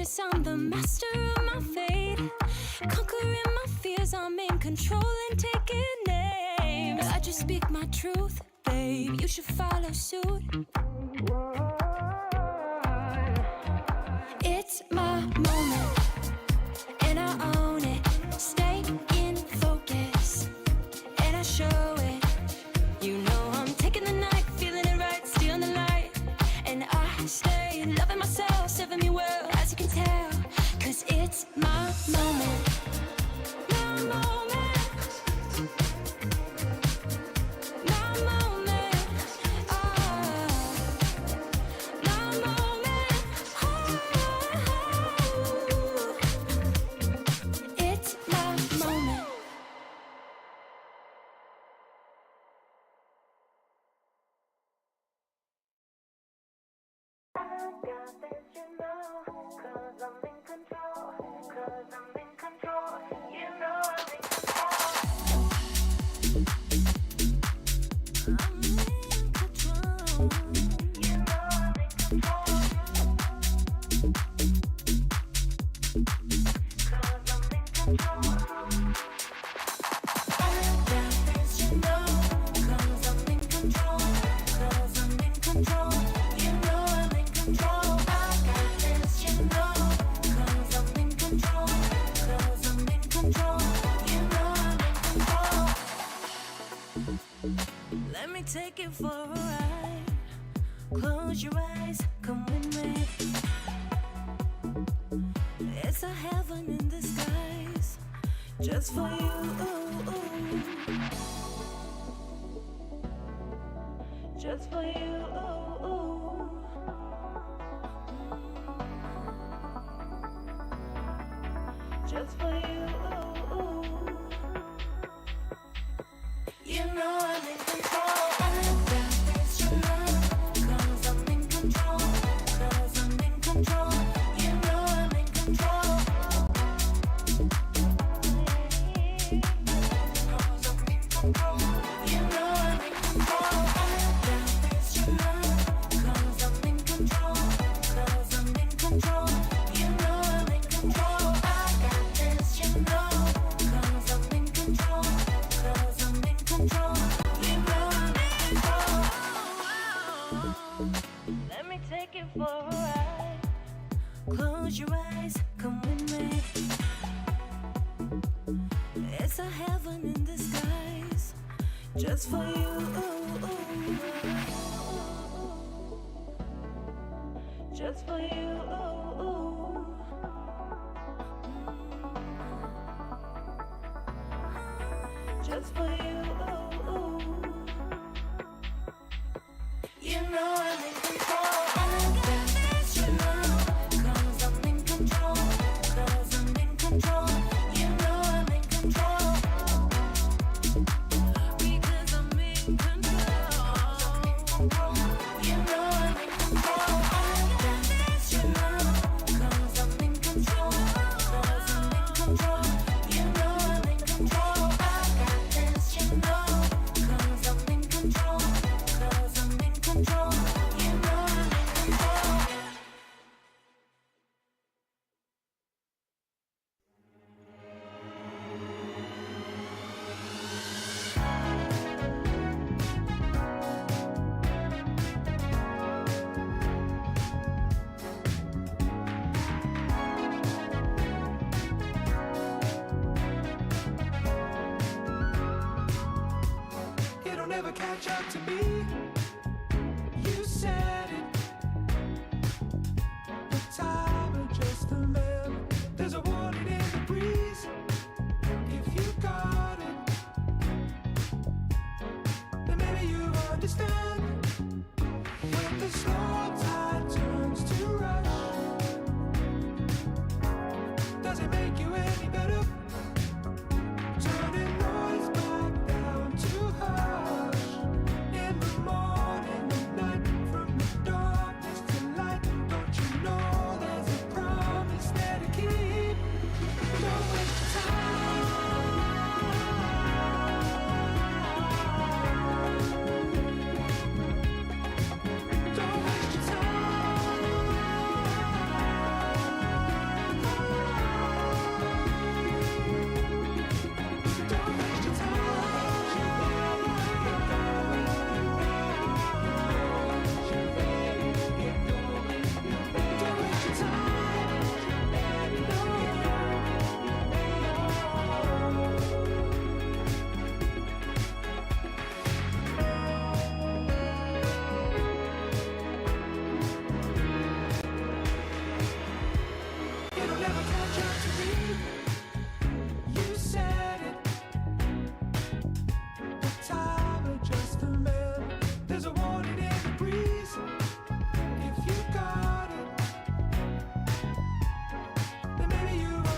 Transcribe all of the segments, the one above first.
Yes, I'm the master of my fate, conquering my fears. I'm in control and taking names. I just speak my truth, babe. You should follow suit. It's my moment, and I own it. Stay in focus, and I show it. You know I'm taking the night, feeling it right, stealing the light. And I stay loving myself, serving me well, as you can tell. Cause it's my moment, my moment, my moment, oh, my moment, oh, it's my moment. I got this, you know, 'cause I'm in control, 'cause I'm in control, you know I'm in control. I'm in control. You know I'm in control. 'Cause I'm in control. I got this, you know, 'cause I'm in control, 'cause I'm in control. You know I'm in control. I got this, you know, 'cause I'm in control, 'cause I'm in control. You know I'm in control. Let me take it for a ride. Close your eyes, come with me. It's a heaven in disguise, just for you. Just for you. Just for you. You know I'm in control. I got this, you know, 'cause I'm in control, 'cause I'm in control. You know I'm in control. 'Cause I'm in control. You know I'm in control. I got this, you know, 'cause I'm in control, 'cause I'm in control. You know I'm in control. I got this, you know, 'cause I'm in control, 'cause I'm in control. You know I'm in control. Let me take it for a ride. Close your eyes, come with me. It's a heaven in disguise, just for you. Just for you. Just for you. You know I'm in control. I got this, you know, 'cause I'm in control, 'cause I'm in control. You know I'm in control. Because I'm in control. You know I'm in control. I got this, you know, 'cause I'm in control, 'cause I'm in control. You know I'm in control. I got this, you know, 'cause I'm in control, 'cause I'm in control. You know I'm in control. It'll never catch up to me. You said it. The time of just a limb. There's a warning in the breeze. If you got it, then maybe you understand. When the slow tide turns to rush, does it make you any better? Turning noise back down to hush.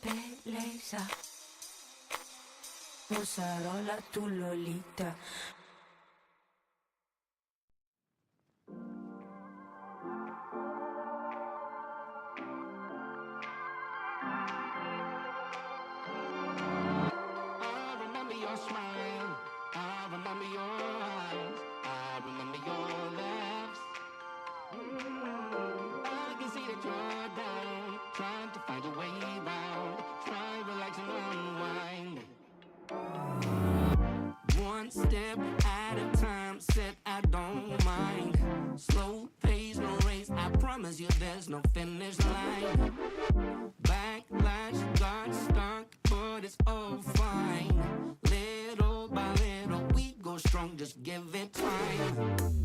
bellezza, o sarò la tua Lolita. I remember your smile, I remember your eyes, I remember your laughs. I can see that you're down, trying to find your way round. Try, relax and unwind. One step at a time, said I don't mind. Slow pace, no race, I promise you there's no finish line. Backlash got stuck, but it's all fine. just give it time.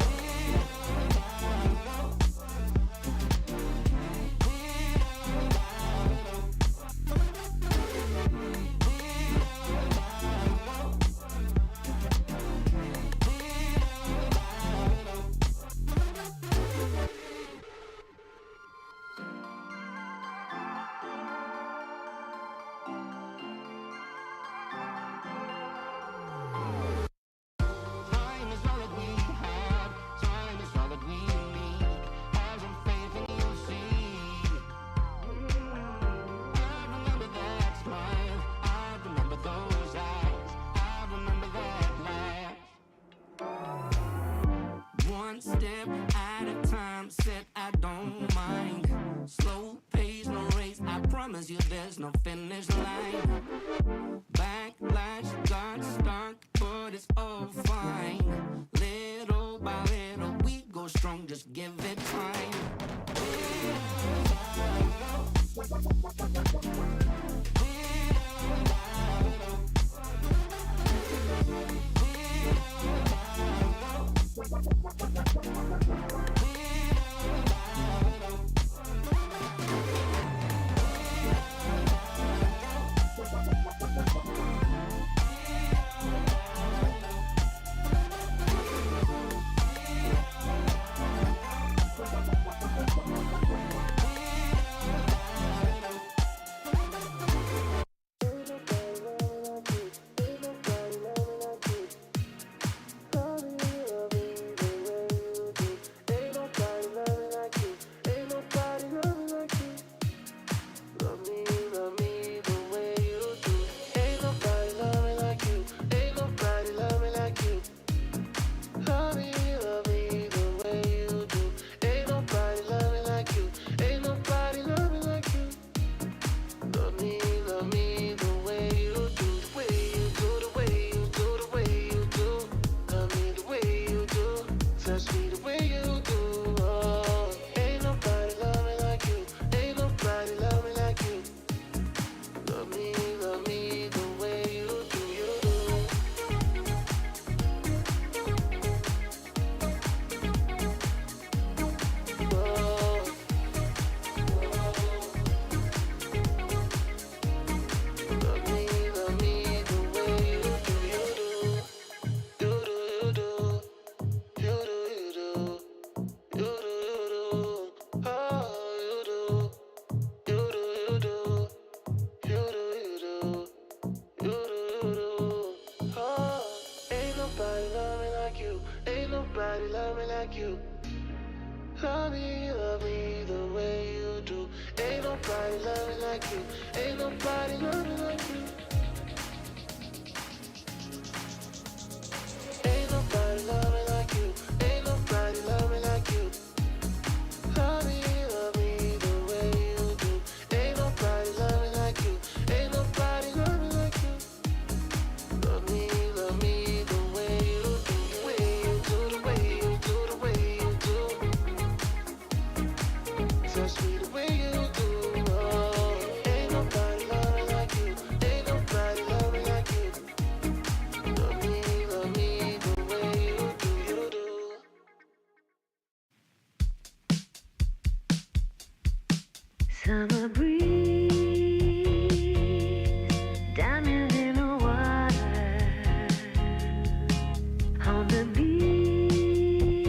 Time is all that we have, time is all that we need. Have some faith and you'll see. I remember that smile, I remember those eyes, I remember that laugh. One step at a time, said I don't mind. Slow pace, no race, I promise you there's no finish line. Backlash got stuck, but it's all fine. Little by little, we go strong, just give it time. Summer breeze, diamonds in the water, on the beach,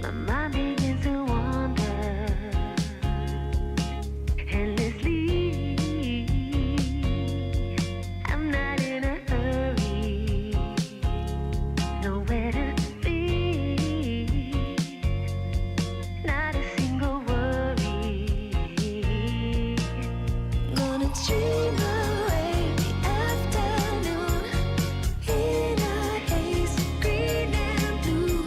my mind begins to wander, endlessly, I'm not in a hurry, nowhere to be, not a single worry. Gonna dream away the afternoon in a haze, green and blue.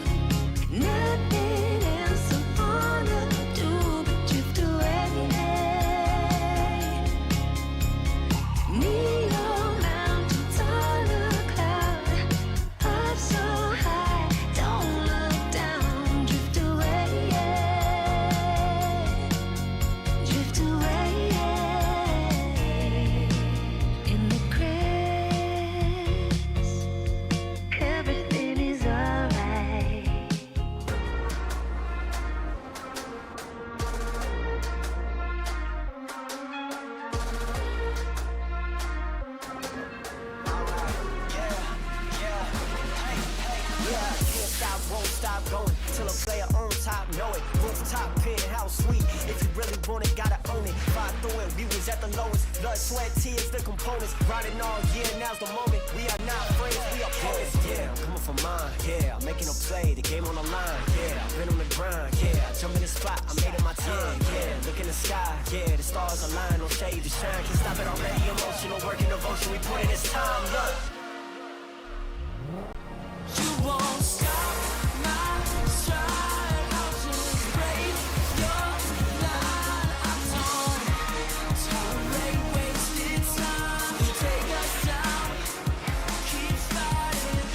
Nothing else I wanna do but drift away. Neon mountains on a cloud, up so high, don't look down. Drift away, drift away. In the grass, everything sweet. If you really want it, gotta own it. Fight through it, we was at the lowest. Blood, sweat, tears, the components. Riding all year, now's the moment. We are not friends, we are opponents. Yeah, I'm coming for mine. Yeah, I'm making a play, the game on the line. Yeah, I've been on the grind. Yeah, I jump in the spot, I made it my time. Yeah, look in the sky. Yeah, the stars align, no shade to shine. Can't stop it already. Emotional work and devotion, we put in this time. Look. You won't stop my stride. I'll just break your line. I don't tolerate wasted time. Take us down, keep fighting.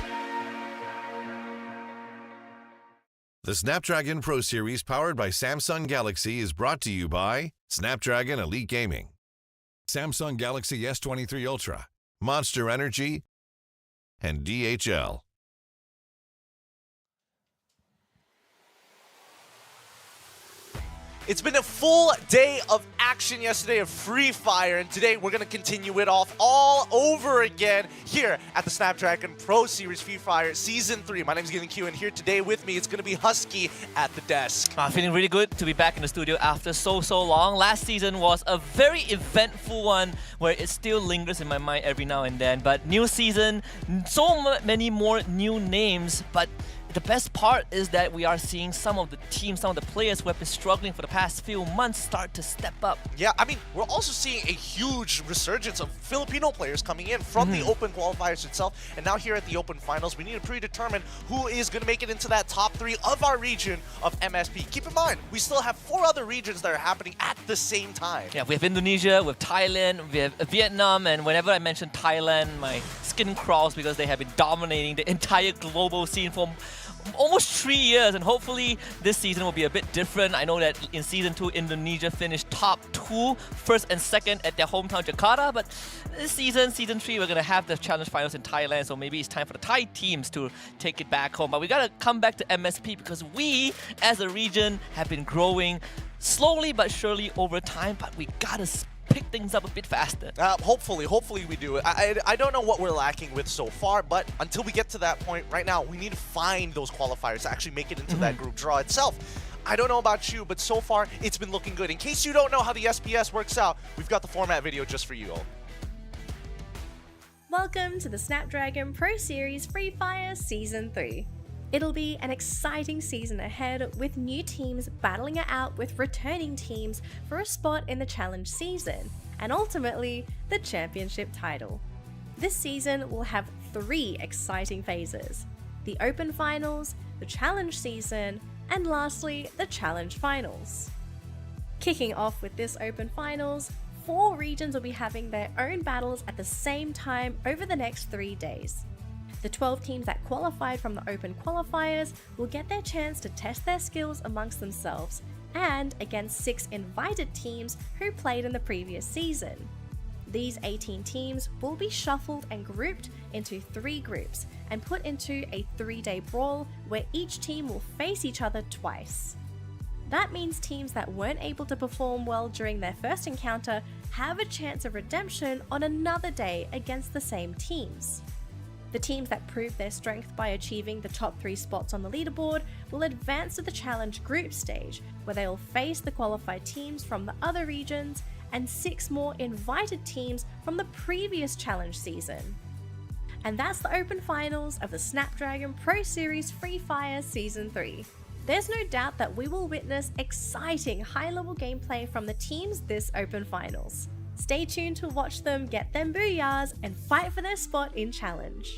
The Snapdragon Pro Series powered by Samsung Galaxy is brought to you by Snapdragon Elite Gaming, Samsung Galaxy S23 Ultra, Monster Energy, and DHL. It's been a full day of action yesterday of Free Fire, and today we're going to continue it off all over again here at the Snapdragon Pro Series Free Fire Season 3. My name is Gillian Q, and here today with me, it's going to be Husky at the desk. Feeling really good to be back in the studio after so long. Last season was a very eventful one where it still lingers in my mind every now and then. But new season, many more new names, but the best part is that we are seeing some of the teams, some of the players who have been struggling for the past few months start to step up. Yeah, I mean, we're also seeing a huge resurgence of Filipino players coming in from the Open qualifiers itself. And now here at the Open Finals, we need to predetermine who is going to make it into that top 3 of our region of MSP. Keep in mind, we still have 4 other regions that are happening at the same time. Yeah, we have Indonesia, we have Thailand, we have Vietnam, and whenever I mention Thailand, my skin crawls because they have been dominating the entire global scene for almost 3 years, and hopefully this season will be a bit different. I know that in Season 2, Indonesia finished top 2, first and second at their hometown Jakarta, but this season, Season 3, we're going to have the Challenge Finals in Thailand, so maybe it's time for the Thai teams to take it back home. But we got to come back to MSP because we, as a region, have been growing slowly but surely over time, but we got to pick things up a bit faster. Hopefully we do. I don't know what we're lacking with so far, but until we get to that point right now, we need to find those qualifiers to actually make it into that group draw itself. I don't know about you, but so far it's been looking good. In case you don't know how the SPS works out, we've got the format video just for you all. Welcome to the Snapdragon Pro Series Free Fire Season 3. It'll be an exciting season ahead with new teams battling it out with returning teams for a spot in the challenge season and ultimately the championship title. This season will have 3 exciting phases: the Open Finals, the Challenge Season, and lastly the Challenge Finals. Kicking off with this Open Finals, 4 regions will be having their own battles at the same time over the next 3 days. The 12 teams that qualified from the Open qualifiers will get their chance to test their skills amongst themselves and against 6 invited teams who played in the previous season. These 18 teams will be shuffled and grouped into 3 groups and put into a 3-day brawl where each team will face each other twice. That means teams that weren't able to perform well during their first encounter have a chance of redemption on another day against the same teams. The teams that prove their strength by achieving the top 3 spots on the leaderboard will advance to the challenge group stage, where they will face the qualified teams from the other regions and 6 more invited teams from the previous challenge season. And that's the Open Finals of the Snapdragon Pro Series Free Fire Season 3. There's no doubt that we will witness exciting high-level gameplay from the teams this Open Finals. Stay tuned to watch them get them booyahs and fight for their spot in challenge.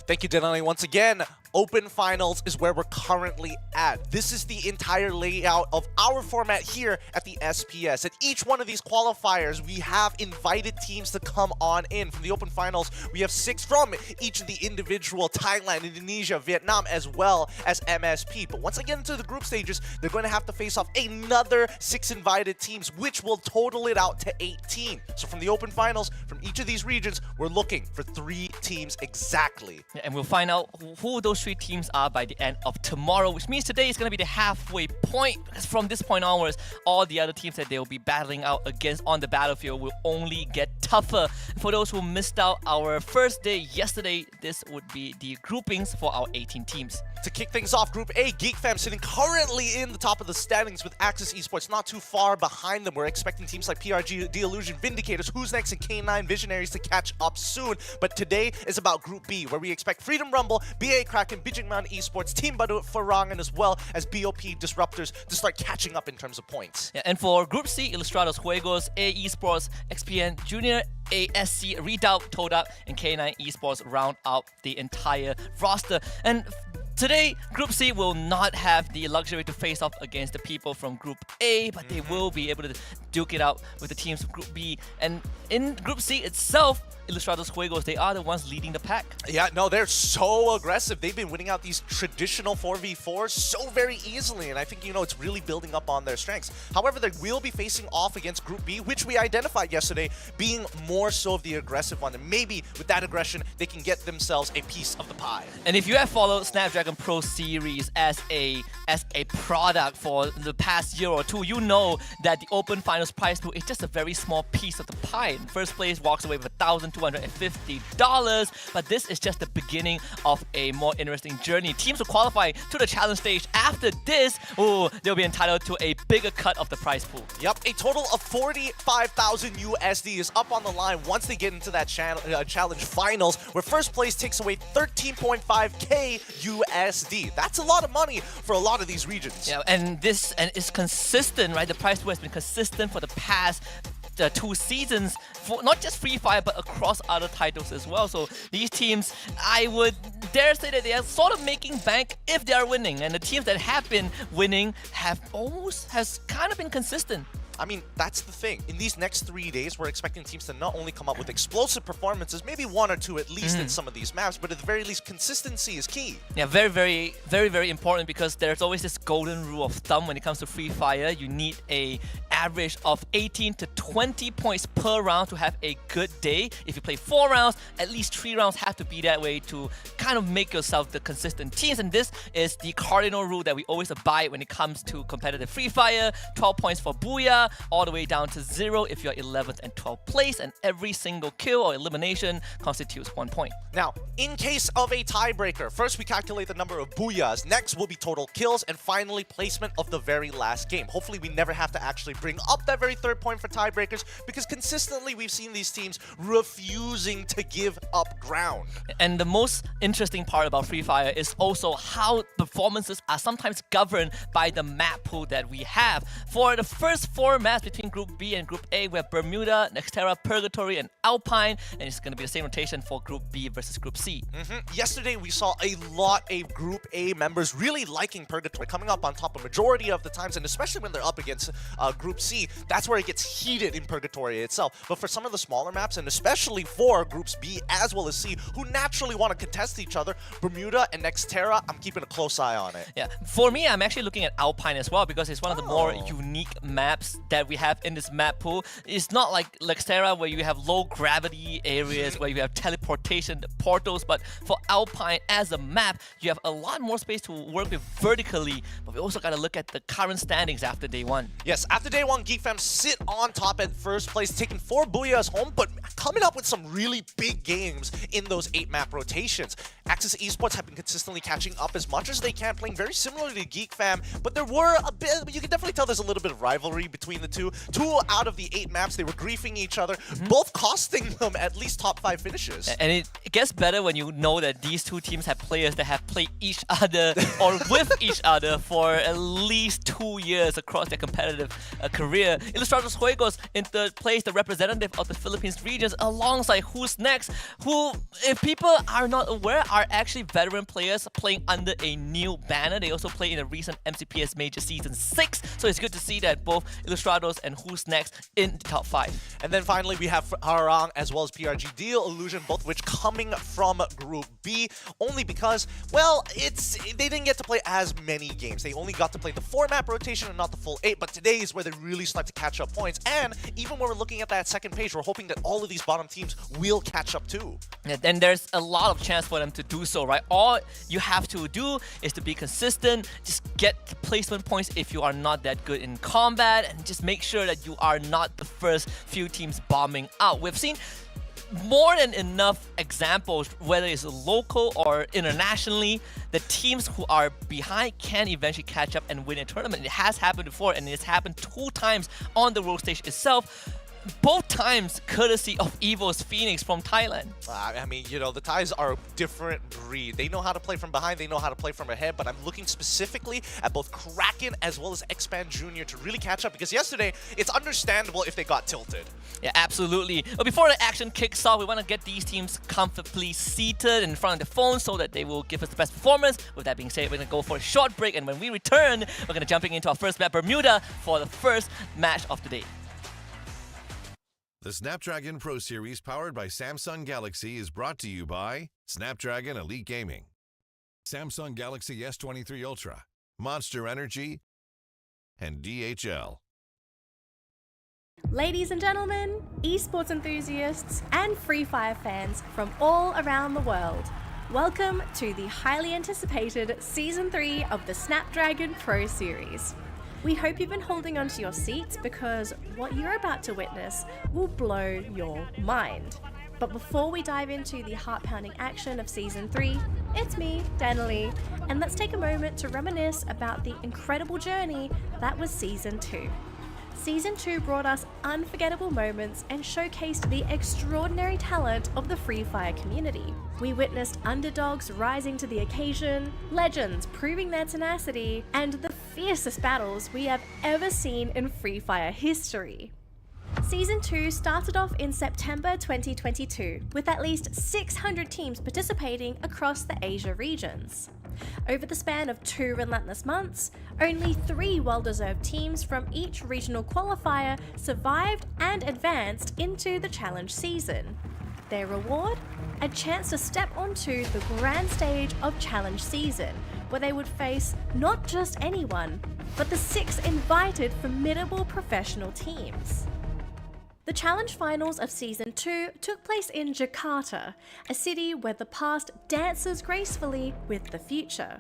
Thank you, Denali. Once again, Open Finals is where we're currently at. This is the entire layout of our format here at the SPS. At each one of these qualifiers, we have invited teams to come on in. From the Open Finals, we have 6 from each of the individual Thailand, Indonesia, Vietnam, as well as MSP. But once I get into the group stages, they're going to have to face off another 6 invited teams, which will total it out to 18. So from the Open Finals, from each of these regions, we're looking for 3 teams exactly. And we'll find out who those 3 teams are by the end of tomorrow, which means today is going to be the halfway point. Because from this point onwards, all the other teams that they will be battling out against on the battlefield will only get tougher. tougher. For those who missed out our first day yesterday, this would be the groupings for our 18 teams. To kick things off, Group A, Geek Fam sitting currently in the top of the standings with Axis Esports not too far behind them. We're expecting teams like PRG, The Illusion, Vindicators, Who's Next, and K9 Visionaries to catch up soon. But today is about Group B, where we expect Freedom Rumble, BA Kraken, Bijingman Esports, Team Badu, Farangan, as well as BOP Disruptors to start catching up in terms of points. Yeah, and for Group C, Ilustrados Juegos, a-esport, XPN Junior, ASC, Redoubt, Toadap, and K9 Esports round out the entire roster. And today, Group C will not have the luxury to face off against the people from Group A, but they will be able to duke it out with the teams from Group B. And in Group C itself, Ilustrados Juegos, they are the ones leading the pack. Yeah, no, they're so aggressive. They've been winning out these traditional 4v4s so very easily, and I think, it's really building up on their strengths. However, they will be facing off against Group B, which we identified yesterday being more so of the aggressive one, and maybe with that aggression, they can get themselves a piece of the pie. And if you have followed Snapdragon Pro Series as a product for the past year or two, you know that the Open Finals prize pool is just a very small piece of the pie. First place walks away with $1,250, but this is just the beginning of a more interesting journey. Teams will qualify to the challenge stage. After this, they'll be entitled to a bigger cut of the prize pool. Yep, a total of 45,000 USD is up on the line once they get into that challenge finals, where first place takes away 13.5k USD. That's a lot of money for a lot of these regions. Yeah, and this is consistent, right? The prize pool has been consistent for the past 2 seasons, for not just Free Fire but across other titles as well. So these teams, I would dare say that they are sort of making bank if they are winning, and the teams that have been winning has kind of been consistent. I mean, that's the thing. In these next 3 days, we're expecting teams to not only come up with explosive performances, maybe 1 or 2 at least in some of these maps, but at the very least, consistency is key. Yeah, very, very, very, very important, because there's always this golden rule of thumb when it comes to Free Fire. You need a average of 18 to 20 points per round to have a good day. If you play 4 rounds, at least 3 rounds have to be that way to kind of make yourself the consistent teams. And this is the cardinal rule that we always abide when it comes to competitive Free Fire. 12 points for Booyah, all the way down to 0 if you're 11th and 12th place, and every single kill or elimination constitutes 1 point. Now, in case of a tiebreaker, first we calculate the number of Booyahs, next will be total kills, and finally placement of the very last game. Hopefully we never have to actually bring up that very 3rd point for tiebreakers, because consistently we've seen these teams refusing to give up ground. And the most interesting part about Free Fire is also how performances are sometimes governed by the map pool that we have. For the first 4 maps between Group B and Group A, we have Bermuda, Nextera, Purgatory, and Alpine, and it's going to be the same rotation for Group B versus Group C. Yesterday, we saw a lot of Group A members really liking Purgatory, coming up on top a majority of the times, and especially when they're up against Group C, that's where it gets heated in Purgatory itself. But for some of the smaller maps, and especially for Groups B as well as C, who naturally want to contest each other, Bermuda and Nextera, I'm keeping a close eye on it. Yeah, for me, I'm actually looking at Alpine as well, because it's one of the more unique maps that we have in this map pool. It's not like Nextera where you have low gravity areas where you have teleportation portals, but for Alpine as a map, you have a lot more space to work with vertically, but we also got to look at the current standings after day 1. Yes, after day 1, Geek Fam sit on top at first place, taking 4 Booyahs home, but coming up with some really big games in those 8 map rotations. Axis Esports have been consistently catching up as much as they can, playing very similarly to Geek Fam, but there were a bit, you can definitely tell there's a little bit of rivalry between the two. 2 out of the 8 maps, they were griefing each other, both costing them at least top 5 finishes. And it gets better when you know that these 2 teams have players that have played each other or with each other for at least 2 years across their competitive career. Ilustrados Juegos in 3rd place, the representative of the Philippines regions, alongside Who's Next, who, if people are not aware, are actually veteran players playing under a new banner. They also play in a recent MCPS Major Season 6, so it's good to see that both Ilustrados and Who's Next in the top 5. And then finally, we have Harang as well as PRG Deal Illusion, both of which coming from Group B, only because, well, they didn't get to play as many games. They only got to play the 4-map rotation and not the full 8, but today is where they really start to catch up points. And even when we're looking at that second page, we're hoping that all of these bottom teams will catch up too. Yeah, and there's a lot of chance for them to do so, right? All you have to do is to be consistent, just get placement points if you are not that good in combat, and just make sure that you are not the first few teams bombing out. We've seen more than enough examples, whether it's local or internationally, the teams who are behind can eventually catch up and win a tournament. It has happened before, and it's happened 2 times on the world stage itself. Both times courtesy of EVO's Phoenix from Thailand. I mean, you know, the Thais are a different breed. They know how to play from behind, they know how to play from ahead, but I'm looking specifically at both Kraken as well as Xpan Jr. to really catch up, because yesterday, it's understandable if they got tilted. Yeah, absolutely. But before the action kicks off, we want to get these teams comfortably seated in front of the phone so that they will give us the best performance. With that being said, we're going to go for a short break, and when we return, we're going to jumping into our first map, Bermuda, for the first match of the day. The Snapdragon Pro Series powered by Samsung Galaxy is brought to you by Snapdragon Elite Gaming, Samsung Galaxy S23 Ultra, Monster Energy, and DHL. Ladies and gentlemen, esports enthusiasts, and Free Fire fans from all around the world, welcome to the highly anticipated Season 3 of the Snapdragon Pro Series. We hope you've been holding onto your seats because what you're about to witness will blow your mind. But before we dive into the heart-pounding action of Season 3, it's me, Danily, and let's take a moment to reminisce about the incredible journey that was Season 2. Season 2 brought us unforgettable moments and showcased the extraordinary talent of the Free Fire community. We witnessed underdogs rising to the occasion, legends proving their tenacity, and the fiercest battles we have ever seen in Free Fire history. Season 2 started off in September 2022, with at least 600 teams participating across the Asia regions. Over the span of 2 relentless months, only 3 well-deserved teams from each regional qualifier survived and advanced into the challenge season. Their reward? A chance to step onto the grand stage of challenge season, where they would face not just anyone, but the 6 invited formidable professional teams. The challenge finals of Season 2 took place in Jakarta, a city where the past dances gracefully with the future.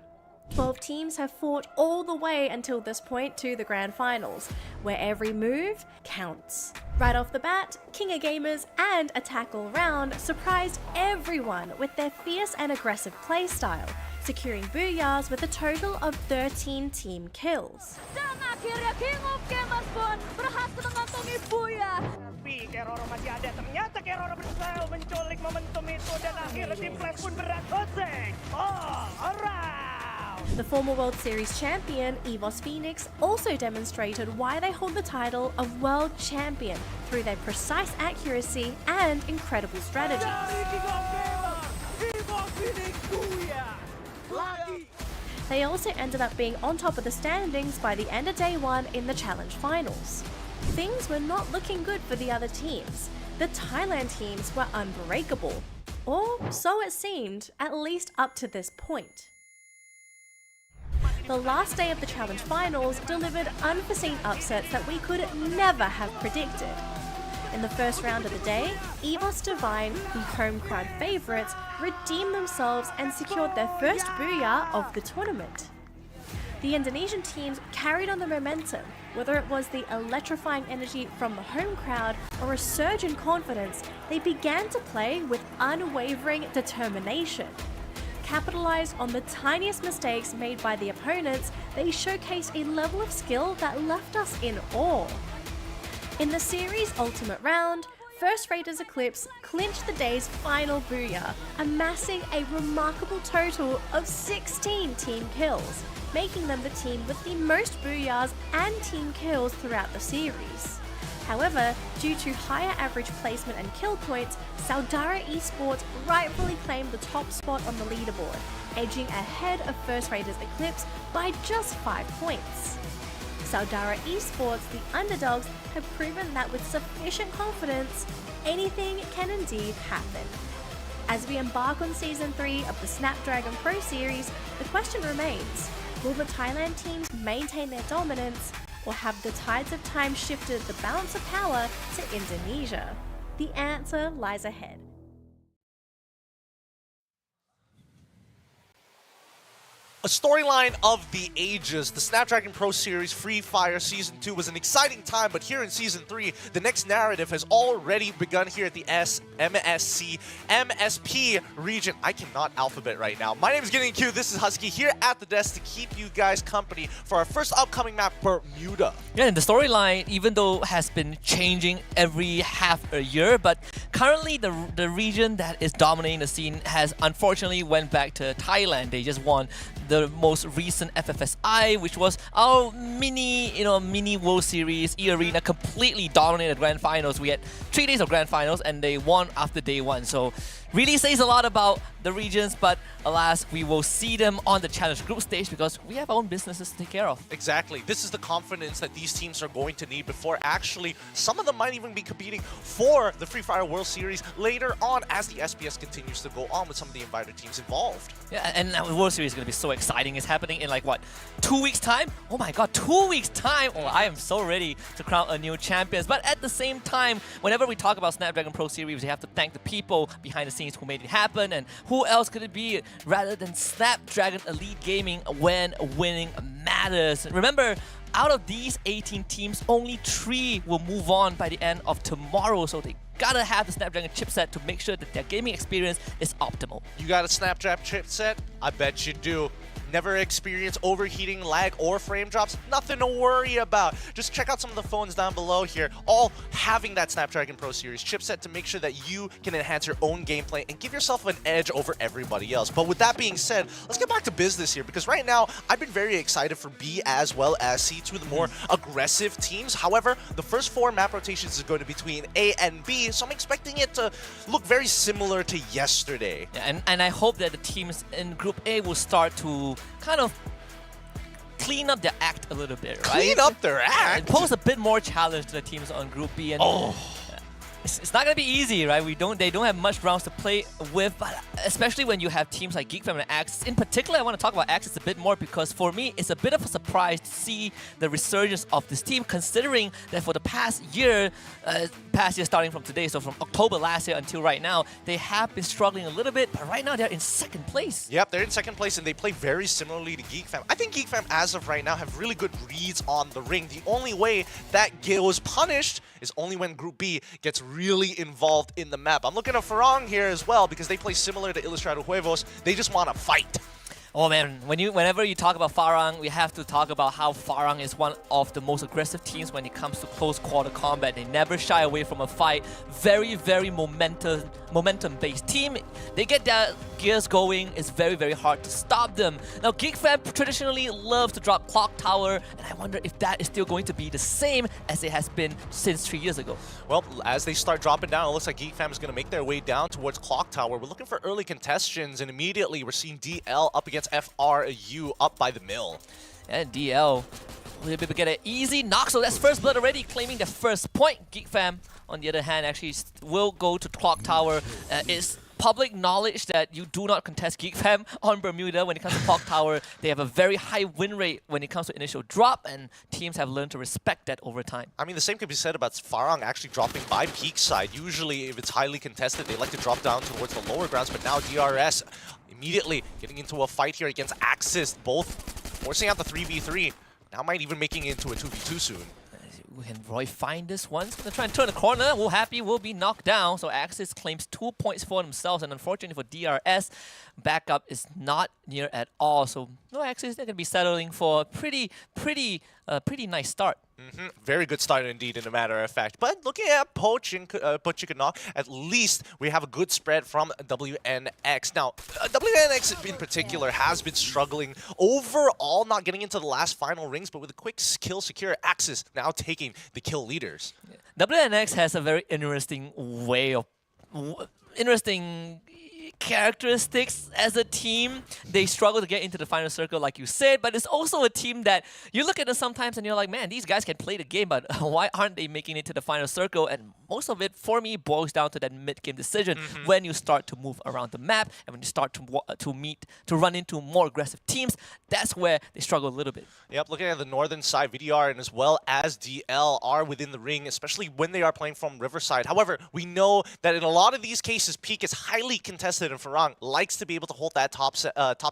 12 teams have fought all the way until this point to the grand finals, where every move counts. Right off the bat, King of Gamers and Attack All Round surprised everyone with their fierce and aggressive playstyle, securing Booyahs with a total of 13 team kills. Dan akhirnya King of Gamers pun berhasil mengantongi Booyah. Tapi Keroro masih ada, ternyata Keroro berusaha menculik momentum itu dan akhirnya tim Flash pun berangkoseng. All around! The former World Series champion, EVO's Phoenix, also demonstrated why they hold the title of World Champion through their precise accuracy and incredible strategies. King of Gamers, EVO Phoenix Booyah! Lagi! They also ended up being on top of the standings by the end of day 1 in the challenge finals. Things were not looking good for the other teams. The Thailand teams were unbreakable. Or so it seemed, at least up to this point. The last day of the challenge finals delivered unforeseen upsets that we could never have predicted. In the first round of the day, EVO's Divine, the home crowd favourites, redeemed themselves and secured their first Booyah of the tournament. The Indonesian teams carried on the momentum, whether it was the electrifying energy from the home crowd or a surge in confidence. They began to play with unwavering determination. Capitalized on the tiniest mistakes made by the opponents, they showcased a level of skill that left us in awe. In the series' ultimate round, First Raiders Eclipse clinched the day's final Booyah, amassing a remarkable total of 16 team kills, making them the team with the most Booyahs and team kills throughout the series. However, due to higher average placement and kill points, Saudara Esports rightfully claimed the top spot on the leaderboard, edging ahead of First Raiders Eclipse by just 5 points. Saudara Esports, the underdogs, have proven that with sufficient confidence, anything can indeed happen. As we embark on Season 3 of the Snapdragon Pro Series, the question remains, will the Thailand teams maintain their dominance, or have the tides of time shifted the balance of power to Indonesia? The answer lies ahead. A storyline of the ages. The Snapdragon Pro Series Free Fire Season 2 was an exciting time, but here in Season 3, the next narrative has already begun here at the MSP region. I cannot alphabet right now. My name is Getting Q. This is Husky here at the desk to keep you guys company for our first upcoming map, Bermuda. Yeah, and the storyline, even though has been changing every half a year, but currently the region that is dominating the scene has unfortunately went back to Thailand. They just won the most recent FFSI, which was our mini World Series E-Arena, completely dominated Grand Finals. We had 3 days of Grand Finals and they won after day 1. So really says a lot about the regions, but alas, we will see them on the Challenge Group stage because we have our own businesses to take care of. Exactly. This is the confidence that these teams are going to need before actually some of them might even be competing for the Free Fire World Series later on as the SPS continues to go on with some of the invited teams involved. Yeah, and now the World Series is going to be so exciting. It's happening in like, what, 2 weeks' time? Oh my god, 2 weeks' time! Oh, I am so ready to crown a new champions. But at the same time, whenever we talk about Snapdragon Pro Series, we have to thank the people behind the scenes who made it happen. And who else could it be rather than Snapdragon Elite Gaming when winning matters? Remember, out of these 18 teams, only 3 will move on by the end of tomorrow. So they gotta have the Snapdragon chipset to make sure that their gaming experience is optimal. You got a Snapdragon chipset? I bet you do. Never experience overheating, lag, or frame drops? Nothing to worry about. Just check out some of the phones down below here, all having that Snapdragon Pro Series chipset to make sure that you can enhance your own gameplay and give yourself an edge over everybody else. But with that being said, let's get back to business here, because right now, I've been very excited for B as well as C, 2 of the more aggressive teams. However, the first 4 map rotations is going to be between A and B, so I'm expecting it to look very similar to yesterday. Yeah, and I hope that the teams in Group A will start to kind of clean up their act a little bit, right? Clean up their act? And pose a bit more challenge to the teams on Group B. And it's not gonna be easy, right? They don't have much rounds to play with, but especially when you have teams like GeekFam and Axis. In particular, I want to talk about Axis a bit more because for me, it's a bit of a surprise to see the resurgence of this team, considering that for the past year starting from today, so from October last year until right now, they have been struggling a little bit, but right now they're in 2nd place. Yep, they're in 2nd place and they play very similarly to GeekFam. I think GeekFam, as of right now, have really good reads on the ring. The only way that goes punished is only when Group B gets really involved in the map. I'm looking at Farang here as well because they play similar to Ilustrado Huevos. They just want to fight. Oh man, whenever you talk about Farang, we have to talk about how Farang is one of the most aggressive teams when it comes to close quarter combat. They never shy away from a fight. Very, very momentum-based team. They get their gears going. It's very, very hard to stop them. Now, GeekFam traditionally loves to drop Clock Tower, and I wonder if that is still going to be the same as it has been since 3 years ago. Well, as they start dropping down, it looks like GeekFam is going to make their way down towards Clock Tower. We're looking for early contestants, and immediately we're seeing DL up against FRU up by the mill. And DL will be able to get an easy knock, so that's first blood already, claiming the first point. GeekFam, on the other hand, actually will go to Clock Tower. It's public knowledge that you do not contest GeekFam on Bermuda when it comes to Clock Tower. They have a very high win rate when it comes to initial drop, and teams have learned to respect that over time. I mean, the same could be said about Farang actually dropping by peak side. Usually, if it's highly contested, they like to drop down towards the lower grounds, but now DRS immediately getting into a fight here against Axis, both forcing out the 3v3. Now might even making it into a 2v2 soon. Can Roy find this one? He's going to try and turn the corner. Will Happy will be knocked down. So Axis claims 2 points for themselves. And unfortunately for DRS, backup is not near at all. So no Axis, they're going to be settling for a pretty nice start. Very good start indeed, in a matter of fact. But looking at Pochikanock, at least we have a good spread from WNX. Now, WNX in particular has been struggling overall, not getting into the last final rings, but with a quick kill secure, Axis now taking the kill leaders. WNX has a very interesting characteristics as a team. They struggle to get into the final circle, like you said, but it's also a team that you look at them sometimes and you're like, man, these guys can play the game, but why aren't they making it to the final circle? And most of it, for me, boils down to that mid-game decision when you start to move around the map and when you start to run into more aggressive teams. That's where they struggle a little bit. Yep, looking at the northern side, VDR and as well as DL are within the ring, especially when they are playing from Riverside. However, we know that in a lot of these cases, Peak is highly contested talented, and Farang likes to be able to hold that top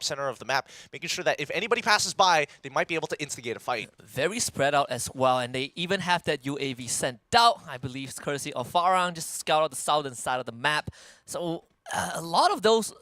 center of the map, making sure that if anybody passes by, they might be able to instigate a fight. Very spread out as well, and they even have that UAV sent out, I believe, it's courtesy of Farang, just to scout out the southern side of the map. So a lot of those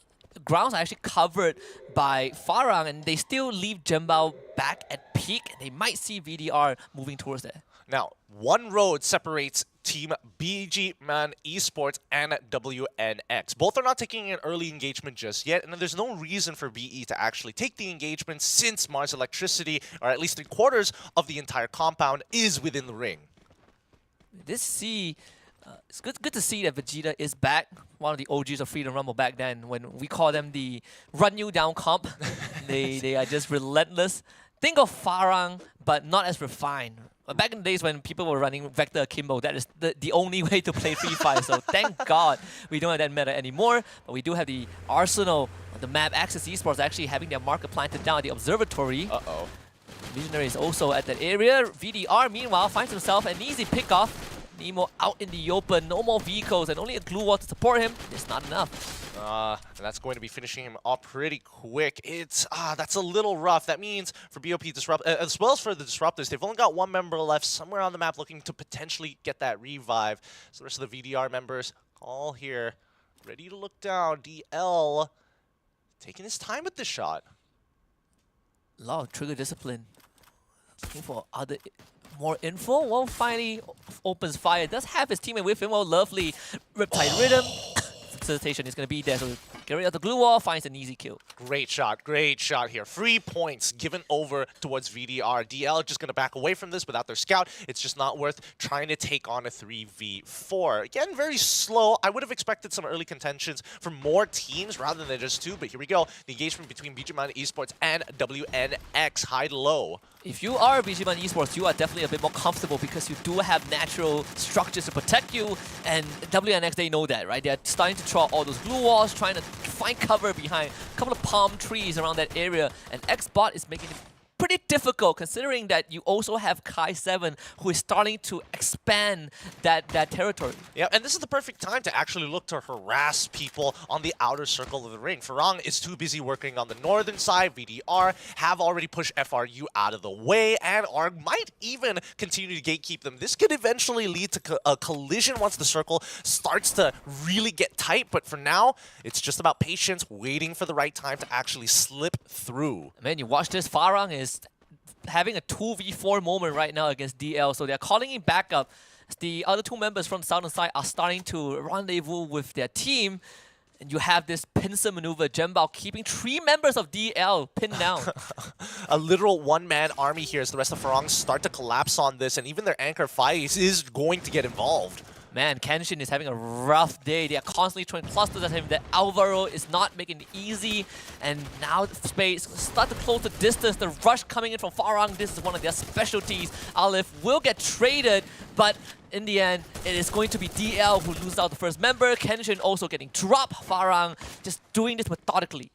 grounds are actually covered by Farang, and they still leave Jimbao back at peak. They might see VDR moving towards there. Now, one road separates Team BG Man Esports and WNX. Both are not taking an early engagement just yet, and there's no reason for BE to actually take the engagement since Mars Electricity, or at least 3/4 of the entire compound, is within the ring. This C, it's good to see that Vegeta is back. One of the OGs of Freedom Rumble back then, when we call them the run you down comp. they are just relentless. Think of Farang, but not as refined. Back in the days when people were running Vector Akimbo, that is the only way to play Free Fire. So thank God we don't have that meta anymore. But we do have the arsenal on the map. Axis Esports actually having their marker planted down at the observatory. Uh-oh. Visionary is also at that area. VDR, meanwhile, finds himself an easy pickoff. Nemo out in the open, no more vehicles, and only a glue wall to support him. It's not enough. That's going to be finishing him off pretty quick. That's a little rough. That means for BOP Disrupt, as well as for the Disruptors, they've only got one member left somewhere on the map looking to potentially get that revive. So the rest of the VDR members all here, ready to look down. DL taking his time with this shot. A lot of trigger discipline. Looking for more info. Well, finally opens fire. Does have his teammate with him. Well, lovely Riptide Rhythm. Facilitation is going to be there. So get rid of the glue wall, finds an easy kill. Great shot here. 3 points given over towards VDR. DL just going to back away from this without their scout. It's just not worth trying to take on a 3v4. Again, very slow. I would have expected some early contentions from more teams rather than just 2, but here we go. The engagement between BGMan Esports and WNX, high to low. If you are BGMan Esports, you are definitely a bit more comfortable because you do have natural structures to protect you, and WNX, they know that, right? They're starting to throw out all those glue walls, trying to find cover behind a couple of palm trees around that area, and Xbot is making it pretty difficult considering that you also have Kai7 who is starting to expand that territory. Yeah, and this is the perfect time to actually look to harass people on the outer circle of the ring. Farang is too busy working on the northern side. VDR have already pushed FRU out of the way, and ARG might even continue to gatekeep them. This could eventually lead to a collision once the circle starts to really get tight, but for now, it's just about patience, waiting for the right time to actually slip through. Man, you watch this, Farang is having a 2v4 moment right now against DL, so they're calling him back up. The other 2 members from the southern side are starting to rendezvous with their team, and you have this pincer maneuver, Jimbao keeping 3 members of DL pinned down. A literal one-man army here as the rest of Farang start to collapse on this, and even their anchor Faiz is going to get involved. Man, Kenshin is having a rough day. They are constantly throwing clusters at him. The Alvaro is not making it easy. And now Space start to close the distance. The rush coming in from Farang, this is one of their specialties. Aleph will get traded, but in the end, it is going to be DL who loses out the first member. Kenshin also getting dropped. Farang just doing this methodically.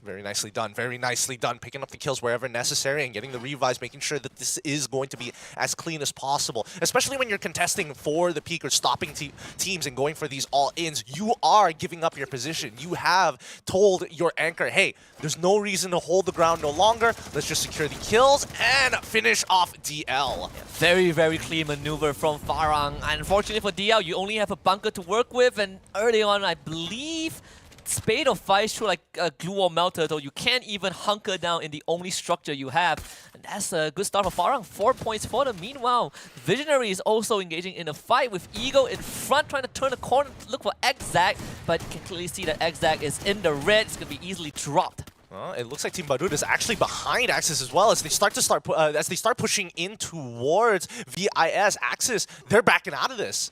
Very nicely done, picking up the kills wherever necessary and getting the revives, making sure that this is going to be as clean as possible. Especially when you're contesting for the peak or stopping teams and going for these all-ins, you are giving up your position. You have told your anchor, hey, there's no reason to hold the ground no longer. Let's just secure the kills and finish off DL. Very, very clean maneuver from Farang. Unfortunately for DL, you only have a bunker to work with, and early on, I believe Spade or Faiz through like a glue wall melter, though you can't even hunker down in the only structure you have. And that's a good start for Farang. 4 points for them. Meanwhile, Visionary is also engaging in a fight with Ego in front, trying to turn the corner to look for Xzag, but you can clearly see that Xzag is in the red. It's going to be easily dropped. Well, it looks like Team Barud is actually behind Axis as well as they start pushing in towards VIS. Axis, they're backing out of this.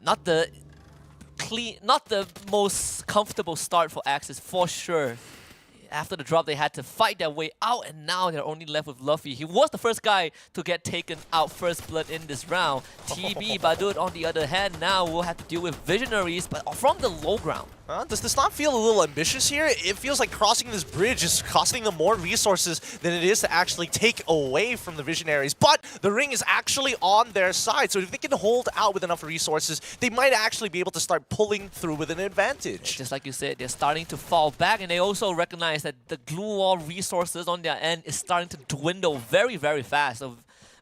Not the most comfortable start for Axis, for sure. After the drop, they had to fight their way out, and now they're only left with Luffy. He was the first guy to get taken out first blood in this round. TB Badut, on the other hand, now will have to deal with Visionaries, but from the low ground. Does this not feel a little ambitious here? It feels like crossing this bridge is costing them more resources than it is to actually take away from the Visionaries. But the ring is actually on their side, so if they can hold out with enough resources, they might actually be able to start pulling through with an advantage. Just like you said, they're starting to fall back, and they also recognize that the glue wall resources on their end is starting to dwindle very, very fast. So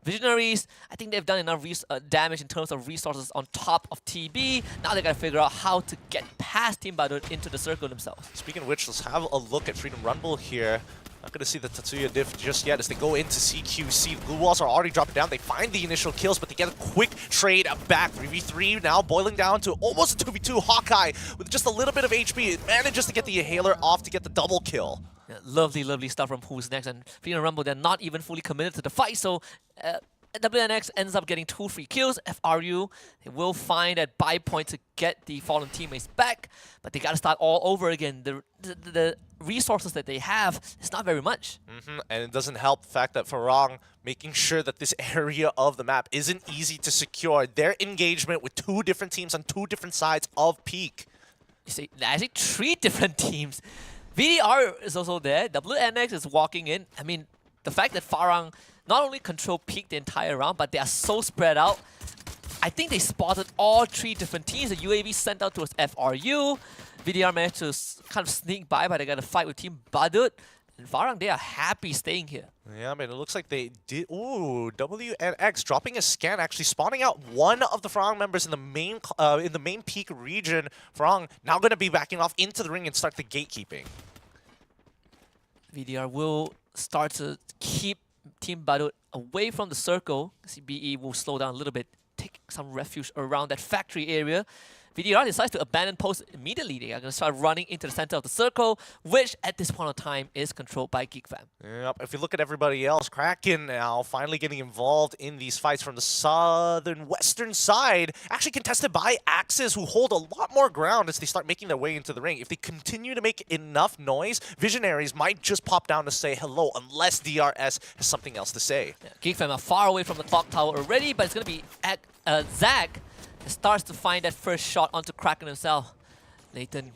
Visionaries, I think they've done enough damage in terms of resources on top of TB. Now they gotta figure out how to get past Team Badut into the circle themselves. Speaking of which, let's have a look at Freedom Rumble here. Not going to see the Tatsuya diff just yet as they go into CQC. The blue walls are already dropping down. They find the initial kills, but they get a quick trade back. 3v3 now boiling down to almost a 2v2. Hawkeye with just a little bit of HP manages to get the inhaler off to get the double kill. Yeah, lovely, lovely stuff from Who's Next. And Freedom Rumble, they're not even fully committed to the fight, so WNX ends up getting 2 free kills. FRU, they will find that buy point to get the fallen teammates back, but they gotta start all over again. The resources that they have is not very much. And it doesn't help the fact that Farang making sure that this area of the map isn't easy to secure. Their engagement with 2 different teams on 2 different sides of Peak. You see, actually 3 different teams. VDR is also there. WNX is walking in. I mean, the fact that Farang not only control Peak the entire round, but they are so spread out. I think they spotted all 3 different teams. The UAV sent out towards FRU. VDR managed to kind of sneak by, but they got to fight with Team Badut. And Farang, they are happy staying here. Yeah, I mean, it looks like they did. Ooh, WNX dropping a scan, actually spawning out one of the Farang members in the main Peak region. Farang now going to be backing off into the ring and start the gatekeeping. VDR will start to keep Team Badut away from the circle. CBE will slow down a little bit, take some refuge around that factory area. VDR decides to abandon post immediately. They are going to start running into the center of the circle, which at this point of time is controlled by GeekFam. Yep. If you look at everybody else, Kraken now finally getting involved in these fights from the southern western side, actually contested by Axis, who hold a lot more ground as they start making their way into the ring. If they continue to make enough noise, Visionaries might just pop down to say hello, unless DRS has something else to say. Yeah, GeekFam are far away from the clock tower already, but it's going to be Zach starts to find that first shot onto Kraken himself. Layton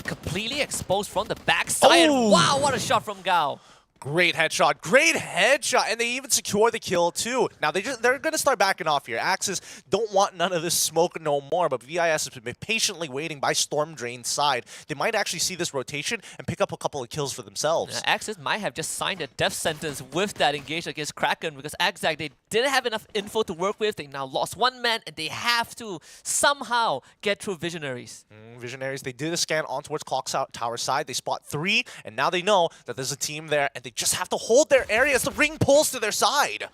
completely exposed from the backside. Oh! Wow, what a shot from Gao. Great headshot, and they even secure the kill too. Now they're gonna start backing off here. Axis don't want none of this smoke no more, but VIS has been patiently waiting by Storm Drain's side. They might actually see this rotation and pick up a couple of kills for themselves. Axis might have just signed a death sentence with that engagement against Kraken, because Axac, they didn't have enough info to work with. They now lost 1 man, and they have to somehow get through Visionaries. Visionaries, they did a scan on towards Clock Tower side. They spot 3, and now they know that there's a team there, and they just have to hold their area as the ring pulls to their side.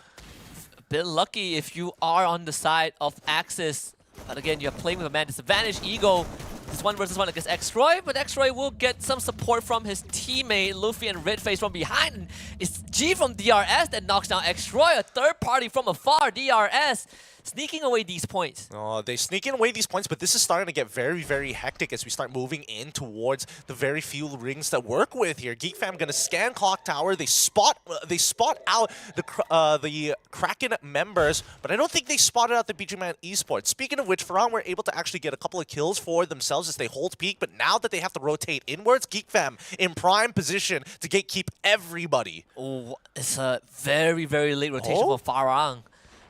A bit lucky if you are on the side of Axis. But again, you're playing with a man disadvantage. Ego, it's 1 versus 1 against X-Roy, but X-Roy will get some support from his teammate, Luffy and Redface from behind. And it's G from DRS that knocks down X-Roy, a third party from afar, DRS. Sneaking away these points. They sneaking away these points, but this is starting to get very, very hectic as we start moving in towards the very few rings that work with here. GeekFam gonna scan Clock Tower. They spot out the Kraken members, but I don't think they spotted out the BGMan Esports. Speaking of which, Farang were able to actually get a couple of kills for themselves as they hold Peak, but now that they have to rotate inwards, GeekFam in prime position to gatekeep everybody. Oh, it's a very, very late rotation for Farang.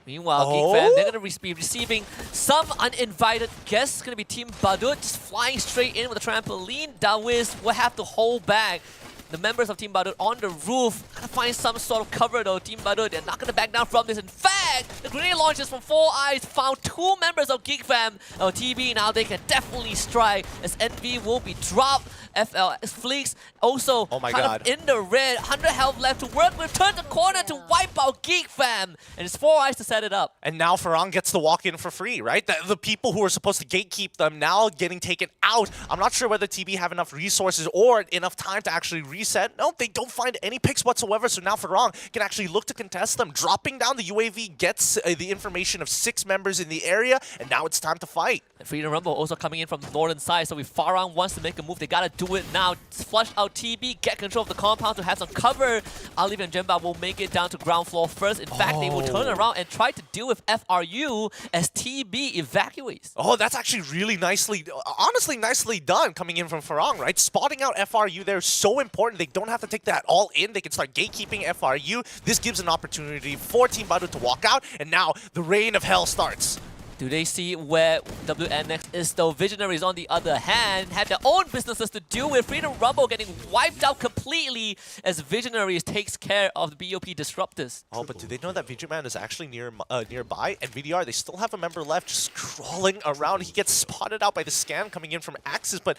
Meanwhile, GeekFam, they're going to be receiving some uninvited guests. It's going to be Team Badut just flying straight in with a trampoline. Dawiz will have to hold back the members of Team Badut on the roof. Gotta find some sort of cover though. Team Badut, they're not gonna back down from this. In fact, the grenade launches from 4 Eyes found 2 members of GeekFam. TB, now they can definitely strike as Envy will be dropped. Fleeks also of in the red. 100 health left to work with. Turn the corner to wipe out GeekFam. And it's 4 Eyes to set it up. And now Farang gets to walk in for free, right? The people who are supposed to gatekeep them now getting taken out. I'm not sure whether TB have enough resources or enough time to actually you said, no, they don't find any picks whatsoever. So now Farong can actually look to contest them. Dropping down the UAV gets the information of 6 members in the area, and now it's time to fight. And Freedom Rumble also coming in from the northern side, so if Farang wants to make a move, they gotta do it now. Flush out TB, get control of the compound to have some cover. Alif and Jemba will make it down to ground floor first. In fact, they will turn around and try to deal with FRU as TB evacuates. Oh, that's actually really nicely, honestly, nicely done coming in from Farang, right? Spotting out FRU there is so important. They don't have to take that all in. They can start gatekeeping FRU. This gives an opportunity for Team Badu to walk out, and now the reign of hell starts. Do they see where WNX is though? Visionaries, on the other hand, have their own businesses to deal with. Freedom Rumble getting wiped out completely as Visionaries takes care of the BOP disruptors. Oh, but do they know that Vigiman is actually nearby? And VDR, they still have a member left just crawling around. He gets spotted out by the scan coming in from Axis, but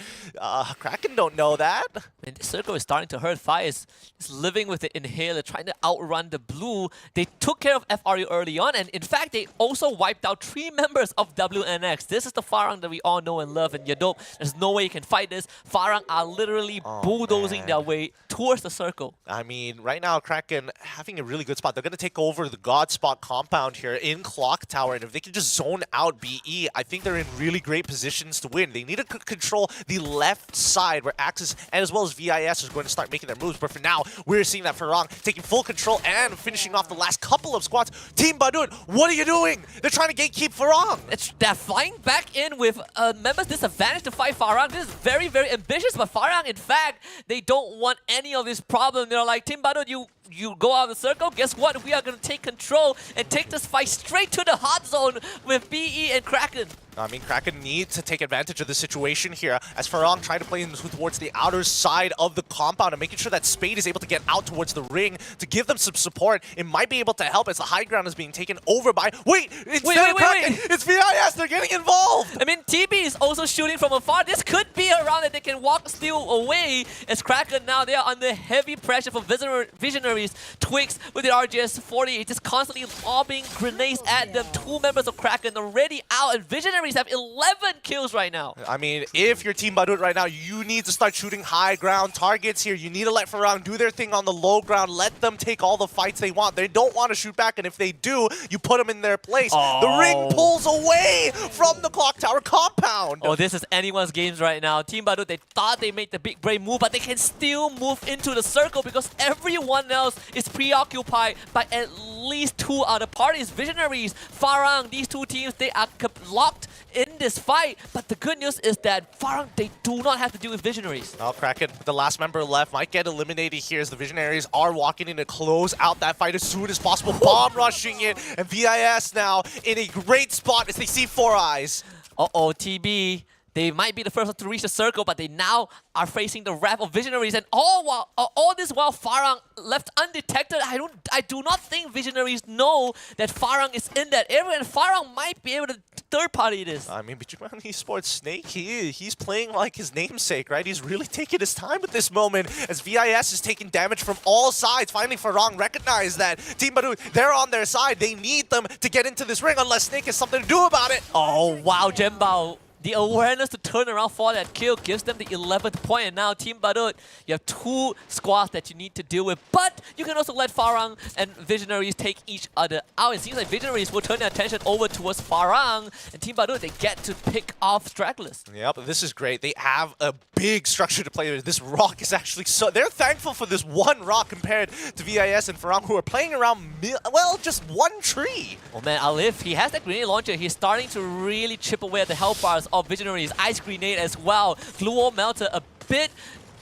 Kraken don't know that. And the circle is starting to hurt. Fire is living with the inhaler, trying to outrun the blue. They took care of FRU early on, and in fact, they also wiped out 3 members of WNX. This is the Farang that we all know and love, and Yadope, there's no way you can fight this. Farang are literally bulldozing their way towards the circle. I mean, right now, Kraken having a really good spot. They're going to take over the God Spot compound here in Clock Tower, and if they can just zone out BE, I think they're in really great positions to win. They need to control the left side where Axis and as well as VIS is going to start making their moves, but for now, we're seeing that Farang taking full control and finishing off the last couple of squads. Team Badun, what are you doing? They're trying to gatekeep Farang. They're flying back in with members disadvantage to fight Farang. This is very, very ambitious, but Farang, in fact, they don't want any of this problem. They're like, Team Badun, you go out of the circle, guess what? We are going to take control and take this fight straight to the hot zone with BE and Kraken. I mean, Kraken need to take advantage of the situation here as Farang trying to play towards the outer side of the compound and making sure that Spade is able to get out towards the ring to give them some support. It might be able to help as the high ground is being taken over by... Wait! It's VIS! They're getting involved! I mean, TB is also shooting from afar. This could be a round that they can steal away as Kraken now, they are under heavy pressure from Visionaries. Twigs with the RGS-40 just constantly lobbing grenades at them. 2 members of Kraken already out, and Visionaries have 11 kills right now. I mean, if you're Team Badut right now, you need to start shooting high ground targets here. You need to let Farang do their thing on the low ground. Let them take all the fights they want. They don't want to shoot back, and if they do, you put them in their place. The ring pulls away from the Clock Tower compound. Oh, this is anyone's games right now. Team Badut, they thought they made the big brave move, but they can still move into the circle because everyone else is preoccupied by at least 2 other parties. Visionaries, Farang, these 2 teams, they are locked in this fight. But the good news is that Farang, they do not have to deal with Visionaries. Oh, Kraken, the last member left, might get eliminated here as the Visionaries are walking in to close out that fight as soon as possible. Bomb rushing it, and VIS now in a great spot as they see 4 eyes. Uh-oh, TB. They might be the first one to reach the circle, but they now are facing the wrath of Visionaries, and all this while Farang left undetected. I do not think Visionaries know that Farang is in that area, and Farang might be able to third-party this. I mean, between eSports Snake, he's playing like his namesake, right? He's really taking his time at this moment as VIS is taking damage from all sides. Finally, Farang recognized that Team Badut, they're on their side. They need them to get into this ring unless Snake has something to do about it. Oh, wow, Jembao. The awareness to turn around for that kill gives them the 11th point, and now Team Badut, you have 2 squads that you need to deal with, but you can also let Farang and Visionaries take each other out. It seems like Visionaries will turn their attention over towards Farang, and Team Badut, they get to pick off stragglers. Yep, this is great. They have a big structure to play with. This rock is actually so... They're thankful for this one rock compared to VIS and Farang, who are playing around, well, just 1 tree. Oh man, Alif, he has that grenade launcher. He's starting to really chip away at the health bars of Visionaries. Ice grenade as well. Glue wall melter a bit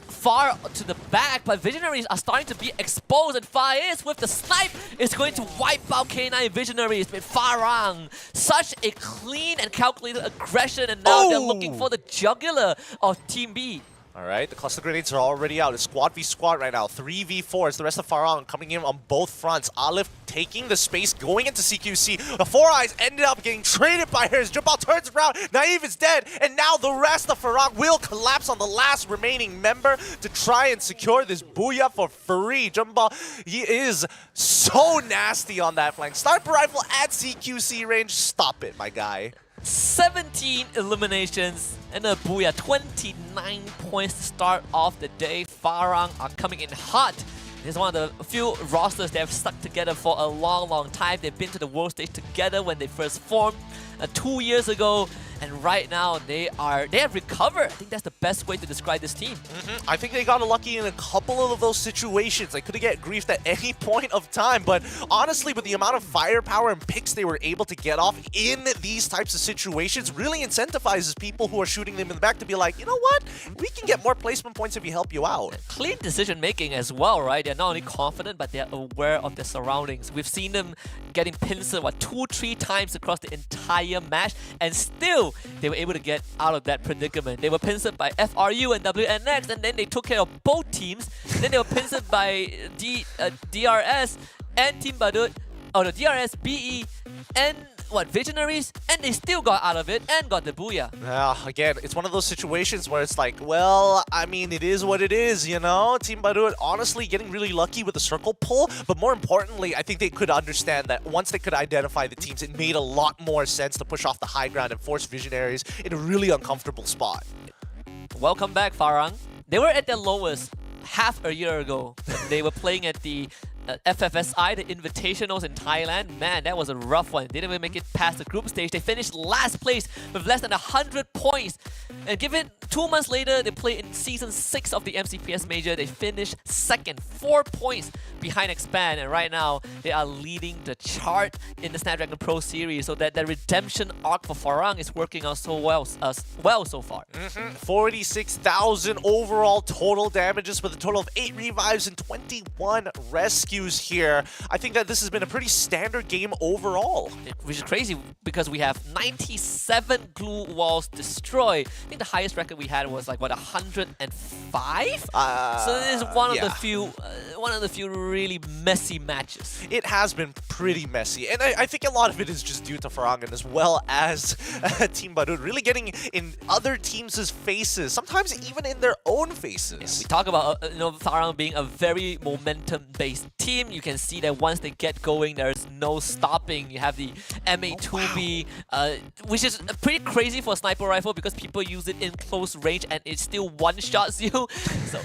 far to the back, but Visionaries are starting to be exposed, and Fire with the snipe is going to wipe out K9 Visionaries with Farang. Such a clean and calculated aggression, and now they're looking for the jugular of Team B. All right, the cluster grenades are already out. It's squad v squad right now. 3v4 is the rest of Farang coming in on both fronts. Alif taking the space, going into CQC. The 4 eyes ended up getting traded by hers. Jumbal turns around, Naive is dead, and now the rest of Farang will collapse on the last remaining member to try and secure this Booyah for free. Jumbal, he is so nasty on that flank. Sniper rifle at CQC range. Stop it, my guy. 17 eliminations and a Booyah, 29 points to start off the day. Farang are coming in hot. This is one of the few rosters that have stuck together for a long time. They've been to the world stage together when they first formed 2 years ago. And right now, they have recovered. I think that's the best way to describe this team. I think they got lucky in a couple of those situations. They could have get griefed at any point of time, but honestly, with the amount of firepower and picks they were able to get off in these types of situations, really incentivizes people who are shooting them in the back to be like, you know what? We can get more placement points if we help you out. Clean decision making as well, right? They're not only confident, but they're aware of their surroundings. We've seen them getting pincered, 2-3 times across the entire match, and still they were able to get out of that predicament. They were pincered by FRU and WNX, and then they took care of both teams. Then they were pincered by DRS and Team Badut, DRS, BE, and Visionaries, and they still got out of it and got the Booyah. Yeah, again, it's one of those situations where it's like, well, I mean, it is what it is, you know? Team Badut honestly getting really lucky with the circle pull, but more importantly, I think they could understand that once they could identify the teams, it made a lot more sense to push off the high ground and force Visionaries in a really uncomfortable spot. Welcome back, Farang. They were at their lowest half a year ago. They were playing at the FFSI, the Invitationals in Thailand. Man, that was a rough one. They didn't even make it past the group stage. They finished last place with less than 100 points. And given 2 months later, they played in Season 6 of the MCPS Major. They finished second, 4 points behind Expand. And right now, they are leading the chart in the Snapdragon Pro Series. So that the redemption arc for Farang is working out so well so far. 46,000 overall total damages with a total of 8 revives and 21 rescues here. I think that this has been a pretty standard game overall. Which is crazy because we have 97 glue walls destroyed. I think the highest record we had was like, 105? So this is one of the few really messy matches. It has been pretty messy, and I think a lot of it is just due to Farangan as well as Team Badut really getting in other teams' faces, sometimes even in their own faces. Yeah, we talk about Farang being a very momentum-based team. You can see that once they get going, there's no stopping. You have the MA2B, which is pretty crazy for a sniper rifle because people use it in close range and it still one-shots you. So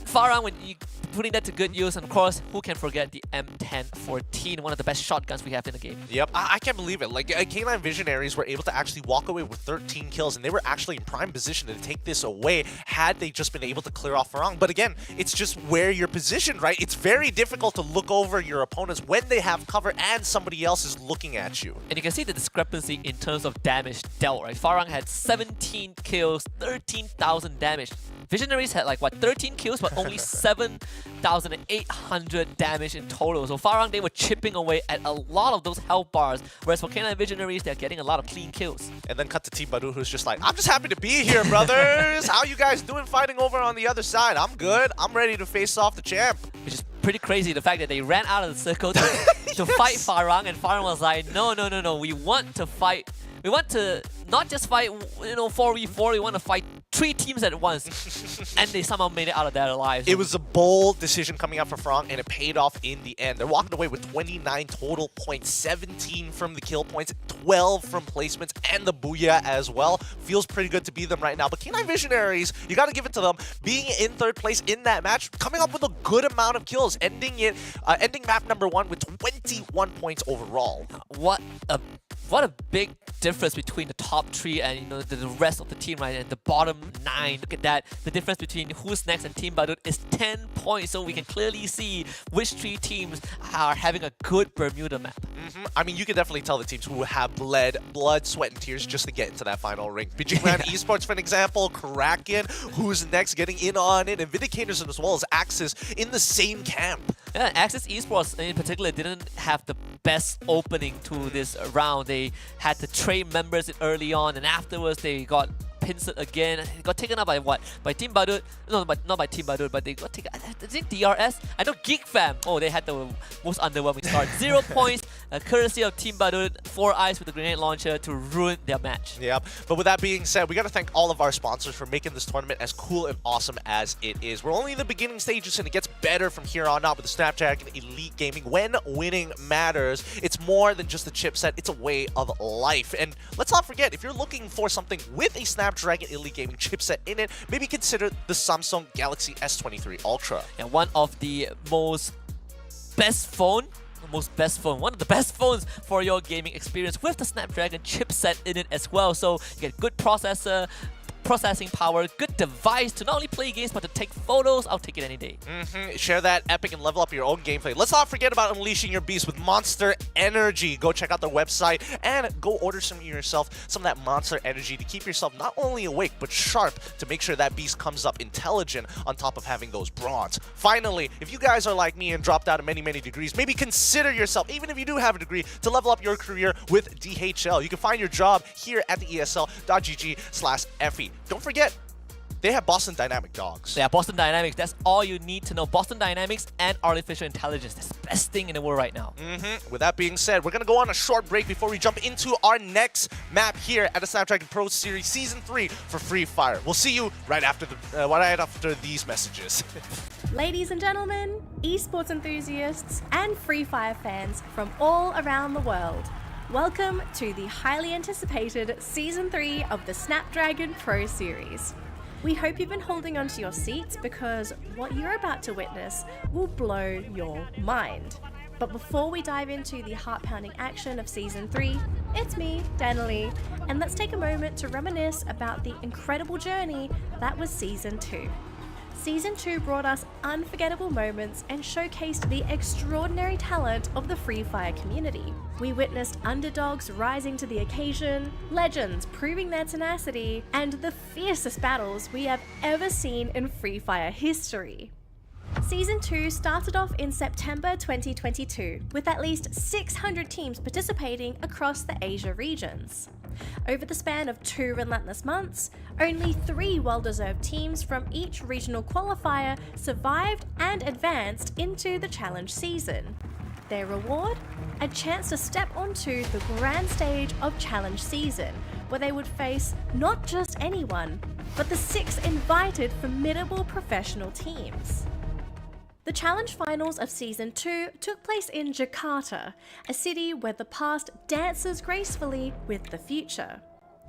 Farang, when you putting that to good use, and of course, who can forget the M1014, one of the best shotguns we have in the game. Yep, I can't believe it. Like, K9 Visionaries were able to actually walk away with 13 kills, and they were actually in prime position to take this away had they just been able to clear off Farang. But again, it's just where you're positioned, right? It's very difficult to look over your opponents when they have cover and somebody else is looking at you. And you can see the discrepancy in terms of damage dealt, right? Farang had 17 kills, 13,000 damage. Visionaries had 13 kills, but only 7,800 damage in total. So Farang, they were chipping away at a lot of those health bars, whereas for K9 Visionaries, they're getting a lot of clean kills. And then cut to Team Badut, who's just like, I'm just happy to be here, brothers. How you guys doing fighting over on the other side? I'm good. I'm ready to face off the champ. Which is pretty crazy, the fact that they ran out of the circle to fight Farang, and Farang was like, no, we want to fight. We want to not just fight, 4v4, we want to fight 3 teams at once. And they somehow made it out of their lives. It was a bold decision coming out for Farang, and it paid off in the end. They're walking away with 29 total points, 17 from the kill points, 12 from placements, and the Booyah as well. Feels pretty good to be them right now. But K9 Visionaries, you got to give it to them. Being in 3rd place in that match, coming up with a good amount of kills, ending map number 1 with 21 points overall. What a big difference between the top 3 and the rest of the team, right? And the bottom 9. Look at that. The difference between who's next and Team Badut is 10 points. So we can clearly see which 3 teams are having a good Bermuda map. I mean, you can definitely tell the teams who have bled blood, sweat, and tears just to get into that final ring. Bijingland Esports, for an example, Kraken, who's next getting in on it, and Vindicators as well as Axis in the same camp. Yeah, Axis Esports in particular didn't have the best opening to this round. They had to trade members early on, and afterwards they got pincered again. It got taken up by what? By Team Badut? No, not by Team Badut, but they got taken. I think DRS? I know Geek Fam. Oh, they had the most underwhelming start. 0 points, courtesy of Team Badut. 4 eyes with the grenade launcher to ruin their match. Yep. But with that being said, we got to thank all of our sponsors for making this tournament as cool and awesome as it is. We're only in the beginning stages, and it gets better from here on out with the Snapdragon Elite Gaming. When winning matters, it's more than just a chipset, it's a way of life. And let's not forget, if you're looking for something with a Snapdragon Elite Gaming chipset in it, maybe consider the Samsung Galaxy S23 Ultra. And one of the one of the best phones for your gaming experience with the Snapdragon chipset in it as well. So you get good processing power, good device to not only play games but to take photos. I'll take it any day. Share that epic and level up your own gameplay. Let's not forget about unleashing your beast with Monster Energy. Go check out their website and go order some yourself some of that Monster Energy to keep yourself not only awake but sharp to make sure that beast comes up intelligent on top of having those bronze. Finally, if you guys are like me and dropped out of many degrees, maybe consider yourself, even if you do have a degree, to level up your career with DHL. You can find your job here at the esl.gg/FE. Don't forget, they have Boston Dynamic dogs. Yeah, Boston Dynamics, that's all you need to know. Boston Dynamics and artificial intelligence, that's the best thing in the world right now. With that being said, we're going to go on a short break before we jump into our next map here at the Snapdragon Pro Series Season 3 for Free Fire. We'll see you right after these messages. Ladies and gentlemen, esports enthusiasts, and Free Fire fans from all around the world, welcome to the highly anticipated Season 3 of the Snapdragon Pro Series. We hope you've been holding onto your seats because what you're about to witness will blow your mind. But before we dive into the heart-pounding action of Season 3, it's me, Danily, and let's take a moment to reminisce about the incredible journey that was Season 2. Season 2 brought us unforgettable moments and showcased the extraordinary talent of the Free Fire community. We witnessed underdogs rising to the occasion, legends proving their tenacity, and the fiercest battles we have ever seen in Free Fire history. Season 2 started off in September 2022, with at least 600 teams participating across the Asia regions. Over the span of 2 relentless months, only 3 well-deserved teams from each regional qualifier survived and advanced into the challenge season. Their reward? A chance to step onto the grand stage of challenge season, where they would face not just anyone, but the 6 invited formidable professional teams. The challenge finals of Season 2 took place in Jakarta, a city where the past dances gracefully with the future.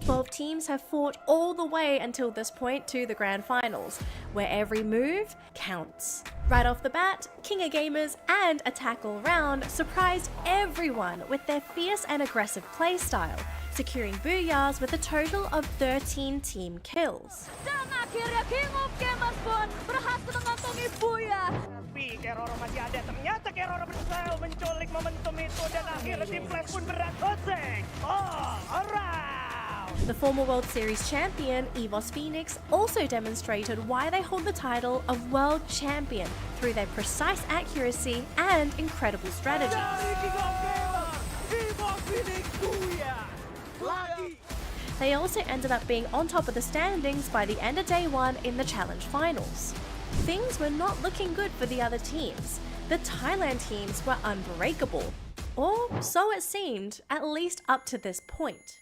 12 teams have fought all the way until this point to the grand finals, where every move counts. Right off the bat, King of Gamers and Attack All Round surprised everyone with their fierce and aggressive playstyle, securing Booyahs with a total of 13 team kills. Dan akhirnya King of Gamers pun berhasil mengantongi Booyah. Tapi Keroro masih ada. Ternyata Keroro berhasil menculik momentum itu dan akhirnya tim Flash pun berangkoseng. All around. The former World Series champion, EVOS Phoenix, also demonstrated why they hold the title of World Champion through their precise accuracy and incredible strategies. King of Gamers, EVOS Phoenix Booyah. Lagi. They also ended up being on top of the standings by the end of day 1 in the challenge finals. Things were not looking good for the other teams. The Thailand teams were unbreakable. Or so it seemed, at least up to this point.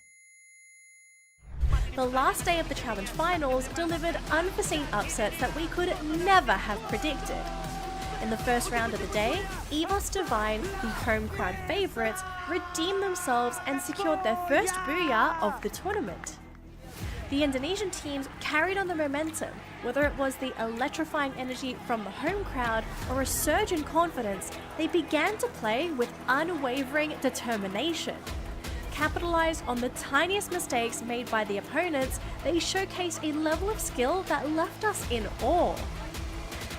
The last day of the challenge finals delivered unforeseen upsets that we could never have predicted. In the first round of the day, EVOS Divine, the home crowd favourites, redeemed themselves and secured their first Booyah of the tournament. The Indonesian teams carried on the momentum, whether it was the electrifying energy from the home crowd or a surge in confidence. They began to play with unwavering determination. Capitalized on the tiniest mistakes made by the opponents, they showcased a level of skill that left us in awe.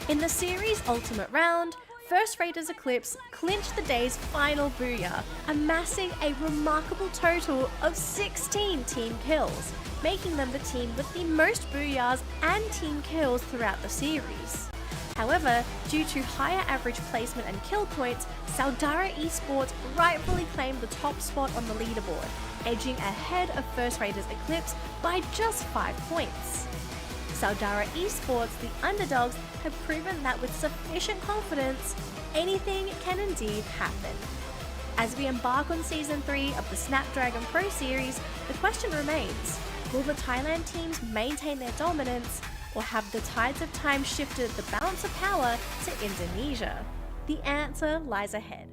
In the series' ultimate round, First Raiders Eclipse clinched the day's final Booyah, amassing a remarkable total of 16 team kills, making them the team with the most Booyahs and team kills throughout the series. However, due to higher average placement and kill points, Saudara Esports rightfully claimed the top spot on the leaderboard, edging ahead of First Raiders Eclipse by just 5 points. Saudara Esports, the underdogs, have proven that with sufficient confidence, anything can indeed happen. As we embark on Season 3 of the Snapdragon Pro Series, the question remains, will the Thailand teams maintain their dominance, Or have the tides of time shifted the balance of power to Indonesia? The answer lies ahead.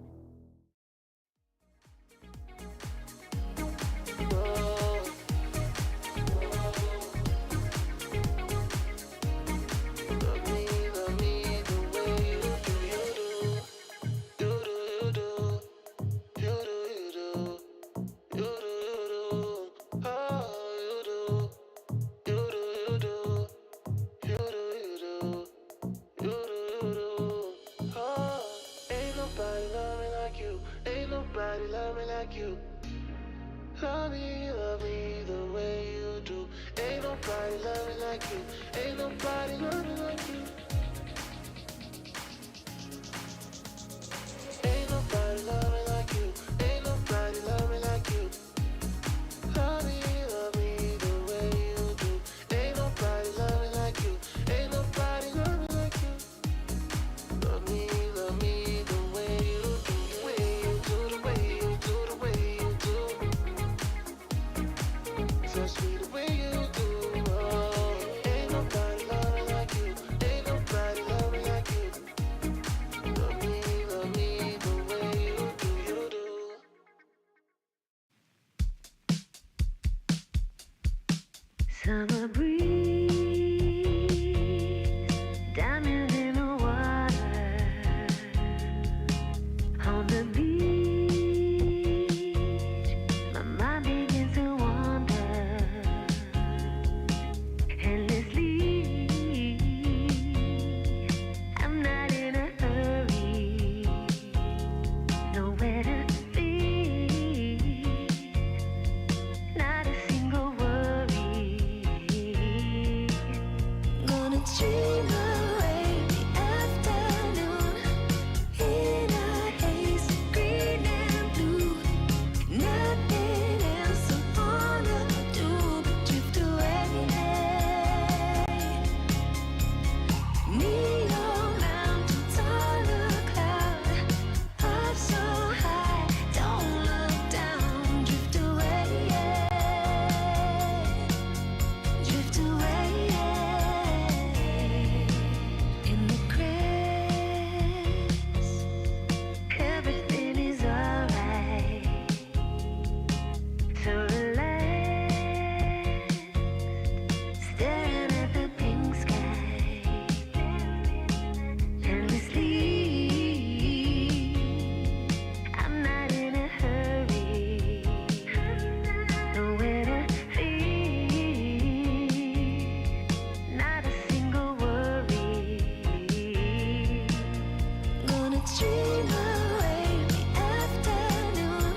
Ain't nobody love me like you. Ain't nobody love me like you. Love me the way you do. Ain't nobody love me like you. Ain't nobody love me like you. Ain't nobody love me like you. Ain't nobody love me like you. Love me the way you do. Ain't nobody love me like you. Ain't nobody love me like you. Love me the way you do. The way you do, the way you do, the way you do. Touch me the way you do. Oh, ain't nobody love me like you. Ain't nobody love me like you. Love me the way you do. Summer breeze, diamonds in the water, on the beach, my mind begins to wander, endlessly. I'm not in a hurry, nowhere to be, not a single worry. Gonna dream away the afternoon in a haze, green and blue. Nothing else I wanna do but drift away. Neon mountains on a cloud, up so high, don't look down. Drift away, drift away. In the grass, everything is alright. So relaxed, staring at the pink sky, endlessly. I'm not in a hurry, nowhere to be, not a single worry. Gonna dream away the afternoon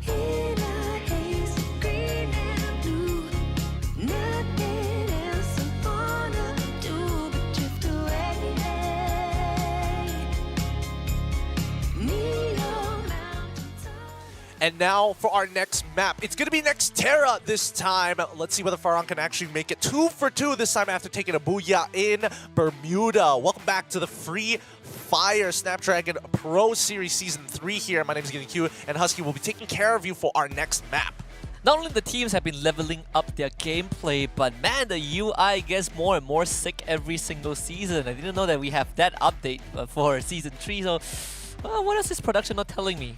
in a haze, green and blue. Nothing else I wanna do but drift away. Neon mountains. And now for our next map. It's going to be next Terra this time. Let's see whether Farhan can actually make it 2 for 2 this time after taking a Booyah in Bermuda. Welcome back to the Free Fire Snapdragon Pro Series Season 3 here. My name is Getting Q, and Husky will be taking care of you for our next map. Not only the teams have been leveling up their gameplay, but man, the UI gets more and more sick every single season. I didn't know that we have that update for Season 3, so what else is production not telling me?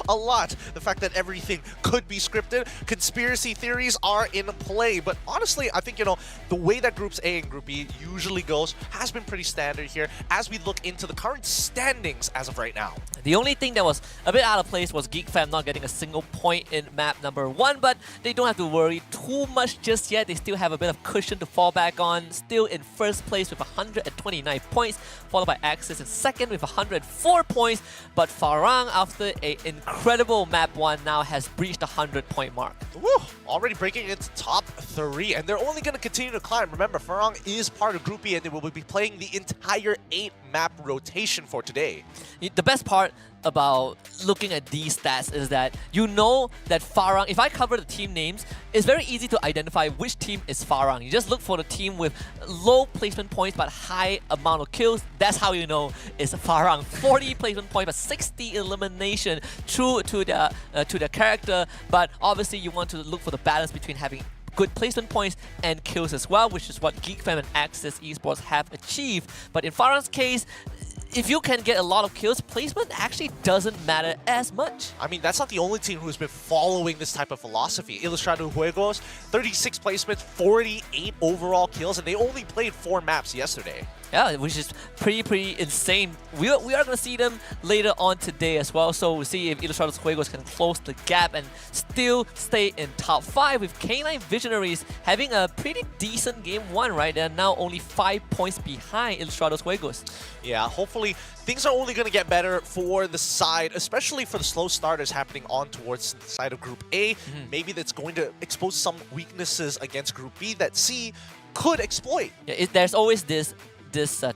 A lot. The fact that everything could be scripted. Conspiracy theories are in play. But honestly, I think, the way that Groups A and Group B usually goes has been pretty standard here as we look into the current standings as of right now. The only thing that was a bit out of place was GeekFam not getting a single point in map number 1, but they don't have to worry too much just yet. They still have a bit of cushion to fall back on. Still in first place with 129 points, followed by Axis in second with 104 points. But Farang, after an incredible map 1, now has breached the 100-point mark. Woo! Already breaking into top 3, and they're only going to continue to climb. Remember, Farang is part of Group B, and they will be playing the entire 8-map rotation for today. The best part about looking at these stats is that you know that Farang, if I cover the team names, it's very easy to identify which team is Farang. You just look for the team with low placement points but high amount of kills. That's how you know it's Farang. 40 placement points but 60 elimination, true to their character. But obviously you want to look for the balance between having good placement points and kills as well, which is what GeekFam and Access Esports have achieved. But in Farhan's case, if you can get a lot of kills, placement actually doesn't matter as much. I mean, that's not the only team who's been following this type of philosophy. Ilustrado Juegos, 36 placements, 48 overall kills, and they only played 4 maps yesterday. Yeah, which is pretty insane. We are going to see them later on today as well, so we'll see if Ilustrados Juegos can close the gap and still stay in top 5 with K9 Visionaries having a pretty decent game 1, right? They're now only 5 points behind Ilustrados Juegos. Yeah, hopefully things are only going to get better for the side, especially for the slow starters happening on towards the side of Group A. Maybe that's going to expose some weaknesses against Group B that C could exploit. Yeah, there's always this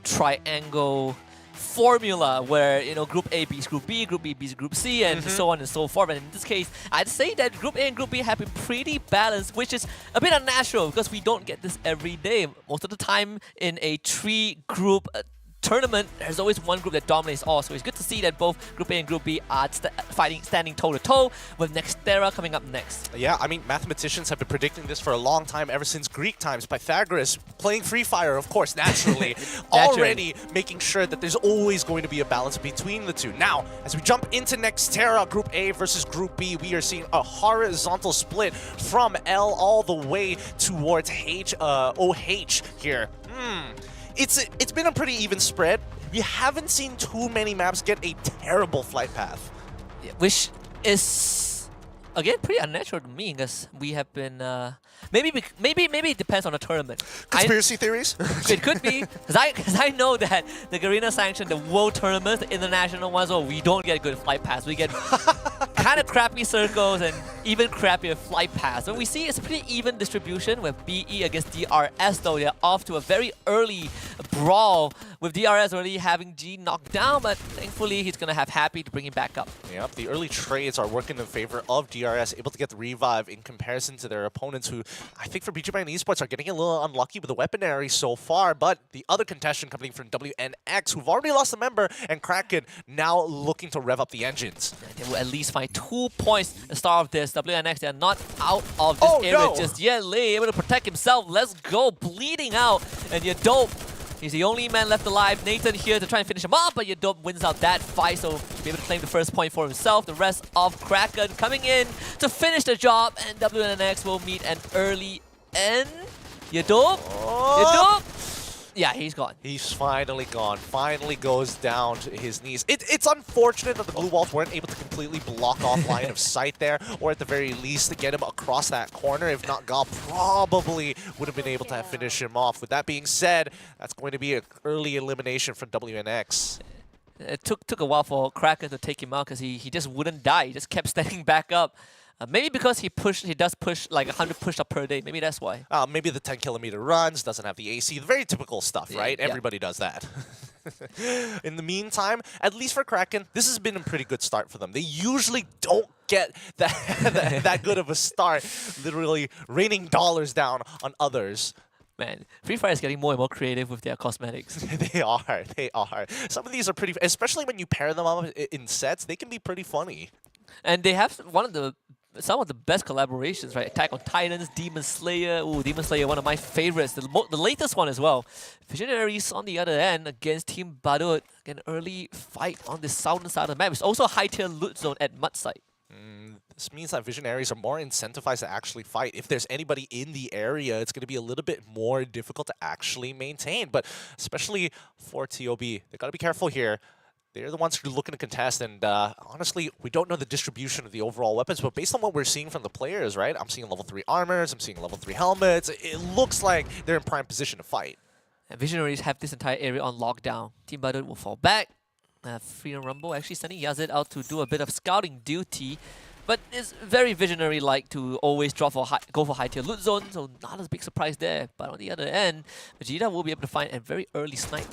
triangle formula where, you know, Group A beats Group B beats Group C, and so on and so forth. And in this case, I'd say that Group A and Group B have been pretty balanced, which is a bit unnatural because we don't get this every day. Most of the time in a 3-group tournament, there's always one group that dominates all. So it's good to see that both Group A and Group B are standing toe-to-toe with Nextera coming up next. Yeah, I mean, mathematicians have been predicting this for a long time, ever since Greek times. Pythagoras playing Free Fire, of course, naturally, already making sure that there's always going to be a balance between the two. Now, as we jump into Nextera, Group A versus Group B, we are seeing a horizontal split from L all the way towards OH here. It's been a pretty even spread. We haven't seen too many maps get a terrible flight path. Which is, again, pretty unnatural to me because we have been... maybe it depends on the tournament. Conspiracy theories? It could be. Because I know that the Garena sanctioned the world tournaments, the international ones, we don't get good flight paths. We get kind of crappy circles and even crappier flight paths. So we see it's a pretty even distribution with BE against DRS, though. They're off to a very early brawl with DRS already having G knocked down, but thankfully he's going to have Happy to bring him back up. Yep, the early trades are working in favor of DRS, able to get the revive in comparison to their opponents who, I think for BGMI and Esports, are getting a little unlucky with the weaponry so far, but the other contestant coming from WNX, who've already lost a member, and Kraken now looking to rev up the engines. They will at least find 2 points at the start of this. WNX, they're not out of this area just yet. Lei able to protect himself. Let's go, bleeding out, and Yadope, he's the only man left alive. Nathan here to try and finish him off, but Yadope wins out that fight, so be able to claim the first point for himself. The rest of Kraken coming in to finish the job, and WNX will meet an early end. Yadope? Yadope? Yeah, he's gone. He's finally gone. Finally goes down to his knees. It's unfortunate that the blue walls weren't able to completely block off line of sight there, or at the very least to get him across that corner. If not, Gal probably would have been able to finish him off. With that being said, that's going to be an early elimination from WNX. It took a while for Kraken to take him out because he just wouldn't die. He just kept standing back up. Maybe because he does push like 100 push-up per day. Maybe that's why. Maybe the 10-kilometer runs, doesn't have the AC. Very typical stuff, right? Yeah. Everybody does that. In the meantime, at least for Kraken, this has been a pretty good start for them. They usually don't get that good of a start, literally raining dollars down on others. Man, Free Fire is getting more and more creative with their cosmetics. They are. Some of these are pretty, especially when you pair them up in sets, they can be pretty funny. And they have some of the best collaborations, right? Attack on Titans, Demon Slayer. Ooh, Demon Slayer, one of my favorites. The latest one as well. Visionaries on the other end against Team Badut. An early fight on the southern side of the map. It's also a high-tier loot zone at mud site. This means that Visionaries are more incentivized to actually fight. If there's anybody in the area, it's going to be a little bit more difficult to actually maintain. But especially for TOB, they got to be careful here. They're the ones who are looking to contest, and honestly, we don't know the distribution of the overall weapons, but based on what we're seeing from the players, right? I'm seeing level 3 armors, I'm seeing level 3 helmets. It looks like they're in prime position to fight. And Visionaries have this entire area on lockdown. Team Badut will fall back. Freedom Rumble actually sending Yazid out to do a bit of scouting duty, but it's very Visionary-like to always go for high-tier loot zone, so not a big surprise there. But on the other end, Vegeta will be able to find a very early snipe.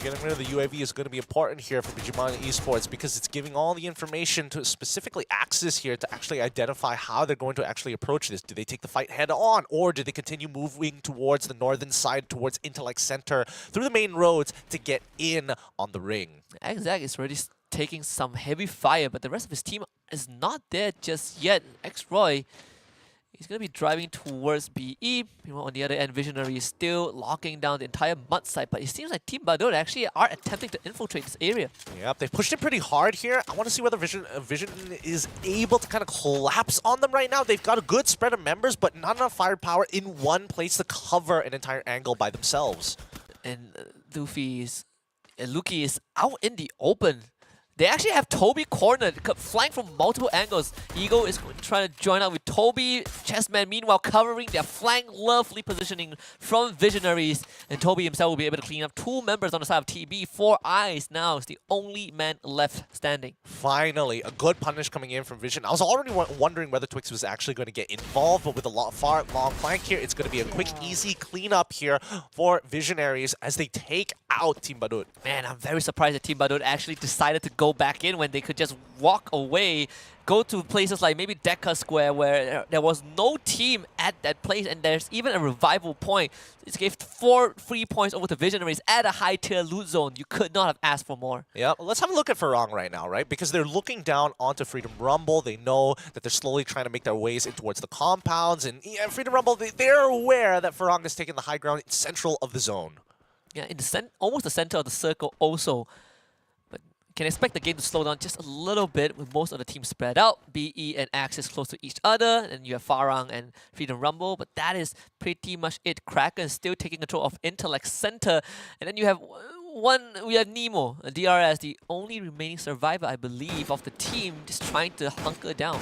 Getting rid of the UAV is going to be important here for BGMI Esports because it's giving all the information to specifically Axis here to actually identify how they're going to actually approach this. Do they take the fight head on, or do they continue moving towards the northern side, towards Intellect Center, through the main roads to get in on the ring? Exact is already taking some heavy fire, but the rest of his team is not there just yet. X-Roy, He's going to be driving towards BE. Meanwhile, on the other end, Visionary is still locking down the entire mud site, but it seems like Team Badut actually are attempting to infiltrate this area. Yep, they've pushed it pretty hard here. I want to see whether Vision is able to kind of collapse on them right now. They've got a good spread of members, but not enough firepower in one place to cover an entire angle by themselves. And Luki is out in the open. They actually have Toby cornered, flanked from multiple angles. Eagle is trying to join up with Toby. Chessman, meanwhile, covering their flank. Lovely positioning from Visionaries. And Toby himself will be able to clean up 2 members on the side of TB. 4 eyes now is the only man left standing. Finally, a good punish coming in from Vision. I was already wondering whether Twix was actually going to get involved, but with a long flank here, it's going to be a quick, easy cleanup here for Visionaries as they take out Team Badut. Man, I'm very surprised that Team Badut actually decided to go back in when they could just walk away, go to places like maybe Deca Square where there was no team at that place, and there's even a revival point. It gave 4 free points over to Visionaries at a high tier loot zone. You could not have asked for more. Yeah, let's have a look at Farang right now, right? Because they're looking down onto Freedom Rumble. They know that they're slowly trying to make their ways in towards the compounds, and yeah, Freedom Rumble, they're aware that Farang has taken the high ground central of the zone. Yeah, in the almost the center of the circle also. But can expect the game to slow down just a little bit with most of the teams spread out. BE and Axis close to each other, and you have Farang and Freedom Rumble, but that is pretty much it. Kraken still taking control of Intellect Center, and then you have we have Nemo, DRS, the only remaining survivor, I believe, of the team, just trying to hunker down.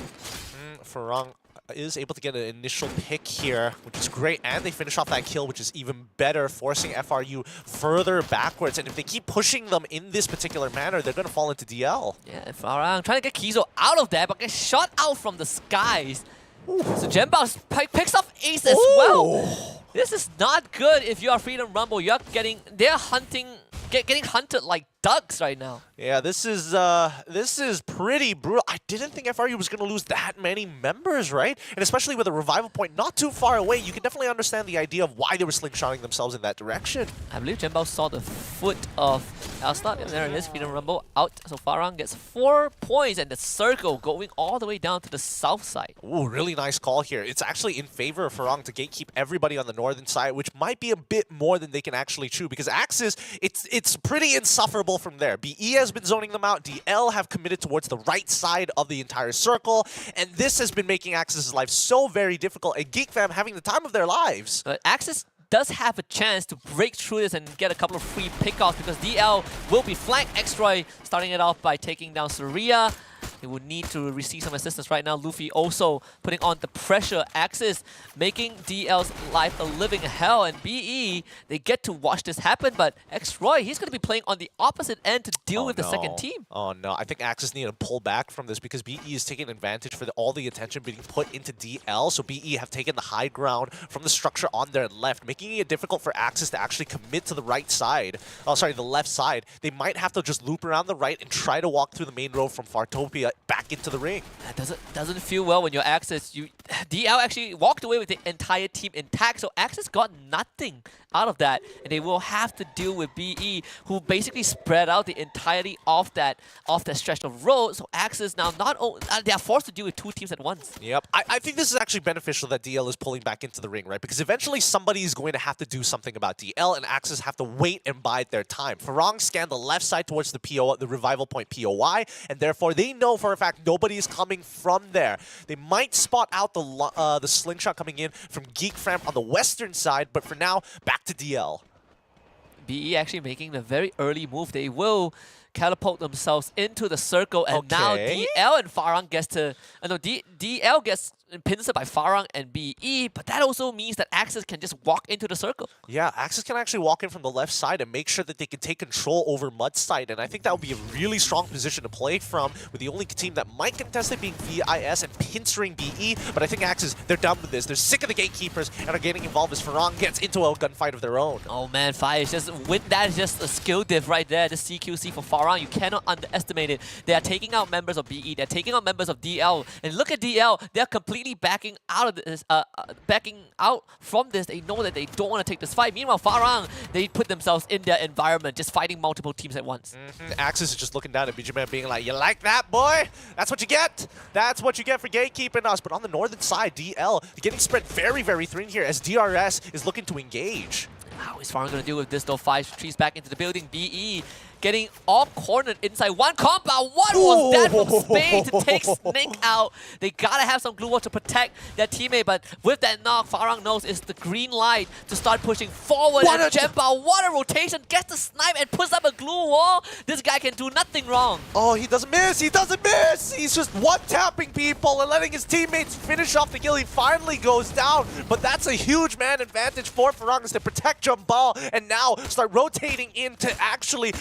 Farang is able to get an initial pick here, which is great, and they finish off that kill, which is even better, forcing FRU further backwards. And if they keep pushing them in this particular manner, they're going to fall into DL. Yeah, Farang trying to get Kizo out of there, but gets shot out from the skies. Ooh. So Jembao picks up Ace as well. This is not good if you are Freedom Rumble. They're getting hunted like ducks right now. Yeah, this is pretty brutal. I didn't think FRU was going to lose that many members, right? And especially with a revival point not too far away, you can definitely understand the idea of why they were slingshotting themselves in that direction. I believe Jembao saw the foot of Alstar. Yeah, there it is, Freedom Rumble out. So Farang gets 4 points, and the circle going all the way down to the south side. Ooh, really nice call here. It's actually in favor of Farang to gatekeep everybody on the northern side, which might be a bit more than they can actually chew, because Axis, it's pretty insufferable from there. BE has been zoning them out. DL have committed towards the right side of the entire circle, and this has been making Axis' life so very difficult, and Geek Fam having the time of their lives. But Axis does have a chance to break through this and get a couple of free pickoffs, because DL will be flanked. Xtroy starting it off by taking down Surya. He would need to receive some assistance right now. Luffy also putting on the pressure. Axis making DL's life a living hell. And BE, they get to watch this happen. But Xroy, he's going to be playing on the opposite end to deal with the second team. Oh no, I think Axis need to pull back from this, because BE is taking advantage for all the attention being put into DL. So BE have taken the high ground from the structure on their left, making it difficult for Axis to actually commit to the right side. Oh, sorry, the left side. They might have to just loop around the right and try to walk through the main road from Fartopia back into the ring. That doesn't feel well when you're Axis. DL actually walked away with the entire team intact, so Axis got nothing out of that, and they will have to deal with BE, who basically spread out the entirety of that stretch of road. So Axis now they are forced to deal with 2 teams at once. Yep, I think this is actually beneficial that DL is pulling back into the ring, right? Because eventually somebody is going to have to do something about DL, and Axis have to wait and bide their time. Farang scanned the left side towards the revival point POI, and therefore they know for a fact nobody is coming from there. They might spot out the slingshot coming in from Geek Fam on the western side, but for now, back to DL. BE actually making the very early move. They will catapult themselves into the circle, and now DL and Farang gets to... DL gets pincered by Farang and BE, but that also means that Axis can just walk into the circle. Yeah, Axis can actually walk in from the left side and make sure that they can take control over Mud side, and I think that would be a really strong position to play from, with the only team that might contest it being VIS and pincering BE, but I think Axis, they're done with this. They're sick of the gatekeepers and are getting involved as Farang gets into a gunfight of their own. Oh man, Fire is that is just a skill diff right there, the CQC for Farang. Farang, you cannot underestimate it. They are taking out members of BE, they're taking out members of DL. And look at DL, they're completely backing out of this, backing out from this. They know that they don't want to take this fight. Meanwhile, Farang, they put themselves in their environment, just fighting multiple teams at once. Axis is just looking down at BG Man being like, you like that, boy? That's what you get. That's what you get for gatekeeping us. But on the northern side, DL getting spread very, very thin here as DRS is looking to engage. How is Farang going to deal with this though? 5 trees back into the building. BE getting all cornered inside one compound. What was that from Spain to take Snake out? They gotta have some glue wall to protect their teammate, but with that knock, Farang knows it's the green light to start pushing forward. And Jembao, what a rotation, gets the snipe and puts up a glue wall. This guy can do nothing wrong. Oh, he doesn't miss. He doesn't miss. He's just one-tapping people and letting his teammates finish off the kill. He finally goes down, but that's a huge man advantage for Farang as they protect Jembao and now start rotating in to actually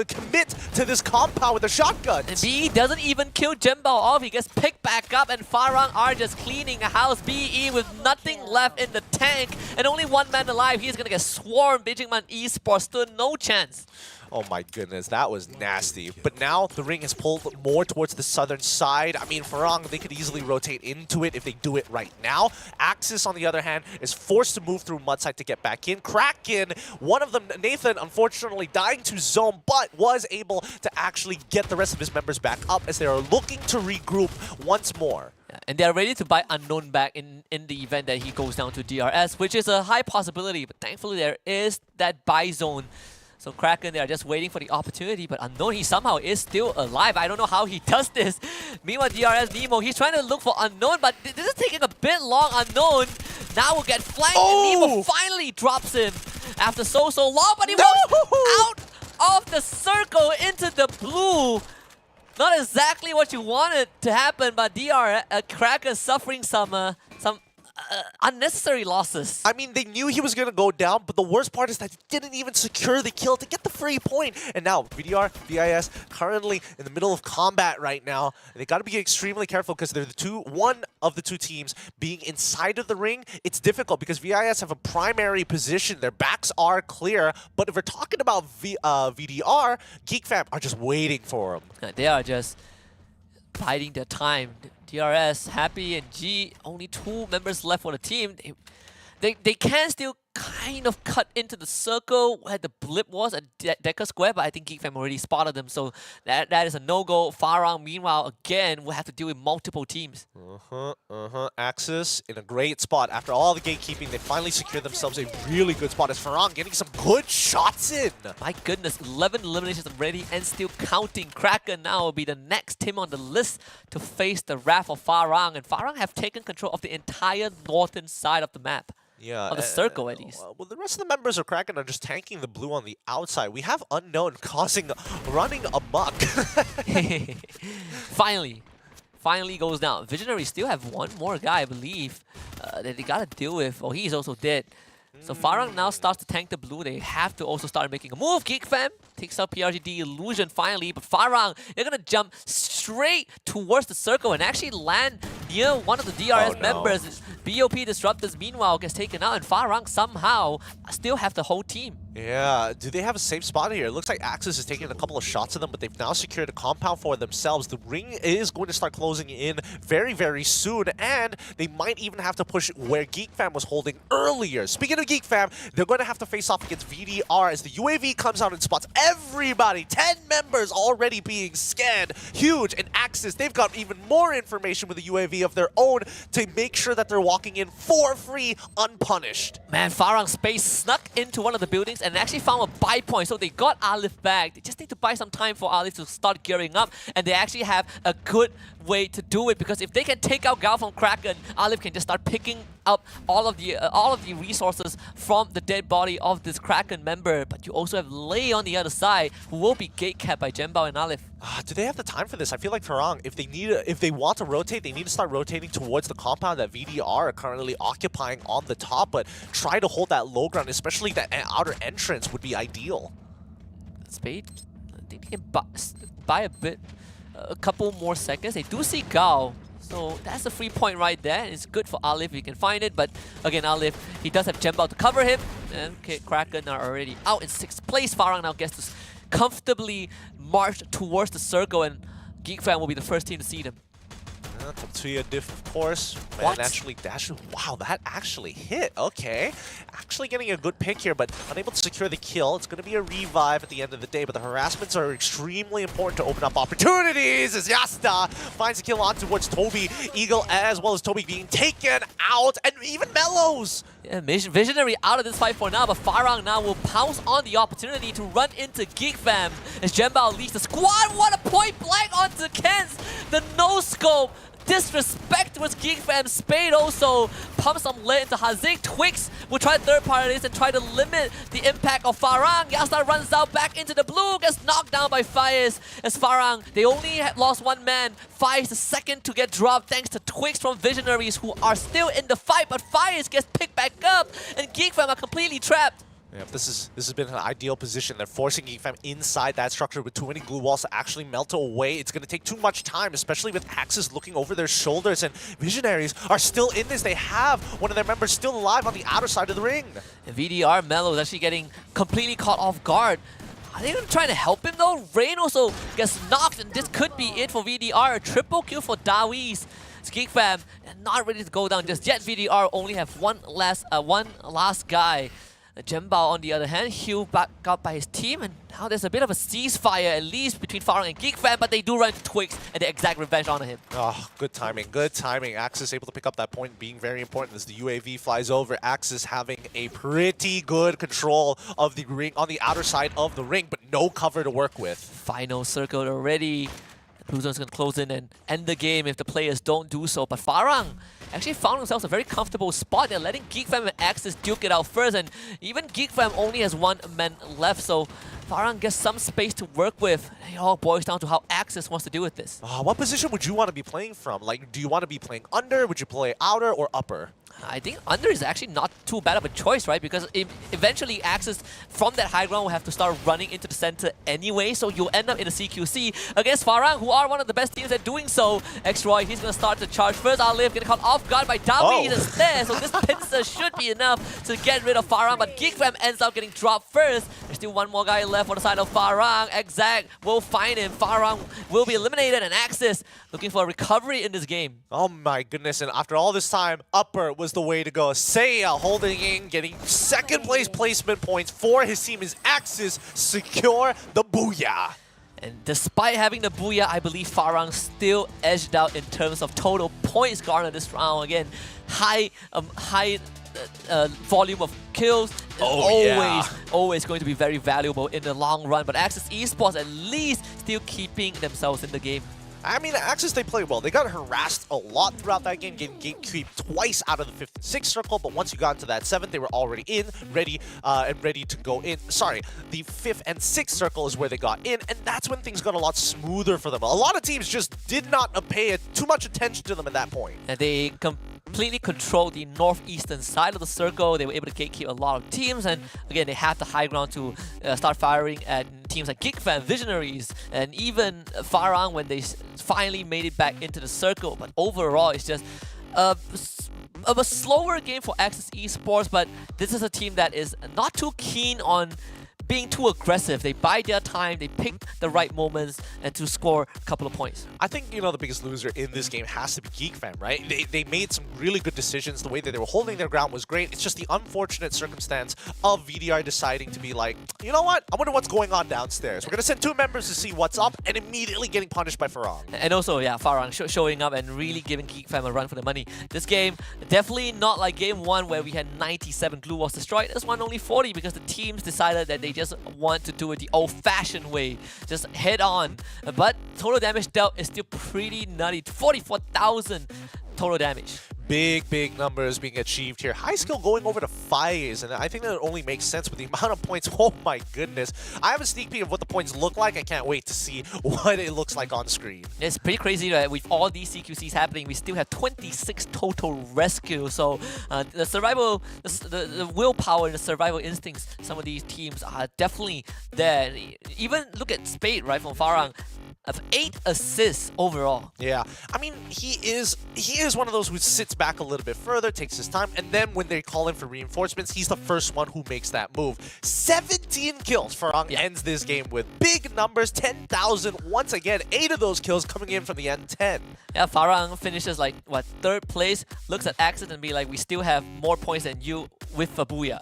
commit to this compound with a shotgun. And BE doesn't even kill Jembao off. He gets picked back up and Farang are just cleaning a house. BE with nothing left in the tank and only one man alive. He's gonna get swarmed. Beijingman Esports stood no chance. Oh my goodness, that was nasty. But now the ring is pulled more towards the southern side. I mean, Farang, they could easily rotate into it if they do it right now. Axis, on the other hand, is forced to move through Mudside to get back in. Kraken, one of them, Nathan, unfortunately dying to zone, but was able to actually get the rest of his members back up as they are looking to regroup once more. And they're ready to buy Unknown back in the event that he goes down to DRS, which is a high possibility, but thankfully there is that buy zone. So Kraken, they are just waiting for the opportunity, but Unknown, he somehow is still alive. I don't know how he does this. Meanwhile, DRS Nemo, he's trying to look for Unknown, but this is taking a bit long. Unknown now will get flanked, and Nemo finally drops him after so long, but he walks out of the circle into the blue. Not exactly what you wanted to happen, but Kraken suffering some unnecessary losses. I mean, they knew he was going to go down, but the worst part is that he didn't even secure the kill to get the free point. And now, VDR, VIS, currently in the middle of combat right now. They got to be extremely careful because they're one of the two teams being inside of the ring. It's difficult because VIS have a primary position. Their backs are clear. But if we're talking about VDR, GeekFam are just waiting for them. They are just biding their time. DRS, Happy, and G, only 2 members left for the team. They can still kind of cut into the circle where the blip was at Decker Square, but I think GeekFam already spotted them, so that is a no-go. Farang, meanwhile, again, will have to deal with multiple teams. Axis in a great spot. After all the gatekeeping, they finally secured themselves a really good spot as Farang getting some good shots in. My goodness, 11 eliminations already and still counting. Kraken now will be the next team on the list to face the wrath of Farang, and Farang have taken control of the entire northern side of the map. Yeah, of the circle at least. Well, the rest of the members of Kraken are just tanking the blue on the outside. We have Unknown running amok. Finally goes down. Visionary still have one more guy, I believe, that they gotta deal with. Oh, he's also dead. So Farang now starts to tank the blue. They have to also start making a move. GeekFam takes out PRGD Illusion finally, but Farang, they're gonna jump straight towards the circle and actually land near one of the DRS members. BOP Disruptors meanwhile gets taken out, and Farang somehow still have the whole team. Yeah, do they have a safe spot here? It looks like Axis is taking a couple of shots at them, but they've now secured a compound for themselves. The ring is going to start closing in very, very soon, and they might even have to push where GeekFam was holding earlier. Speaking of GeekFam, they're going to have to face off against VDR as the UAV comes out and spots everybody. 10 members already being scanned. Huge, and Axis, they've got even more information with a UAV of their own to make sure that they're walking in for free, unpunished. Man, Farang Space snuck into one of the buildings and actually found a buy point, so they got Alif back. They just need to buy some time for Alif to start gearing up, and they actually have a good way to do it, because if they can take out Gal from Kraken, Alif can just start picking up all of the resources from the dead body of this Kraken member. But you also have Lei on the other side, who will be gatecapped by Jembao and Alif. Do they have the time for this? I feel like Farang, if they want to rotate, they need to start rotating towards the compound that VDR are currently occupying on the top, but try to hold that low ground, especially that outer entrance would be ideal. Spade, I think they can buy a couple more seconds. They do see Gao, so that's a free point right there. It's good for Alif if he can find it, but again, Alif, he does have Jembao to cover him. And okay, Kraken are already out in 6th place. Farang now gets to comfortably march towards the circle, and GeekFam will be the first team to see them. To a diff, of course. What? And actually dash. Wow, that actually hit. Okay. Actually getting a good pick here, but unable to secure the kill. It's going to be a revive at the end of the day, but the harassments are extremely important to open up opportunities as Yasta finds a kill on towards Toby. Eagle as well as Toby being taken out, and even Mellows. Yeah, Visionary out of this fight for now, but Farang now will pounce on the opportunity to run into GeekFam as Jembao leads the squad. What a point blank onto Kens! The no-scope disrespect towards GeekFam. Spade also pumps some lead into Hazik. Twix will try third parties and try to limit the impact of Farang. Yasta runs out back into the blue, gets knocked down by Fires as Farang, they only lost one man. Fires the second to get dropped thanks to Twix from Visionaries, who are still in the fight, but Fires gets picked back up and GeekFam are completely trapped. Yeah, this has been an ideal position. They're forcing GeekFam inside that structure with too many glue walls to actually melt away. It's going to take too much time, especially with Axis looking over their shoulders, and Visionaries are still in this. They have one of their members still alive on the outer side of the ring. And VDR Mello is actually getting completely caught off guard. Are they trying to help him though? Rain also gets knocked, and this could be it for VDR. A triple kill for Dawies. It's GeekFam not ready to go down just yet. VDR only have one last guy. Jembao, on the other hand, healed back up by his team, and now there's a bit of a ceasefire, at least between Farang and GeekFam, but they do run to Twix and they exact revenge on him. Oh, good timing, good timing. Axis able to pick up that point, being very important as the UAV flies over. Axis having a pretty good control of the ring on the outer side of the ring, but no cover to work with. Final circle already. The Blue Zone's going to close in and end the game if the players don't do so, but Farang actually found themselves a very comfortable spot. They're letting GeekFam and Axis duke it out first, and even GeekFam only has one man left, so Farang gets some space to work with. It all boils down to how Axis wants to deal with this. What position would you want to be playing from? Like, do you want to be playing under? Would you play outer or upper? I think under is actually not too bad of a choice, right? Because eventually Axis from that high ground will have to start running into the center anyway, so you'll end up in a CQC against Farang, who are one of the best teams at doing so. X-Roy, he's going to start to charge first. Arliv getting caught off guard by Dawies instead, so this pincer should be enough to get rid of Farang, but GeekFam ends up getting dropped first. There's still one more guy left on the side of Farang. Exact will find him. Farang will be eliminated, and Axis looking for a recovery in this game. Oh my goodness, and after all this time, upper was the way to go. Seiya holding in, getting second place placement points for his team as Axis secure the Booyah. And despite having the Booyah, I believe Farang still edged out in terms of total points garnered this round. Again, high volume of kills is always going to be very valuable in the long run. But Axis Esports at least still keeping themselves in the game. I mean, Axis, they played well. They got harassed a lot throughout that game, getting gate creeped twice out of the 5th and 6th circle, but once you got into that 7th, they were already in, ready to go in. Sorry, the 5th and 6th circle is where they got in, and that's when things got a lot smoother for them. A lot of teams just did not pay too much attention to them at that point. And they completely controlled the northeastern side of the circle. They were able to gatekeep a lot of teams, and again, they have the high ground to start firing at teams like GeekFam, Visionaries, and even Farang when they finally made it back into the circle. But overall, it's just a slower game for Axis Esports, but this is a team that is not too keen on being too aggressive. They bide their time, they pick the right moments, and to score a couple of points. I think, you know, the biggest loser in this game has to be GeekFam, right? They made some really good decisions. The way that they were holding their ground was great. It's just the unfortunate circumstance of VDR deciding to be like, you know what? I wonder what's going on downstairs. We're going to send 2 members to see what's up, and immediately getting punished by Farang. And also, yeah, Farang showing up and really giving GeekFam a run for the money. This game, definitely not like game 1 where we had 97 glue walls destroyed. This one only 40 because the teams decided that they just want to do it the old-fashioned way, just head on. But total damage dealt is still pretty nutty. 44,000 total damage. Big numbers being achieved here. High skill going over to Fires, and I think that only makes sense with the amount of points. Oh my goodness. I have a sneak peek of what the points look like. I can't wait to see what it looks like on screen. It's pretty crazy that with all these CQCs happening, we still have 26 total rescues. So the survival, the willpower and the survival instincts, some of these teams are definitely there. Even look at Spade, right, from Farang. of 8 assists overall. Yeah, I mean, he is one of those who sits back a little bit further, takes his time, and then when they call in for reinforcements, he's the first one who makes that move. 17 kills. Farang ends this game with big numbers, 10,000. Once again, 8 of those kills coming in from the N10. Yeah, Farang finishes like, what, 3rd place, looks at Axis and be like, we still have more points than you with a Booyah.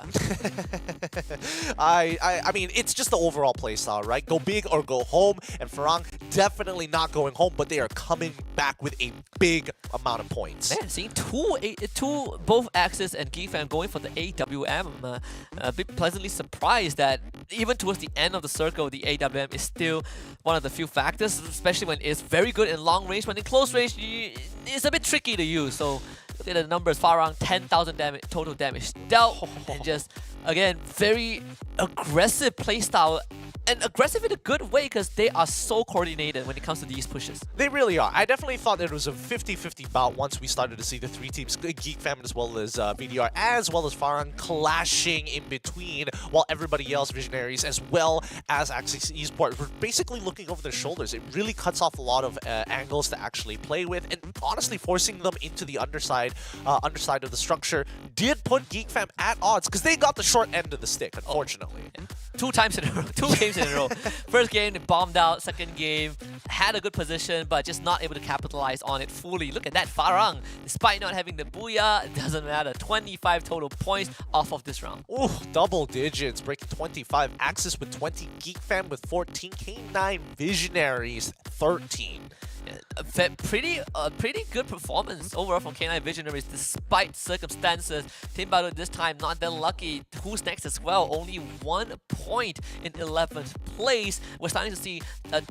I mean, it's just the overall playstyle, right? Go big or go home, and Farang definitely not going home, but they are coming back with a big amount of points. Man, seeing two both Axis and Geekfam going for the AWM, I'm a bit pleasantly surprised that even towards the end of the circle, the AWM is still one of the few factors, especially when it's very good in long range. When in close range, it's a bit tricky to use. So look at the numbers, Farang, 10,000 damage, total damage dealt, and just, again, very aggressive playstyle. And aggressive in a good way because they are so coordinated when it comes to these pushes. They really are. I definitely thought it was a 50-50 bout once we started to see the 3 teams, Geek Fam as well as VDR, as well as Farang, clashing in between, while everybody else, Visionaries, as well as Axis Esports, were basically looking over their shoulders. It really cuts off a lot of angles to actually play with, and honestly forcing them into the underside of the structure did put Geek Fam at odds because they got the short end of the stick, unfortunately. 2 times in a row, 2 games in a row. First game, they bombed out. Second game, had a good position, but just not able to capitalize on it fully. Look at that, Farang. Despite not having the Booyah, it doesn't matter. 25 total points off of this round. Ooh, double digits, breaking 25. Axis with 20, Geek Fam with 14, K9 Visionaries 13. Pretty good performance overall from K9 Visionaries despite circumstances. Team Battle this time not that lucky. Who's next as well? Only 1 point in 11th place. We're starting to see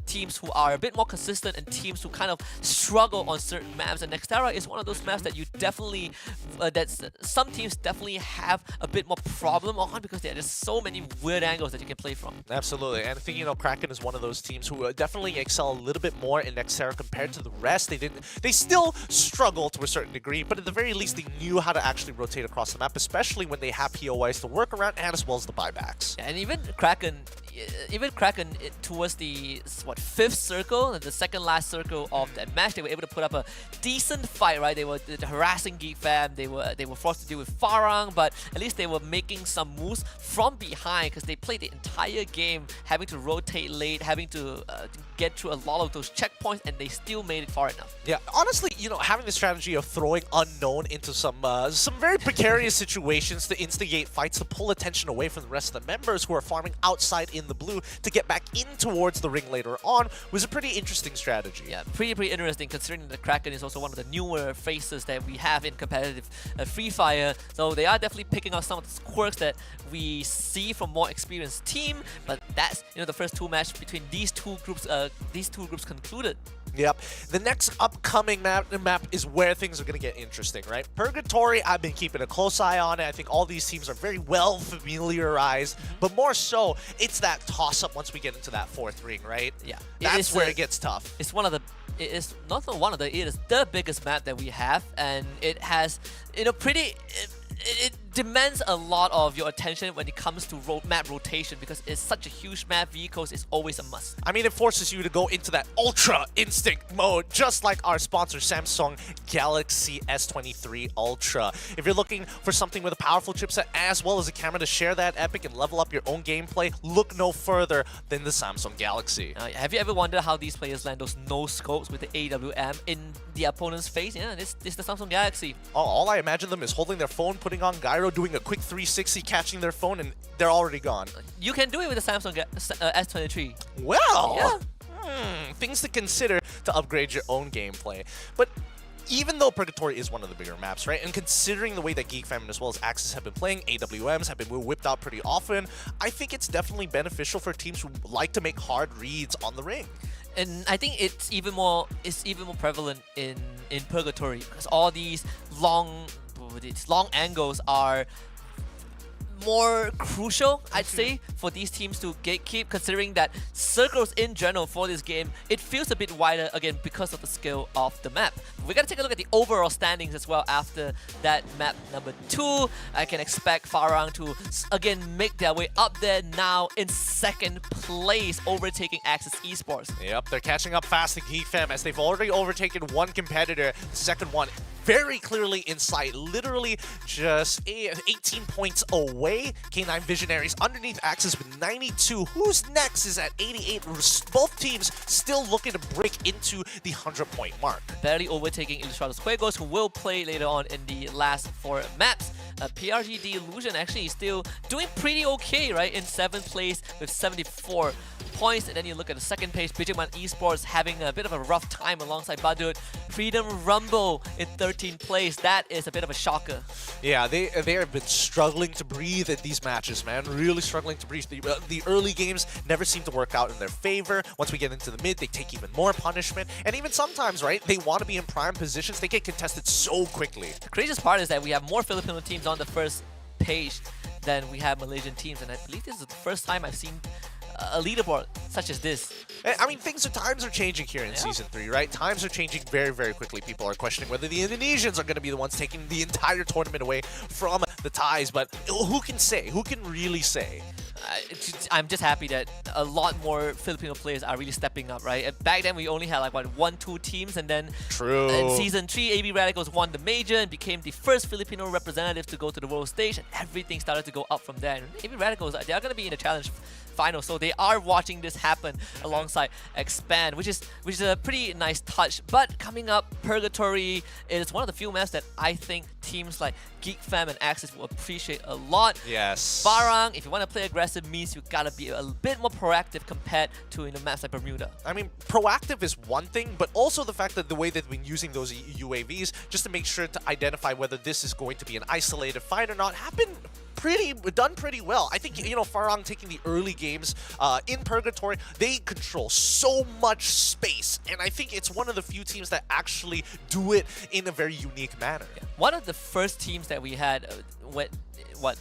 teams who are a bit more consistent and teams who kind of struggle on certain maps. And Nextera is one of those maps that you definitely, some teams definitely have a bit more problem on because there are just so many weird angles that you can play from. Absolutely, and I think, you know, Kraken is one of those teams who definitely excel a little bit more in Nextera compared to the rest. They still struggle to a certain degree, but at the very least they knew how to actually rotate across the map, especially when they have POIs to work around and as well as the buybacks. And even Kraken towards the 5th circle, the second last circle of that match, they were able to put up a decent fight, right? They were harassing Geek Fam, they were forced to deal with Farang, but at least they were making some moves from behind because they played the entire game having to rotate late, having to get through a lot of those checkpoints, and they still made it far enough. Yeah, honestly, you know, having the strategy of throwing Unknown into some very precarious situations to instigate fights, to pull attention away from the rest of the members who are farming outside in the blue to get back in towards the ring later on was a pretty interesting strategy. Yeah, pretty interesting considering the Kraken is also one of the newer faces that we have in competitive Free Fire. So they are definitely picking up some of the quirks that we see from more experienced team. But that's, you know, the first 2 matches between these two groups concluded. Yep. The next upcoming map is where things are going to get interesting, right? Purgatory, I've been keeping a close eye on it. I think all these teams are very well familiarized, but more so, it's that toss-up once we get into that 4th ring, right? Yeah. That's where it gets tough. It's one of the... It is not one of the... It is the biggest map that we have, and it has, you know, it demands a lot of your attention when it comes to map rotation because it's such a huge map. Vehicles is always a must. I mean, it forces you to go into that ultra instinct mode, just like our sponsor Samsung Galaxy S23 Ultra. If you're looking for something with a powerful chipset as well as a camera to share that epic and level up your own gameplay, look no further than the Samsung Galaxy. Have you ever wondered how these players land those no scopes with the AWM in the opponent's face? Yeah, this is the Samsung Galaxy. All I imagine them is holding their phone, putting on gyro, doing a quick 360, catching their phone, and they're already gone. You can do it with the Samsung S23. Well, yeah. Things to consider to upgrade your own gameplay. But even though Purgatory is one of the bigger maps, right, and considering the way that Geek Fam as well as Axis have been playing, AWMs have been whipped out pretty often, I think it's definitely beneficial for teams who like to make hard reads on the ring. And I think it's even more prevalent in Purgatory because all these long angles are more crucial, I'd say, for these teams to gatekeep, considering that circles in general for this game, it feels a bit wider, again, because of the scale of the map. We're gonna take a look at the overall standings as well after that map number 2. I can expect Farang to, again, make their way up there now in 2nd place, overtaking Axis Esports. Yep, they're catching up fast to Geek Fam as they've already overtaken one competitor. The second one very clearly in sight, literally just 18 points away. K9 Visionaries underneath Axis with 92. Who's next is at 88. Both teams still looking to break into the 100-point mark. Barely overtaking Ilustrados Juegos, who will play later on in the last 4 maps. PRG Illusion actually still doing pretty okay, right? In 7th place with 74 points. And then you look at the 2nd page, Bijiman Esports having a bit of a rough time alongside Badut. Freedom Rumble in 13th place. That is a bit of a shocker. Yeah, they have been struggling to breathe in these matches, man. Really struggling to breathe. The early games never seem to work out in their favor. Once we get into the mid, they take even more punishment. And even sometimes, right, they want to be in prime positions. They get contested so quickly. The craziest part is that we have more Filipino teams on the first page than we have Malaysian teams. And I believe this is the first time I've seen a leaderboard such as this. I mean, times are changing here in Season 3, right? Times are changing very, very quickly. People are questioning whether the Indonesians are going to be the ones taking the entire tournament away from the Thais, but who can say? Who can really say? I'm just happy that a lot more Filipino players are really stepping up, right? Back then, we only had like, what, 1-2 teams, and then in Season 3, AB Radicals won the major and became the first Filipino representative to go to the world stage, and everything started to go up from there. And AB Radicals, they are going to be in the challenge final, so they are watching this happen alongside Expand, which is a pretty nice touch. But coming up, Purgatory is one of the few maps that I think teams like Geek Fam and Axis will appreciate a lot. Yes. Farang, if you want to play aggressive, means you gotta be a bit more proactive compared to maps like Bermuda. I mean, proactive is one thing, but also the fact that the way that we've been using those UAVs just to make sure to identify whether this is going to be an isolated fight or not have been done pretty well. I think, you know, Farang taking the early games in Purgatory, they control so much space, and I think it's one of the few teams that actually do it in a very unique manner. Yeah. One of the first teams that we had what,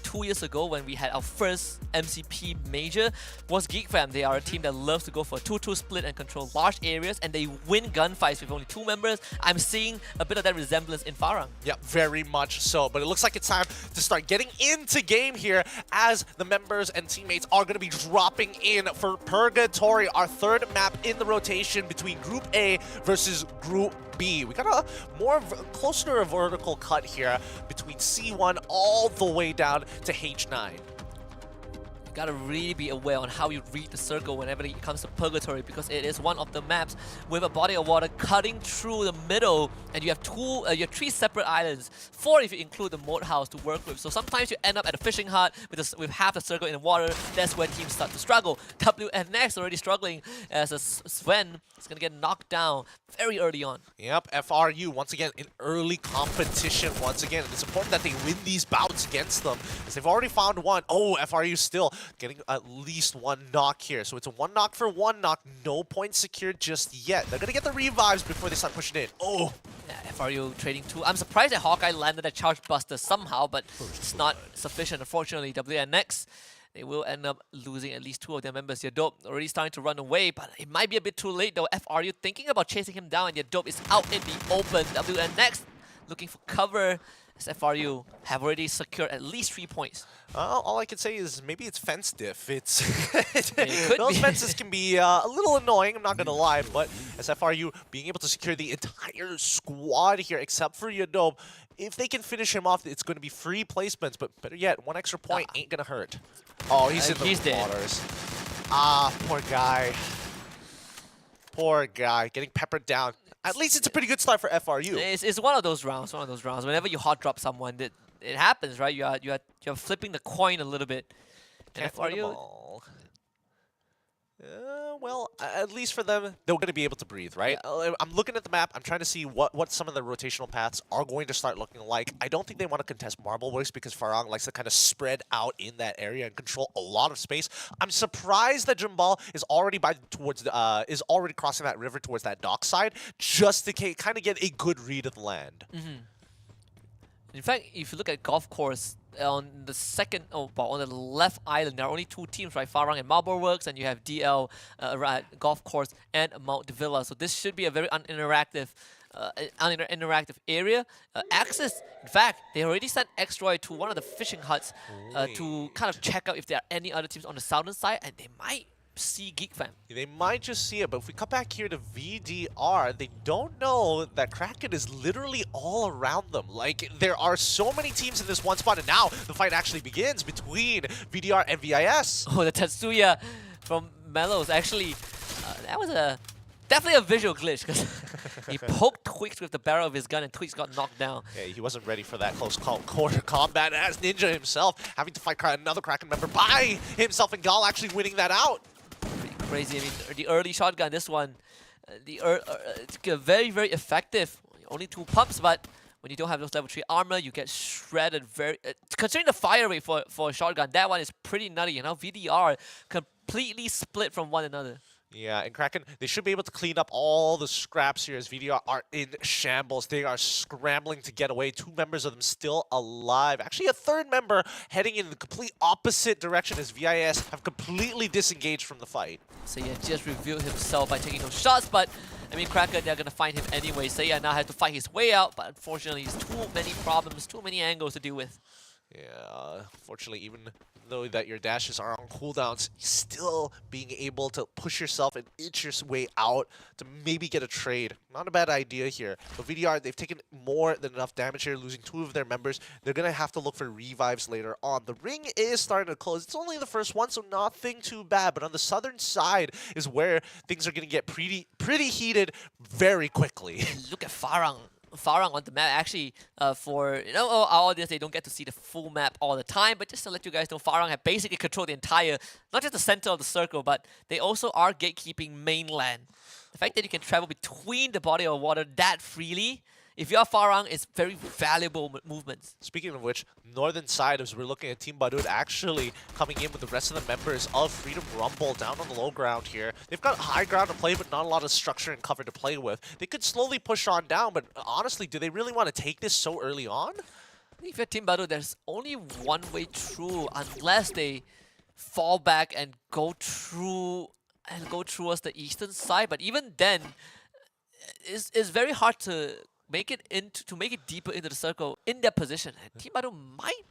2 years ago when we had our first MCP major was Geek Fam. They are a team that loves to go for a 2-2 split and control large areas, and they win gunfights with only 2 members. I'm seeing a bit of that resemblance in Farang. Yeah, very much so. But it looks like it's time to start getting into game here as the members and teammates are going to be dropping in for Purgatory, our 3rd map in the rotation between Group A versus Group B. We got a closer to a vertical cut here between C1 all the way down to H9. Gotta really be aware on how you read the circle whenever it comes to Purgatory, because it is one of the maps with a body of water cutting through the middle, and you have 3 separate islands, 4 if you include the moat house to work with. So sometimes you end up at a fishing hut with half the circle in the water. That's where teams start to struggle. WNX already struggling as Sven is gonna get knocked down very early on. Yep, FRU once again in early competition once again. It's important that they win these bouts against them, as they've already found one. Oh, FRU still getting at least 1 knock here. So it's a 1 knock for 1 knock. No points secured just yet. They're going to get the revives before they start pushing in. Oh! Yeah, FRU trading 2. I'm surprised that Hawkeye landed a Charge Buster somehow, but it's not sufficient, unfortunately. WNX, they will end up losing at least 2 of their members. Yadope already starting to run away, but it might be a bit too late though. FRU thinking about chasing him down, and Yadope is out in the open. WNX looking for cover, as FRU have already secured at least 3 points. All I can say is maybe it's fence diff. It's it those fences can be a little annoying, I'm not going to lie, but as FRU being able to secure the entire squad here except for Yadope, if they can finish him off, it's going to be free placements, but better yet, 1 extra point ain't going to hurt. Oh, he's in the waters. Ah, poor guy. Poor guy, getting peppered down. At least it's a pretty good start for FRU. It's one of those rounds. Whenever you hot drop someone, it happens, right? You're flipping the coin a little bit. And FRU. Well, at least for them, they're going to be able to breathe, right? Yeah. I'm looking at the map. I'm trying to see what some of the rotational paths are going to start looking like. I don't think they want to contest Marble Works because Farang likes to kind of spread out in that area and control a lot of space. I'm surprised that Jimbal is already crossing that river towards that dock side just to kind of get a good read of the land. In fact, if you look at golf course on the second, on the left island, there are only 2 teams, right? Farang and Marlborough, and you have DL, Golf Course, and Mount Villa. So this should be a very uninteractive area. Axis, in fact, they already sent X-Droid to one of the fishing huts to kind of check out if there are any other teams on the southern side, and they might see GeekFam. They might just see it, but if we come back here to VDR, they don't know that Kraken is literally all around them. Like, there are so many teams in this one spot, and now the fight actually begins between VDR and VIS. Oh, the Tetsuya from Mellows. Actually, that was definitely a visual glitch, because he poked Tweaks with the barrel of his gun, and Tweaks got knocked down. Yeah, he wasn't ready for that close quarter combat, as Ninja himself having to fight another Kraken member by himself, and Gal actually winning that out. Crazy. I mean, the early shotgun, this one, it's very, very effective. Only 2 pumps, but when you don't have those level 3 armor, you get shredded very... considering the fire rate for a shotgun, that one is pretty nutty. You know, VDR completely split from one another. Yeah, and Kraken, they should be able to clean up all the scraps here as VDR are in shambles. They are scrambling to get away. 2 members of them still alive. Actually, a 3rd member heading in the complete opposite direction as VIS have completely disengaged from the fight. Seiya just revealed himself by taking those shots, but I mean, Kraken, they're going to find him anyway. Seiya now has to fight his way out, but unfortunately, he's too many problems, too many angles to deal with. Yeah, unfortunately, even though that your dashes are on cooldowns, still being able to push yourself and itch your way out to maybe get a trade. Not a bad idea here. But VDR, they've taken more than enough damage here, losing 2 of their members. They're going to have to look for revives later on. The ring is starting to close. It's only the first one, so nothing too bad. But on the southern side is where things are going to get pretty heated very quickly. Look at Farang on the map. Actually, for our audience, they don't get to see the full map all the time, but just to let you guys know, Farang have basically controlled the entire, not just the center of the circle, but they also are gatekeeping mainland. The fact that you can travel between the body of water that freely, if you're Farang, it's very valuable movements. Speaking of which, northern side, as we're looking at Team Badud actually coming in with the rest of the members of Freedom Rumble down on the low ground here. They've got high ground to play, but not a lot of structure and cover to play with. They could slowly push on down, but honestly, do they really want to take this so early on? If you're Team Badud, there's only one way through, unless they fall back and go through towards the eastern side. But even then, it's very hard to make it deeper into the circle in their position. And Team Badud might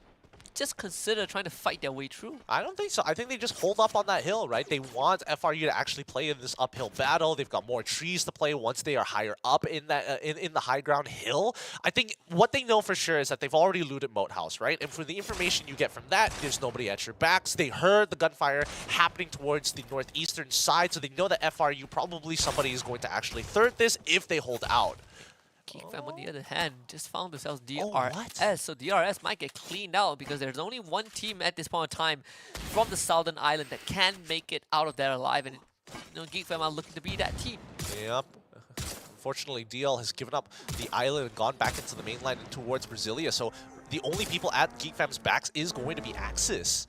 just consider trying to fight their way through. I don't think so. I think they just hold up on that hill, right? They want FRU to actually play in this uphill battle. They've got more trees to play once they are higher up in that in the high ground hill. I think what they know for sure is that they've already looted Moat House, right? And for the information you get from that, there's nobody at your backs. They heard the gunfire happening towards the northeastern side, so they know that FRU probably somebody is going to actually third this if they hold out. GeekFam, on the other hand, just found themselves DRS. So DRS might get cleaned out because there's only one team at this point in time from the southern island that can make it out of there alive. And GeekFam are looking to be that team. Yep. Unfortunately, DL has given up the island and gone back into the mainland and towards Brasilia. So the only people at GeekFam's backs is going to be Axis.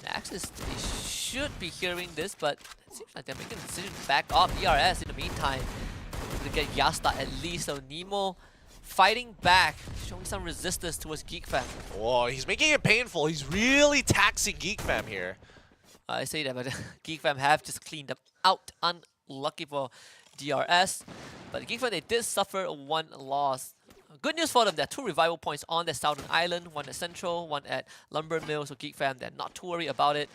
Axis, they should be hearing this, but it seems like they're making a decision to back off DRS in the meantime. To get Yasta at least, so Nemo fighting back, showing some resistance towards GeekFam. Whoa, he's making it painful. He's really taxing GeekFam here. I say that, but GeekFam have just cleaned them out. Unlucky for DRS. But GeekFam, they did suffer 1 loss. Good news for them, there are 2 revival points on the southern island, 1 at Central, 1 at Lumber Mill, so GeekFam, they're not too worried about it.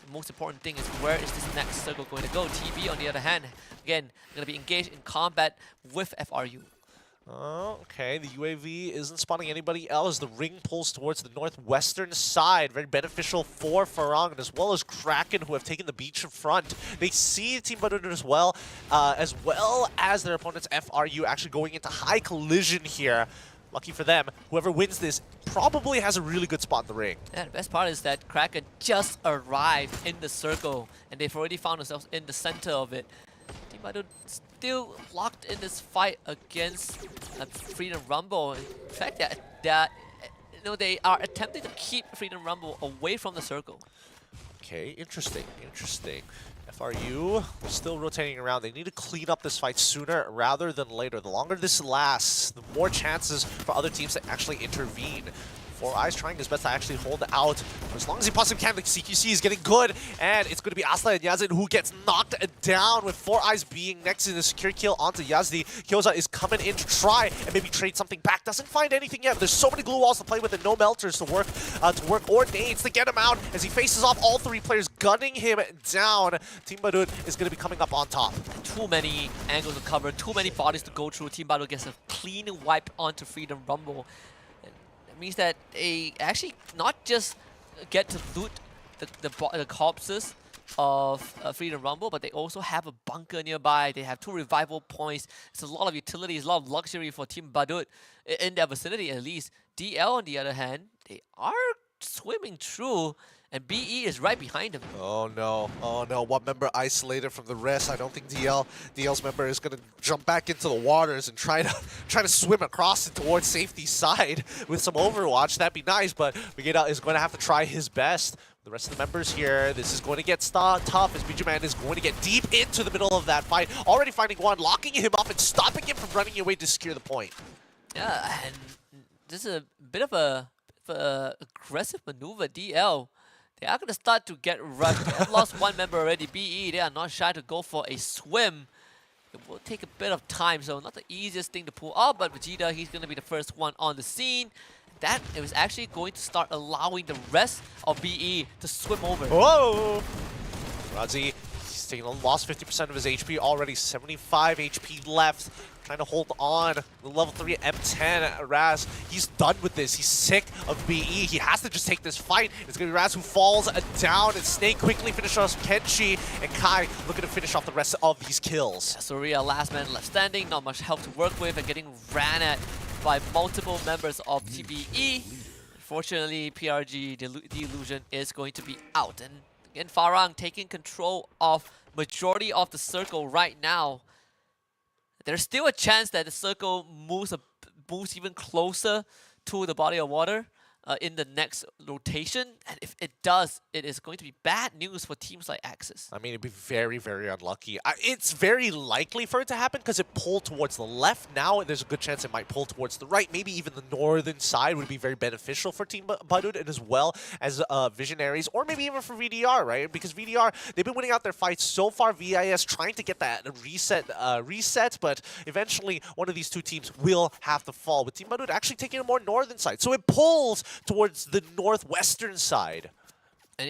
The most important thing is where is this next circle going to go? TB, on the other hand, again, going to be engaged in combat with FRU. Okay, the UAV isn't spotting anybody else. The ring pulls towards the northwestern side. Very beneficial for Farang, as well as Kraken, who have taken the beach in front. They see Team Badud as well as their opponents, FRU, actually going into high collision here. Lucky for them, whoever wins this probably has a really good spot in the ring. Yeah, the best part is that Kraken just arrived in the circle, and they've already found themselves in the center of it. Team Badud still locked in this fight against Freedom Rumble. In fact, they are attempting to keep Freedom Rumble away from the circle. Okay, interesting. FRU still rotating around. They need to clean up this fight sooner rather than later. The longer this lasts, the more chances for other teams to actually intervene. Four Eyes trying his best to actually hold out for as long as he possibly can. The CQC is getting good, and it's going to be Asla and Yazid who gets knocked down, with Four Eyes being next to the secure kill onto Yazdi. Kyoza is coming in to try and maybe trade something back. Doesn't find anything yet. There's so many glue walls to play with and no melters to work or nades to get him out as he faces off all three players, gunning him down. Team Badut is going to be coming up on top. Too many angles to cover, too many bodies to go through. Team Battle gets a clean wipe onto Freedom Rumble. And that means that they actually not just get to loot the corpses of Freedom Rumble, but they also have a bunker nearby. They have 2 revival points. It's a lot of utilities, a lot of luxury for Team Badut in their vicinity at least. DL, on the other hand, they are swimming through, and BE is right behind him. Oh no, one member isolated from the rest. I don't think DL's member is gonna jump back into the waters and try to swim across it towards safety side with some Overwatch. That'd be nice, but Vegeta is going to have to try his best. The rest of the members here, this is going to get tough as BG is going to get deep into the middle of that fight. Already finding one, locking him up and stopping him from running away to secure the point. Yeah, and this is a bit of a aggressive maneuver. DL, they are going to start to get rushed. They have lost one member already. BE, they are not shy to go for a swim. It will take a bit of time, so not the easiest thing to pull off, but Vegeta, he's going to be the first one on the scene. That it was actually going to start allowing the rest of BE to swim over. Whoa! Razi, he's taking lost 50% of his HP already, 75 HP left. Trying to hold on. The level 3 M10 Raz, he's done with this. He's sick of BE. He has to just take this fight. It's going to be Raz who falls down, and Snake quickly finishes off Kenshi, and Kai looking to finish off the rest of these kills. Soria, last man left standing, not much help to work with, and getting ran at by multiple members of TBE. Unfortunately, PRG, the illusion is going to be out. And again, Farang taking control of majority of the circle right now. There's still a chance that the circle moves even closer to the body of water in the next rotation, and if it does, it is going to be bad news for teams like Axis. I mean, it'd be very, very unlucky. It's very likely for it to happen because it pulled towards the left. Now there's a good chance it might pull towards the right. Maybe even the northern side would be very beneficial for Team Badut, and as well as Visionaries, or maybe even for VDR, right? Because VDR, they've been winning out their fights so far. VIS trying to get that reset, but eventually one of these two teams will have to fall, with Team Badut actually taking a more northern side. So it pulls towards the northwestern side. And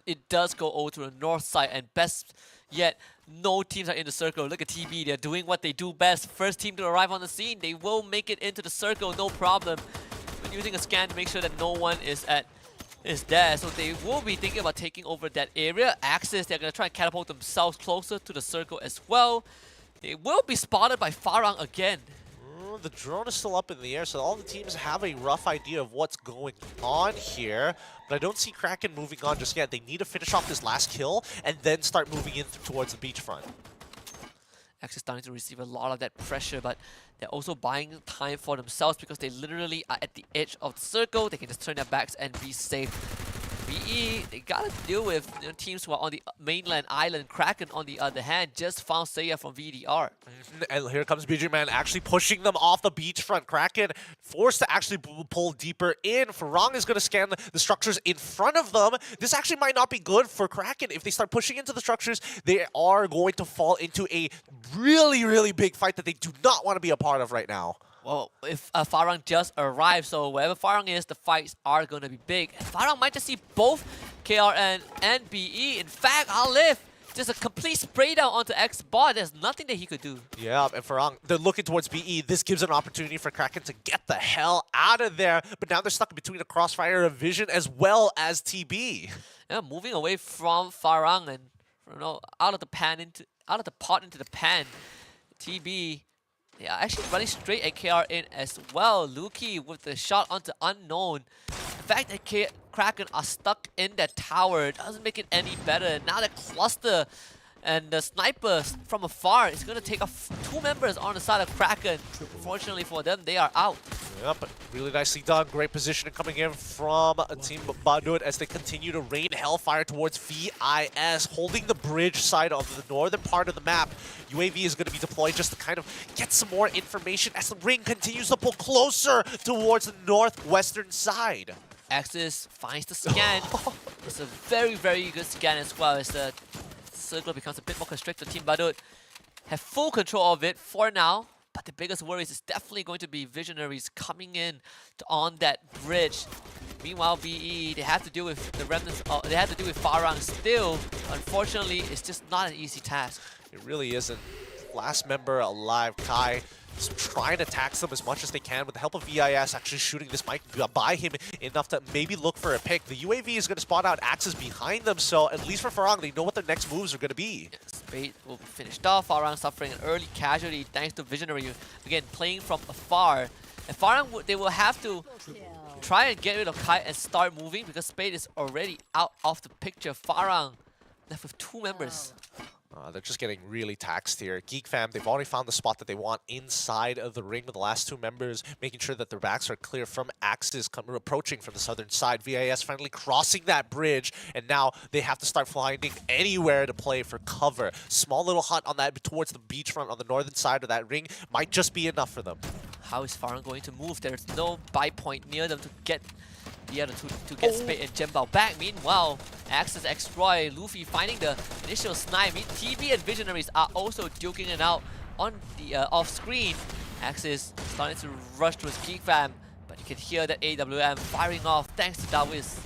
it does go over to the north side, and best yet, no teams are in the circle. Look at TB, they're doing what they do best. First team to arrive on the scene, they will make it into the circle, no problem. When using a scan to make sure that no one is there, so they will be thinking about taking over that area. Axis, they're going to try and catapult themselves closer to the circle as well. They will be spotted by Farang again. The drone is still up in the air, so all the teams have a rough idea of what's going on here. But I don't see Kraken moving on just yet. They need to finish off this last kill and then start moving in towards the beachfront. Actually starting to receive a lot of that pressure, but they're also buying time for themselves because they literally are at the edge of the circle. They can just turn their backs and be safe. BE, they gotta deal with teams who are on the mainland island. Kraken, on the other hand, just found Seiya from VDR. And here comes BG actually pushing them off the beachfront. Kraken forced to actually pull deeper in. Farang is going to scan the structures in front of them. This actually might not be good for Kraken. If they start pushing into the structures, they are going to fall into a really, really big fight that they do not want to be a part of right now. Well, if Farang just arrived, so wherever Farang is, the fights are going to be big. And Farang might just see both KRN and BE. In fact, Alif, just a complete spray down onto X-Bot. There's nothing that he could do. Yeah, and Farang, they're looking towards BE. This gives an opportunity for Kraken to get the hell out of there. But now they're stuck between a crossfire of Vision as well as TB. Yeah, moving away from Farang and out of the pot into the pan. TB. Yeah, actually running straight at KR in as well. Luki with the shot onto Unknown. The fact that Kraken are stuck in that tower doesn't make it any better. Now the cluster and the sniper from afar is going to take off 2 members on the side of Kraken. Unfortunately for them, they are out. Yep, really nicely done. Great positioning coming in from Team Badut as they continue to rain hellfire towards VIS, holding the bridge side of the northern part of the map. UAV is going to be deployed just to kind of get some more information as the ring continues to pull closer towards the northwestern side. Axis finds the scan. It's a very, very good scan as well as the circle becomes a bit more constricted. Team Badut have full control of it for now. But the biggest worry is definitely going to be Visionaries coming in on that bridge. Meanwhile, BE, they have to deal with the remnants. They have to deal with Farang still. Unfortunately, it's just not an easy task. It really isn't. Last member alive, Kai, is trying to tax them as much as they can with the help of VIS. Actually shooting this might buy him enough to maybe look for a pick. The UAV is going to spot out Axis behind them, so at least for Farang, they know what their next moves are going to be. Spade will be finished off. Farang suffering an early casualty thanks to Visionary. Again, playing from afar. And Farang, they will have to try and get rid of Kai and start moving because Spade is already out of the picture. Farang left with 2 members. They're just getting really taxed here. Geek Fam, they've already found the spot that they want inside of the ring with the last 2 members, making sure that their backs are clear from Axis approaching from the southern side. VIS finally crossing that bridge, and now they have to start finding anywhere to play for cover. Small little hut on that towards the beachfront on the northern side of that ring might just be enough for them. How is Farang going to move? There's no buy point near them to get the other to get Spade and Jembao back. Meanwhile, Axis X-Roy, Luffy finding the initial snipe. TB and Visionaries are also duking it out on the off-screen. Axis starting to rush towards Geek Fam, but you can hear that AWM firing off thanks to Dawiz.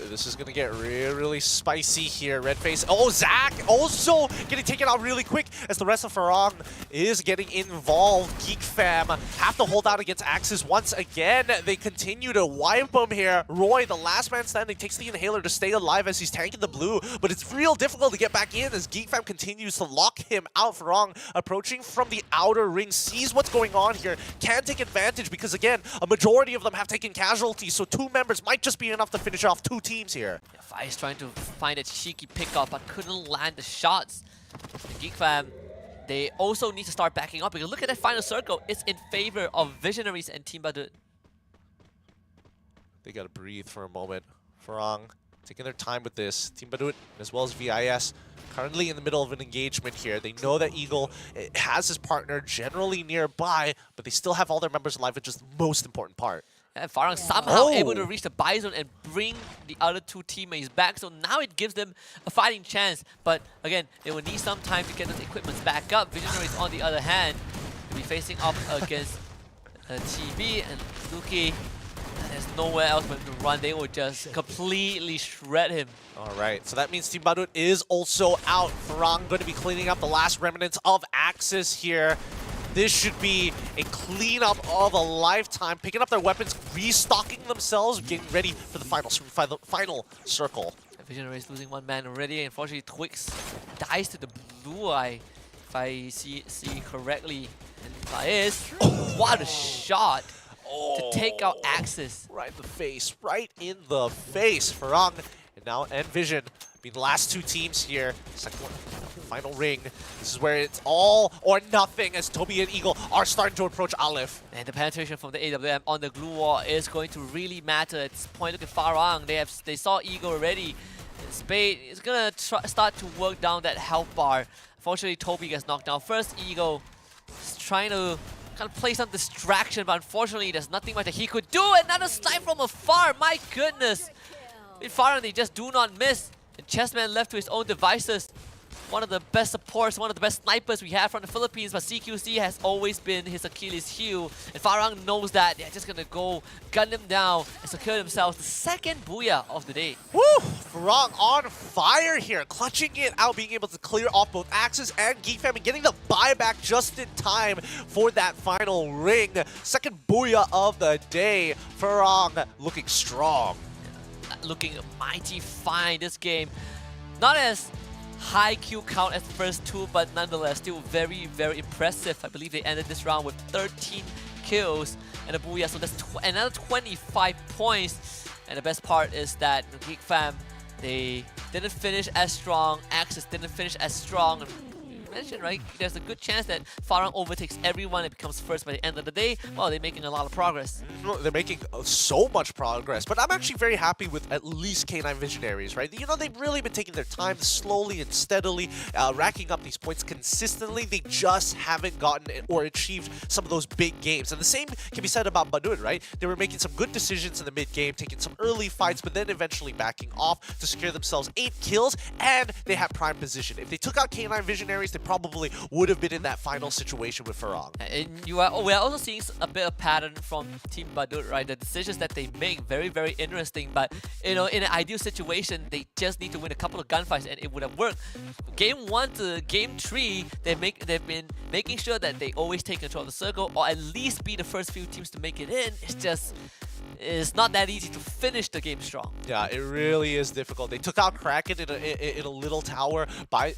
This is going to get really spicy here. Redface. Oh, Zach also getting taken out really quick as the rest of Farang is getting involved. Geek Fam have to hold out against Axis once again. They continue to wipe him here. Roy, the last man standing, takes the inhaler to stay alive as he's tanking the blue, but it's real difficult to get back in as Geek Fam continues to lock him out. Farang approaching from the outer ring, sees what's going on here, can take advantage because, again, a majority of them have taken casualties, so 2 members might just be enough to finish off 2 teams here. Yeah, Fire's trying to find a cheeky pickup but couldn't land the shots. The Geek Fam, they also need to start backing up because look at that final circle. It's in favor of Visionaries and Team Badut. They gotta breathe for a moment. Farang taking their time with this. Team Badut as well as VIS currently in the middle of an engagement here. They know that Eagle has his partner generally nearby, but they still have all their members alive, which is the most important part. And Farang somehow able to reach the buy zone and bring the other 2 teammates back. So now it gives them a fighting chance. But again, they will need some time to get those equipments back up. Visionaries, on the other hand, will be facing off against TB and Luki. There's nowhere else for him to run. They will just completely shred him. All right, so that means Team Badut is also out. Farang going to be cleaning up the last remnants of Axis here. This should be a cleanup of a lifetime. Picking up their weapons, restocking themselves, getting ready for the final circle. Visionaries losing 1 man already. Unfortunately, Twix dies to the blue eye, if I see correctly. And Baez, what a shot to take out Axis. Right in the face, right in the face. Farang and now Vision being the last 2 teams here. Second one, final ring. This is where it's all or nothing as Toby and Eagle are starting to approach Aleph. And the penetration from the AWM on the glue wall is going to really matter at this point. Look at Farang. They saw Eagle already. And Spade is gonna start to work down that health bar. Unfortunately, Toby gets knocked down. First, Eagle is trying to kind of play some distraction, but unfortunately, there's nothing much that he could do. Another snipe from afar. My goodness. With Farang, they just do not miss. And Chessman left to his own devices. One of the best supports, one of the best snipers we have from the Philippines, but CQC has always been his Achilles heel. And Farang knows that. They're just gonna go gun him down and secure themselves the 2nd Booyah of the day. Woo! Farang on fire here, clutching it out, being able to clear off both Axis and Geek Fam and getting the buyback just in time for that final ring. 2nd Booyah of the day. Farang looking strong. Looking mighty fine this game. Not as high kill count as the first 2, but nonetheless still very, very impressive. I believe they ended this round with 13 kills and a Booyah, so that's another 25 points. And the best part is that Geek Fam, they didn't finish as strong. Axis didn't finish as strong. mentioned, right, there's a good chance that Farang overtakes everyone and becomes first by the end of the day. Well, they're making a lot of progress. They're making so much progress, but I'm actually very happy with at least K9 Visionaries, right? You know, they've really been taking their time slowly and steadily, racking up these points consistently. They just haven't gotten or achieved some of those big games. And the same can be said about Badut, right? They were making some good decisions in the mid-game, taking some early fights, but then eventually backing off to secure themselves 8 kills, and they had prime position. If they took out K9 Visionaries, they probably would have been in that final situation with Farang. And we are also seeing a bit of pattern from Team Badut, right? The decisions that they make, very, very interesting. But, you know, in an ideal situation, they just need to win a couple of gunfights and it would have worked. Game 1 to Game 3, they've been making sure that they always take control of the circle, or at least be the first few teams to make it in. It's not that easy to finish the game strong. Yeah, it really is difficult. They took out Kraken in a little tower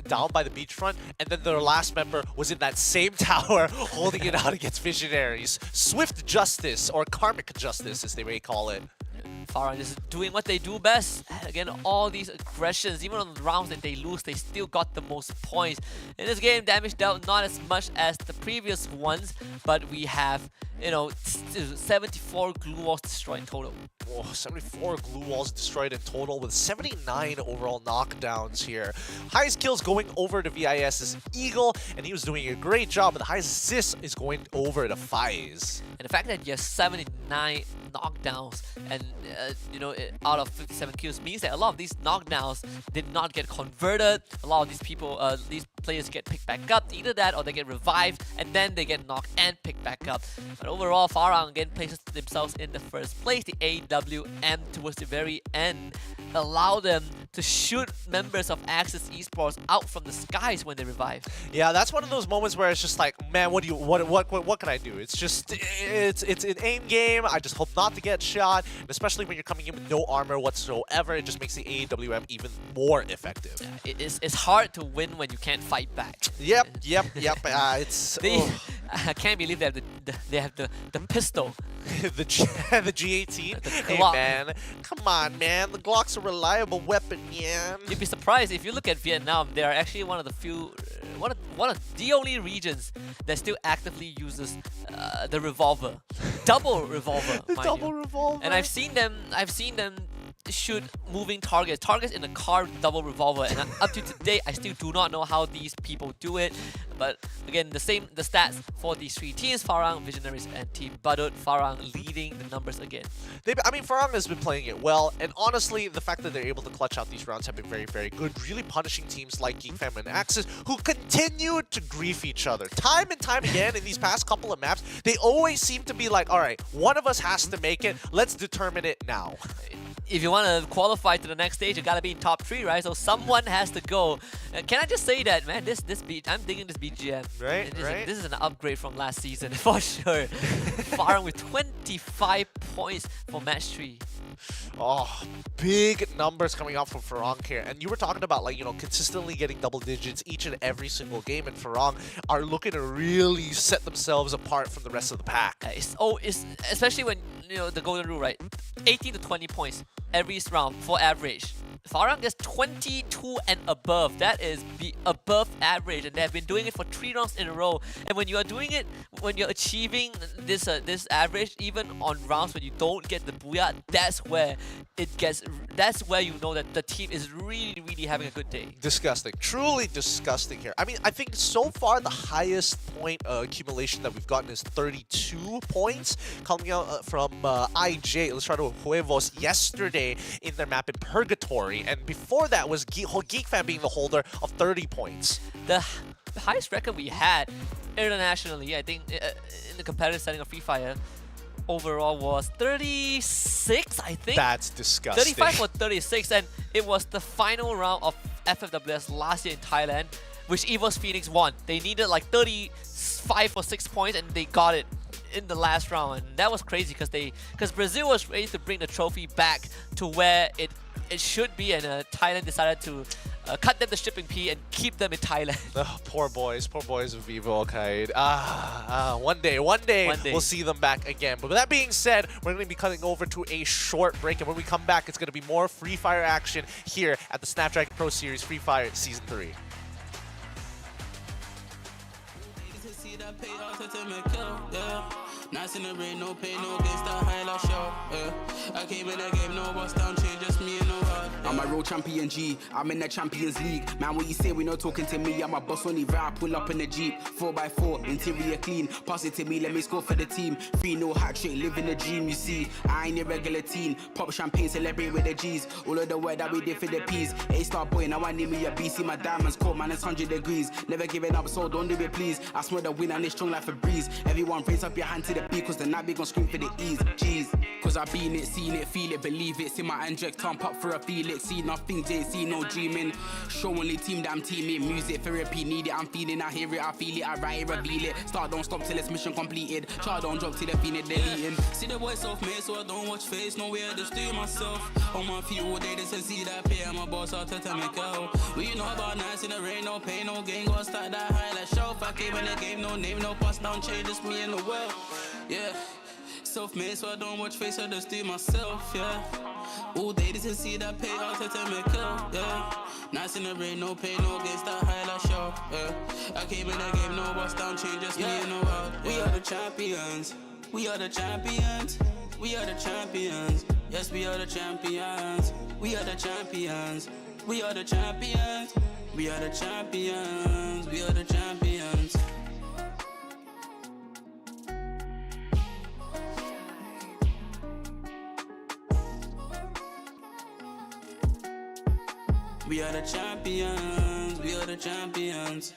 down by the beachfront, and then their last member was in that same tower holding it out against Visionaries. Swift justice, or karmic justice as they may call it. Farang is doing what they do best. And again, all these aggressions, even on the rounds that they lose, they still got the most points. In this game, damage dealt not as much as the previous ones, but we have, you know, 74 glue walls destroyed in total. Oh, 74 glue walls destroyed in total with 79 overall knockdowns here. Highest kills going over to VIS is Eagle, and he was doing a great job, but the highest assist is going over to Faiz. And the fact that you have 79 knockdowns and you know, out of 57 kills means that a lot of these knockdowns did not get converted. A lot of these people, these players get picked back up, either that or they get revived and then they get knocked and picked back up. But overall, Farang again places themselves in the first place. The AWM towards the very end allow them to shoot members of Axis Esports out from the skies when they revive. Yeah, that's one of those moments where it's just like, man, what can I do? It's just, it's an aim game. I just hope not to get shot, and especially when you're coming in with no armor whatsoever, it just makes the AWM even more effective. It's hard to win when you can't fight back. Yep. It's I can't believe they have the pistol. the G18. Hey Glock. man, come on man, the Glock's a reliable weapon, yeah. You'd be surprised if you look at Vietnam. They are actually one of the few, one of the only regions that still actively uses the revolver, double revolver. The double revolver. And I've seen them shoot moving targets in a car with double revolver, and up to today I still do not know how these people do it. But again, the stats for these three teams: Farang, Visionaries, and Team Badut. Farang leading the numbers again. Farang has been playing it well, and honestly, the fact that they're able to clutch out these rounds have been very, very good, really punishing teams like GeekFam and Axis, who continue to grief each other. Time and time again in these past couple of maps, they always seem to be like, alright, one of us has to make it, let's determine it now. If you want to qualify to the next stage, you gotta be in top 3, right? So someone has to go. Can I just say that, man? I'm digging this BGM. Right. This is an upgrade from last season for sure. Farang with 25 points for match 3. Oh, big numbers coming out from Farang here. And you were talking about, like, you know, consistently getting double digits each and every single game, and Farang are looking to really set themselves apart from the rest of the pack. It's especially when, you know, the golden rule, right? 18 to 20 points every round for average. Farang gets 22 and above. That is above average, and they have been doing it for 3 rounds in a row. And when you are doing it, when you're achieving this average, even on rounds when you don't get the Booyah, that's where you know that the team is really, really having a good day. Disgusting, truly disgusting here. I mean, I think so far the highest point accumulation that we've gotten is 32 points coming out from IJ Ilustrado Huevos yesterday in their map in Purgatory. And before that was GeekFam being the holder of 30 points. The highest record we had internationally, I think, in the competitive setting of Free Fire, overall was 36, I think. That's disgusting. 35 or 36, and it was the final round of FFWS last year in Thailand, which EVOS Phoenix won. They needed like 35 or 6 points, and they got it in the last round, and that was crazy because Brazil was ready to bring the trophy back to where it should be, and Thailand decided to cut them the shipping fee and keep them in Thailand. Oh, poor boys of Vivo Arcade. One day we'll see them back again. But with that being said, we're going to be cutting over to a short break, and when we come back, it's going to be more Free Fire action here at the Snapdragon Pro Series Free Fire Season 3. pay out to make kill, yeah. Nice in the rain, no pain, no gain, start highlight show, yeah. I came in the game, no bust down, change, just me and no hard. Yeah. I'm a real champion G, I'm in the Champions League. Man, what you say, we not talking to me, I'm a boss only I pull up in the Jeep. 4x4, interior clean, pass it to me, let me score for the team. 3-0 hat trick, living the dream, you see. I ain't a regular teen, pop champagne, celebrate with the G's. All of the work that we did for the P's. A-star boy, now I need me a BC, my diamonds cold, man, it's 100 degrees. Never giving up, so don't do it please. I smell the wind and it's strong like a breeze. Everyone raise up your hand to the beat, cause the night we gon' scream for the ease. Jeez, cause I been it, seen it, feel it, believe it. See my Andrex pump up for a Felix. See nothing, JC, no dreaming. Show only team that I'm teaming. Music therapy, need it, I'm feeling, I hear it, I feel it, I write it, reveal it. Start, don't stop till it's mission completed. Chart, don't drop till the feeling deleting. See the boy self-made, so I don't watch face, no way I just do myself. On my feet all day, they say see that pay, I'm a boss, I'll tell me go. Well, you know about nights in the rain, no pain, no gain, gonna start that high like show. If I came in the game, no name, no pass down, change, just me in the world. Yeah, self-made, so I don't watch face, I just do myself, yeah. All day, they say see that pay, I'll tell me go, yeah. Nights in the rain, no pain, no gain, start high like show, yeah. I came in the game, no bust down, change, just me in the world. Yeah. We are the champions, we are the champions. We are the champions, yes we are the champions. We are the champions, we are the champions. We are the champions, we are the champions. We are the champions, we are the champions.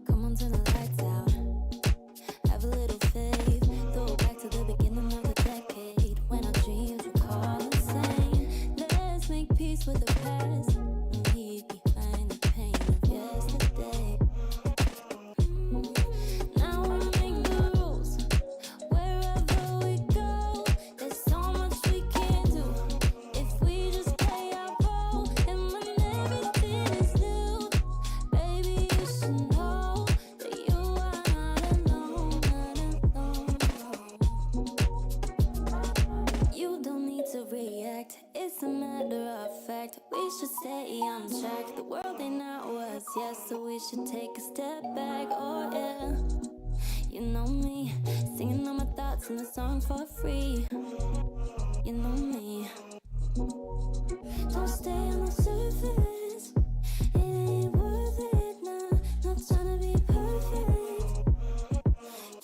Come on, turn the lights out. Have a little faith. Throw back to the beginning of the decade when our dreams were called insane. Let's make peace with the past and leave behind the pain of yesterday. Now we make the rules wherever we go. There's so much we can do if we just play our role. And when everything is new, baby, you should know that you are not alone, You don't need to react, it's a matter of fact. We should stay on track. The world ain't not us, yes, so we should take a step back. Oh yeah, you know me, singing all my thoughts in the song for free. You know me. Don't stay on the surface. It ain't worth it now. Not trying to be perfect.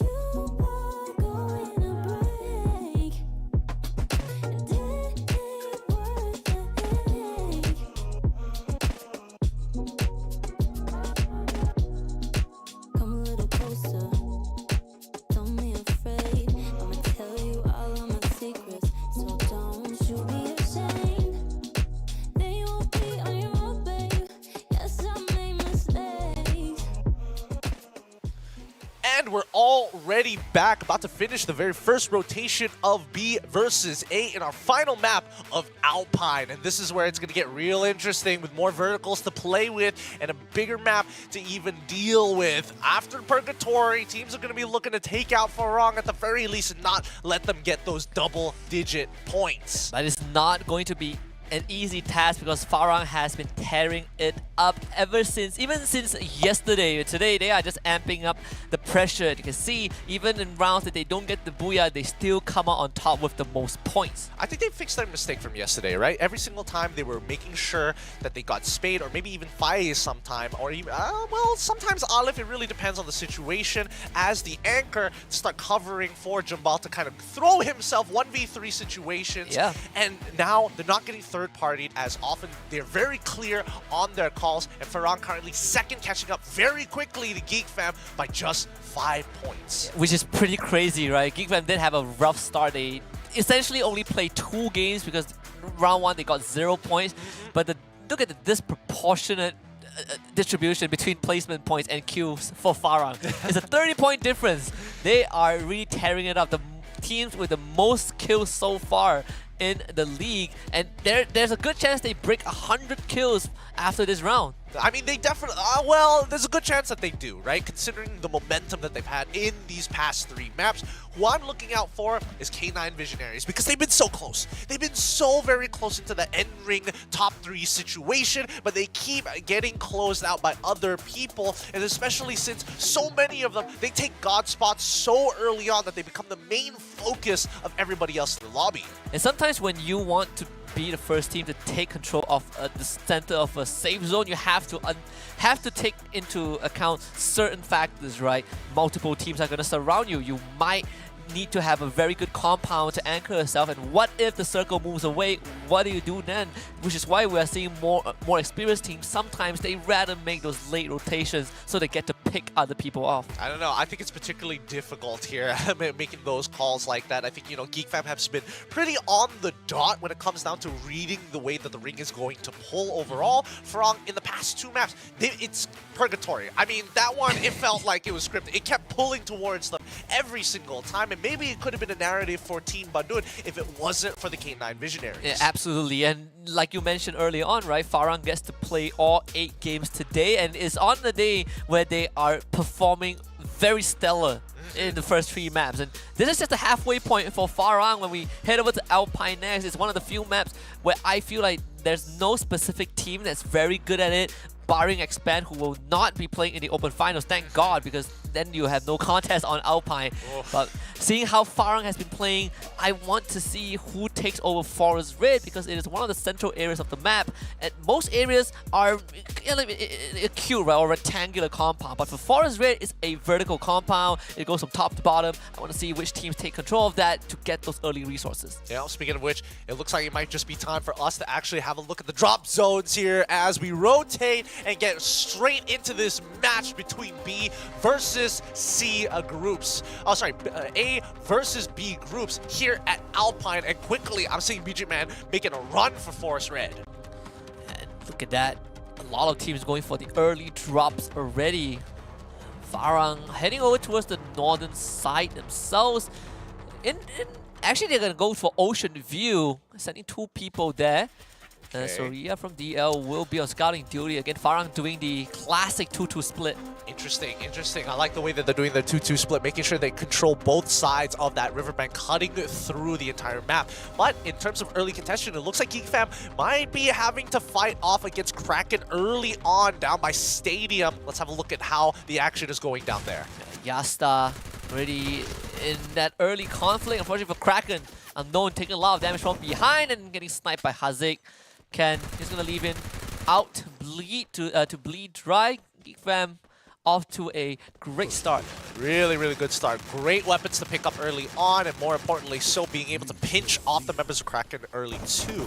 You are going to break. And it ain't worth the headache. Come a little closer. Don't be afraid. I'ma tell you all of my secrets. So don't you be ashamed. They won't be on your own, babe. Yes, I made mistakes. And we're already back, about to finish the very first rotation of B versus A in our final map of Alpine. And this is where it's going to get real interesting with more verticals to play with and a bigger map to even deal with. After Purgatory, teams are going to be looking to take out Farong at the very least and not let them get those double-digit points. But it's not going to be an easy task because Farang has been tearing it up even since yesterday. Today they are just amping up the pressure. You can see even in rounds that they don't get the Booyah, they still come out on top with the most points. I think they fixed their mistake from yesterday, right? Every single time they were making sure that they got Spade or maybe even Fire sometime, or even, well, sometimes Olive. It really depends on the situation as the anchor to start covering for Jambal to kind of throw himself 1v3 situations. Yeah. And now they're not getting third-partied as often. They're very clear on their calls, and Farang currently second, catching up very quickly to Geek Fam by just 5 points. Which is pretty crazy, right? Geek Fam did have a rough start. They essentially only played 2 games because round 1 they got 0 points. But look at the disproportionate distribution between placement points and kills for Farang. It's a 30-point difference. They are really tearing it up. The teams with the most kills so far in the league, and there's a good chance they break 100 kills after this round. I mean, they definitely, well, there's a good chance that they do, right? Considering the momentum that they've had in these past 3 maps. Who I'm looking out for is K9 Visionaries, because they've been so close. They've been so very close into the end ring top 3 situation, but they keep getting closed out by other people, and especially since so many of them, they take God spots so early on that they become the main focus of everybody else in the lobby. And sometimes when you want to be the first team to take control of the center of a safe zone, you have to take into account certain factors, right? Multiple teams are going to surround you. You might need to have a very good compound to anchor yourself, and what if the circle moves away? What do you do then? Which is why we are seeing more experienced teams. Sometimes they rather make those late rotations so they get to pick other people off. I don't know. I think it's particularly difficult here making those calls like that. I think, you know, GeekFam has been pretty on the dot when it comes down to reading the way that the ring is going to pull overall. From in the past 2 maps, it's purgatory. I mean, that one, it felt like it was scripted. It kept pulling towards them every single time, and maybe it could have been a narrative for Team Bandung if it wasn't for the K9 Visionaries. Yeah, absolutely. And like you mentioned early on, right, Farang gets to play all 8 games today, and is on the day where they are performing very stellar in the first 3 maps. And this is just a halfway point for Farang when we head over to Alpine next. It's one of the few maps where I feel like there's no specific team that's very good at it, barring Expand, who will not be playing in the Open Finals. Thank God, because then you have no contest on Alpine. But seeing how Farang has been playing, I want to see who takes over Forest Red, because it is one of the central areas of the map. And most areas are a cube, right, or rectangular compound. But for Forest Red, it's a vertical compound. It goes from top to bottom. I want to see which teams take control of that to get those early resources. Yeah, speaking of which, it looks like it might just be time for us to actually have a look at the drop zones here as we rotate and get straight into this match between B versus C groups. Oh, sorry, A versus B groups here at Alpine. And quickly, I'm seeing BG Man making a run for Forest Red. And look at that. A lot of teams going for the early drops already. Farang heading over towards the northern side themselves. Actually, they're going to go for Ocean View, sending 2 people there. Soria from DL will be on scouting duty. Again, Farang doing the classic 2-2 split. Interesting, interesting. I like the way that they're doing their 2-2 split, making sure they control both sides of that riverbank, cutting through the entire map. But in terms of early contention, it looks like GeekFam might be having to fight off against Kraken early on down by Stadium. Let's have a look at how the action is going down there. Yasta already in that early conflict. Unfortunately for Kraken, Unknown taking a lot of damage from behind and getting sniped by Hazik. Ken is going to leave him out to bleed dry. GeekFam off to a great start. Really, really good start. Great weapons to pick up early on, and more importantly, so being able to pinch off the members of Kraken early too.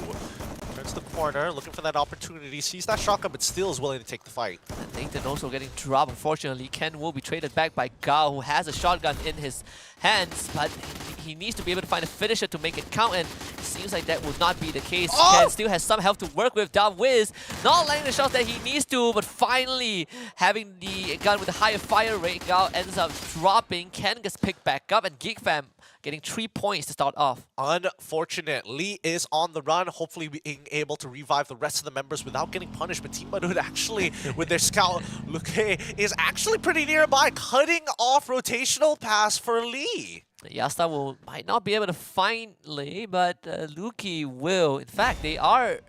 Turns the corner, looking for that opportunity, sees that shotgun, but still is willing to take the fight. And Nathan also getting dropped. Unfortunately, Ken will be traded back by Gao, who has a shotgun in his hands, but he needs to be able to find a finisher to make it count, and it seems like that will not be the case. Ken still has some health to work with. Wiz not landing the shots that he needs to, but finally having the gun with a higher fire rate. Gao ends up dropping. Ken gets picked back up, and GeekFam getting 3 points to start off. Unfortunate. Lee is on the run, hopefully being able to revive the rest of the members without getting punished. But Team Bandung actually, with their scout, Luke is actually pretty nearby, cutting off rotational pass for Lee. Yasta might not be able to find Lee, but Luki will. In fact, they are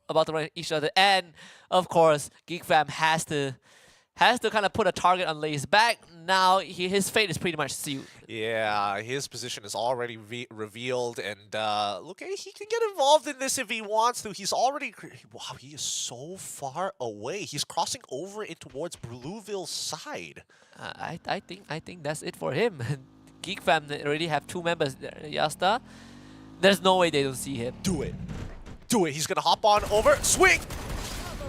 about to run each other. And, of course, GeekFam has to kind of put a target on Lee's back. Now his fate is pretty much sealed. Yeah, his position is already revealed, and look, he can get involved in this if he wants to. He's already, wow, he is so far away. He's crossing over in towards Blueville's side. I think that's it for him. GeekFam already have 2 members there. Yasta, there's no way they don't see him. Do it. Do it. He's going to hop on over. Swing!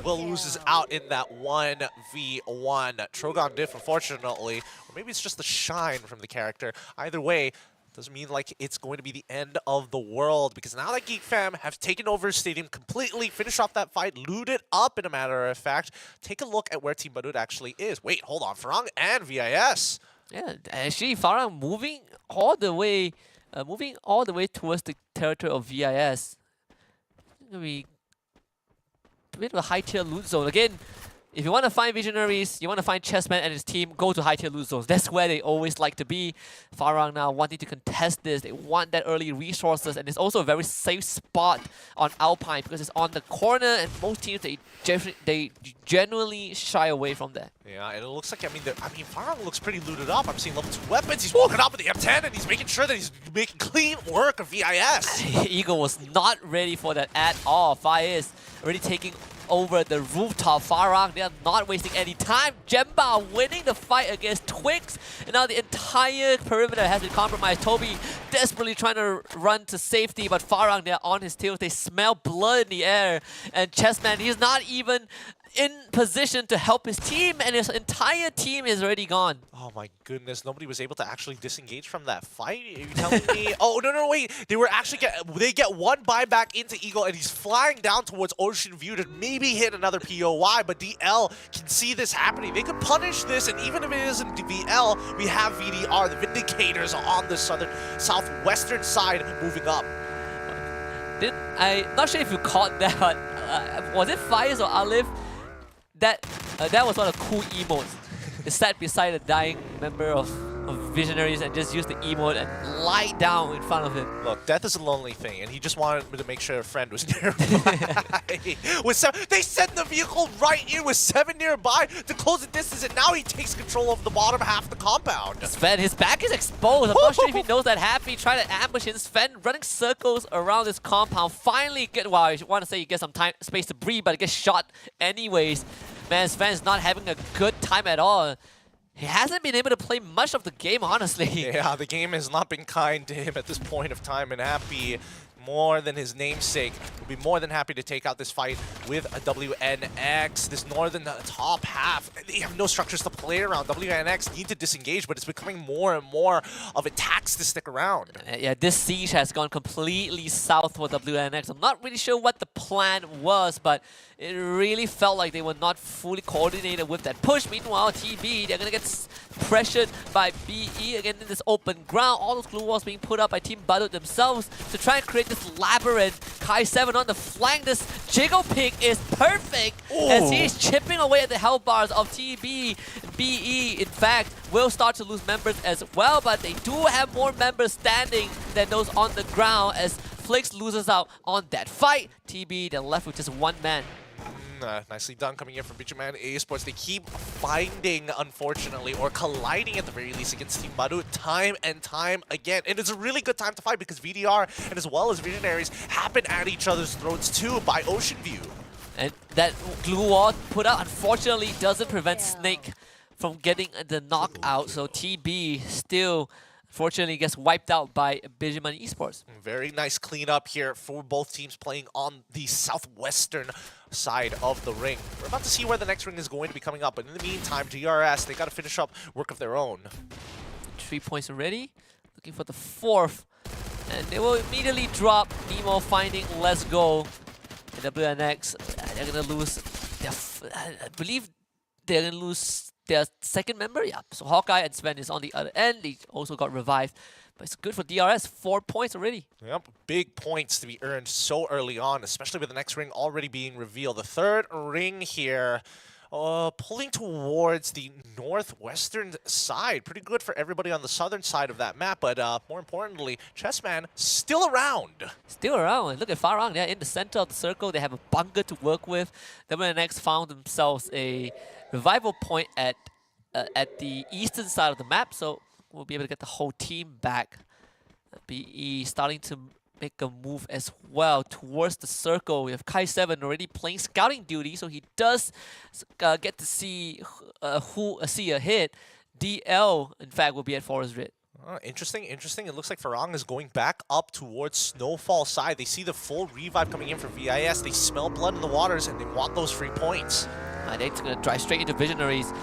Will loses out in that 1v1. Trogon diff, unfortunately. Or maybe it's just the shine from the character. Either way, doesn't mean like it's going to be the end of the world, because now that GeekFam have taken over Stadium completely, finished off that fight, looted up, in a matter of fact, take a look at where Team Bandung actually is. Wait, hold on. Farang and VIS. Yeah, actually, Farang moving all the way towards the territory of VIS. It's gonna be a bit of a high tier loot zone again. if you want to find Visionaries, you want to find Chessman and his team, go to high tier loot zones. That's where they always like to be. Farang now wanting to contest this. They want that early resources, and it's also a very safe spot on Alpine because it's on the corner, and most teams they genuinely shy away from that. Yeah, and it looks like, I mean, Farang looks pretty looted up. I'm seeing level 2 weapons. He's walking up with the M10, and he's making sure that he's making clean work of VIS. Eagle was not ready for that at all. Fire is already taking over the rooftop. Farang, they are not wasting any time. Jemba winning the fight against Twix, and now the entire perimeter has been compromised. Toby desperately trying to run to safety, but Farang, they're on his tails. They smell blood in the air, and Chessman, he's not even in position to help his team, and his entire team is already gone. Oh my goodness, nobody was able to actually disengage from that fight? Are you telling me? Oh, no, wait. They were actually they get one buyback into Eagle, and he's flying down towards Ocean View to maybe hit another POI, but DL can see this happening. They could punish this, and even if it isn't VL, we have VDR, the Vindicators on the southwestern side moving up. I'm not sure if you caught that, but was it Fires or Alif? That was one of the cool emotes. They sat beside a dying member of Visionaries and just used the emote and lie down in front of him. Look, death is a lonely thing, and he just wanted to make sure a friend was nearby. They sent the vehicle right in with 7 nearby to close the distance, and now he takes control of the bottom half of the compound. Sven, his back is exposed. I'm not sure if he knows that Happy trying to ambush him. Sven running circles around this compound. Finally well, I want to say he gets some space to breathe, but he gets shot anyways. Man, Sven's not having a good time at all. He hasn't been able to play much of the game, honestly. Yeah, the game has not been kind to him at this point of time, and Happy, more than his namesake, will be more than happy to take out this fight with a WNX. This northern top half, they have no structures to play around. WNX need to disengage, but it's becoming more and more of a tax to stick around. Yeah, this siege has gone completely south for WNX. I'm not really sure what the plan was, but it really felt like they were not fully coordinated with that push. Meanwhile, TB, they're going to get pressured by BE again in this open ground. All those glue walls being put up by Team Badut themselves to try and create this labyrinth. Kai7 on the flank. This Jiggle Pick is perfect as he is chipping away at the health bars of TB. BE, in fact, will start to lose members as well, but they do have more members standing than those on the ground as Flix loses out on that fight. TB, they're left with just one man. Nicely done coming in from Bijuman a-esport. They keep finding, unfortunately, or colliding at the very least against Team Badut time and time again. And it's a really good time to fight because VDR and as well as Visionaries happen at each other's throats too by Ocean View. And that glue wall put out, unfortunately, doesn't prevent Snake from getting the knockout. So TB still, fortunately, gets wiped out by Bijuman Esports. Very nice cleanup here for both teams playing on the southwestern side of the ring. We're about to see where the next ring is going to be coming up, but in the meantime, GRS, they got to finish up work of their own. 3 points already, looking for the 4th, and they will immediately drop. Nemo finding Let's Go. And WNX, they're going to lose, I believe they're going to lose their second member. Yeah, so Hawkeye and Sven is on the other end. They also got revived. But it's good for DRS, 4 points already. Yep, big points to be earned so early on, especially with the next ring already being revealed. The third ring here, pulling towards the northwestern side. Pretty good for everybody on the southern side of that map, but more importantly, Chessman still around. Still around. Look at Farang, they're in the center of the circle. They have a bunker to work with. WNX found themselves a revival point at the eastern side of the map, so we'll be able to get the whole team back. BE starting to make a move as well towards the circle. We have Kai7 already playing scouting duty, so he does get to see see a hit. DL, in fact, will be at Forest Red. Interesting. It looks like Farang is going back up towards Snowfall side. They see the full revive coming in from VIS. They smell blood in the waters, and they want those 3 points. They're going to drive straight into Visionaries.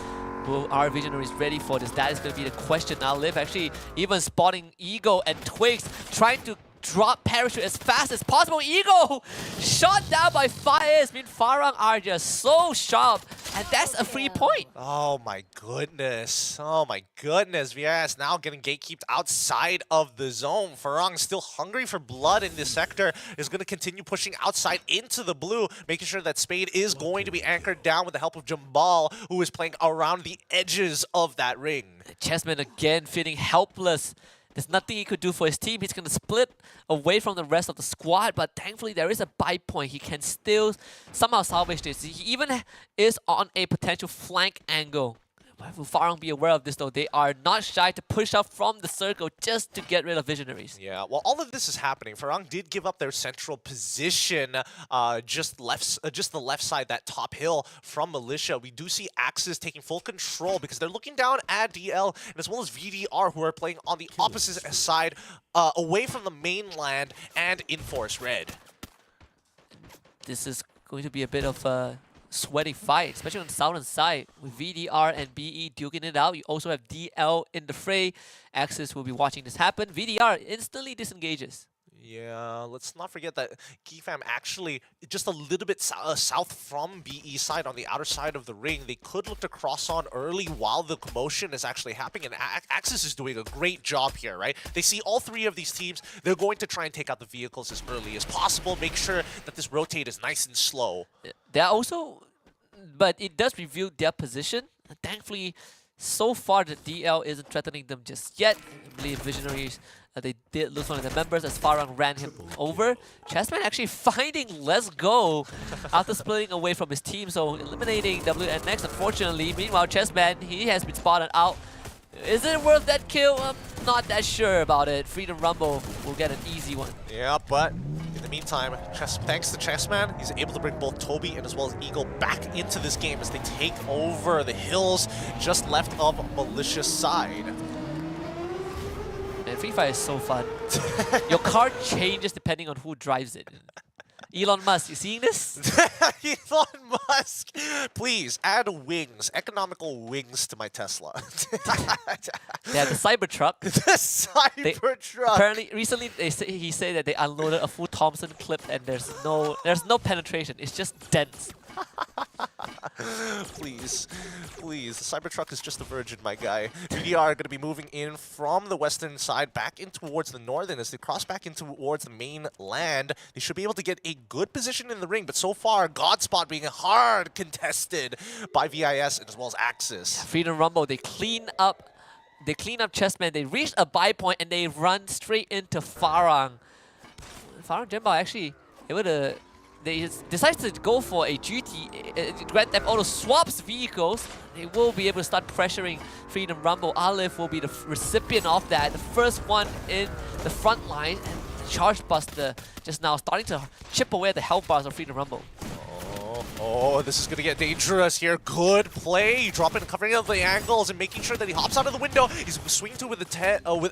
Will our Visionaries ready for this? That is going to be the question. Now, Liv actually even spotting Eagle and Twigs, trying to drop parachute as fast as possible. Eagle shot down by Fire. Farang are just so sharp, and that's a free point. Oh my goodness. Oh my goodness. VIS now getting gatekeeped outside of the zone. Farang still hungry for blood in this sector. Is going to continue pushing outside into the blue, making sure that Spade is going to be anchored down with the help of Jambal, who is playing around the edges of that ring. Chessman again feeling helpless. There's nothing he could do for his team. He's going to split away from the rest of the squad, but thankfully there is a buy point. He can still somehow salvage this. He even is on a potential flank angle. Will Farang be aware of this though? They are not shy to push up from the circle just to get rid of Visionaries. Yeah, well, all of this is happening. Farang did give up their central position, just the left side, that top hill from Militia. We do see Axis taking full control because they're looking down at DL and as well as VDR, who are playing on the opposite side, away from the mainland and in Forest Red. This is going to be a bit of a sweaty fight, especially on the southern side with VDR and BE duking it out. You also have DL in the fray. Axis will be watching this happen. VDR instantly disengages. Yeah, let's not forget that Geekfam actually just a little bit south from BE side on the outer side of the ring. They could look to cross on early while the commotion is actually happening, and Axis is doing a great job here, right? They see all three of these teams. They're going to try and take out the vehicles as early as possible, make sure that this rotate is nice and slow. They're also, but it does reveal their position. Thankfully, so far the DL isn't threatening them just yet. I believe Visionaries, they did lose one of their members as Farang ran him over. Chessman actually finding let's go after splitting away from his team, so eliminating WNX unfortunately. Meanwhile, Chessman, he has been spotted out. Is it worth that kill? I'm not that sure about it. Freedom Rumble will get an easy one. Yeah, but in the meantime, thanks to Chessman, he's able to bring both Toby and as well as Eagle back into this game as they take over the hills just left of Malicious side. And Free Fire is so fun. Your card changes depending on who drives it. Elon Musk, you seeing this? Elon Musk, please add wings, economical wings to my Tesla. They have the Cybertruck. The Cybertruck. Apparently, recently he said that they unloaded a full Thompson clip and there's no penetration. It's just dents. Please, please. The Cybertruck is just a virgin, my guy. VDR are going to be moving in from the western side back in towards the northern. As they cross back in towards the mainland, they should be able to get a good position in the ring, but so far, Godspot being hard contested by VIS and as well as Axis. Freedom Rumble, they clean up Chessman, they reach a buy point and they run straight into Farang. Farang Jemba actually able to... They decide to go for a Grand Theft Auto swaps vehicles. They will be able to start pressuring Freedom Rumble. Aleph will be the recipient of that. The first one in the front line. And the Charge Buster just now starting to chip away at the health bars of Freedom Rumble. Oh, this is going to get dangerous here. Good play. Dropping and covering up the angles and making sure that he hops out of the window. He's swinging to with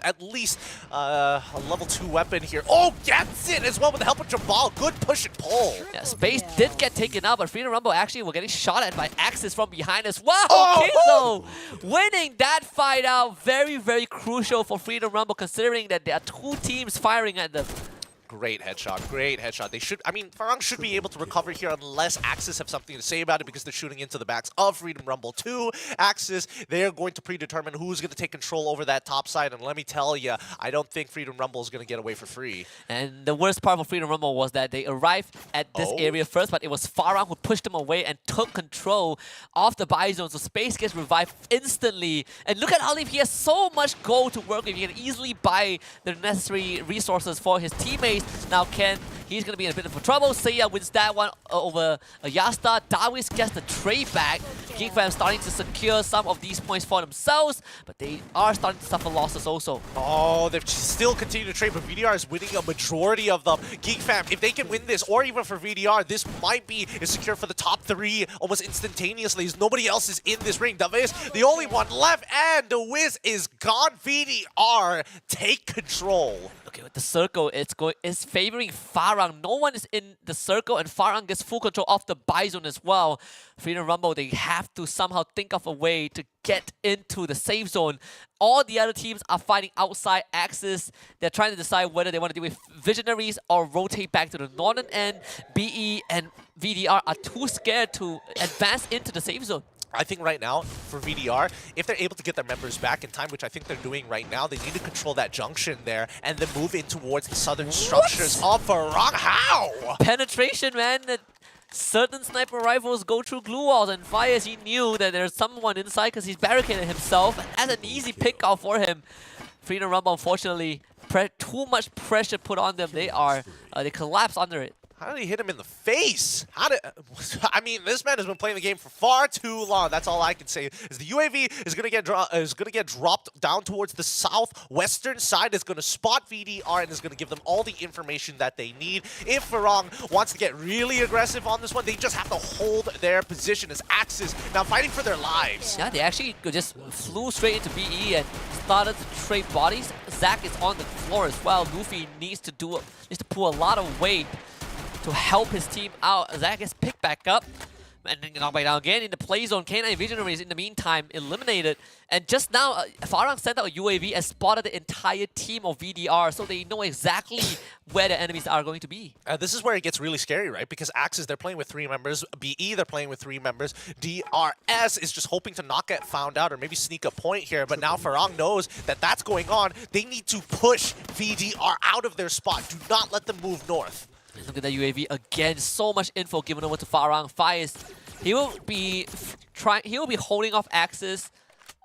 at least a level 2 weapon here. Oh, gets it as well with the help of Jabal. Good push and pull. Yeah, Space did get taken out, but Freedom Rumble actually were getting shot at by Axis from behind as well. Oh! Kizo winning that fight out. Very, very crucial for Freedom Rumble considering that there are two teams firing at them. Great headshot, great headshot. They should, I mean, Farang should be able to recover here unless Axis have something to say about it because they're shooting into the backs of Freedom Rumble 2. Axis, they're going to predetermine who's going to take control over that top side, and let me tell you, I don't think Freedom Rumble is going to get away for free. And the worst part for Freedom Rumble was that they arrived at this area first, but it was Farang who pushed them away and took control of the buy zone, so Space gets revived instantly. And look at Alif, he has so much gold to work with. He can easily buy the necessary resources for his teammates. Now Ken, he's going to be in a bit of trouble. Seiya wins that one over Yasta. Darwis gets the trade back. Geekfam starting to secure some of these points for themselves, but they are starting to suffer losses also. Oh, they've still continued to trade, but VDR is winning a majority of them. Geekfam, if they can win this, or even for VDR, this might be secure for the top 3 almost instantaneously, as nobody else is in this ring. Daviz, the only one left, and the Wiz is gone. VDR take control. Okay, with the circle, it's favoring Farah Farang. No one is in the circle, and Farang gets full control of the buy zone as well. Freedom Rumble, they have to somehow think of a way to get into the safe zone. All the other teams are fighting outside axis. They're trying to decide whether they want to deal with Visionaries or rotate back to the northern end. BE and VDR are too scared to advance into the safe zone. I think right now, for VDR, if they're able to get their members back in time, which I think they're doing right now, they need to control that junction there and then move in towards the southern structures of Farang. How? Penetration, man. Certain sniper rifles go through glue walls, and Fire, he knew that there's someone inside because he's barricaded himself, and that's an easy pick off for him. Freedom Rumble, unfortunately, too much pressure put on them. They collapse under it. How did he hit him in the face? I mean, this man has been playing the game for far too long. That's all I can say. Is the UAV is gonna get dropped down towards the southwestern side. Is gonna spot VDR and is gonna give them all the information that they need. If Farang wants to get really aggressive on this one, they just have to hold their position as Axis now fighting for their lives. Yeah, they actually just flew straight into BE and started to trade bodies. Zach is on the floor as well. Luffy needs to pull a lot of weight to help his team out. Zach gets picked back up and then knocked back down again in the play zone. K9 Visionaries in the meantime eliminated. And just now, Farang sent out a UAV and spotted the entire team of VDR, so they know exactly where the enemies are going to be. This is where it gets really scary, right? Because Axis, they're playing with 3 members. BE, they're playing with 3 members. DRS is just hoping to not get found out or maybe sneak a point here. But now Farang knows that that's going on. They need to push VDR out of their spot. Do not let them move north. Look at that UAV again. So much info given over to Farang. Fires. He will be holding off Axis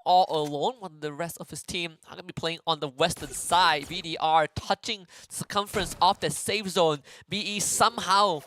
all alone, while the rest of his team are going to be playing on the western side. VDR touching the circumference of the safe zone. BE somehow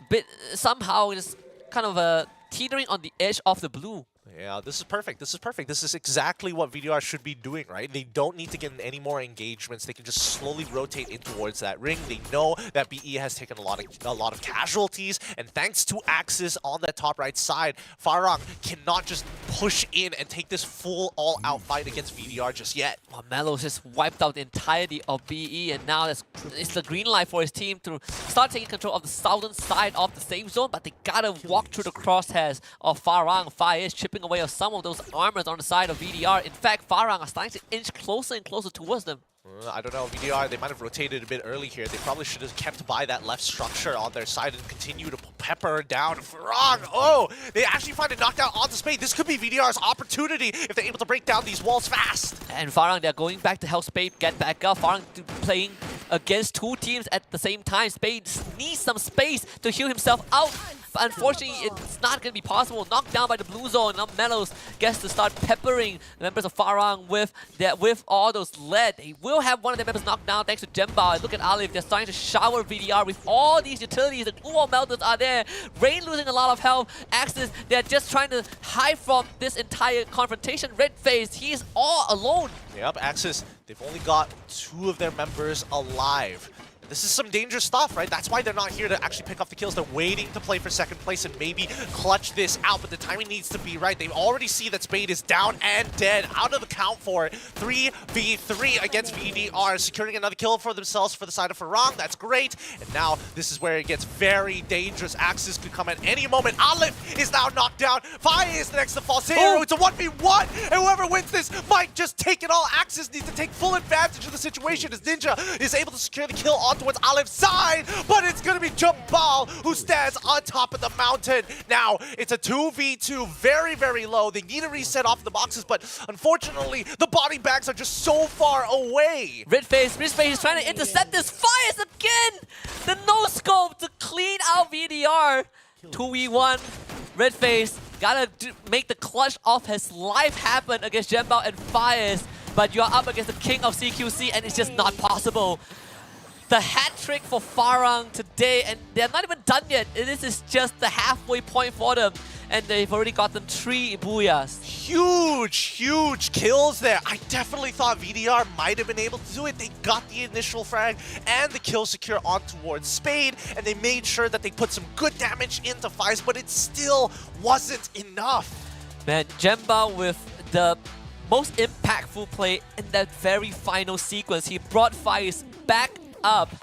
just kind of teetering on the edge of the blue. Yeah, this is perfect. This is perfect. This is exactly what VDR should be doing, right? They don't need to get in any more engagements. They can just slowly rotate in towards that ring. They know that BE has taken a lot of casualties, and thanks to Axis on that top right side, Farang cannot just push in and take this full all-out fight against VDR just yet. Well, Melo's just wiped out the entirety of BE, and now it's the green light for his team to start taking control of the southern side of the safe zone, but they gotta walk through the crosshairs of Farang. Fire is chipping away of some of those armors on the side of VDR. In fact, Farang are starting to inch closer and closer towards them. I don't know, VDR, they might have rotated a bit early here. They probably should have kept by that left structure on their side and continue to pepper down Farang. Oh, they actually find a knockdown onto Spade. This could be VDR's opportunity if they're able to break down these walls fast. And Farang, they're going back to help Spade get back up. Farang playing against 2 teams at the same time. Spade needs some space to heal himself out. But unfortunately, it's not going to be possible. Knocked down by the blue zone. Now Melos gets to start peppering the members of Farang with all those lead. He will have one of their members knocked down thanks to Jemba. Look at Alif. They're starting to shower VDR with all these utilities. The glue wall melters are there. Rain losing a lot of health. Axis, they're just trying to hide from this entire confrontation. Red Face, he's all alone. Yep, Axis, they've only got 2 of their members alive. This is some dangerous stuff, right? That's why they're not here to actually pick up the kills. They're waiting to play for second place and maybe clutch this out, but the timing needs to be right. They already see that Spade is down and dead. Out of the count for it. 3v3 against VDR, securing another kill for themselves for the side of Farang. That's great. And now this is where it gets very dangerous. Axis could come at any moment. Alif is now knocked down. Fire is the next to fall. Zero. It's a 1v1. And whoever wins this might just take it all. Axis needs to take full advantage of the situation as Ninja is able to secure the kill on towards Alif's side, but it's going to be Jumbal who stands on top of the mountain. Now, it's a 2v2, very, very low. They need to reset off the boxes, but unfortunately, the body bags are just so far away. Ridface is trying to intercept this. Fires again! The no-scope to clean out VDR. 2v1. Redface gotta make the clutch of his life happen against Jembao and Fires, but you're up against the king of CQC and it's just not possible. The hat trick for Farang today, and they're not even done yet. This is just the halfway point for them, and they've already gotten 3 Booyahs. Huge, huge kills there. I definitely thought VDR might have been able to do it. They got the initial frag and the kill secure on towards Spade, and they made sure that they put some good damage into Fies, but it still wasn't enough. Man, Jemba with the most impactful play in that very final sequence. He brought Fies back up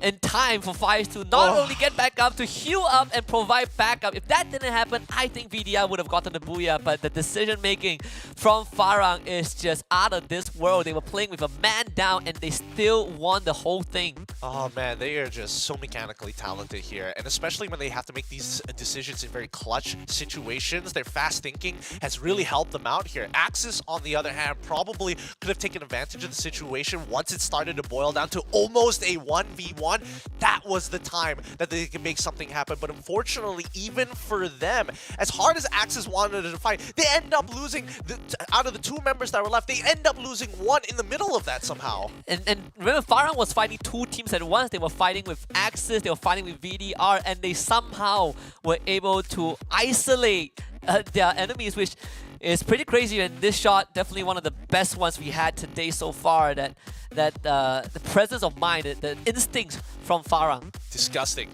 in time for Fire to not only get back up, to heal up and provide backup. If that didn't happen, I think VDR would have gotten the Booyah, but the decision making from Farang is just out of this world. They were playing with a man down and they still won the whole thing. Oh man, they are just so mechanically talented here, and especially when they have to make these decisions in very clutch situations, their fast thinking has really helped them out here. Axis, on the other hand, probably could have taken advantage of the situation once it started to boil down to almost a 1v1. That was the time that they could make something happen, but unfortunately, even for them, as hard as Axis wanted to fight, they end up losing, out of the 2 members that were left, they end up losing 1 in the middle of that somehow. And remember, Farang was fighting 2 teams at once. They were fighting with Axis, they were fighting with VDR, and they somehow were able to isolate their enemies, which is pretty crazy. And this shot, definitely one of the best ones we had today so far. The presence of mind, the instincts from Farang. Disgusting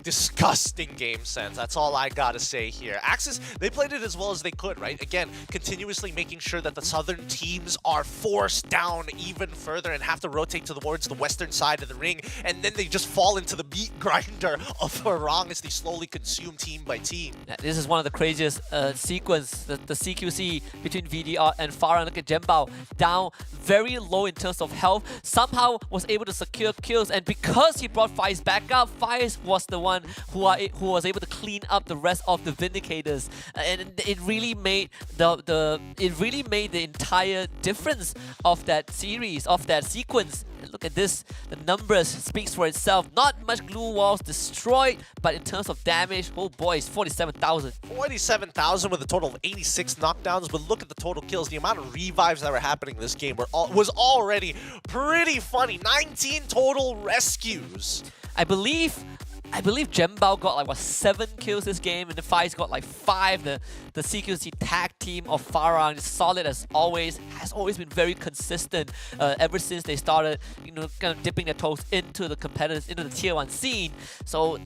game sense. That's all I gotta say here. Axis, they played it as well as they could, right? Again, continuously making sure that the southern teams are forced down even further and have to rotate towards the western side of the ring, and then they just fall into the meat grinder of Farang as they slowly consume team by team. Yeah, this is one of the craziest sequence, the CQC between VDR and Farang. Look at Jembao, down very low in terms of health, somehow was able to secure kills, and because he brought Fires back up, Fires was the one who was able to clean up the rest of the Vindicators, and it really made the entire difference of that series, of that sequence. And look at this, the numbers speaks for itself. Not much glue walls destroyed, but in terms of damage, oh boy, it's 47,000. 47,000 with a total of 86 knockdowns, but look at the total kills. The amount of revives that were happening in this game was already pretty funny. 19 total rescues. I believe Jembao got like 7 kills this game, and the Fires got like 5. The CQC tag team of Farang is solid as always, has always been very consistent ever since they started, kind of dipping their toes into the competitors, into the tier 1 scene. So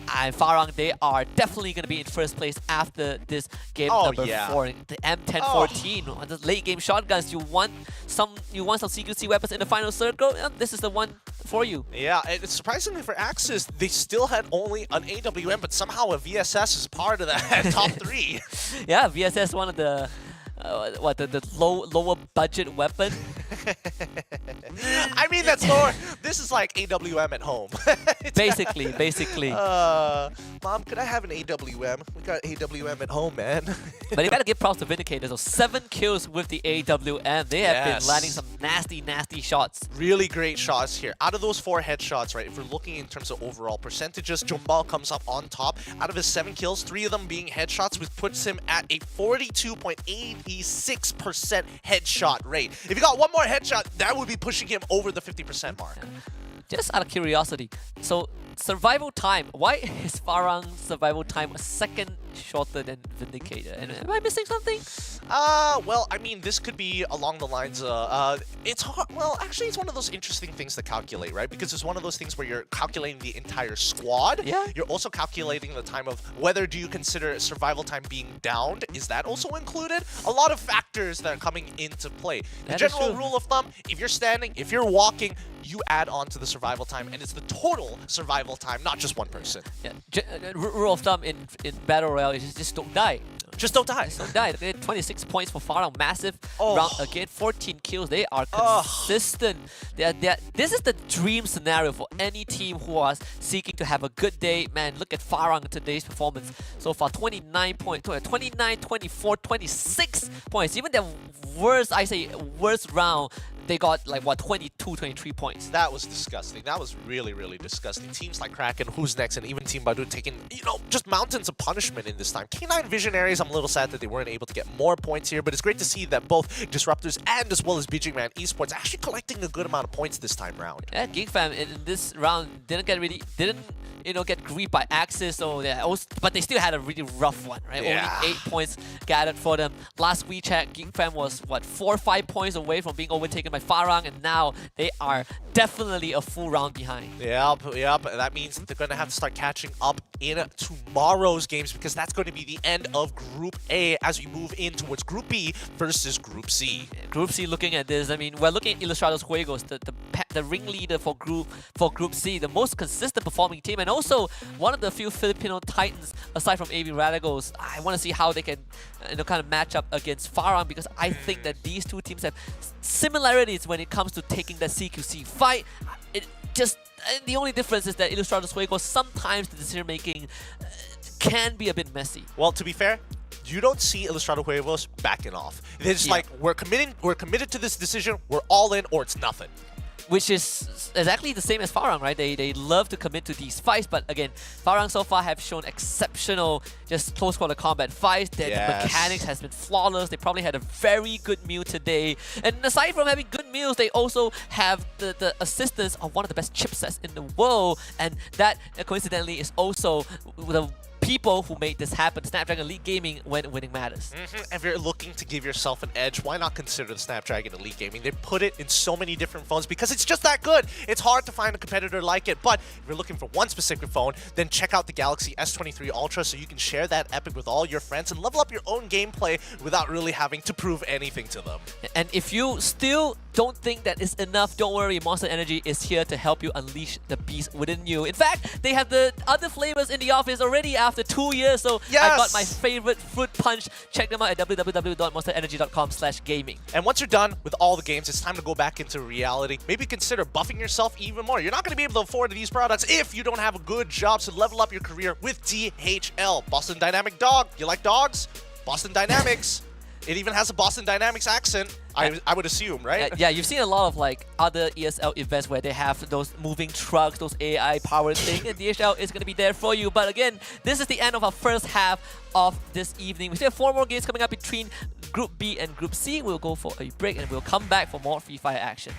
Farang, they are definitely going to be in first place after this game number 4. The M1014, the late game shotguns. You want some CQC weapons in the final circle? This is the one for you. Yeah, and surprisingly for Axis, they still had only an AWM, but somehow a VSS is part of that top 3. Yeah, VSS, one of the lower budget weapon. I mean, that's lower. This is like AWM at home. basically. Mom, could I have an AWM? We got AWM at home, man. But you gotta give props to Vindicators. So 7 kills with the AWM. They have been landing some nasty shots. Really great shots here. Out of those 4 headshots, right, if we're looking in terms of overall percentages, Jombal comes up on top. Out of his 7 kills, 3 of them being headshots, which puts him at a 42.86% headshot rate. If you got one more headshot, that would be pushing him over the 50% mark. Just out of curiosity, so survival time, why is Farang's survival time a second shorter than Vindicator? And am I missing something? Well, I mean, this could be along the lines of, it's hard. Well, actually, it's one of those interesting things to calculate, right? Because it's one of those things where you're calculating the entire squad. Yeah. You're also calculating the time of whether do you consider survival time being downed? Is that also included? A lot of factors that are coming into play. The general rule of thumb, if you're standing, if you're walking, you add on to the survival time, and it's the total survival time, not just one person. Yeah. Rule of thumb in Battle Royale is just don't die. Just don't die. Just don't die. They had 26 points for Farang. Massive round again. 14 kills. They are consistent. This is the dream scenario for any team who was seeking to have a good day. Man, look at Farang today's performance. So far, 29 points. 29, 24, 26 points. Even their worst round, they got like, what, 22, 23 points. That was disgusting. That was really, really disgusting. Teams like Kraken, Who's Next, and even Team Badu taking, just mountains of punishment in this time. K9 Visionaries, I'm a little sad that they weren't able to get more points here, but it's great to see that both Disruptors and as well as BG Man Esports actually collecting a good amount of points this time round. Yeah, GeekFam in this round didn't get griefed by Axis, but they still had a really rough one, right? Yeah. Only 8 points gathered for them. Last we checked, GeekFam was, 4 or 5 points away from being overtaken by Farang, and now they are definitely a full round behind. Yep. That means they're going to have to start catching up in tomorrow's games, because that's going to be the end of Group A as we move in towards Group B versus Group C. Group C, looking at this, I mean, we're looking at Ilustrados Juegos, the the ringleader for Group C, the most consistent performing team, and also one of the few Filipino titans aside from AB Radicals. I want to see how they can kind of match up against Farang, because I think that these two teams have similarities when it comes to taking the CQC fight. The only difference is that Ilustrados Fuego, sometimes the decision making can be a bit messy. Well, to be fair, you don't see Ilustrado Huevos backing off. It's like, we're committed to this decision, we're all in, or it's nothing. Which is exactly the same as Farang, right? They love to commit to these fights, but again, Farang so far have shown exceptional just close quarter combat fights. The mechanics has been flawless. They probably had a very good meal today. And aside from having good meals, they also have the assistance of one of the best chipsets in the world, and that coincidentally is also the people who made this happen, Snapdragon Elite Gaming, when winning matters. If you're looking to give yourself an edge, why not consider the Snapdragon Elite Gaming? They put it in so many different phones because it's just that good. It's hard to find a competitor like it, but if you're looking for one specific phone, then check out the Galaxy S23 Ultra so you can share that epic with all your friends and level up your own gameplay without really having to prove anything to them. And if you still don't think that is enough, don't worry, Monster Energy is here to help you unleash the beast within you. In fact, they have the other flavors in the office already after 2 years, so I got my favorite fruit punch. Check them out at www.monsterenergy.com/gaming. And once you're done with all the games, it's time to go back into reality. Maybe consider buffing yourself even more. You're not going to be able to afford these products if you don't have a good job, so level up your career with DHL. Boston Dynamic Dog. You like dogs? Boston Dynamics. It even has a Boston Dynamics accent, I would assume, right? Yeah, you've seen a lot of like other ESL events where they have those moving trucks, those AI-powered things, and DHL is going to be there for you. But again, this is the end of our first half of this evening. We still have 4 more games coming up between Group B and Group C. We'll go for a break and we'll come back for more Free Fire action.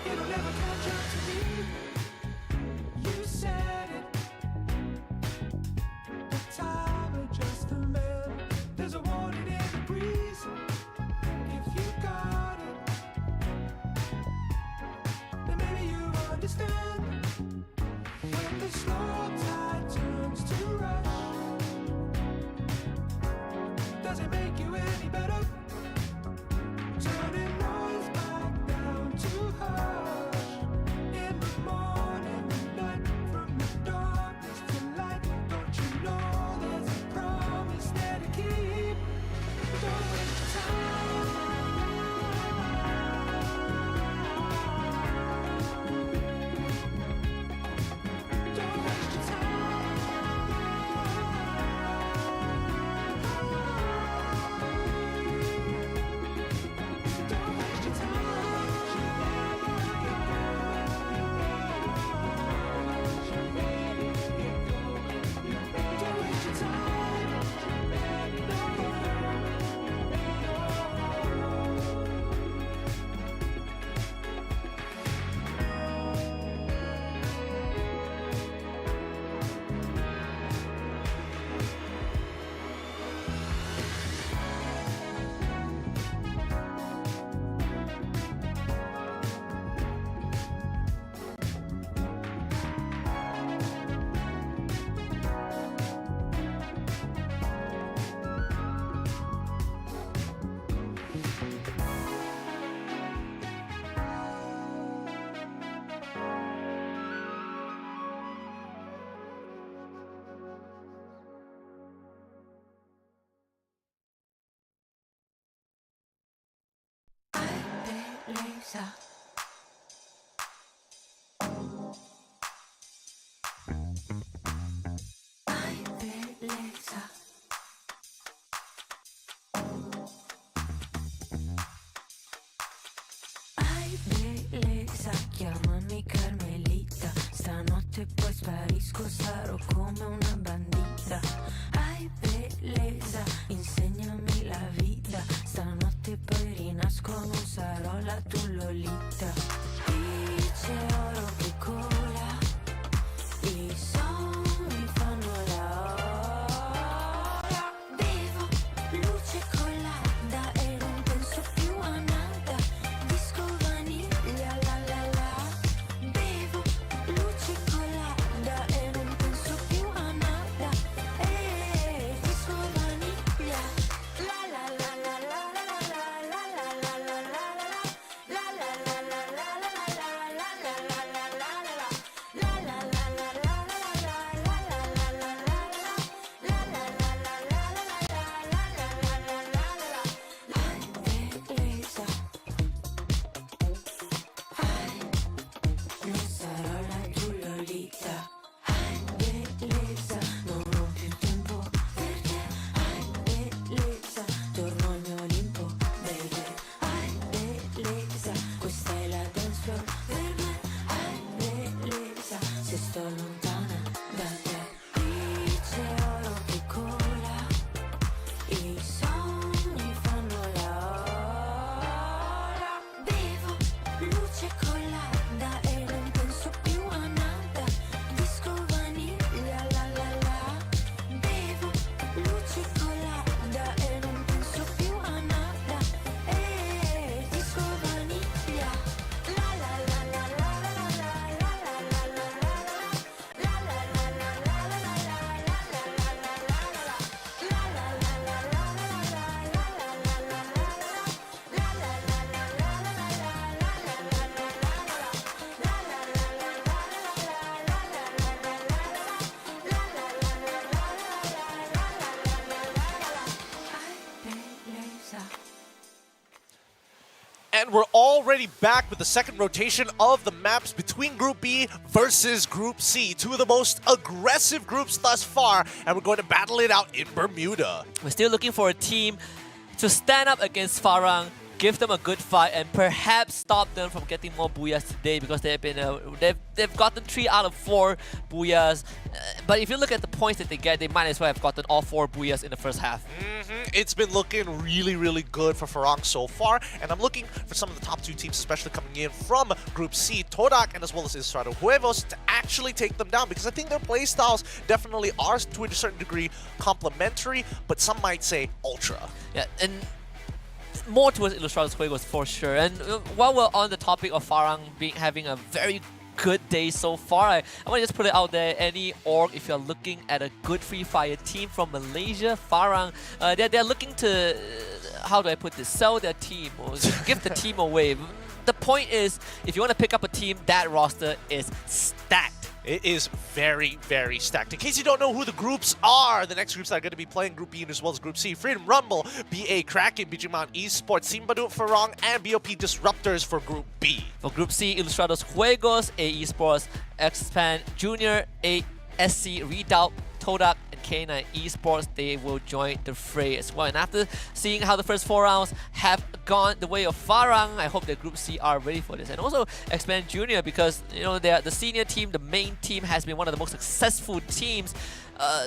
It'll never catch up to me. You said it. The time of just a man. There's a warning in the breeze. If you got it, then maybe you understand. When the slow tide turns to rush, does it make you any better? Turning noise back down to hush. In the morning, night, from the darkness to light. Don't you know there's a promise there to keep? Don't waste your time. Don't waste your Don't waste your Don't waste your Chiamami Carmelita, stanotte poi sparisco, sarò come una bandita. vista. Ai bellezza, insegnami la vita. Stanotte poi rinasco, non sarò la tua Lolita. Dice oro che cola, i sogni fanno la ora. Bevo luce colada e non penso più a nada. Disco vaniglia la la la. Bevo luce colada e non penso più a nada. Disco vaniglia la la la la la la la la la la la la la la la la la non sarò la tua Lolita. Ai bellezza, non ho più tempo per te. Ai bellezza, torno al mio Olimpo, baby. Ai bellezza, questa è la dance floor per me. Ai bellezza, se sto lontana da te. Dice oro che cola, i sogni fanno la ora. Bevo luce colada e non penso più a nada. Disco vaniglia la la la. Bevo luce colada e non penso più a nada. Disco vaniglia la la la la la la la la la la la la And we're already back with the second rotation of the maps between Group B versus Group C. Two of the most aggressive groups thus far, and we're going to battle it out in Bermuda. We're still looking for a team to stand up against Farang, give them a good fight, and perhaps stop them from getting more Booyahs today, because they've gotten 3 out of 4 Booyahs. But if you look at the points that they get, they might as well have gotten all 4 Booyahs in the first half. It's been looking really, really good for Farang so far, and I'm looking for some of the top 2 teams, especially coming in from Group C, Todak and as well as Estrada Huevos, to actually take them down, because I think their playstyles definitely are, to a certain degree, complementary, but some might say ultra. Yeah, and more towards Ilustrados Juegos for sure. And while we're on the topic of Farang having a very good day so far, I want to just put it out there, any org, if you're looking at a good Free Fire team from Malaysia, Farang, they're looking to, how do I put this, sell their team or give the team away. The point is, if you want to pick up a team, that roster is stacked. It is very, very stacked. In case you don't know who the groups are, the next groups that are going to be playing Group B as well as Group C: Freedom Rumble, BA Kraken, Bijimon Esports, Simbadu Farang, and BOP Disruptors for Group B. For Group C, Ilustrados Juegos, a-esport, Expand Junior, a-SC Redoubt, Todak, and K9 Esports, they will join the fray as well. And after seeing how the first 4 rounds have gone the way of Farang, I hope that Group C are ready for this. And also Expand Junior, because you know they're the senior team, the main team has been one of the most successful teams,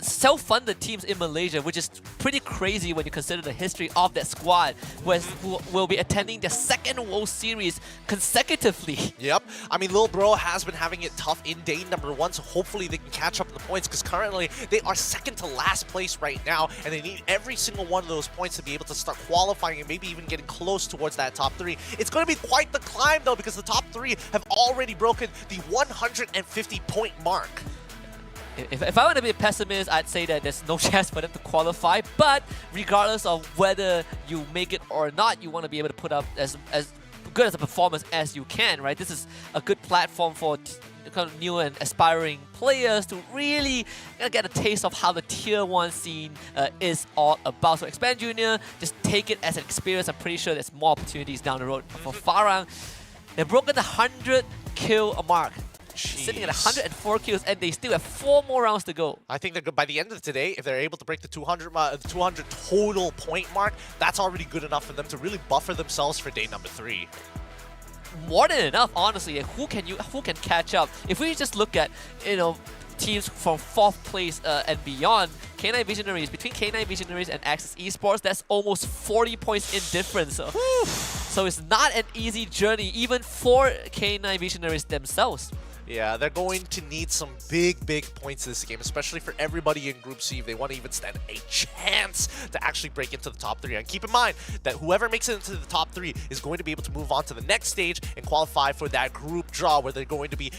self-funded teams in Malaysia, which is pretty crazy when you consider the history of that squad, who will be attending their 2nd World Series consecutively. Yep. I mean, Lil Bro has been having it tough in day number 1, so hopefully they can catch up in the points, because currently they are 2nd to last place right now, and they need every single one of those points to be able to start qualifying and maybe even getting close towards that top 3. It's going to be quite the climb, though, because the top 3 have already broken the 150-point mark. If I want to be a pessimist, I'd say that there's no chance for them to qualify, but regardless of whether you make it or not, you want to be able to put up as good as a performance as you can, right? This is a good platform for kind of new and aspiring players to really get a taste of how the tier 1 scene is all about. So Expand Junior, just take it as an experience. I'm pretty sure there's more opportunities down the road. For Farang, they've broken the 100 kill mark. Sitting at 104 kills, and they still have 4 more rounds to go. I think that by the end of today, if they're able to break the 200 total point mark, that's already good enough for them to really buffer themselves for day number 3. More than enough, honestly. Who can catch up? If we just look at, teams from 4th place and beyond. K9 Visionaries, between K9 Visionaries and Axis Esports, that's almost 40 points in difference. So it's not an easy journey, even for K9 Visionaries themselves. Yeah, they're going to need some big points this game, especially for everybody in Group C if they want to even stand a chance to actually break into the top 3. And keep in mind that whoever makes it into the top 3 is going to be able to move on to the next stage and qualify for that group draw where they're going to be,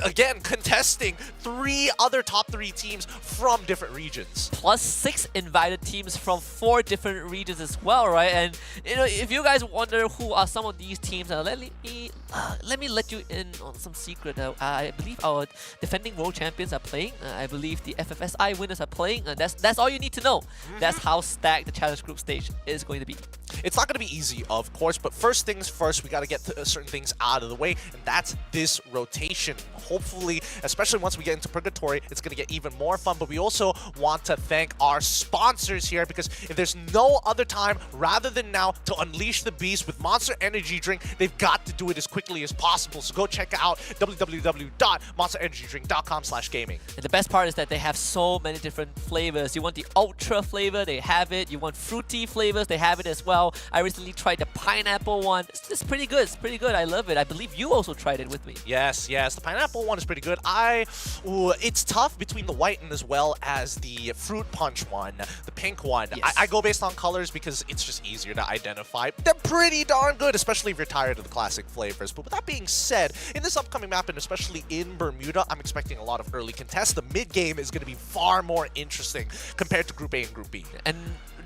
again, contesting 3 other top 3 teams from different regions. Plus 6 invited teams from 4 different regions as well, right? And you know, if you guys wonder who are some of these teams, let me let you in on some secret. I believe our defending world champions are playing. I believe the FFSI winners are playing. And that's all you need to know. That's how stacked the challenge group stage is going to be. It's not going to be easy, of course, but first things first, we got to get certain things out of the way, and that's this rotation. Hopefully, especially once we get into Purgatory, it's going to get even more fun, but we also want to thank our sponsors here, because if there's no other time rather than now to unleash the beast with Monster Energy Drink, they've got to do it as quickly as possible. So go check out www.monsterenergydrink.com/gaming. And the best part is that they have so many different flavors. You want the ultra flavor, they have it. You want fruity flavors, they have it as well. I recently tried the pineapple one. It's pretty good. It's pretty good. I love it. I believe you also tried it with me. Yes. The pineapple one is pretty good. It's tough between the white and as well as the fruit punch one, the pink one. Yes. I go based on colors because it's just easier to identify. They're pretty darn good, especially if you're tired of the classic flavors. But with that being said, in this upcoming map, and especially in Bermuda, I'm expecting a lot of early contests. The mid game is going to be far more interesting compared to Group A and Group B. And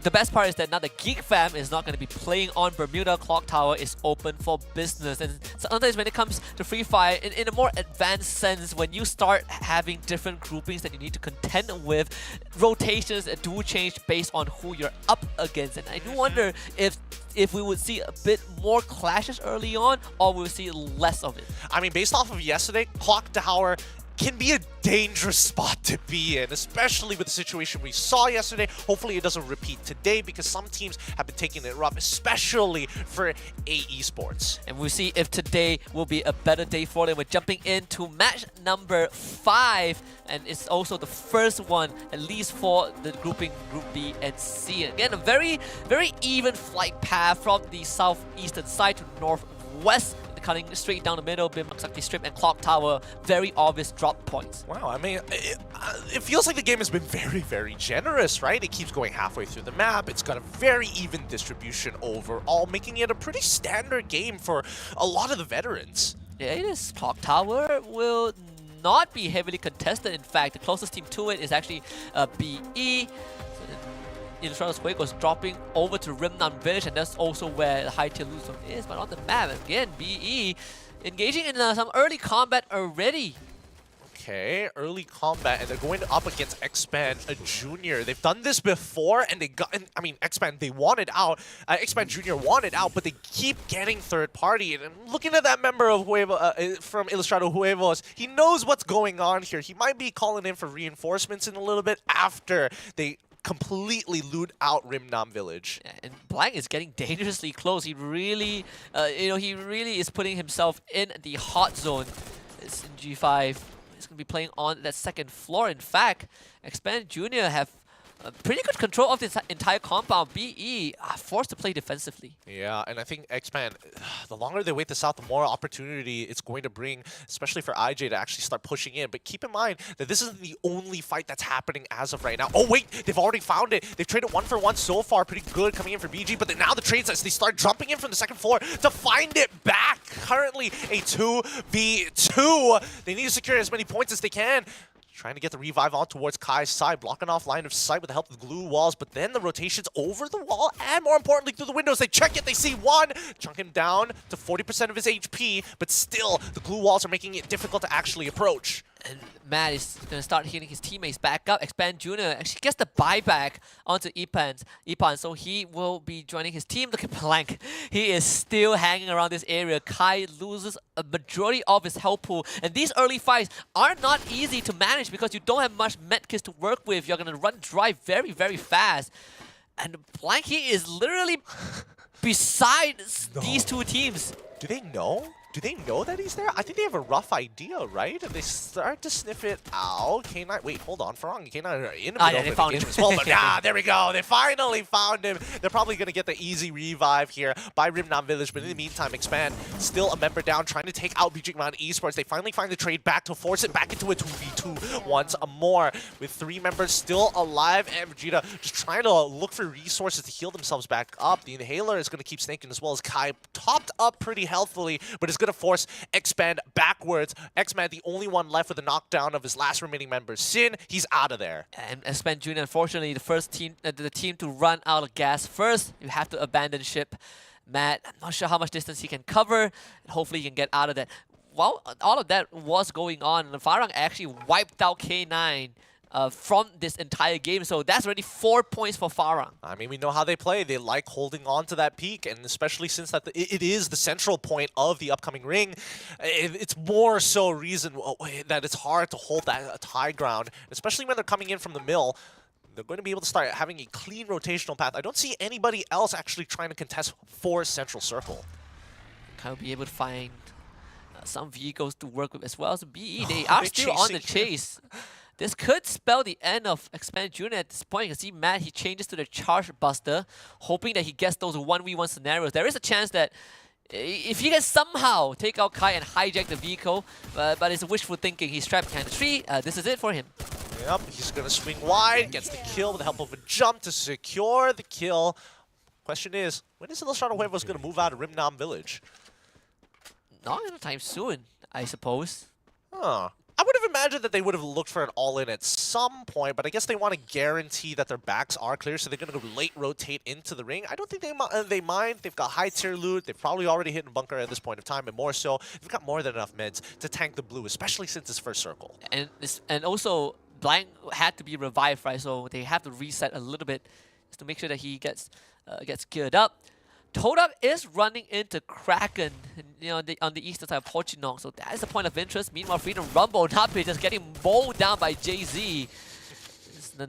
the best part is that now the Geek Fam is not going to be playing on Bermuda. Clock Tower is open for business. And sometimes when it comes to Free Fire, in a more advanced sense, when you start having different groupings that you need to contend with, rotations do change based on who you're up against. And I do wonder if we would see a bit more clashes early on, or we'll see less of it. I mean, based off of yesterday, Clock Tower can be a dangerous spot to be in, especially with the situation we saw yesterday. Hopefully it doesn't repeat today, because some teams have been taking it rough, especially for a-esport. And we'll see if today will be a better day for them. We're jumping into match number 5, and it's also the first one, at least for the grouping Group B and C. Again, a very even flight path from the southeastern side to northwest, cutting straight down the middle, Bimaksakti Strip and Clock Tower, very obvious drop points. Wow, I mean, it feels like the game has been very generous, right? It keeps going halfway through the map. It's got a very even distribution overall, making it a pretty standard game for a lot of the veterans. Yeah, it is. Clock Tower will not be heavily contested. In fact, the closest team to it is actually BE. Illustrator's Quake was dropping over to Rimnam Village, and that's also where the high tier loot zone is. But on the map, again, BE engaging in some early combat already. Okay, early combat, and they're going up against Xpan Jr. They've done this before, and they got, I mean, Xpan, they wanted out. Xpan Jr. wanted out, but they keep getting third party. And I'm looking at that member of from Ilustrado Huevos, he knows what's going on here. He might be calling in for reinforcements in a little bit after they completely loot out Rimnam Village. Yeah, and Blank is getting dangerously close. He really, he really is putting himself in the hot zone. It's in G5. He's going to be playing on that second floor. In fact, Expand Jr. have pretty good control of this entire compound. BE are forced to play defensively. Yeah, and I think X-Man, the longer they wait this out, the more opportunity it's going to bring, especially for IJ to actually start pushing in. But keep in mind that this isn't the only fight that's happening as of right now. Oh wait, they've already found it. They've traded 1-for-1 so far, pretty good coming in for BG, but then now the trades as they start jumping in from the second floor to find it back. Currently a 2v2. They need to secure as many points as they can. Trying to get the revive on towards Kai's side, blocking off line of sight with the help of glue walls, but then the rotations over the wall, and more importantly, through the windows. They check it, they see one, chunk him down to 40% of his HP, but still, the glue walls are making it difficult to actually approach. And Matt is going to start healing his teammates back up. Expand Jr. actually gets the buyback onto Ipan, so he will be joining his team. Look at Blank. He is still hanging around this area. Kai loses a majority of his health pool. And these early fights are not easy to manage because you don't have much medkits to work with. You're going to run dry very, very fast. And Blank, he is literally beside these two teams. Do they know? Do they know that he's there? I think they have a rough idea, right? They start to sniff it out. K9, wait, hold on. Farang and K9 are in the middle they of found the him. game as well. But there we go. They finally found him. They're probably going to get the easy revive here by Rimnam Village. But in the meantime, Expand still a member down, trying to take out BG Esports. They finally find the trade back to force it back into a 2v2 once more. With 3 members still alive, and Vegeta just trying to look for resources to heal themselves back up. The Inhaler is going to keep snaking as well as Kai, topped up pretty healthily, but is going to force Expand backwards. X-Man, the only one left with a knockdown of his last remaining member, Sin, he's out of there. And Expand Jr., unfortunately, the team to run out of gas first. You have to abandon ship. Matt, I'm not sure how much distance he can cover, and hopefully he can get out of that. While all of that was going on, Farang actually wiped out K9 from this entire game, so that's already 4 points for Farang. I mean, we know how they play. They like holding on to that peak, and especially since that it is the central point of the upcoming ring, it's more so reason that it's hard to hold that high ground, especially when they're coming in from the mill. They're going to be able to start having a clean rotational path. I don't see anybody else actually trying to contest for Central Circle. Kind of be able to find some vehicles to work with as well as BE. They are still on the chase. This could spell the end of Expand Jr. at this point. You can see Matt, he changes to the Charge Buster, hoping that he gets those 1v1 scenarios. There is a chance that if he can somehow take out Kai and hijack the vehicle, but it's wishful thinking. He's trapped behind the tree. This is it for him. Yep, he's going to swing wide, gets the kill with the help of a jump to secure the kill. Question is, when is Ilustrado Huevos going to move out of Rimnam Village? Not anytime soon, I suppose. Huh. I would have imagined that they would have looked for an all-in at some point, but I guess they want to guarantee that their backs are clear, so they're going to go late rotate into the ring. I don't think they mind. They've got high-tier loot. They've probably already hit a bunker at this point of time, and more so, they've got more than enough meds to tank the blue, especially since it's first circle. And also, Blind had to be revived, right? So they have to reset a little bit just to make sure that he gets geared up. Toad is running into Kraken, you know, on the eastern side of Porchinong, so that is a point of interest. Meanwhile, Freedom Rumble not just getting mowed down by Jay-Z.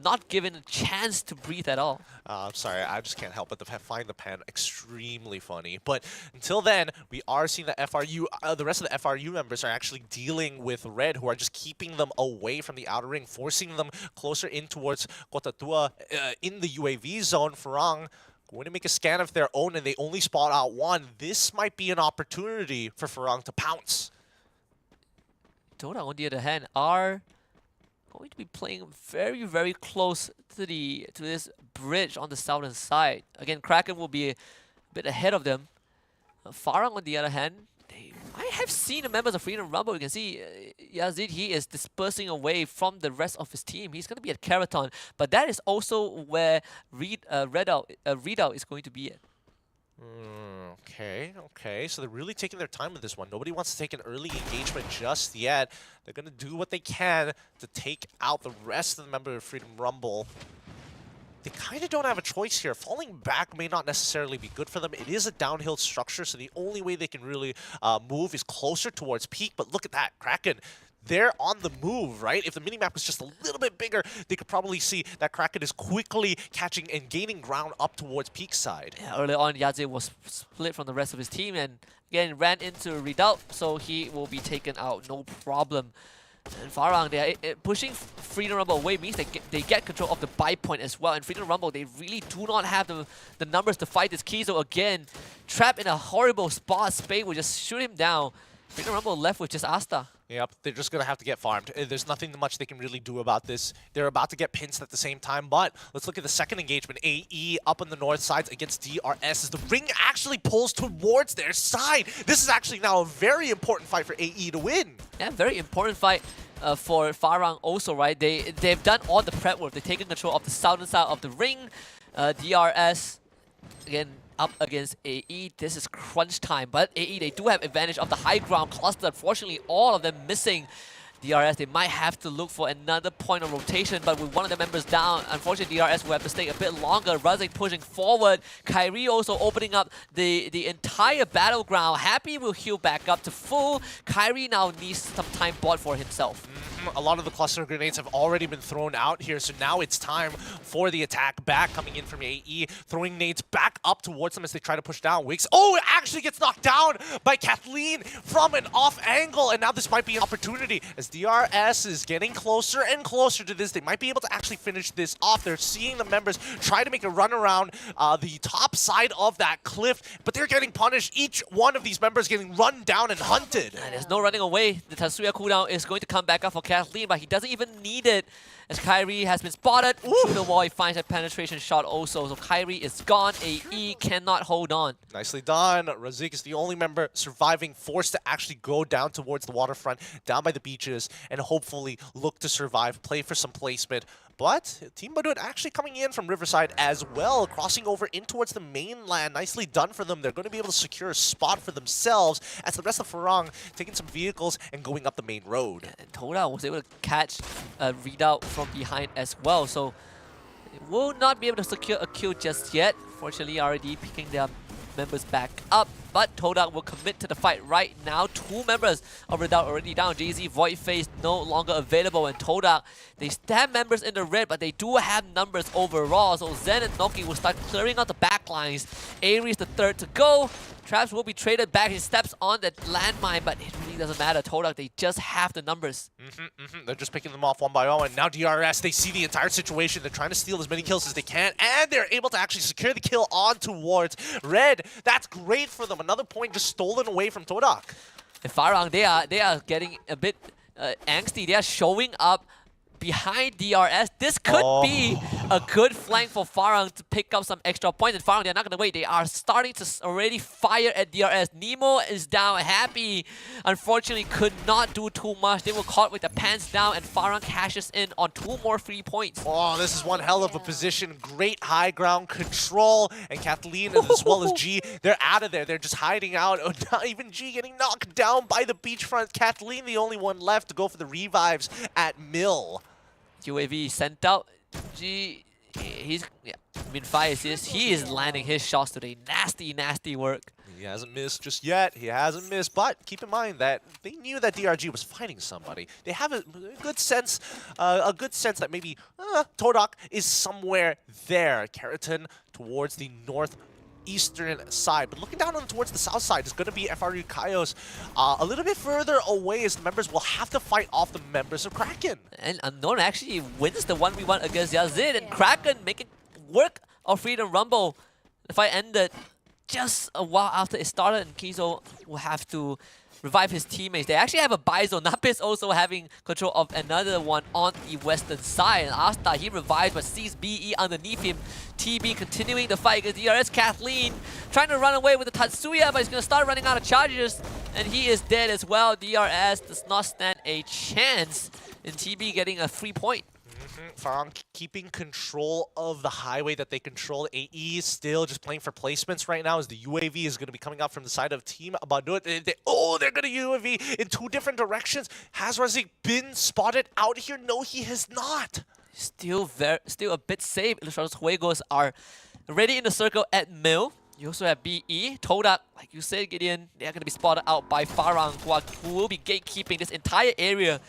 Not given a chance to breathe at all. I'm sorry, I just can't help but find the pen extremely funny. But until then, we are seeing that the rest of the FRU members are actually dealing with Red, who are just keeping them away from the outer ring, forcing them closer in towards Kotatua in the UAV zone. Farang going to make a scan of their own, and they only spot out one. This might be an opportunity for Farang to pounce. Toda, on the other hand, are going to be playing very, very close to this bridge on the southern side. Again, Kraken will be a bit ahead of them. Farang, on the other hand, they might have seen the members of Freedom Rumble. You can see Yazid, he is dispersing away from the rest of his team. He's going to be at Keraton, but that is also where Readout is going to be at. Okay. So they're really taking their time with this one. Nobody wants to take an early engagement just yet. They're going to do what they can to take out the rest of the members of Freedom Rumble. They kind of don't have a choice here. Falling back may not necessarily be good for them. It is a downhill structure, so the only way they can really move is closer towards peak. But look at that, Kraken. They're on the move, right? If the minimap was just a little bit bigger, they could probably see that Kraken is quickly catching and gaining ground up towards peak side. Yeah, early on, Yazid was split from the rest of his team and again ran into Redoubt, so he will be taken out, no problem. And Farang, they are pushing Freedom Rumble away means they get control of the buy point as well. And Freedom Rumble, they really do not have the numbers to fight this Kizo again. Trapped in a horrible spot, Spade will just shoot him down. Freedom Rumble left with just Asta. Yep, they're just going to have to get farmed. There's nothing much they can really do about this. They're about to get pinched at the same time, but let's look at the second engagement. AE up on the north sides against DRS as the ring actually pulls towards their side. This is actually now a very important fight for AE to win. Yeah, very important fight for Farang also, right? They've done all the prep work. They've taken control of the southern side of the ring. DRS, again, up against AE. This is crunch time, but AE, they do have advantage of the high ground cluster. Unfortunately, all of them missing. DRS, they might have to look for another point of rotation, but with one of the members down, unfortunately, DRS will have to stay a bit longer. Razik pushing forward. Kyrie also opening up the entire battleground. Happy will heal back up to full. Kyrie now needs some time bought for himself. A lot of the cluster grenades have already been thrown out here, so now it's time for the attack back coming in from AE, throwing nades back up towards them as they try to push down. Wix, oh, it actually gets knocked down by Kathleen from an off angle, and now this might be an opportunity as DRS is getting closer and closer to this. They might be able to actually finish this off. They're seeing the members try to make a run around the top side of that cliff, but they're getting punished. Each one of these members getting run down and hunted. And there's no running away. The Tatsuya cooldown is going to come back up for Kathleen, but he doesn't even need it as Kyrie has been spotted. Through the wall, he finds a penetration shot also. So Kyrie is gone. AE cannot hold on. Nicely done. Razik is the only member surviving, forced to actually go down towards the waterfront, down by the beaches, and hopefully look to survive, play for some placement. But Team Badut actually coming in from Riverside as well, crossing over in towards the mainland. Nicely done for them. They're going to be able to secure a spot for themselves as the rest of Farang taking some vehicles and going up the main road. And Toda was able to catch a readout from behind as well. So they will not be able to secure a kill just yet. Fortunately, already picking their members back up. But Todak will commit to the fight right now. 2 members of Redoubt already down. JZ, Voidface no longer available, and Todak, they have members in the red, but they do have numbers overall. So Zen and Noki will start clearing out the backlines. Aries the third to go. Traps will be traded back. He steps on that landmine, but it really doesn't matter. Todak, they just have the numbers. They're just picking them off one by one. And now DRS, they see the entire situation. They're trying to steal as many kills as they can, and they're able to actually secure the kill on towards Red. That's great for them. Another point just stolen away from Todak. And Farang, they are getting a bit angsty. They are showing up behind DRS. This could be a good flank for Farang to pick up some extra points. And Farang, they're not going to wait. They are starting to already fire at DRS. Nemo is down. Happy, unfortunately, could not do too much. They were caught with the pants down, and Farang cashes in on 2 more free points. Oh, this is one hell of a position. Great high ground control. And Kathleen, as well as G, they're out of there. They're just hiding out. Oh, not even G getting knocked down by the beachfront. Kathleen, the only one left to go for the revives at Mill. UAV sent out. G, he's Fire Seaason, he is landing his shots today. Nasty, nasty work. He hasn't missed just yet. He hasn't missed, but keep in mind that they knew that DRG was fighting somebody. They have a good sense that maybe Todak is somewhere there. Keratin towards the northeastern side, but looking down on towards the south side is going to be FRU Kaios a little bit further away, as the members will have to fight off the members of Kraken. And Unknown actually wins the 1v1 against Yazid, and Kraken making work of Freedom Rumble. The fight ended just a while after it started, and Kizo will have to revive his teammates. They actually have a buy zone. Napis also having control of another one on the western side. And Asta, he revives but sees BE underneath him. TB continuing the fight against DRS. Kathleen trying to run away with the Tatsuya, but he's going to start running out of charges. And he is dead as well. DRS does not stand a chance. And TB getting a free point. Farang keeping control of the highway that they control. AE is still just playing for placements right now, as the UAV is going to be coming out from the side of Team Badut. They're going to UAV in 2 different directions. Has Razik been spotted out here? No, he has not. Still a bit safe. Los Juegos are ready in the circle at Mill. You also have BE. Todak, like you said, Gideon, they're going to be spotted out by Farang, who will be gatekeeping this entire area.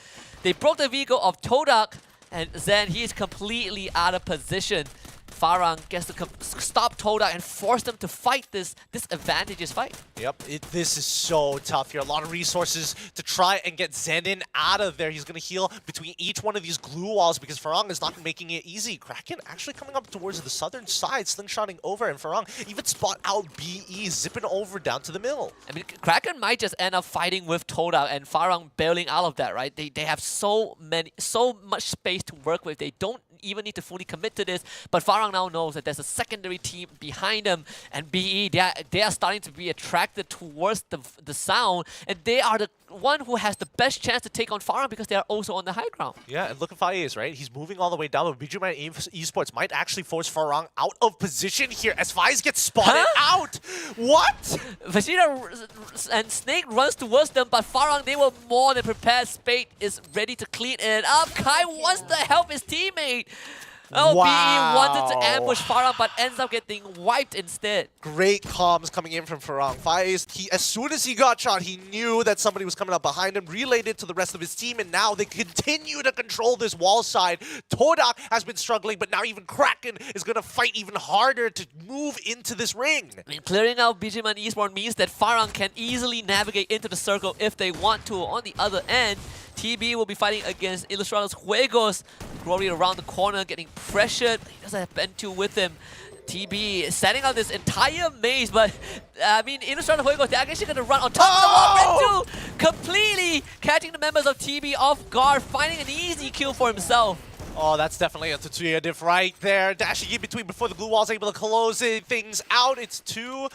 They broke the vehicle of Todak, and Zen, he is completely out of position. Farang gets to stop Todak and force them to fight this advantageous fight. Yep, this is so tough here. A lot of resources to try and get Zenin out of there. He's going to heal between each one of these glue walls because Farang is not making it easy. Kraken actually coming up towards the southern side, slingshotting over, and Farang even spot out BE, zipping over down to the middle. I mean, Kraken might just end up fighting with Todak and Farang bailing out of that, right? They have so much space to work with. They don't even need to fully commit to this, but Farang now knows that there's a secondary team behind them, and BE, they are starting to be attracted towards the sound, and they are the one who has the best chance to take on Farang because they are also on the high ground. Yeah, and look at Faiz, right? He's moving all the way down, but Bijuman Esports might actually force Farang out of position here as Faiz gets spotted out. What? Vegeta and Snake runs towards them, but Farang, they were more than prepared. Spade is ready to clean it up. Kai wants to help his teammate. Oh, Wow. BE wanted to ambush Farah, but ends up getting wiped instead. Great comms coming in from Farang. As soon as he got shot, he knew that somebody was coming up behind him, relayed it to the rest of his team, and now they continue to control this wall side. Todak has been struggling, but now even Kraken is going to fight even harder to move into this ring. I mean, clearing out BGMan Esports means that Farang can easily navigate into the circle if they want to. On the other end, TB will be fighting against Ilustrados Juegos. Glory around the corner, getting pressured. He doesn't have Bentu with him. TB is setting out this entire maze, but I mean, Ilustrados Juegos, they're actually going to run on top of the wall. Bentu completely catching the members of TB off guard, finding an easy kill for himself. Oh, that's definitely a Tutuya right there. Dashing in between before the glue wall's able to close things out. It's 2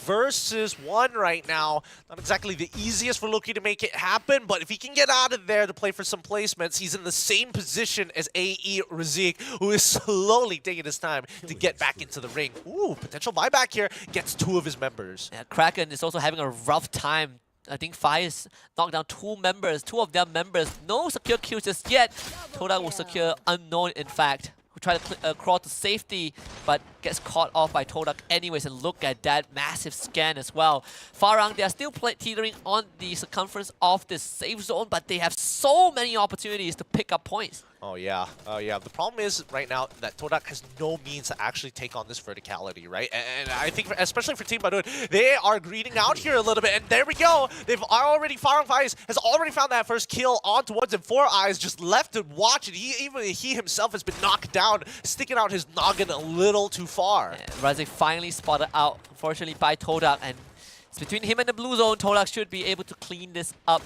versus 1 right now. Not exactly the easiest for Loki to make it happen, but if he can get out of there to play for some placements, he's in the same position as A.E. Razik, who is slowly taking his time to get back into the ring. Ooh, potential buyback here. Gets 2 of his members. Yeah, Kraken is also having a rough time. I think Fire's knocked down 2 members, 2 of their members. No secure kills just yet. Todak will secure unknown, in fact, who tried to crawl to safety, but gets caught off by Todak anyways. And look at that massive scan as well. Farang, they are still teetering on the circumference of this safe zone, but they have so many opportunities to pick up points. Oh yeah, The problem is right now that Todak has no means to actually take on this verticality, right? And I think, especially for Team Badun, they are greeding out here a little bit. And there we go. They've already, Farang has already found that first kill on towards him. 4 Eyes just left to watch it. Even he himself has been knocked down, sticking out his noggin a little too far. Yeah, Razik finally spotted out, unfortunately, by Todak. And it's between him and the blue zone. Todak should be able to clean this up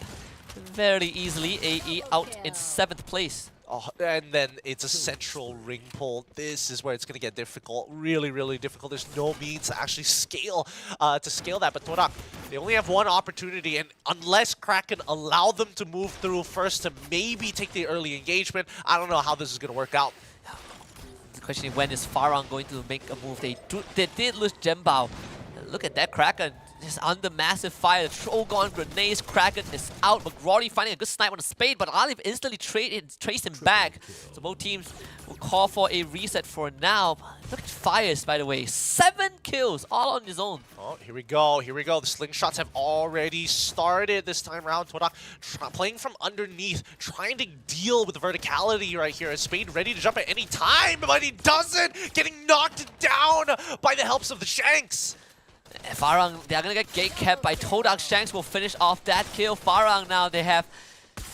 very easily. AE out in 7th place. Oh, and then it's a central ring pull. This is where it's going to get difficult. Really, really difficult. There's no means to actually scale that. But Todak, they only have 1 opportunity, and unless Kraken allow them to move through first to maybe take the early engagement, I don't know how this is going to work out. The question is, when is Farang going to make a move? They did lose Jembao. Look at that Kraken. Just under massive fire. Trogon grenades. Kraken is out. McGrory finding a good snipe on the Spade, but Olive instantly traced him back. So both teams will call for a reset for now. Look at Fires, by the way. 7 kills, all on his own. Oh, here we go. Here we go. The slingshots have already started this time around. Todak playing from underneath, trying to deal with the verticality right here. Is Spade ready to jump at any time, but he doesn't. Getting knocked down by the helps of the Shanks. Farang, they are going to get gate kept by Todak. Shanks will finish off that kill. Farang now, they have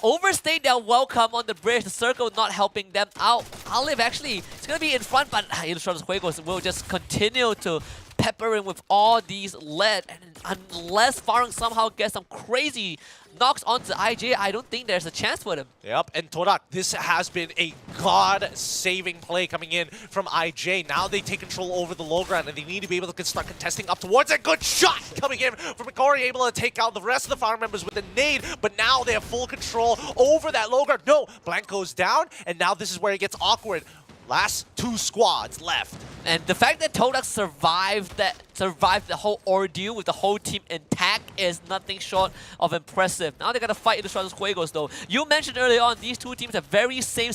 overstayed their welcome on the bridge. The circle not helping them out. Olive actually, it's going to be in front, but Ilustrados Juegos will just continue to pepper him with all these lead. And unless Farang somehow gets some crazy knocks onto IJ, I don't think there's a chance for them. Yep, and Todak, this has been a god-saving play coming in from IJ. Now they take control over the low ground, and they need to be able to start contesting up towards it. Good shot coming in from McGrory, able to take out the rest of the Fire members with a nade, but now they have full control over that low ground. No, Blank goes down, and now this is where it gets awkward. Last 2 squads left. And the fact that Todak survived the whole ordeal with the whole team intact is nothing short of impressive. Now they gotta fight Ilustrados Juegos though. You mentioned earlier on, these 2 teams have very same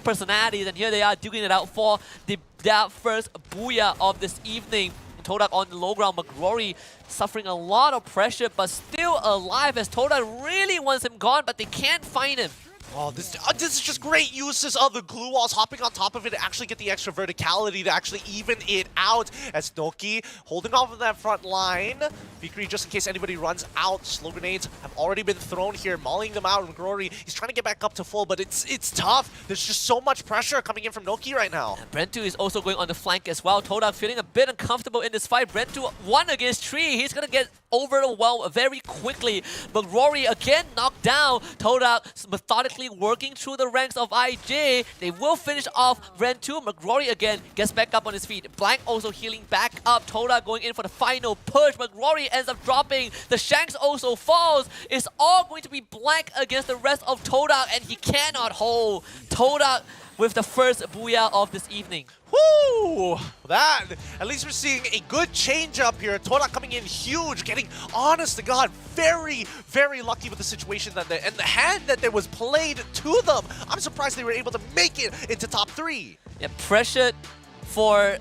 personalities, and here they are duking it out for their first Booyah of this evening. Todak on the low ground, McGrory suffering a lot of pressure, but still alive as Todak really wants him gone, but they can't find him. Oh, this is just great uses of the glue walls, hopping on top of it to actually get the extra verticality to actually even it out. As Noki holding off of that front line. Vikri, just in case anybody runs out, slow grenades have already been thrown here, mauling them out. McGrory, he's trying to get back up to full, but it's tough. There's just so much pressure coming in from Noki right now. Brentu is also going on the flank as well. Todak feeling a bit uncomfortable in this fight. Brentu 1 against 3. He's gonna get overwhelmed very quickly. McGrory again knocked down. Todak methodically working through the ranks of IJ. They will finish off Brentu. McGrory again gets back up on his feet. Blank also healing back up. Todak going in for the final push. McGrory ends up dropping. The Shanks also falls. It's all going to be Blank against the rest of Todak, and he cannot hold. Todak with the first Booyah of this evening. Woo! That, at least we're seeing a good change up here. Todak coming in huge, getting, honest to God, very, very lucky with the situation and the hand that there was played to them. I'm surprised they were able to make it into top 3. Yeah, pressured for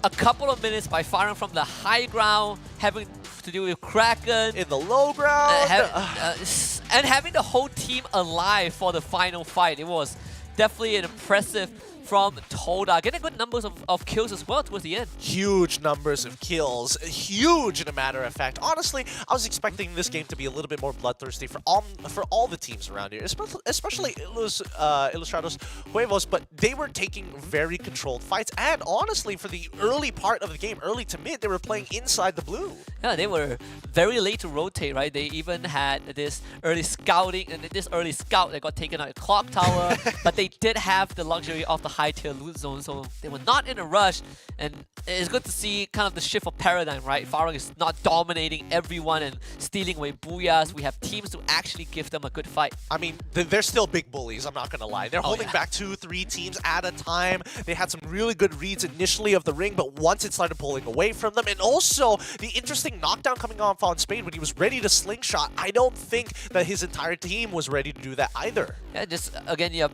a couple of minutes by firing from the high ground, having to deal with Kraken In the low ground. and having the whole team alive for the final fight. It was definitely an impressive from Toda, getting good numbers of kills as well towards the end. Huge numbers of kills, huge in a matter of fact. Honestly, I was expecting this game to be a little bit more bloodthirsty for all the teams around here, especially Ilustrados Huevos, but they were taking very controlled fights, and honestly, for the early part of the game, early to mid, they were playing inside the blue. Yeah, they were very late to rotate, right? They even had this early scouting, and this early scout that got taken out of Clock Tower, but they did have the luxury of the high tier loot zone, so they were not in a rush, and it's good to see kind of the shift of paradigm, right? Farang is not dominating everyone and stealing away Booyahs. We have teams to actually give them a good fight. I mean, they're still big bullies, I'm not gonna lie. They're holding back 2-3 teams at a time. They had some really good reads initially of the ring, but once it started pulling away from them, and also the interesting knockdown coming off on Spain when he was ready to slingshot, I don't think that his entire team was ready to do that either. Yeah, just again, yeah,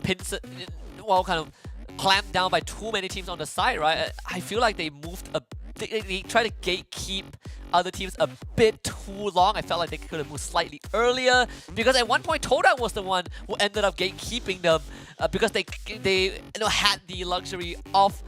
well, kind of clamped down by too many teams on the side, right? I feel like they moved they try to gatekeep other teams a bit too long. I felt like they could have moved slightly earlier, because at one point Toda was the one who ended up gatekeeping them because they had the luxury of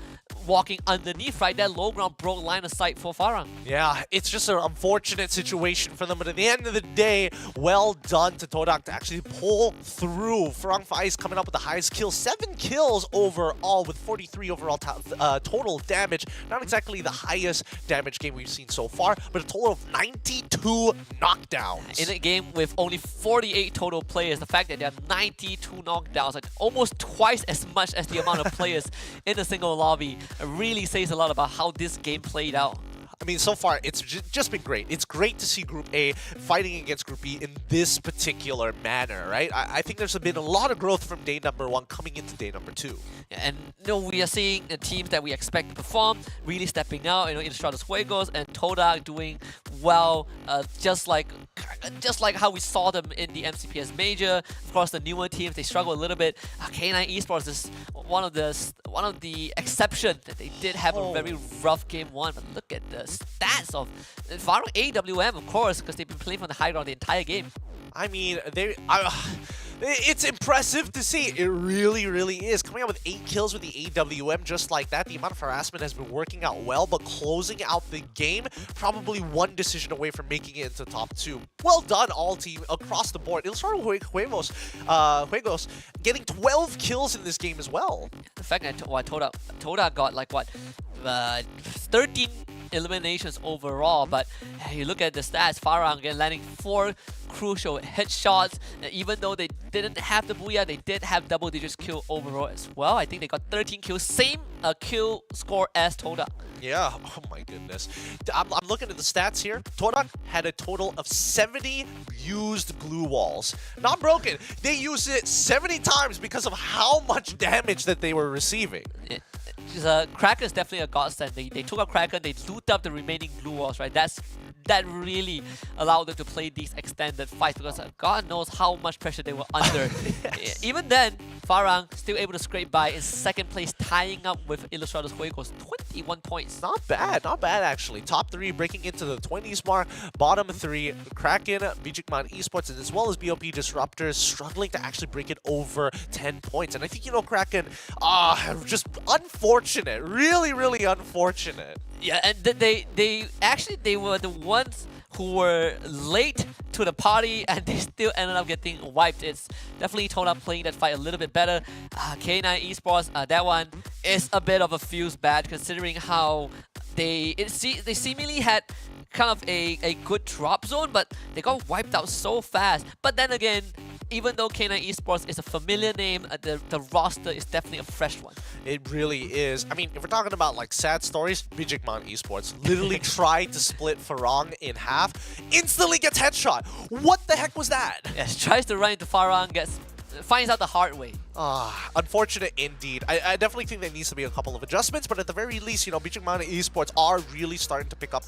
walking underneath, right? That low ground broke line of sight for Farang. Yeah, it's just an unfortunate situation for them, but at the end of the day, well done to Todak to actually pull through. Farang Fai is coming up with the highest kills, 7 kills overall with 43 overall total damage. Not exactly the highest damage game we've seen so far, but a total of 92 knockdowns. In a game with only 48 total players, the fact that there are 92 knockdowns, like almost twice as much as the amount of players in a single lobby, really says a lot about how this game played out. I mean, so far, it's just been great. It's great to see Group A fighting against Group B in this particular manner, right? I think there's been a lot of growth from day number 1 coming into day number 2. Yeah, and we are seeing the teams that we expect to perform really stepping out. Ilustrados Juegos and Toda doing well, just like how we saw them in the MCPS Major. Of course, the newer teams, they struggle a little bit. K9 Esports is one of the exceptions that they did have a very rough game 1, but look at the stats of Faro AWM, of course, because they've been playing from the high ground the entire game. I mean, it's impressive to see. It really, really is. Coming out with 8 kills with the AWM just like that. The amount of harassment has been working out well, but closing out the game, probably one decision away from making it into top 2. Well done, all team across the board. Ilustrados Juegos getting 12 kills in this game as well. The fact that Toda got like what, 13 eliminations overall, but you look at the stats, Farang again landing 4 crucial headshots. Even though they didn't have the Booyah, they did have double digits kill overall as well. I think they got 13 kills, same kill score as Toda. Yeah, oh my goodness. I'm looking at the stats here. Todak had a total of 70 used glue walls. Not broken. They used it 70 times because of how much damage that they were receiving. Kraken is definitely a godsend. They took out Kraken, they looped up the remaining glue walls, right? That really allowed them to play these extended fights, because God knows how much pressure they were under. Yes. Even then, Farang still able to scrape by in second place, tying up with Ilustrados Juegos, 21 points. Not bad actually. Top 3 breaking into the 20s mark. Bottom 3, Kraken, Bijikman Esports, and as well as BOP Disruptors struggling to actually break it over 10 points. And I think, Kraken, just unfortunate. Really, really unfortunate. Yeah, and they were the ones who were late to the party, and they still ended up getting wiped. It's definitely Toda playing that fight a little bit better. K9 Esports, that one is a bit of a fuse bad, considering how they seemingly had kind of a good drop zone, but they got wiped out so fast. But then again, even though K9 Esports is a familiar name, the roster is definitely a fresh one. It really is. I mean, if we're talking about like sad stories, Bijikman Esports literally tried to split Farang in half, instantly gets headshot. What the heck was that? Yes, tries to run into Farang, gets finds out the hard way. Unfortunate indeed. I definitely think there needs to be a couple of adjustments, but at the very least, you know, Beijing Mountain Esports are really starting to pick up,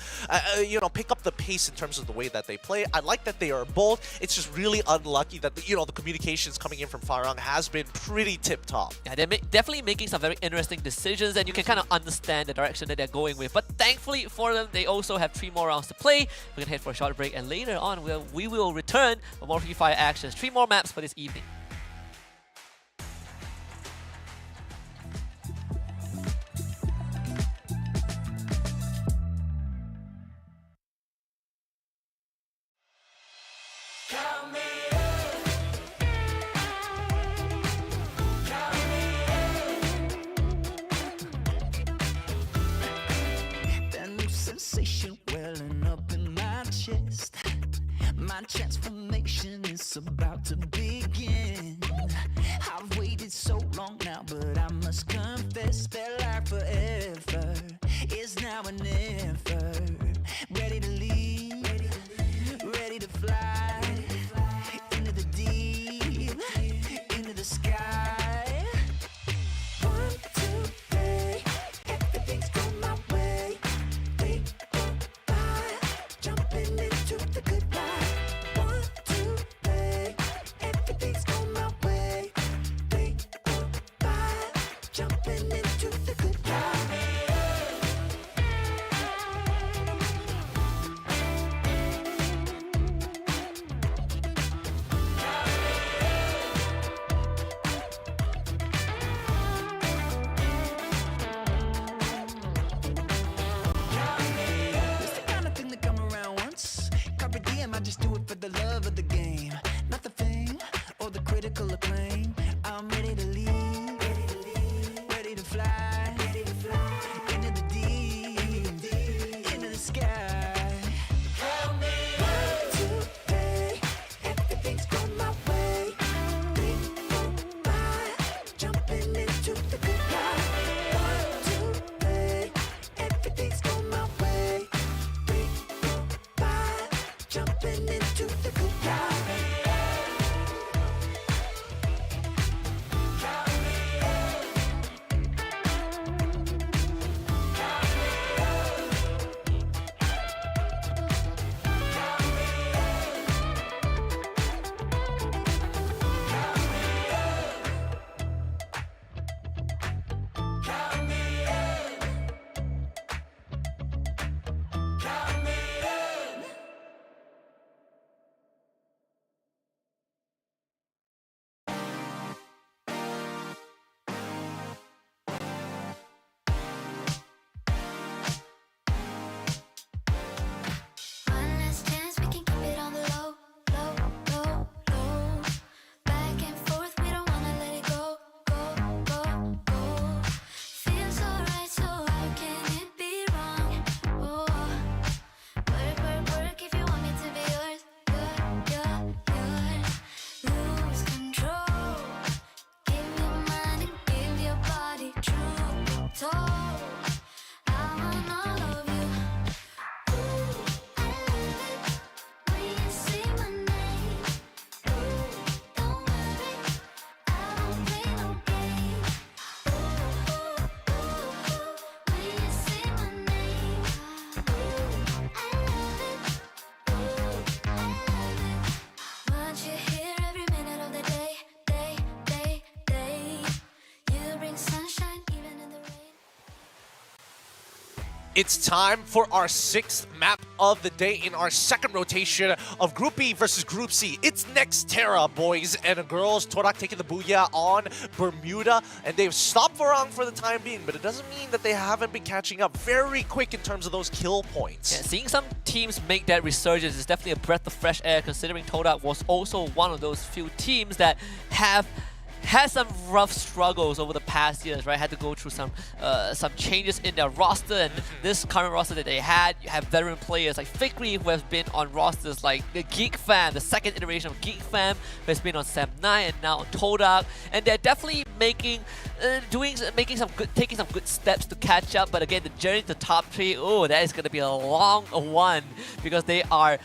pick up the pace in terms of the way that they play. I like that they are bold. It's just really unlucky that the communications coming in from Farang has been pretty tip-top. Yeah, they're definitely making some very interesting decisions, and you can kind of understand the direction that they're going with. But thankfully for them, they also have 3 more rounds to play. We're gonna head for a short break, and later on, we will return for more Free Fire actions. 3 more maps for this evening. That new sensation welling up in my chest. My transformation is about to begin. I've waited so long now, but I must confess that life forever is now and never. Ready to leave, ready to fly into the deep, into the sky. 1, 2, 3, everything's going my way. 3, 4, 5, jumping into the good life. 1, 2, 3, everything's going my way. 3, 4, 5, jumping into the good life. It's the kind of thing that come around once. Carpe diem, I just do it for the love of the game. Not the fame or the critical acclaim. I'm ready to leave, ready to fly, into the deep, into the sky. 1, 2, 3, everything's going my way. 3, 4, 5, jumping into the good life. 1, 2, 3, everything's going my way. 3, 4, 5, jumping into the good life. One last chance, we can keep it on the low, low, low, low. Back and forth, we don't wanna let it go, go, go, go. Feels so right, so how can it be wrong? Oh, work, work, work if you want me to be yours, yours. Lose control, give your mind and give your body truth told. I want all of you. When you say my name, don't worry, I won't play no game. When you say my name, I love it. Want you here every minute of the day. You bring sunshine even in the rain. It's time for our 6th map of the day in our second rotation of Group B versus Group C. It's Nextera, boys and girls. Torak taking the Booyah on Bermuda, and they've stopped Farang for the time being, but it doesn't mean that they haven't been catching up very quick in terms of those kill points. Yeah, seeing some teams make that resurgence is definitely a breath of fresh air, considering Todak was also one of those few teams that have had some rough struggles over the past years, right? Had to go through some changes in their roster, and this current roster that they had, you have veteran players like Fikri, who has been on rosters like the Geek Fam, the second iteration of Geek Fam, who has been on Sam 9 and now on Todak, and they're definitely taking some good steps to catch up. But again, the journey to top 3, oh, that is going to be a long one, because they are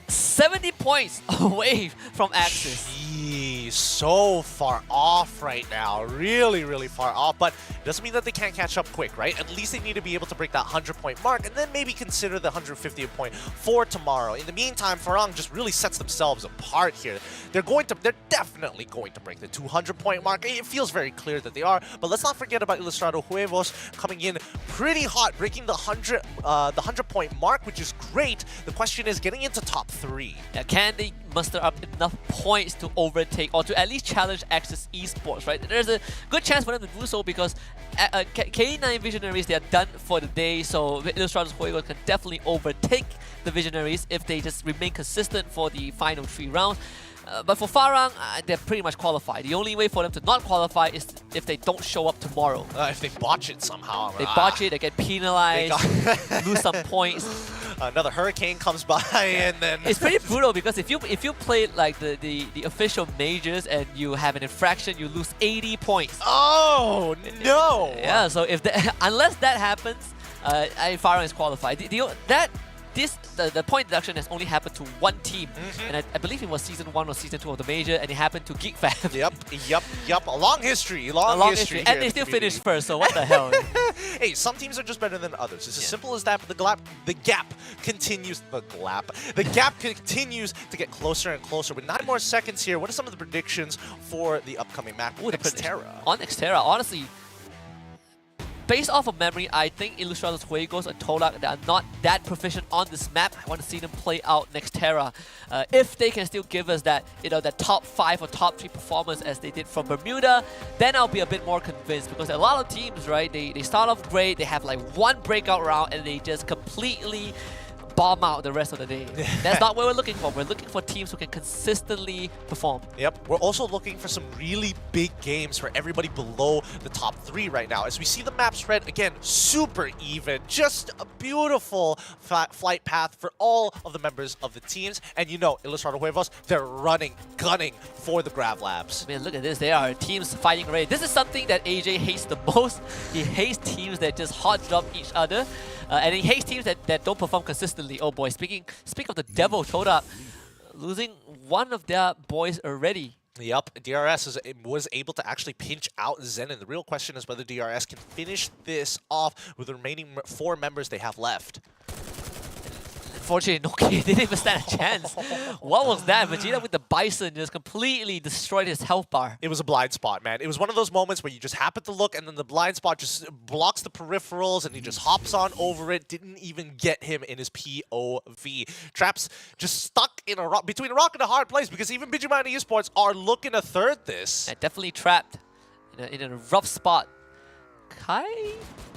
70 points away from Axis. Jeez. so far off right now. Really, really far off. But it doesn't mean that they can't catch up quick, right? At least they need to be able to break that 100-point mark and then maybe consider the 150th point for tomorrow. In the meantime, Farang just really sets themselves apart here. They're definitely going to break the 200-point mark. It feels very clear that they are. But let's not forget about Ilustrado Huevos coming in pretty hot, breaking the 100-point mark, which is great. The question is getting into top 3. Yeah, can they muster up enough points to overtake or to at least challenge Axis Esports, right? There's a good chance for them to do so because K9 Visionaries, they are done for the day, so Ilustrados Juegos can definitely overtake the Visionaries if they just remain consistent for the final 3 rounds. But for Farang, they're pretty much qualified. The only way for them to not qualify is if they don't show up tomorrow. If they botch it somehow. They botch it, they get penalized, lose some points. Another hurricane comes by and then... It's pretty brutal because if you play like the official majors and you have an infraction, you lose 80 points. Oh, no! Yeah, so if unless that happens, Farang is qualified. The point deduction has only happened to one team, and I believe it was Season 1 or Season 2 of the major, and it happened to GeekFam. Yep. A long history. Long history. And they still finished first, so what the hell? Hey, some teams are just better than others. It's as simple as that, but the gap continues. The gap continues to get closer and closer. With 9 more seconds here, what are some of the predictions for the upcoming map? Xterra. On Xterra, honestly, based off of memory, I think Ilustrados Juegos and Tolak, they are not that proficient on this map. I want to see them play out Nextera. If they can still give us that, that top 5 or top 3 performance as they did from Bermuda, then I'll be a bit more convinced because a lot of teams, right, they start off great, they have like one breakout round and they just completely bomb out the rest of the day. That's not what we're looking for. We're looking for teams who can consistently perform. Yep, we're also looking for some really big games for everybody below the top 3 right now. As we see the map spread, again, super even. Just a beautiful flight path for all of the members of the teams. And Ilustrado Huevos, they're gunning for the Grav Labs. Man, look at this. They are teams fighting already. This is something that AJ hates the most. He hates teams that just hot drop each other. And he hates teams that don't perform consistently. Oh boy, speak of the devil, Toda losing one of their boys already. Yep, DRS was able to actually pinch out Zen, and the real question is whether DRS can finish this off with the remaining 4 members they have left. Unfortunately, Noki didn't even stand a chance. What was that? Vegeta with the Bison just completely destroyed his health bar. It was a blind spot, man. It was one of those moments where you just happen to look and then the blind spot just blocks the peripherals and he just hops on over it. Didn't even get him in his POV. Traps just stuck in between a rock and a hard place because even Bijima and Esports are looking to third this. Yeah, definitely trapped in a rough spot. Kai?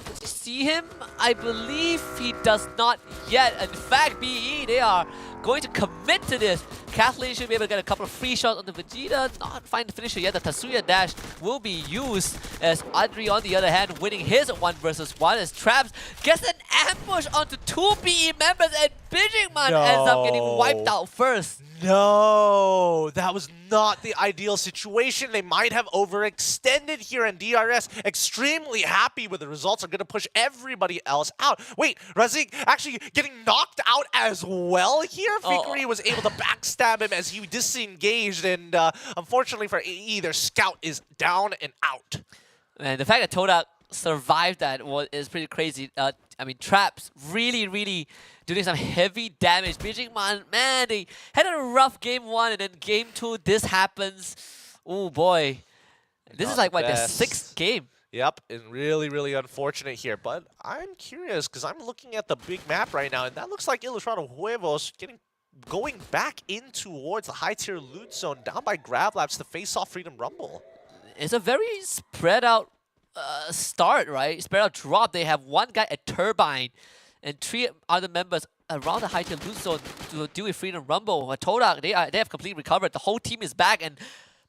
Does he see him? I believe he does not yet. In fact, BE, they are going to commit to this. Kathleen should be able to get a couple of free shots on the Vegeta. Not find the finisher yet. The Tatsuya dash will be used as Adri, on the other hand, winning his 1 versus 1 as Traps gets an ambush onto 2 BE members and Bijingman ends up getting wiped out first. No, that was not the ideal situation. They might have overextended here, and DRS extremely happy with the results are going to push everybody else out. Wait, Razik actually getting knocked out as well here. Fikri was able to backstab him as he disengaged, and unfortunately for AE, their scout is down and out. And the fact that Toda survived that is pretty crazy. I mean, Traps really doing some heavy damage. Bijingman, man, they had a rough game 1 and then game 2, this happens. Oh boy. This is like, what, their 6th game? Yep, and really unfortunate here. But I'm curious because I'm looking at the big map right now, and that looks like Ilustrado Huevos going back in towards the high-tier loot zone down by Grav Labs to face off Freedom Rumble. It's a very spread out start, right? Spread out drop. They have 1 guy at Turbine and 3 other members around the high-tier loot zone to deal with Freedom Rumble. Todak, they have completely recovered. The whole team is back, and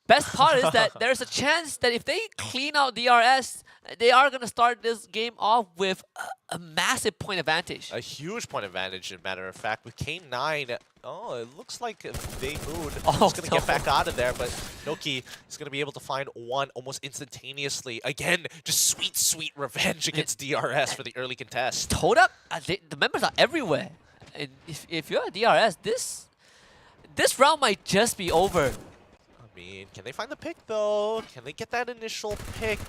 best part is that there's a chance that if they clean out DRS, they are going to start this game off with a massive point advantage. A huge point advantage, as a matter of fact, with K9. Oh, it looks like Moon is going to get back out of there, but Noki is going to be able to find 1 almost instantaneously. Again, just sweet revenge against DRS for the early contest. Todak, the members are everywhere. And if you're a DRS, this round might just be over. mean, can they find the pick though? Can they get that initial pick?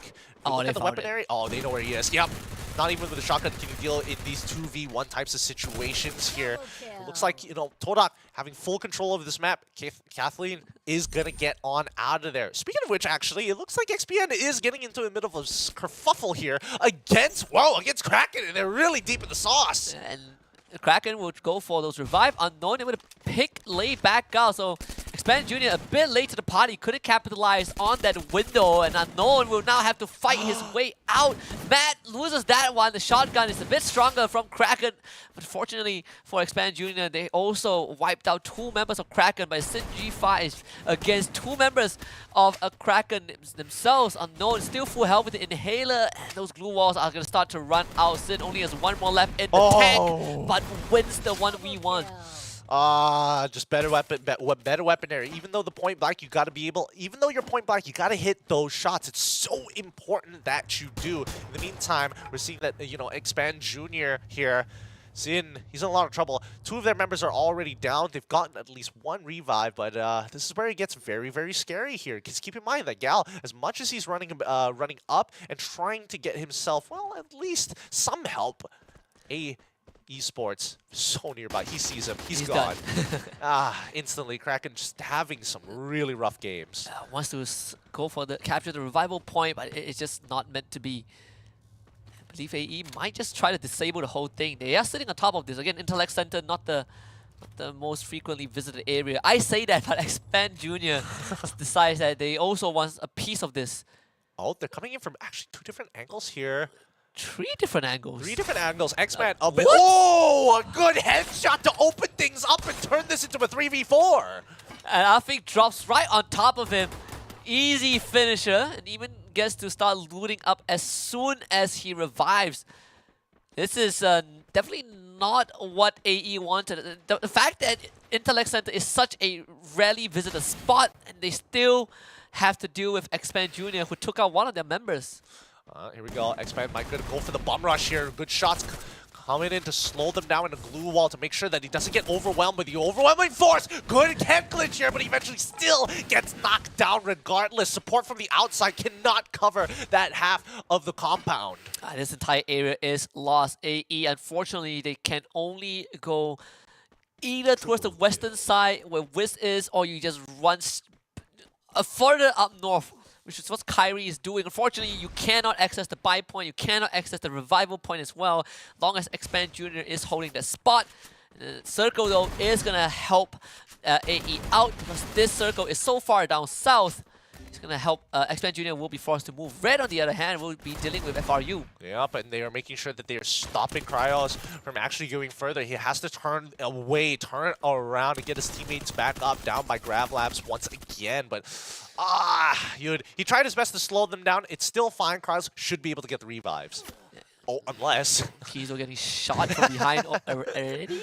Oh, Look they at the found weapon it. area. Oh, they know where he is. Yep. Not even with a shotgun can you deal in these 2v1 types of situations here. It looks like, you know, Todak having full control over this map. Kathleen is going to get on out of there. Speaking of which, actually, it looks like XPN is getting into a bit of a kerfuffle here against Kraken, and they're really deep in the sauce. And Kraken will go for those revive. Unknown able to pick late back out. So Expand Jr. a bit late to the party, couldn't capitalize on that window, and Unknown will now have to fight his way out. Matt loses that one. The shotgun is a bit stronger from Kraken, but fortunately for Expand Jr., they also wiped out 2 members of Kraken by Sin G5 against 2 members of a Kraken themselves. Unknown still full health with the inhaler, and those glue walls are going to start to run out. Sin only has 1 more left in the tank, but wins the 1v1. Just better weaponry. Even though the point blank, you gotta be able, even though you're point blank, you gotta hit those shots. It's so important that you do. In the meantime, we're seeing that, you know, Expand Jr. here, Sin, he's in a lot of trouble. 2 of their members are already down. They've gotten at least 1 revive, but this is where it gets very, very scary here. Because keep in mind that Gal, as much as he's running up and trying to get himself, well, at least some help, eSports so nearby. He sees him. He's gone. Instantly. Kraken just having some really rough games. Wants to go for the capture the revival point, but it's just not meant to be. I believe AE might just try to disable the whole thing. They are sitting on top of this. Again, Intellect Center, not the most frequently visited area. I say that, but Expand Jr. decides that they also want a piece of this. Oh, they're coming in from actually 2 different angles here. 3 different angles. 3 different angles. X-Man a bit. Oh, a good headshot to open things up and turn this into a 3v4. And Afik drops right on top of him. Easy finisher, and even gets to start looting up as soon as he revives. This is definitely not what AE wanted. The fact that Intellect Center is such a rarely visited spot, and they still have to deal with Expand Jr., who took out one of their members. Here we go. Expand might go for the bomb rush here. Good shots coming in to slow them down in the glue wall to make sure that he doesn't get overwhelmed with the overwhelming force. Good head glitch here, but he eventually still gets knocked down regardless. Support from the outside cannot cover that half of the compound. This entire area is lost. AE, unfortunately, they can only go either towards the western side where Wiz is, or you just run further up north, which is what Kyrie is doing. Unfortunately, you cannot access the buy point, you cannot access the revival point as well, long as Expand Jr. is holding that spot. The circle, though, is going to help AE out, because this circle is so far down south. It's going to help Expand Jr. will be forced to move. Red, on the other hand, will be dealing with FRU. Yep, and they are making sure that they are stopping Cryos from actually going further. He has to turn away, turn around, and get his teammates back up, down by Grav Labs once again. But, he tried his best to slow them down. It's still fine. Cryos should be able to get the revives. Oh, unless... He's getting shot from behind already.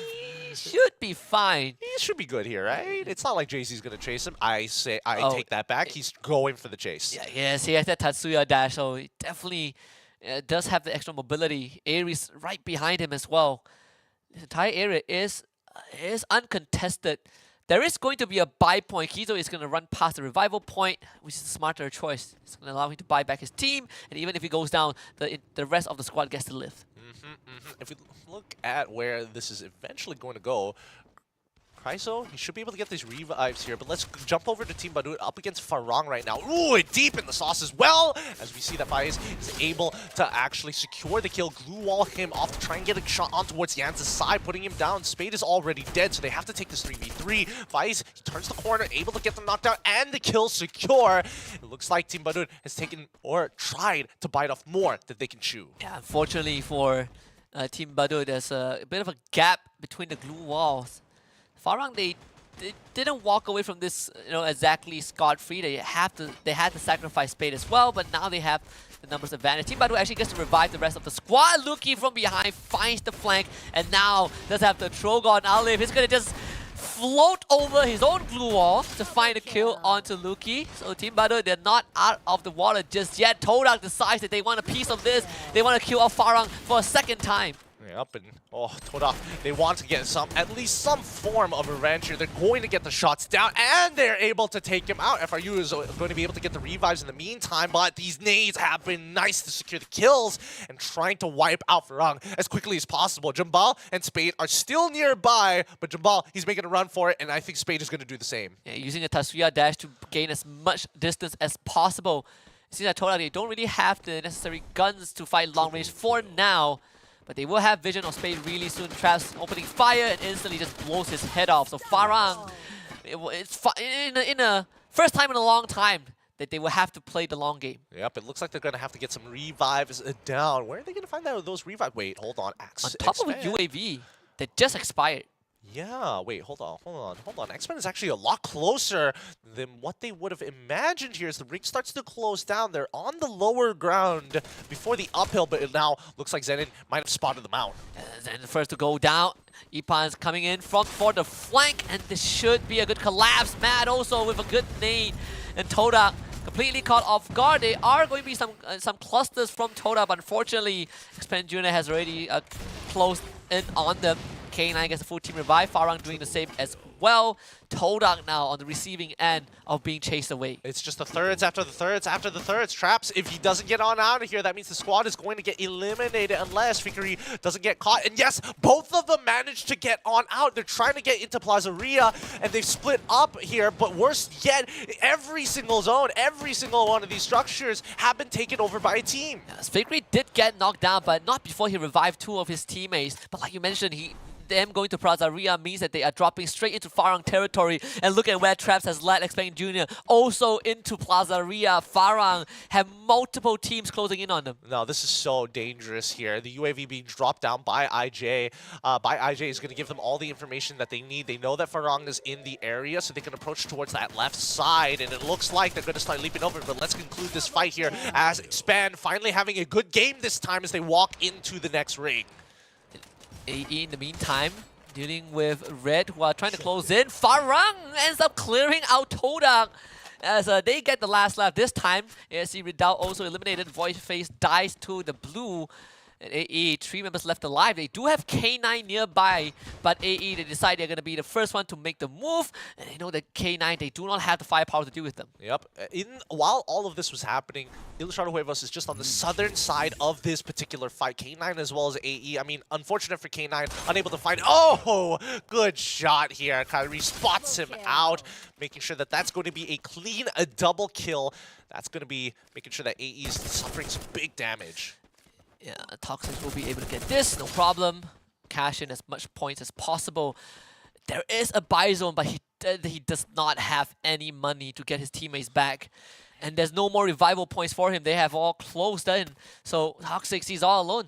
Should be fine. He should be good here, right? It's not like JC's going to chase him. I take that back. He's going for the chase. Yeah, yes, he has that Tatsuya dash, so he definitely does have the extra mobility. Ares right behind him as well. The entire area is uncontested. There is going to be a buy point. Kizo is going to run past the revival point, which is a smarter choice. It's going to allow him to buy back his team, and even if he goes down, the rest of the squad gets to live. If we look at where this is eventually going to go, Kryso, he should be able to get these revives here, but let's jump over to Team Badut up against Farang right now. Ooh, deep in the sauce as well, as we see that Faiz is able to actually secure the kill, glue wall him off to try and get a shot on towards Jan's side, putting him down. Spade is already dead, so they have to take this 3v3. Faiz, he turns the corner, able to get them knocked out and the kill secure. It looks like Team Badut has taken or tried to bite off more that they can chew. Yeah, unfortunately for Team Badut, there's a bit of a gap between the glue walls. Farang, they didn't walk away from this, exactly scot-free. They had to sacrifice Spade as well, but now they have the numbers advantage. Team Badut actually gets to revive the rest of the squad. Luki from behind finds the flank, and now does have the Trogon Outlive. He's gonna just float over his own glue wall to find a kill onto Luki. So Team Badut, they're not out of the water just yet. Todak decides that they want a piece of this. They want to kill off Farang for a second time. Yep, and Toda, they want to get at least some form of revenge here. They're going to get the shots down, and they're able to take him out. FRU is going to be able to get the revives in the meantime, but these nades have been nice to secure the kills and trying to wipe out Farang as quickly as possible. Jambal and Spade are still nearby, but Jambal, he's making a run for it, and I think Spade is going to do the same. Yeah, using a Tatsuya dash to gain as much distance as possible. It seems like Toda, they don't really have the necessary guns to fight long range for now. But they will have vision of Spade really soon. Traps opening fire and instantly just blows his head off. So Farang, it's in a first time in a long time that they will have to play the long game. Yep, it looks like they're going to have to get some revives down. Where are they going to find those revives? Wait, hold on. On top of a UAV that just expired. Yeah, wait, hold on. X-Men is actually a lot closer than what they would have imagined here as the ring starts to close down. They're on the lower ground before the uphill, but it now looks like Zenin might have spotted them out. Zenin first to go down. Ipan's coming in for the flank, and this should be a good collapse. Mad also with a good nade. And Toda completely caught off guard. There are going to be some clusters from Toda, but unfortunately, X-Men Junior has already closed in on them. K9 gets a full team revive. Farang doing the same as well. Todak now on the receiving end of being chased away. It's just the thirds after the thirds after the thirds. Traps, if he doesn't get on out of here, that means the squad is going to get eliminated unless Fikiri doesn't get caught. And yes, both of them managed to get on out. They're trying to get into Plazaria, and they've split up here. But worse yet, every single zone, every single one of these structures have been taken over by a team. Yes, Fikiri did get knocked down, but not before he revived two of his teammates. But like you mentioned, them going to Plazaria means that they are dropping straight into Farang territory. And look at where Traps has led X-Men Junior. Also into Plazaria. Farang have multiple teams closing in on them. No, this is so dangerous here. The UAV being dropped down by IJ. IJ is going to give them all the information that they need. They know that Farang is in the area, so they can approach towards that left side. And it looks like they're going to start leaping over. But let's conclude this fight here as Expand finally having a good game this time as they walk into the next ring. AE in the meantime, dealing with Red, who are trying to close in. Farang ends up clearing out Todak as they get the last lap this time. ASC Redoubt also eliminated. Void Face dies to the blue. And AE, 3 members left alive. They do have K9 nearby, but AE, they decide they're going to be the first one to make the move. And they know that K9, they do not have the firepower to deal with them. Yep. While all of this was happening, Ilustrado Huevos is just on the southern side of this particular fight. K9 as well as AE. I mean, unfortunate for K9, unable to find... Oh, good shot here. Kyrie spots him out, making sure that that's going to be a double kill. That's going to be making sure that AE is suffering some big damage. Yeah, Toxic will be able to get this, no problem. Cash in as much points as possible. There is a buy zone, but he does not have any money to get his teammates back. And there's no more revival points for him. They have all closed in. So Toxic, he's all alone.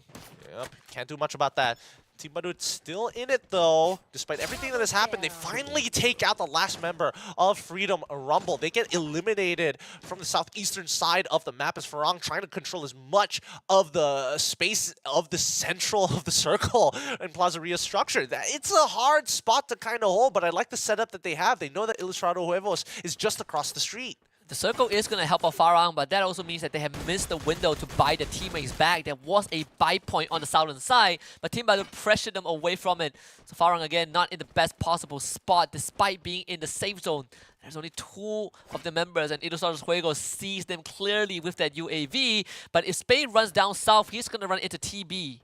Yep, can't do much about that. Team Badut still in it though. Despite everything that has happened, they finally take out the last member of Freedom Rumble. They get eliminated from the southeastern side of the map as Farang trying to control as much of the space of the central of the circle in Plazaria structure. It's a hard spot to kind of hold, but I like the setup that they have. They know that Ilustrado Huevos is just across the street. The circle is going to help out Farang, but that also means that they have missed the window to buy their teammates back. There was a buy point on the southern side, but Team Badu pressured them away from it. So Farang, again, not in the best possible spot, despite being in the safe zone. There's only 2 of the members, and Ilustrados Juegos sees them clearly with that UAV. But if Spade runs down south, he's going to run into TB.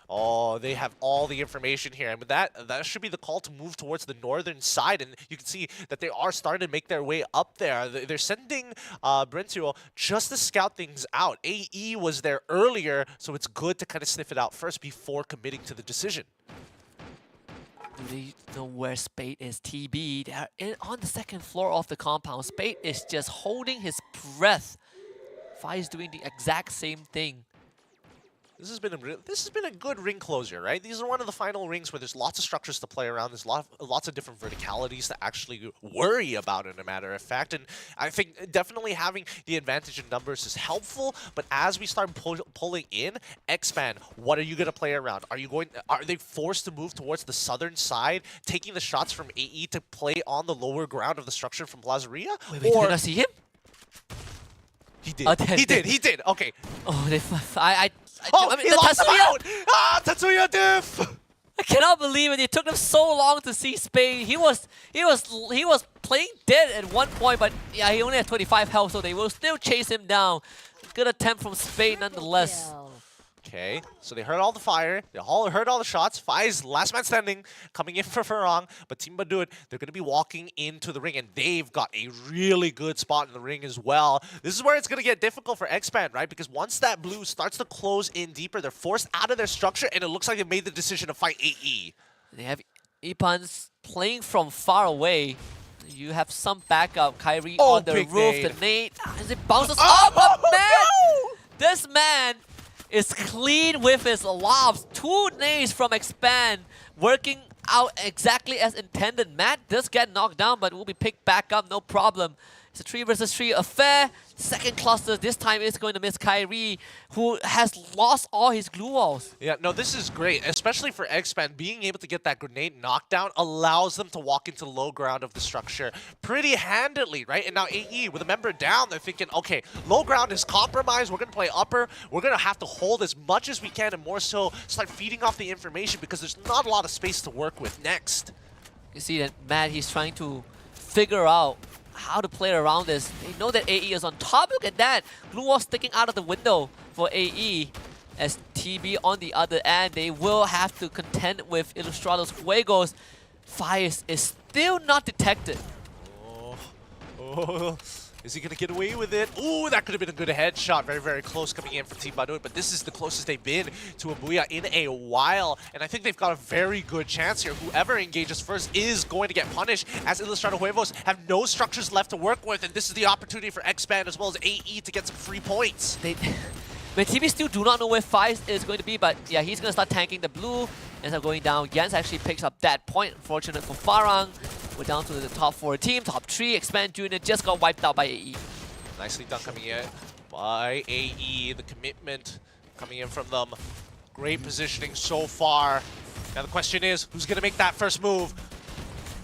Oh, they have all the information here. I mean, that should be the call to move towards the northern side. And you can see that they are starting to make their way up there. They're sending Brentio just to scout things out. AE was there earlier, so it's good to kind of sniff it out first before committing to the decision. Do they know where Spade is? TB, they're on the second floor of the compound. Spade is just holding his breath. Fire is doing the exact same thing. This has been a good ring closure, right? These are one of the final rings where there's lots of structures to play around. There's lots of different verticalities to actually worry about, in a matter of fact. And I think definitely having the advantage in numbers is helpful. But as we start pulling in, X-Man, what are you going to play around? Are they forced to move towards the southern side, taking the shots from AE to play on the lower ground of the structure from Plazaria? Wait, did I see him? He did. He did. Okay. Oh, Oh, I mean, he the lost him Tatsuya- out! Ah, Tatsuya diff! I cannot believe it. It took them so long to see Spain. He was playing dead at one point, but yeah, he only had 25 health, so they will still chase him down. Good attempt from Spain nonetheless. Okay, so they heard all the fire, they all heard all the shots. Fi's last man standing, coming in for Farang, but Team Badut, they're going to be walking into the ring, and they've got a really good spot in the ring as well. This is where it's going to get difficult for Expand, right? Because once that blue starts to close in deeper, they're forced out of their structure, and it looks like they made the decision to fight AE. They have Ipans playing from far away. You have some backup. Kyrie Oh, on the big roof, nade. the nade, as it bounces up, but man! This man is clean with his lobs. 2 nades from Expand, working out exactly as intended. Matt does get knocked down, but will be picked back up, no problem. It's a 3 versus 3 affair. Second cluster, this time is going to miss Kyrie, who has lost all his glue walls. Yeah, no, this is great, especially for Expand. Being able to get that grenade knockdown allows them to walk into low ground of the structure pretty handily, right? And now AE, with a member down, they're thinking, okay, low ground is compromised. We're going to play upper. We're going to have to hold as much as we can and more so start feeding off the information because there's not a lot of space to work with next. You see that Matt, he's trying to figure out how to play around this. They know that AE is on top. Look at that. Glue wall sticking out of the window for AE. As TB on the other end, they will have to contend with Ilustrados Fuegos. Fire is still not detected. Oh, is he going to get away with it? Ooh, that could have been a good headshot. Very, very close coming in from Team Badut, but this is the closest they've been to a Booyah in a while, and I think they've got a very good chance here. Whoever engages first is going to get punished, as Ilustrado Huevos have no structures left to work with, and this is the opportunity for Expand as well as AE to get some free points. But TV still do not know where Fire is going to be, but yeah, he's going to start tanking the blue. Ends up going down. Jens actually picks up that point. Unfortunate for Farang. We're down to the top 4 team. Top 3, Expand Junior just got wiped out by AE. Nicely done coming in by AE. The commitment coming in from them. Great positioning so far. Now the question is, who's going to make that first move?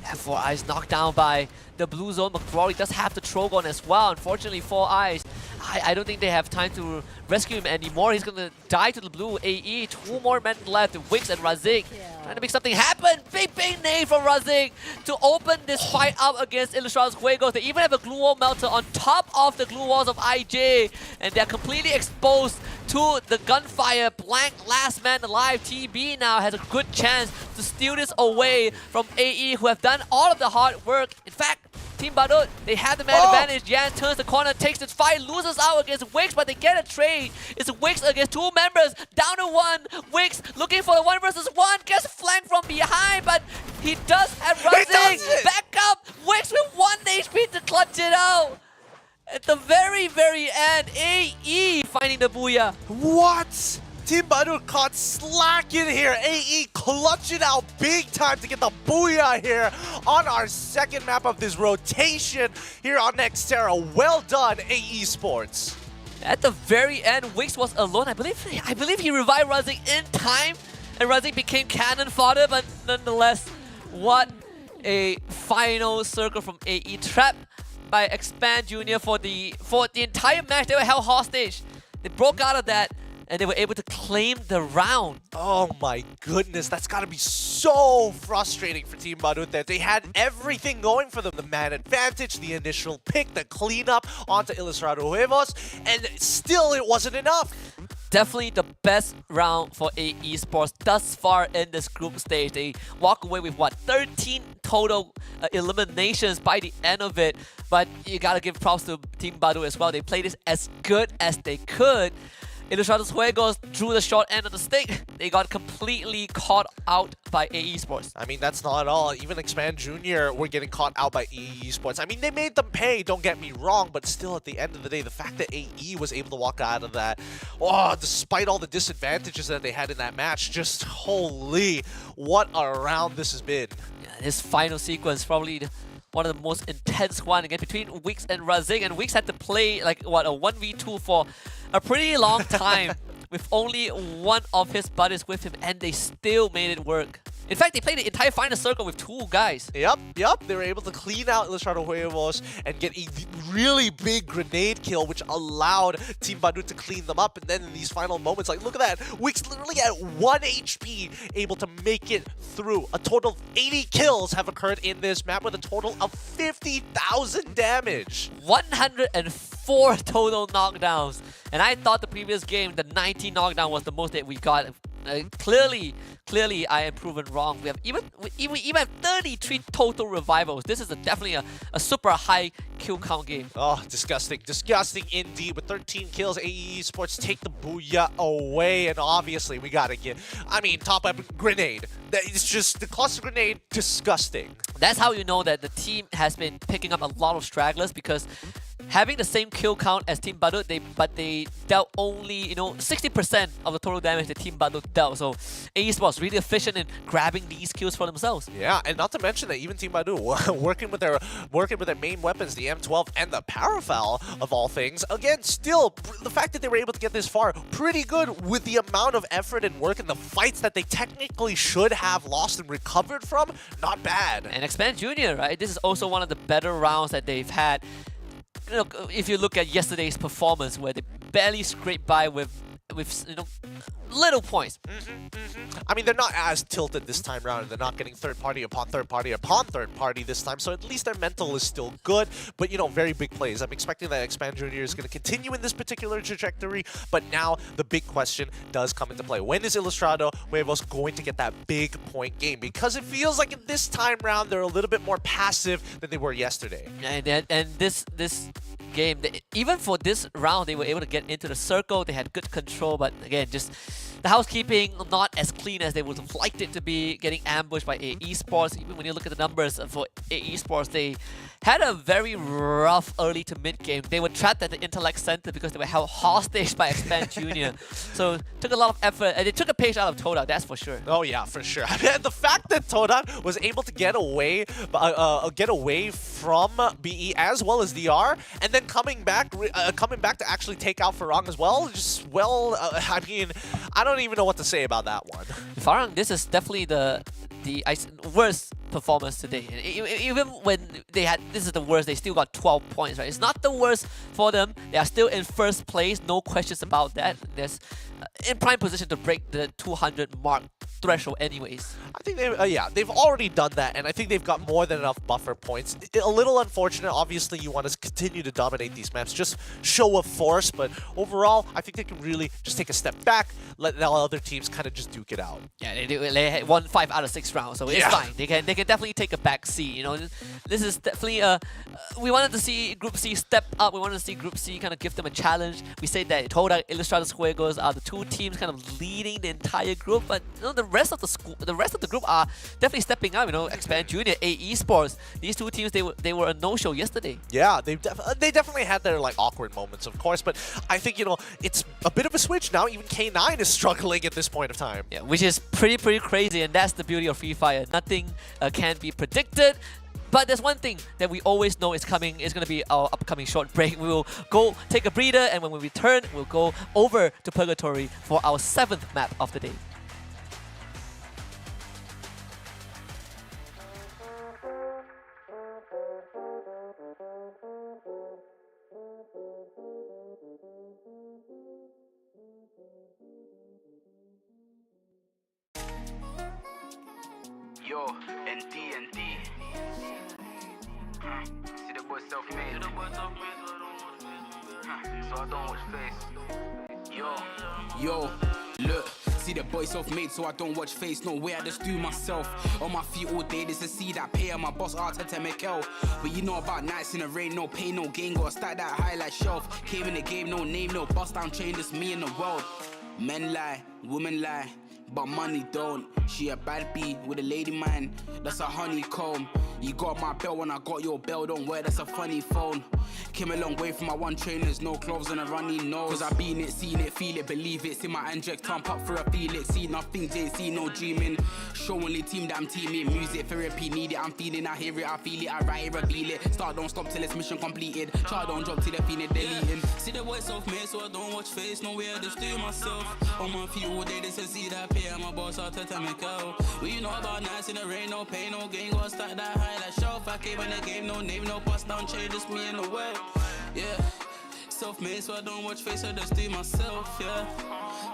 Yeah, 4 Eyes knocked down by the blue zone. McCrory does have the Trogon as well. Unfortunately, 4 Eyes, I don't think they have time to rescue him anymore. He's going to die to the blue. AE, 2 more men left. Wix and Razik trying to make something happen. Big nade from Razik to open this fight up against Ilustrados Fuegos. They even have a glue wall melter on top of the glue walls of IJ. And they're completely exposed to the gunfire. Blank, last man alive. TB now has a good chance to steal this away from AE, who have done all of the hard work. In fact, Team Badut, they have the man advantage. Yan turns the corner, takes this fight, loses out against Wix, but they get a trade. It's Wix against 2 members, down to 1. Wix looking for the 1 versus 1, gets flanked from behind, but he does have Razik. Back up, Wix with 1 HP to clutch it out. At the very end, AE finding the Booyah. What? Team Badut caught slacking here. AE clutching out big time to get the Booyah here on our second map of this rotation here on Nextera. Well done, a-esport. At the very end, Wix was alone. I believe he revived Razik in time, and Razik became cannon fodder, but nonetheless, what a final circle from AE. Trapped by Expand Junior for the entire match. They were held hostage. They broke out of that, and they were able to claim the round. Oh my goodness, that's gotta be so frustrating for Team Badut there. They had everything going for them. The man advantage, the initial pick, the cleanup onto Ilustrado Huevos, and still it wasn't enough. Definitely the best round for a-esport thus far in this group stage. They walk away with, what, 13 total eliminations by the end of it. But you gotta give props to Team Badut as well. They played this as good as they could. Ilustrados Fuegos drew the short end of the stick. They got completely caught out by a-esport. I mean, that's not all. Even Expand Junior were getting caught out by a-esport. I mean, they made them pay, don't get me wrong, but still at the end of the day, the fact that AE was able to walk out of that, despite all the disadvantages that they had in that match, just holy, what a round this has been. Yeah, this final sequence probably one of the most intense one again between Wix and Razik, and Wix had to play like a 1v2 for a pretty long time with only one of his buddies with him, and they still made it work. In fact, they played the entire final circle with 2 guys. Yep. They were able to clean out Ilustrado Huevos and get a really big grenade kill, which allowed Team Badut to clean them up. And then in these final moments, like, look at that. Wix literally at 1 HP, able to make it through. A total of 80 kills have occurred in this map with a total of 50,000 damage. 104 total knockdowns. And I thought the previous game, the 90 knockdown was the most that we got. Clearly, I am proven wrong. We even have 33 total revivals. This is definitely a super high kill count game. Oh, disgusting indeed. With 13 kills, a-esport take the Booyah away, and obviously we gotta get, top up grenade. It's just the cluster grenade, disgusting. That's how you know that the team has been picking up a lot of stragglers, because having the same kill count as Team Badut, but they dealt only 60% of the total damage that Team Badut dealt. So a-esport really efficient in grabbing these kills for themselves. Yeah, and not to mention that even Team Badut working with their main weapons, the M12 and the Parafoul of all things. Again, still the fact that they were able to get this far, pretty good with the amount of effort and work in the fights that they technically should have lost and recovered from. Not bad. And Expand Junior, right? This is also one of the better rounds that they've had. If you look at yesterday's performance, where they barely scraped by with little points. They're not as tilted this time around, and they're not getting third party upon third party upon third party this time, so at least their mental is still good, but very big plays. I'm expecting that Expand Junior is going to continue in this particular trajectory, but now the big question does come into play. When is Ilustrado Huevos going to get that big point game? Because it feels like in this time round, they're a little bit more passive than they were yesterday. And this game, even for this round, they were able to get into the circle. They had good control, but again, just the housekeeping not as clean as they would have liked it to be, getting ambushed by a-esport. Even when you look at the numbers for a-esport, they had a very rough early to mid game. They were trapped at the Intellect Center because they were held hostage by Expand Junior. So took a lot of effort, and they took a page out of Toda, that's for sure. Oh yeah, for sure. The fact that Toda was able to get away from BE as well as DR, and then coming back to actually take out Farang as well. I don't even know what to say about that one. Farang, this is definitely the worst performance today. Even when they had, this is the worst, they still got 12 points, right? It's not the worst for them. They are still in first place, no questions about that. There's in prime position to break the 200 mark threshold anyways. I think they've already done that, and I think they've got more than enough buffer points. A little unfortunate, obviously you want to continue to dominate these maps, just show of force, but overall I think they can really just take a step back, let the other teams kind of just duke it out. Yeah, they won 5 out of 6 rounds, so it's fine. They can definitely take a back seat. This is definitely we wanted to see Group C step up. We wanted to see Group C kind of give them a challenge. We said that Toda, Ilustrados Juegos are the 2 teams kind of leading the entire group, but the rest of the group are definitely stepping up. Expand Junior, a-esport, these 2 teams, they were a no-show yesterday. Yeah, they definitely had their awkward moments, of course, but I think it's a bit of a switch now. Even K9 is struggling at this point of time. Yeah, which is pretty crazy, and that's the beauty of Free Fire. Nothing can be predicted. But there's one thing that we always know is coming. It's going to be our upcoming short break. We will go take a breather, and when we return, we'll go over to Purgatory for our 7th map of the day. Yo, ND. See the boy self-made. So I don't watch face. Yo, look. See the boy self-made, so I don't watch face. No way, I just do myself. On my feet all day, this is see that pay. My boss Arteta Mikel. But you know about nights in the rain, no pain, no gain. Gotta stack that highlight shelf. Came in the game, no name, no bust down chain. Just me in the world. Men lie, women lie, but money don't. She a bad bee with a lady man, that's a honeycomb. You got my bell when I got your bell, don't wear, that's a funny phone. Came a long way from my one trainers, no gloves and a runny nose. Cause I been it, seen it, feel it, believe it. See my inject, thump up for a Felix. See nothing, didn't see no dreaming. Show only team that I'm teaming. Music, therapy, need it, I'm feeling, I hear it, I feel it, I write it, reveal it. Start, don't stop till it's mission completed. Chart, don't drop till the feeling deleting. See the boy self-made, so I don't watch face. No way, I just do myself. On my feet all day, they say see that pay, I'm a boss out to make out. We know about nights in the rain, no pain, no gain, go start that high like show. If I came in the game, no name, no bust down, change, just me in the world. Yeah, self-made, so I don't watch face, I just do myself, yeah.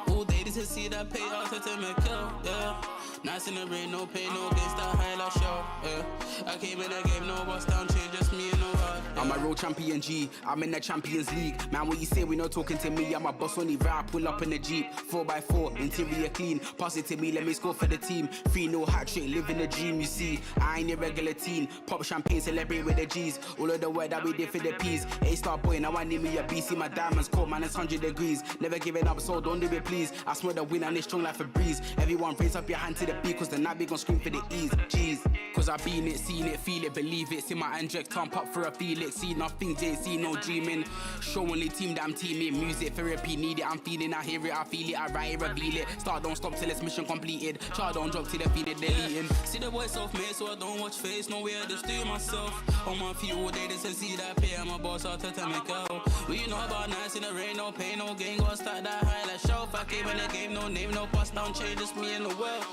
All day to see that pay out to make out, yeah. Nights in the rain, no pain, no gain, start high like show, yeah. I came in the game, no bust down, change, just me in the world. Yeah. I'm a real champion G, I'm in the Champions League. Man, what you say, we not talking to me, I'm a boss only I pull up in the Jeep. 4x4, interior clean, pass it to me, let me score for the team. 3-0 hat trick, living the dream, you see. I ain't a regular teen, pop champagne, celebrate with the G's. All of the work that we did for the P's. A-star boy, now I need me a B, see my diamonds cold, man, it's 100 degrees. Never giving up, so don't do it please. I smell the wind and it's strong like a breeze. Everyone raise up your hand to the beat, cause the night we gon' scream for the ease. Jeez, cause I been it, seen it, feel it, believe it. See my Andrex pump up for a Felix. See nothing, JC, no dreaming. Show only team that I'm teaming. Music therapy, need it, I'm feeling, I hear it, I feel it, I write it, reveal it. Start, don't stop till it's mission completed. Chart, don't drop till the feed it, deleting. See the boy self-made, so I don't watch face, no way I just do myself. On my feet all day, they say see that pay, I'm a boss out to make out. We know about nights in the rain, no pain, no gain, go start that high like show. If I came in the game, no name, no bust down, change, just me in the world.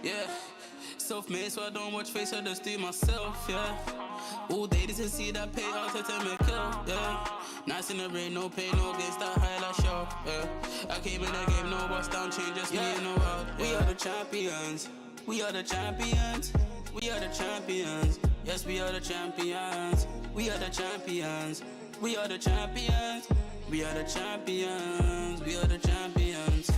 Yeah, self-made, so I don't watch face, I just do myself, yeah. All day to see that pay out to make out, yeah. Nights in the rain, no pain, no gain, start high like show, yeah. I came in the game, no bust down, change, just me in the world. Yeah. We are the champions, we are the champions, we are the champions. Yes, we are the champions, we are the champions, we are the champions, we are the champions, we are the champions.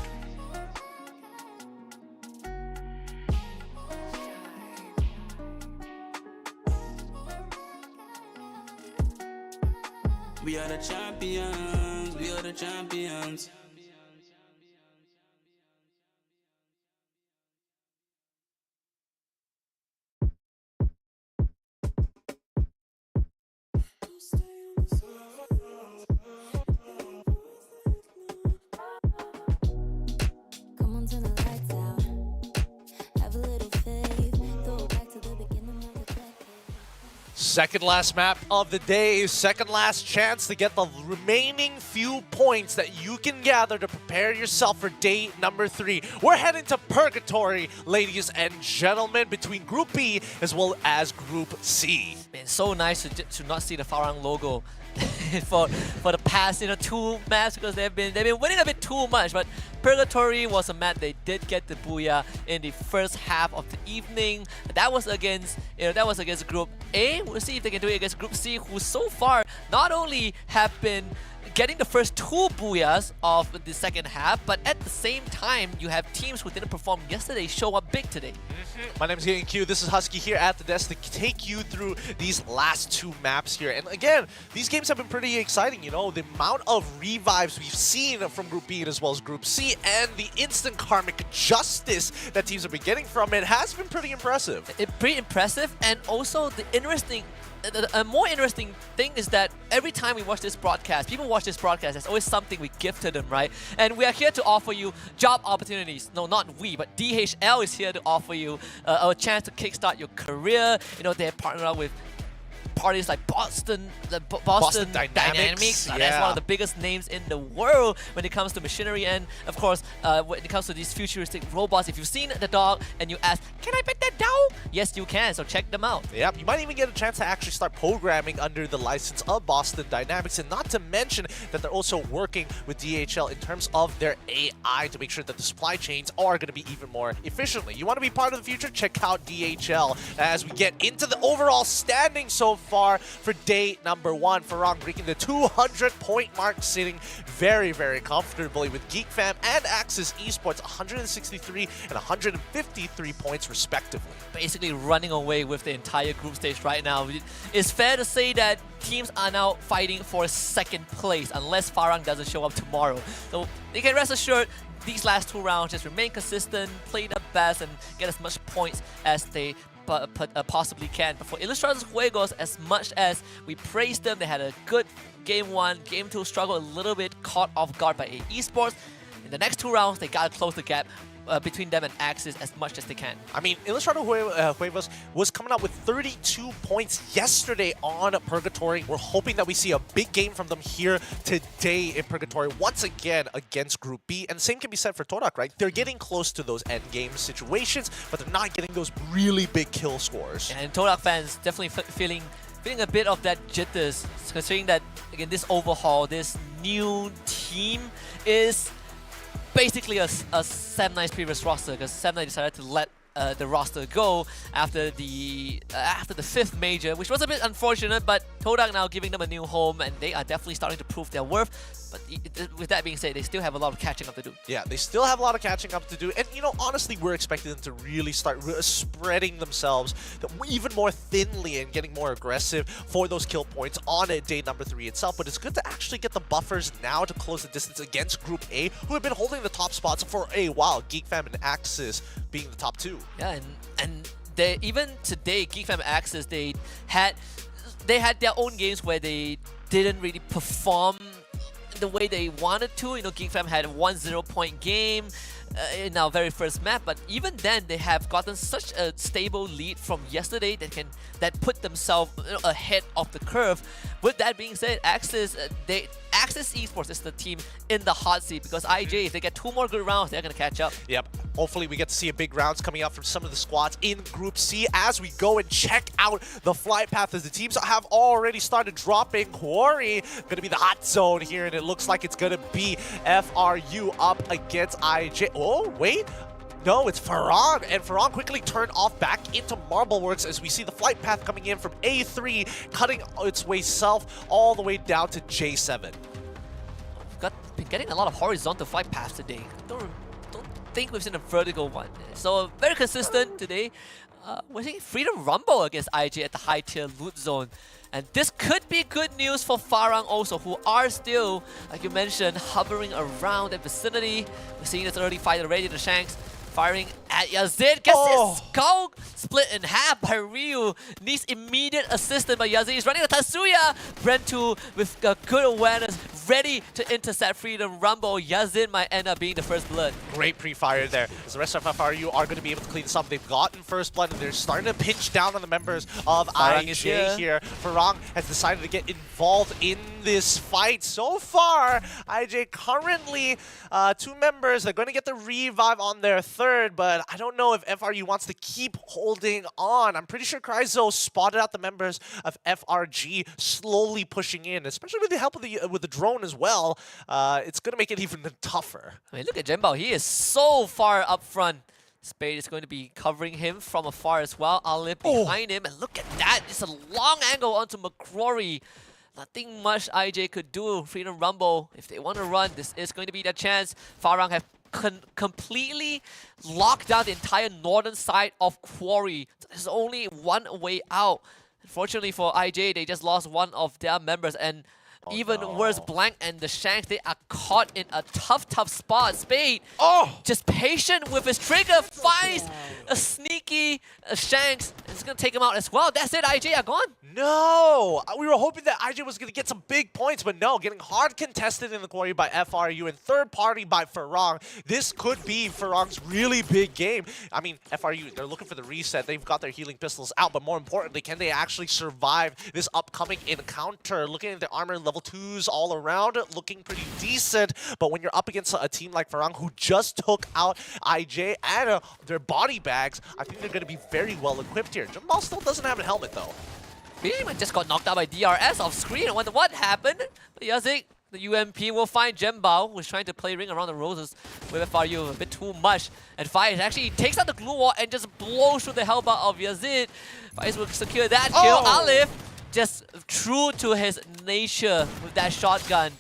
We are the champions, we are the champions. Come on, turn the lights out. Have a little faith. Throw it back to the beginning of the decade. Second last map of the day, second last chance to get the remaining few points that you can gather to prepare yourself for day number 3. We're heading to Purgatory, ladies and gentlemen, between Group B as well as Group C. It's so nice to not see the Farang logo for the past 2 maps, because they've been winning a bit too much. But Purgatory was a map they did get the Booyah in the first half of the evening. That was against Group A. We'll see if they can do it against Group C, who so far not only have been getting the first 2 Booyahs of the second half, but at the same time, you have teams who didn't perform yesterday show up big today. My name is Ian Q. This is Husky here at the desk to take you through these last 2 maps here. And again, these games have been pretty exciting. The amount of revives we've seen from Group B as well as Group C, and the instant karmic justice that teams have been getting from it has been pretty impressive. Pretty impressive, and also a more interesting thing is that every time we watch this broadcast, people watch this broadcast, there's always something we give to them, right? And we are here to offer you job opportunities. No, not we, but DHL is here to offer you a chance to kickstart your career. They have partnered up with parties like Boston Dynamics. Yeah. That's one of the biggest names in the world when it comes to machinery, and of course when it comes to these futuristic robots. If you've seen the dog and you ask, can I pet that dog? Yes, you can, so check them out. Yeah, you might even get a chance to actually start programming under the license of Boston Dynamics, and not to mention that they're also working with DHL in terms of their AI to make sure that the supply chains are going to be even more efficiently. You want to be part of the future? Check out DHL. As we get into the overall standing so far for day number 1, Farang breaking the 200-point mark, sitting very, very comfortably with GeekFam and Axis Esports 163 and 153 points respectively. Basically running away with the entire group stage right now. It's fair to say that teams are now fighting for second place unless Farang doesn't show up tomorrow. So they can rest assured these last 2 rounds just remain consistent, play their best, and get as much points as they possibly can. But for Ilustrados Juegos, as much as we praised them, they had a good Game 1, Game 2 struggled a little bit, caught off guard by a-esport. In the next 2 rounds, they gotta close the gap between them and Axis as much as they can. I mean, Ilustrado Huevos was coming out with 32 points yesterday on Purgatory. We're hoping that we see a big game from them here today in Purgatory once again against Group B. And the same can be said for Todak, right? They're getting close to those end game situations, but they're not getting those really big kill scores. And Todak fans definitely feeling a bit of that jitters, considering that, again, this overhaul, this new team is basically a Sam9's previous roster, because Sam9 decided to let the roster go after the 5th major, which was a bit unfortunate, but Todak now giving them a new home, and they are definitely starting to prove their worth. But with that being said, they still have a lot of catching up to do. Yeah, they still have a lot of catching up to do. And, you know, honestly, we're expecting them to really start spreading themselves even more thinly and getting more aggressive for those kill points on day number 3 itself. But it's good to actually get the buffers now to close the distance against Group A, who have been holding the top spots for a while. GeekFam and Axis being the top 2. Yeah, and they, even today, GeekFam and Axis, they had their own games where they didn't really perform the way they wanted to. You know, GeekFam had a 1-0 point game in our very first map, but even then they have gotten such a stable lead from yesterday that put themselves ahead of the curve. With that being said, Axis Esports is the team in the hot seat, because IJ, if they get 2 more good rounds, they're gonna catch up. Yep. Hopefully we get to see a big rounds coming out from some of the squads in Group C as we go and check out the flight path, as the teams have already started dropping. Quarry gonna be the hot zone here, and it looks like it's gonna be FRU up against IJ. Oh, wait. No, it's Farang, and Farang quickly turned off back into Marbleworks as we see the flight path coming in from A3, cutting its way south all the way down to J7. Been getting a lot of horizontal flight paths today. Don't think we've seen a vertical one. So very consistent today. We're seeing Freedom Rumble against IJ at the high tier loot zone. And this could be good news for Farang also, who are still, like you mentioned, hovering around that vicinity. We're seeing this early fight already, the Shanks firing at Yazid. Gets his skull split in half by Ryu. Needs immediate assistance by Yazid. He's running to Tatsuya. Brentu with a good awareness, ready to intercept Freedom Rumble. Yazid might end up being the first blood. Great pre-fire there, as the rest of FRU are going to be able to clean this up. They've gotten first blood, and they're starting to pinch down on the members of Farang IJ here. Farang has decided to get involved in this fight. So far, IJ currently 2 members. They're going to get the revive on their 3rd, but I don't know if FRU wants to keep holding on. I'm pretty sure Kryzo spotted out the members of FRG slowly pushing in, especially with the help of the drone as well. It's going to make it even tougher. I mean, look at Jinbao. He is so far up front. Spade is going to be covering him from afar as well. Alip behind him, and look at that. It's a long angle onto McCrory. Nothing much IJ could do. Freedom Rumble, if they want to run, this is going to be their chance. Farang have completely locked down the entire northern side of Quarry. There's only one way out. Unfortunately for IJ, they just lost one of their members, and even worse, Blank and the Shanks, they are caught in a tough spot. Spade, just patient with his trigger, finds a sneaky Shanks. It's going to take him out as well. That's it, IJ are gone. No! We were hoping that IJ was going to get some big points, but no, getting hard contested in the quarry by FRU and 3rd party by Farang. This could be Farang's really big game. I mean, FRU, they're looking for the reset. They've got their healing pistols out, but more importantly, can they actually survive this upcoming encounter? Looking at the armor level 2s all around, looking pretty decent, but when you're up against a team like Farang, who just took out IJ and their body bags, I think they're going to be very well equipped here. Jumbal still doesn't have a helmet, though. He just got knocked out by DRS off screen. I wonder what happened. But Yazik, the UMP, will find Jembao, who's trying to play Ring Around the Roses with FRU a bit too much. And Faiz actually takes out the glue wall and just blows through the hellbar of Yazid. Faiz will secure that kill. Alif, just true to his nature with that shotgun.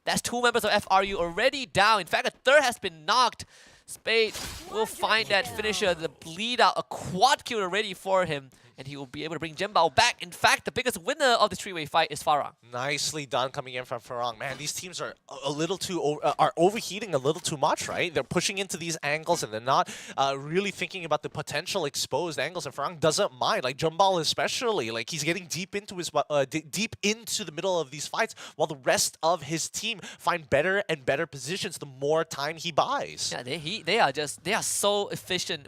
That's 2 members of FRU already down. In fact, a 3rd has been knocked. Spade will find that finisher, the bleed out, a quad kill already for him. and he will be able to bring Jimbao back. In fact, the biggest winner of the three-way fight is Farang. Nicely done coming in from Farang. Man, these teams are a little too are overheating a little too much, right? They're pushing into these angles and they're not really thinking about the potential exposed angles. And Farang doesn't mind, like Jimbao especially. Like he's getting deep into his deep into the middle of these fights, while the rest of his team find better and better positions the more time he buys. Yeah, they are so efficient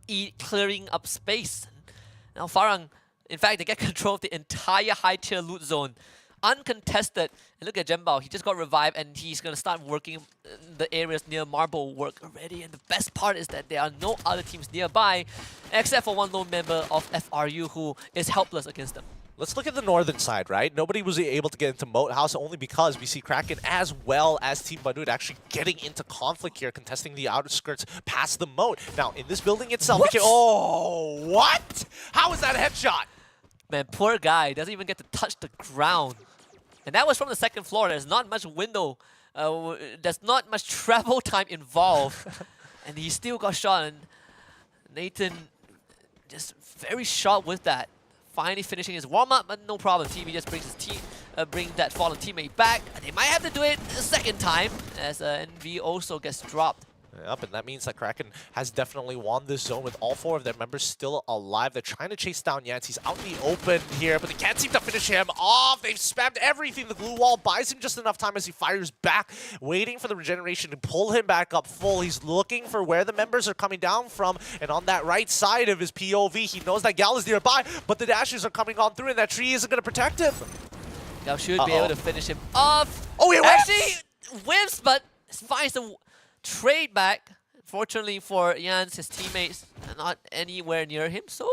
in clearing up space. Now Farang, in fact, they get control of the entire high tier loot zone, uncontested. And look at Jimbao, he just got revived and he's gonna start working the areas near Marble work already. And the best part is that there are no other teams nearby, except for one lone member of FRU who is helpless against them. Let's look at the northern side, right? Nobody was able to get into Moat House only because we see Kraken as well as Team Badut actually getting into conflict here, contesting the outer skirts past the moat. Now, in this building itself, oh, what? How is that a headshot? Man, poor guy doesn't even get to touch the ground. And that was from the second floor. There's not much window. There's not much travel time involved. And he still got shot. And Nathan just very sharp with that. Finally finishing his warm-up, but no problem. TB just brings his team, bring that fallen teammate back. They might have to do it a second time, as NV also gets dropped. Yep, and that means that Kraken has definitely won this zone with all 4 of their members still alive. They're trying to chase down Yance. He's out in the open here, but they can't seem to finish him off. They've spammed everything. The glue wall buys him just enough time as he fires back, waiting for the regeneration to pull him back up full. He's looking for where the members are coming down from, and on that right side of his POV, he knows that Gal is nearby, but the dashes are coming on through, and that tree isn't going to protect him. Gal should be able to finish him off. Oh, he actually whiffs, but finds the trade back. Fortunately for Jans, his teammates are not anywhere near him, so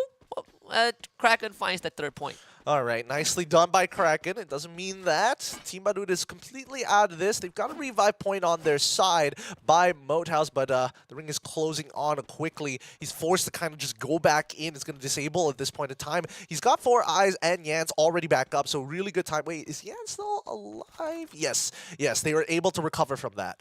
Kraken finds that 3rd point. All right, nicely done by Kraken. It doesn't mean that Team Badut is completely out of this. They've got a revive point on their side by Moat House, but the ring is closing on quickly. He's forced to kind of just go back in. It's going to disable at this point in time. He's got 4 eyes and Yans already back up, so really good time. Wait, is Yans still alive? Yes, yes, they were able to recover from that.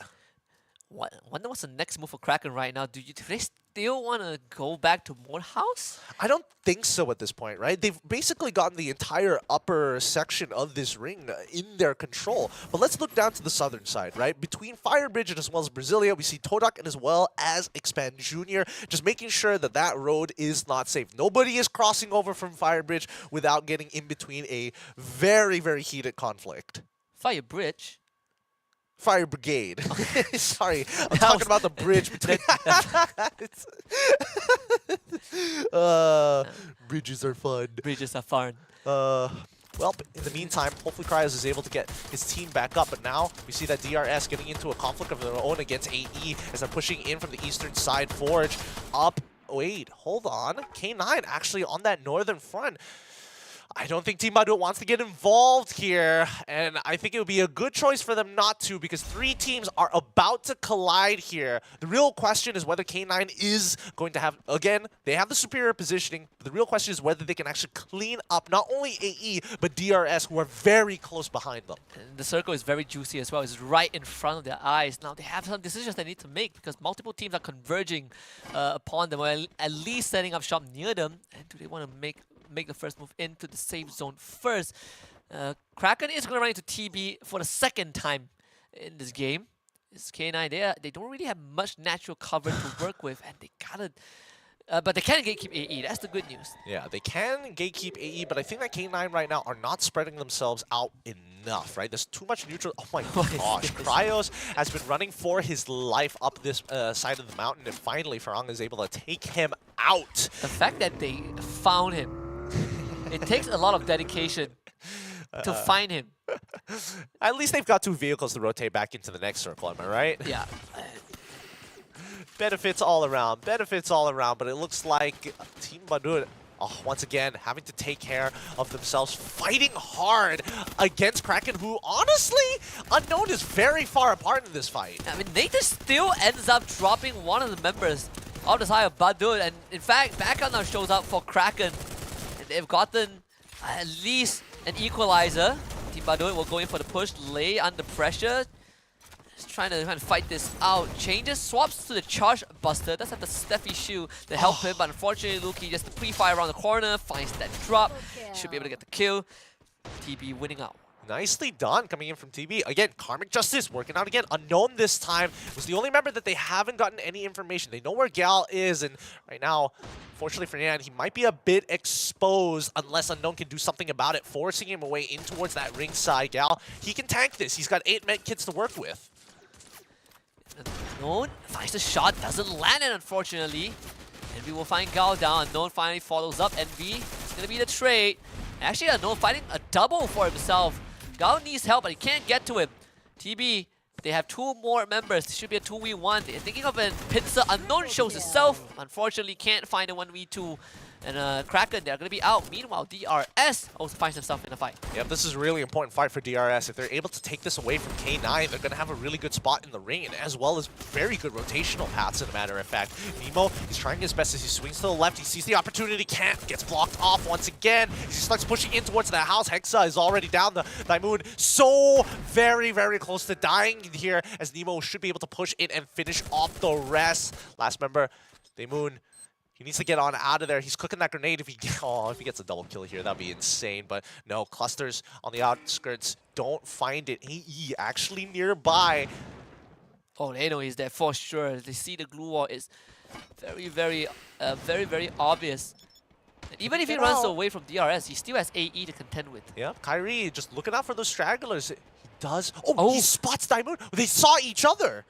Wonder what's the next move for Kraken right now? Do they still want to go back to Moat House? I don't think so at this point, right? They've basically gotten the entire upper section of this ring in their control. But let's look down to the southern side, right? Between Firebridge and as well as Brasilia, we see Todak and as well as Expand Jr. just making sure that that road is not safe. Nobody is crossing over from Firebridge without getting in between a very, very heated conflict. Firebridge? Fire Brigade. Sorry, I'm talking about the bridge between... Bridges are fun. Bridges are fun. Well, in the meantime, hopefully Cryos is able to get his team back up. But now we see that DRS getting into a conflict of their own against AE as they're pushing in from the eastern side. Forge up. Wait, hold on. K9 actually on that northern front. I don't think Team Badut wants to get involved here, and I think it would be a good choice for them not to, because 3 teams are about to collide here. The real question is whether K9 is going to have, again, they have the superior positioning, but the real question is whether they can actually clean up not only AE, but DRS, who are very close behind them. And the circle is very juicy as well. It's right in front of their eyes. Now they have some decisions they need to make, because multiple teams are converging upon them, or at least setting up shop near them. And do they want to make the first move into the safe zone first? Kraken is going to run into TB for the 2nd time in this game. It's K9. They don't really have much natural cover to work with, and they gotta... but they can gatekeep AE. That's the good news. Yeah, they can gatekeep AE, but I think that K9 right now are not spreading themselves out enough, right? There's too much neutral... Oh my gosh. Cryos has been running for his life up this side of the mountain, and finally Farang is able to take him out. The fact that they found him, it takes a lot of dedication to find him. At least they've got 2 vehicles to rotate back into the next circle, am I right? Yeah. Benefits all around, but it looks like Team Badut, once again, having to take care of themselves, fighting hard against Kraken, who honestly, Unknown is very far apart in this fight. I mean, Nathan still ends up dropping one of the members of the side of Badut, and in fact, backup now shows up for Kraken. They've gotten at least an equalizer. Team Badut will go in for the push, lay under pressure. Just trying to fight this out. Changes, swaps to the Charge Buster. Does have the Steffi shield to help him, but unfortunately Luki just the pre-fire around the corner, finds that drop. Should be able to get the kill. TB winning out. Nicely done coming in from TB. Again, Karmic Justice working out again. Unknown this time. Was the only member that they haven't gotten any information. They know where Gal is, and right now, fortunately for Yan, he might be a bit exposed unless Unknown can do something about it, forcing him away in towards that ringside. Gal, he can tank this. He's got 8 med kits to work with. Unknown finds the shot, doesn't land it unfortunately. Envy will find Gal down. Unknown finally follows up. Envy, it's gonna be the trade. Actually, Unknown fighting a double for himself. Gal needs help, but he can't get to him. TB, they have 2 more members. It should be a 2v1. They're thinking of a pincer. Unknown shows itself. Unfortunately, can't find a 1v2. And Kraken, they're going to be out. Meanwhile, DRS also finds himself in a fight. Yep, this is a really important fight for DRS. If they're able to take this away from K9, they're going to have a really good spot in the ring, and as well as very good rotational paths, as a matter of fact. Nemo, he's trying his best as he swings to the left. He sees the opportunity, can't, gets blocked off once again. He starts pushing in towards the house. Hexa is already down. The Daimoon so very, very close to dying here, as Nemo should be able to push in and finish off the rest. Last member, Daimoon. He needs to get on out of there. He's cooking that grenade. If he gets a double kill here, that'd be insane. But no, clusters on the outskirts don't find it. AE actually nearby. Oh, they know he's there for sure. They see the glue wall is very, very obvious. And even if he runs away from DRS, he still has AE to contend with. Yeah, Kyrie just looking out for those stragglers. He does. Oh, he spots Daimoon. They saw each other.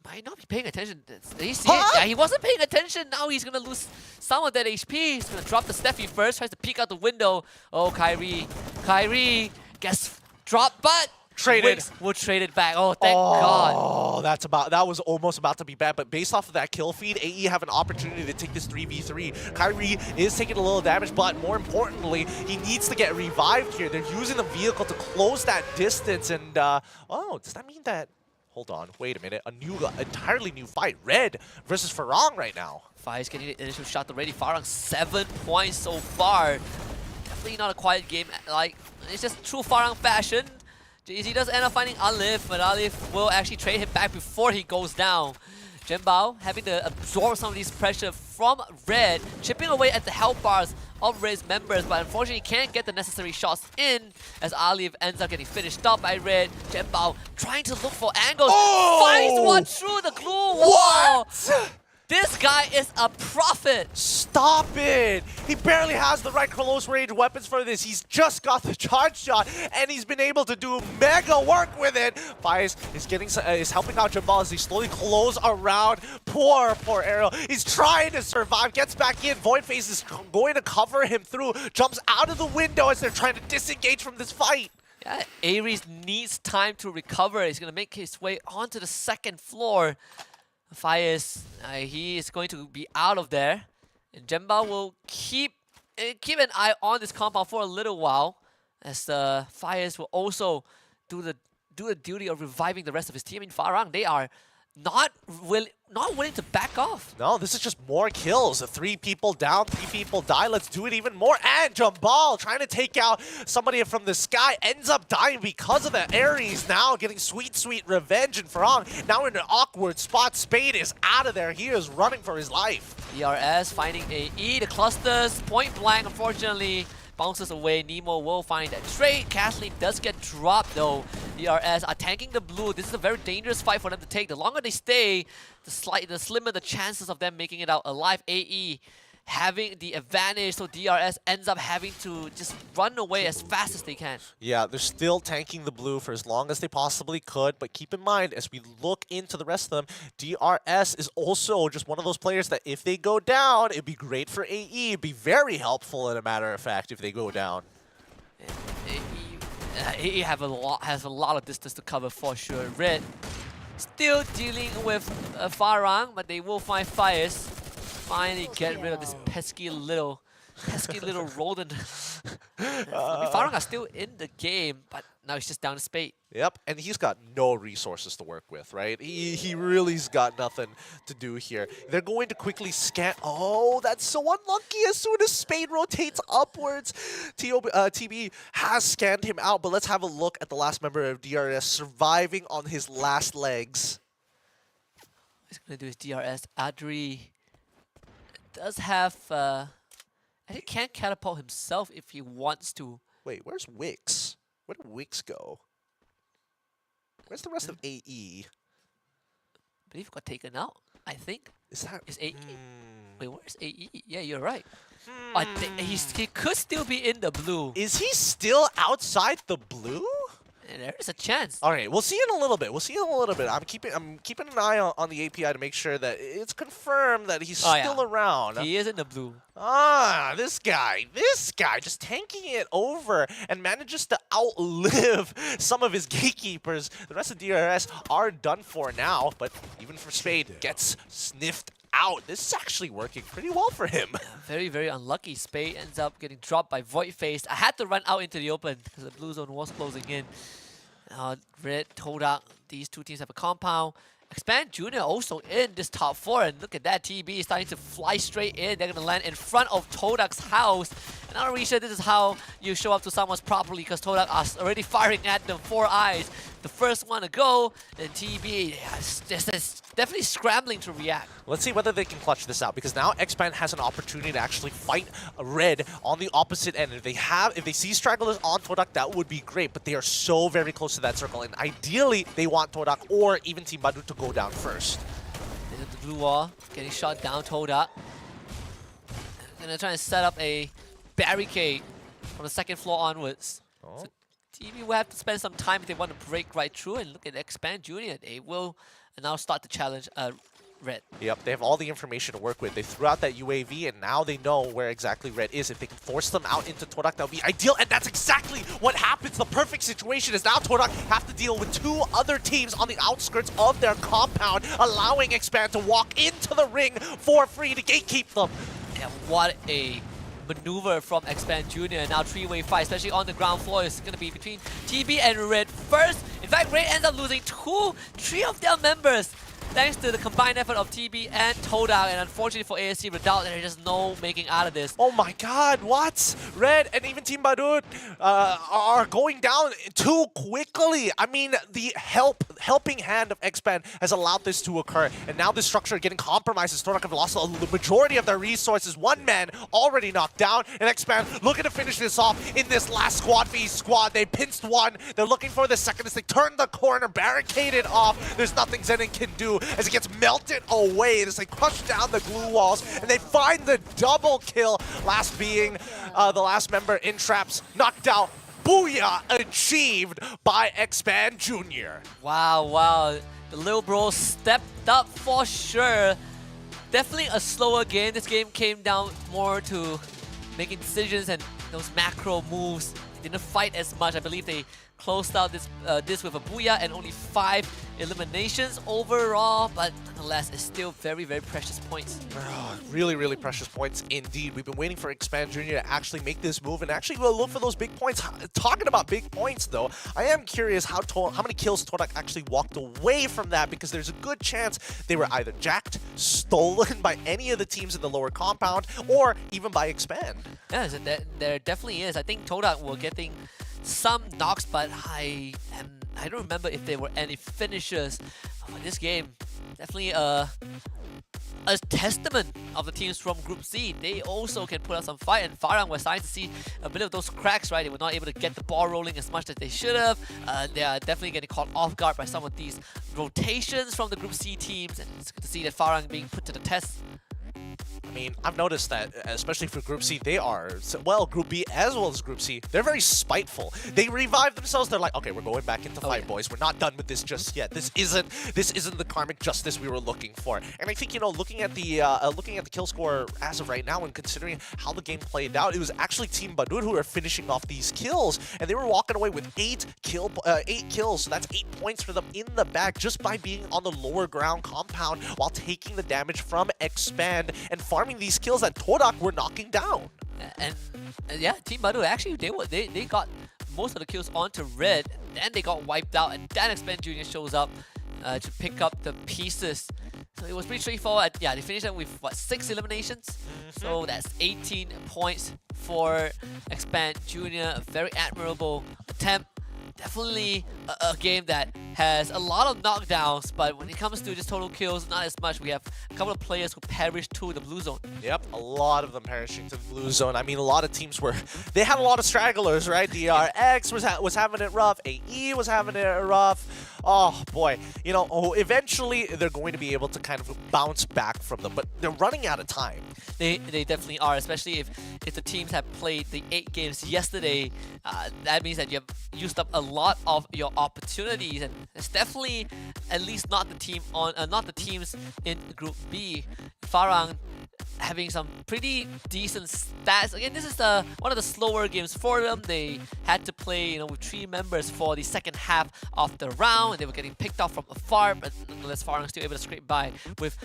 Might not be paying attention. Yeah, he wasn't paying attention. Now he's going to lose some of that HP. He's going to drop the Steffi first. Tries to peek out the window. Oh, Kyrie. Kyrie gets dropped, but traded. We'll trade it back. Oh, thank God. Oh, that was almost about to be bad. But based off of that kill feed, AE have an opportunity to take this 3v3. Kyrie is taking a little damage, but more importantly, he needs to get revived here. They're using the vehicle to close that distance. And, oh, does that mean that... Hold on, wait a minute. Entirely new fight. Red versus Farang right now. Fire's getting the initial shot already. Farang 7 points so far. Definitely not a quiet game. Like, it's just true Farang fashion. JZ does end up finding Alif, but Alif will actually trade him back before he goes down. Jinbao having to absorb some of these pressure from Red, chipping away at the health bars of Red's members, but unfortunately can't get the necessary shots in as Alif ends up getting finished up by Red. Jinbao trying to look for angles, finds one through the glue wall. What? This guy is a prophet. Stop it! He barely has the right close range weapons for this. He's just got the charge shot, and he's been able to do mega work with it. Fies is helping out Jabal as they slowly close around. Poor Arrow. He's trying to survive. Gets back in. Voidface is going to cover him through. Jumps out of the window as they're trying to disengage from this fight. Yeah, Ares needs time to recover. He's going to make his way onto the 2nd floor. Fires, he is going to be out of there, and Jemba will keep an eye on this compound for a little while, as the Fires will also do the duty of reviving the rest of his team. In Farang, they are not willing to back off. No, this is just more kills. 3 people down, 3 people die. Let's do it even more. And Jambal trying to take out somebody from the sky ends up dying because of the Ares. Now getting sweet, sweet revenge. And Farang now in an awkward spot. Spade is out of there. He is running for his life. DRS finding AE. The clusters point blank, unfortunately. Bounces away. Nemo will find that trade. Kathleen does get dropped though. DRS are tanking the blue. This is a very dangerous fight for them to take. The longer they stay, the slimmer the chances of them making it out alive. AE having the advantage, so DRS ends up having to just run away as fast as they can. Yeah, they're still tanking the blue for as long as they possibly could, but keep in mind, as we look into the rest of them, DRS is also just one of those players that if they go down, it'd be great for AE. It'd be very helpful, in a matter of fact, if they go down. AE has a lot of distance to cover for sure. Red still dealing with Farang, but they will find Fires. Finally get rid of this pesky little rodent. Farang are still in the game, but now it's just down to Spade. Yep, and he's got no resources to work with, right? He really's got nothing to do here. They're going to quickly scan. Oh, that's so unlucky. As soon as Spade rotates upwards, TB has scanned him out. But let's have a look at the last member of DRS surviving on his last legs. He's going to do his DRS. Adri does have... I think he can catapult himself if he wants to. Wait, where's Wix? Where did Wix go? Where's the rest of AE? I believe he got taken out, I think. Is that... Is AE? Wait, where's AE? Yeah, you're right. I think he could still be in the blue. Is he still outside the blue? And there is a chance. All right, we'll see in a little bit. I'm keeping an eye on the API to make sure that it's confirmed that he's still around. He is in the blue. Ah, this guy just tanking it over and manages to outlive some of his gatekeepers. The rest of DRS are done for now, but even for Spade gets sniffed out. This is actually working pretty well for him. Very, very unlucky. Spade ends up getting dropped by Void Face. I had to run out into the open because the blue zone was closing in. Red, Todak, these two teams have a compound. Expand Junior also in this top 4, and look at that, TB starting to fly straight in. They're going to land in front of Todak's house. And I'm not really sure this is how you show up to someone's properly, because Todak is already firing at them 4 eyes. The first one to go, and TB is definitely scrambling to react. Let's see whether they can clutch this out, because now Expand has an opportunity to actually fight Red on the opposite end. If they see stragglers on Todak, that would be great, but they are so very close to that circle, and ideally they want Todak or even Team Badu to go down first. There's the blue wall, getting shot down, Todak. And they're trying to set up a barricade from the second floor onwards. So TV will have to spend some time if they want to break right through, and look at Expand Junior. They will now start to challenge Red. Yep, they have all the information to work with. They threw out that UAV, and now they know where exactly Red is. If they can force them out into Todak, that would be ideal, and that's exactly what happens. The perfect situation is now Todak have to deal with 2 other teams on the outskirts of their compound, allowing Expand to walk into the ring for free to gatekeep them. And what a maneuver from Expand Junior. Now 3-way fight, especially on the ground floor, is going to be between TB and Red first. In fact, Red ends up losing 3 of their members, thanks to the combined effort of TB and Todak, and unfortunately for ASC Redoubt, there's just no making out of this. Oh my god, what? Red and even Team Badut are going down too quickly. I mean, the helping hand of Expand has allowed this to occur, and now this structure getting compromised as Todak have lost the majority of their resources. 1 man already knocked down, and Expand looking to finish this off in this last squad vs squad. They pinched 1, they're looking for the second as they turn the corner, barricaded off. There's nothing Zenin can do as it gets melted away as they crush down the glue walls, and they find the double kill, last being the last member in traps, knocked out. Booyah achieved by Expand Junior. Wow. The little bro stepped up for sure. Definitely a slower game. This game came down more to making decisions and those macro moves. They didn't fight as much. I believe they closed out this with a Booyah and only 5 eliminations overall, but nonetheless, it's still very, very precious points. Really, really precious points indeed. We've been waiting for Expand Junior to actually make this move and actually go look for those big points. Talking about big points, though, I am curious how many kills Todak actually walked away from that, because there's a good chance they were either jacked, stolen by any of the teams in the lower compound, or even by Expand. Yeah, so there definitely is. I think Todak were getting some knocks, but I don't remember if there were any finishes. But this game, definitely a testament of the teams from Group C. They also can put up some fight, and Farang was starting to see a bit of those cracks, right? They were not able to get the ball rolling as much as they should have. They are definitely getting caught off guard by some of these rotations from the Group C teams, and it's good to see that Farang being put to the test. I mean, I've noticed that, especially for Group C, they are, well, Group B as well as Group C, they're very spiteful. They revive themselves. They're like, okay, we're going back into fight, boys. We're not done with this just yet. This isn't the karmic justice we were looking for. And I think, you know, looking at the kill score as of right now and considering how the game played out, it was actually Team Badut who were finishing off these kills, and they were walking away with 8 kills. So that's 8 points for them in the bag just by being on the lower ground compound while taking the damage from Expand and farming these kills that Todak were knocking down. And yeah, Team Badu actually they got most of the kills onto Red. then they got wiped out, and then Expand Junior shows up to pick up the pieces. So it was pretty straightforward. Yeah, they finished it with what, 6 eliminations? So that's 18 points for Expand Junior. A very admirable attempt. Definitely a game that has a lot of knockdowns, but when it comes to just total kills, not as much. We have a couple of players who perished to the blue zone. Yep, a lot of them perishing to the blue zone. I mean, a lot of teams they had a lot of stragglers, right? DRX was having it rough. AE was having it rough. Oh boy, you know, eventually they're going to be able to kind of bounce back from them, but they're running out of time. They definitely are, especially if the teams have played the 8 games yesterday. That means that you have used up a lot of your opportunities, and it's definitely at least not the teams in Group B. Farang having some pretty decent stats. Again, this is one of the slower games for them. They had to play, you know, with 3 members for the second half of the round, and they were getting picked off from afar. But nonetheless, Farang still able to scrape by with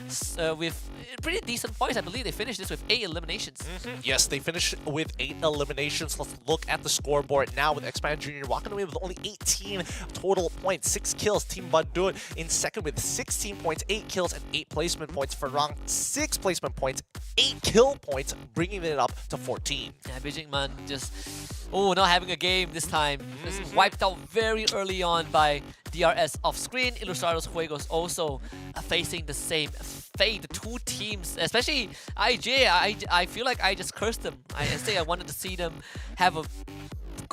pretty decent points. I believe they finished this with 8 eliminations. Yes, they finished with 8 eliminations. Let's look at the scoreboard now with Expand Junior walking away with only 18 total points, 6 kills. Team Bandung in second with 16 points, 8 kills, and 8 placement points. Farang, 6 placement points, 8 kill points, bringing it up to 14. Yeah, Bijikman just, not having a game this time. Just wiped out very early on by DRS off screen. Ilustrados Juegos also facing the same fate. The 2 teams, especially IJ, I feel like I just cursed them. I say I wanted to see them have a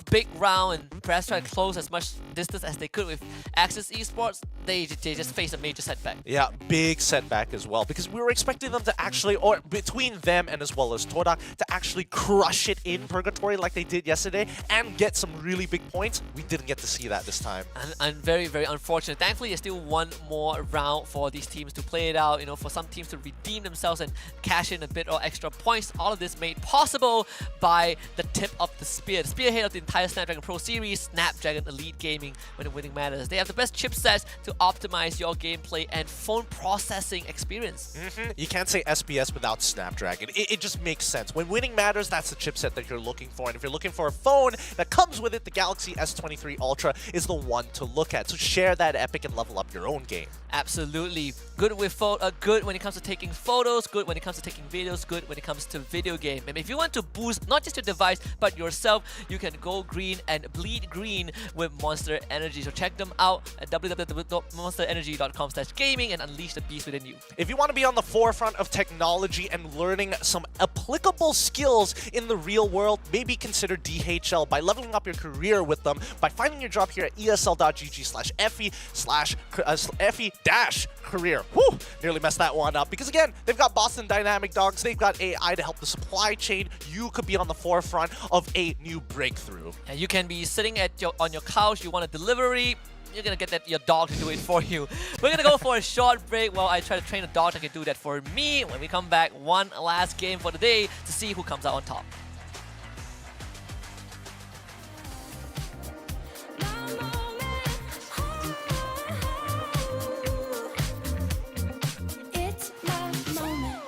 big round and perhaps try to close as much distance as they could with Axis Esports. They just faced a major setback. Yeah, big setback as well, because we were expecting them to actually, or between them and as well as Todak, to actually crush it in Purgatory like they did yesterday and get some really big points. We didn't get to see that this time. And very, very unfortunate. Thankfully, there's still one more round for these teams to play it out, you know, for some teams to redeem themselves and cash in a bit or extra points. All of this made possible by the tip of the spear. The spearhead of the entire Snapdragon Pro Series, Snapdragon Elite Gaming, when winning matters. They have the best chipsets to optimize your gameplay and phone processing experience. You can't say SPS without Snapdragon. It just makes sense. When winning matters, that's the chipset that you're looking for. And if you're looking for a phone that comes with it, the Galaxy S23 Ultra is the one to look at. So share that epic and level up your own game. Absolutely. Good with good when it comes to taking photos, good when it comes to taking videos, good when it comes to video game. And if you want to boost not just your device, but yourself, you can go green and bleed green with Monster Energy. So check them out at www.monsterenergy.com/gaming and unleash the beast within you. If you want to be on the forefront of technology and learning some applicable skills in the real world, maybe consider DHL by leveling up your career with them by finding your job here at esl.gg/FE-career. Whew, nearly messed that one up because again, they've got Boston Dynamic Dogs, they've got AI to help the supply chain. You could be on the forefront of a new breakthrough. And you can be sitting on your couch, you want a delivery, you're gonna get your dog to do it for you. We're gonna go for a short break while I try to train a dog that can do that for me. When we come back, one last game for the day to see who comes out on top. It's my moment.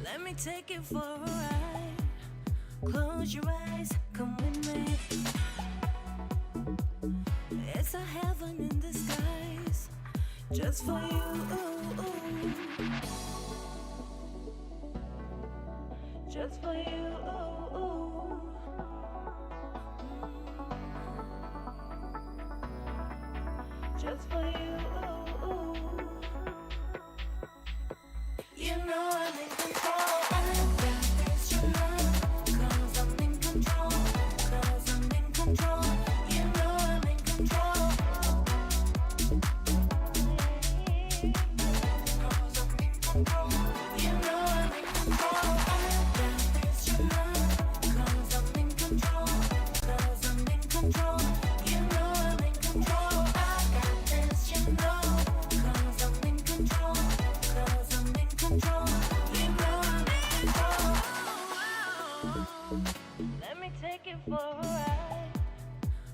Let me take it for a ride. Close your eyes, come with me. It's a heaven in disguise, just for you. Just for you. Just for you. You know I'm in control. I got this, you know, 'cause I'm in control. 'Cause Let me take it for a ride.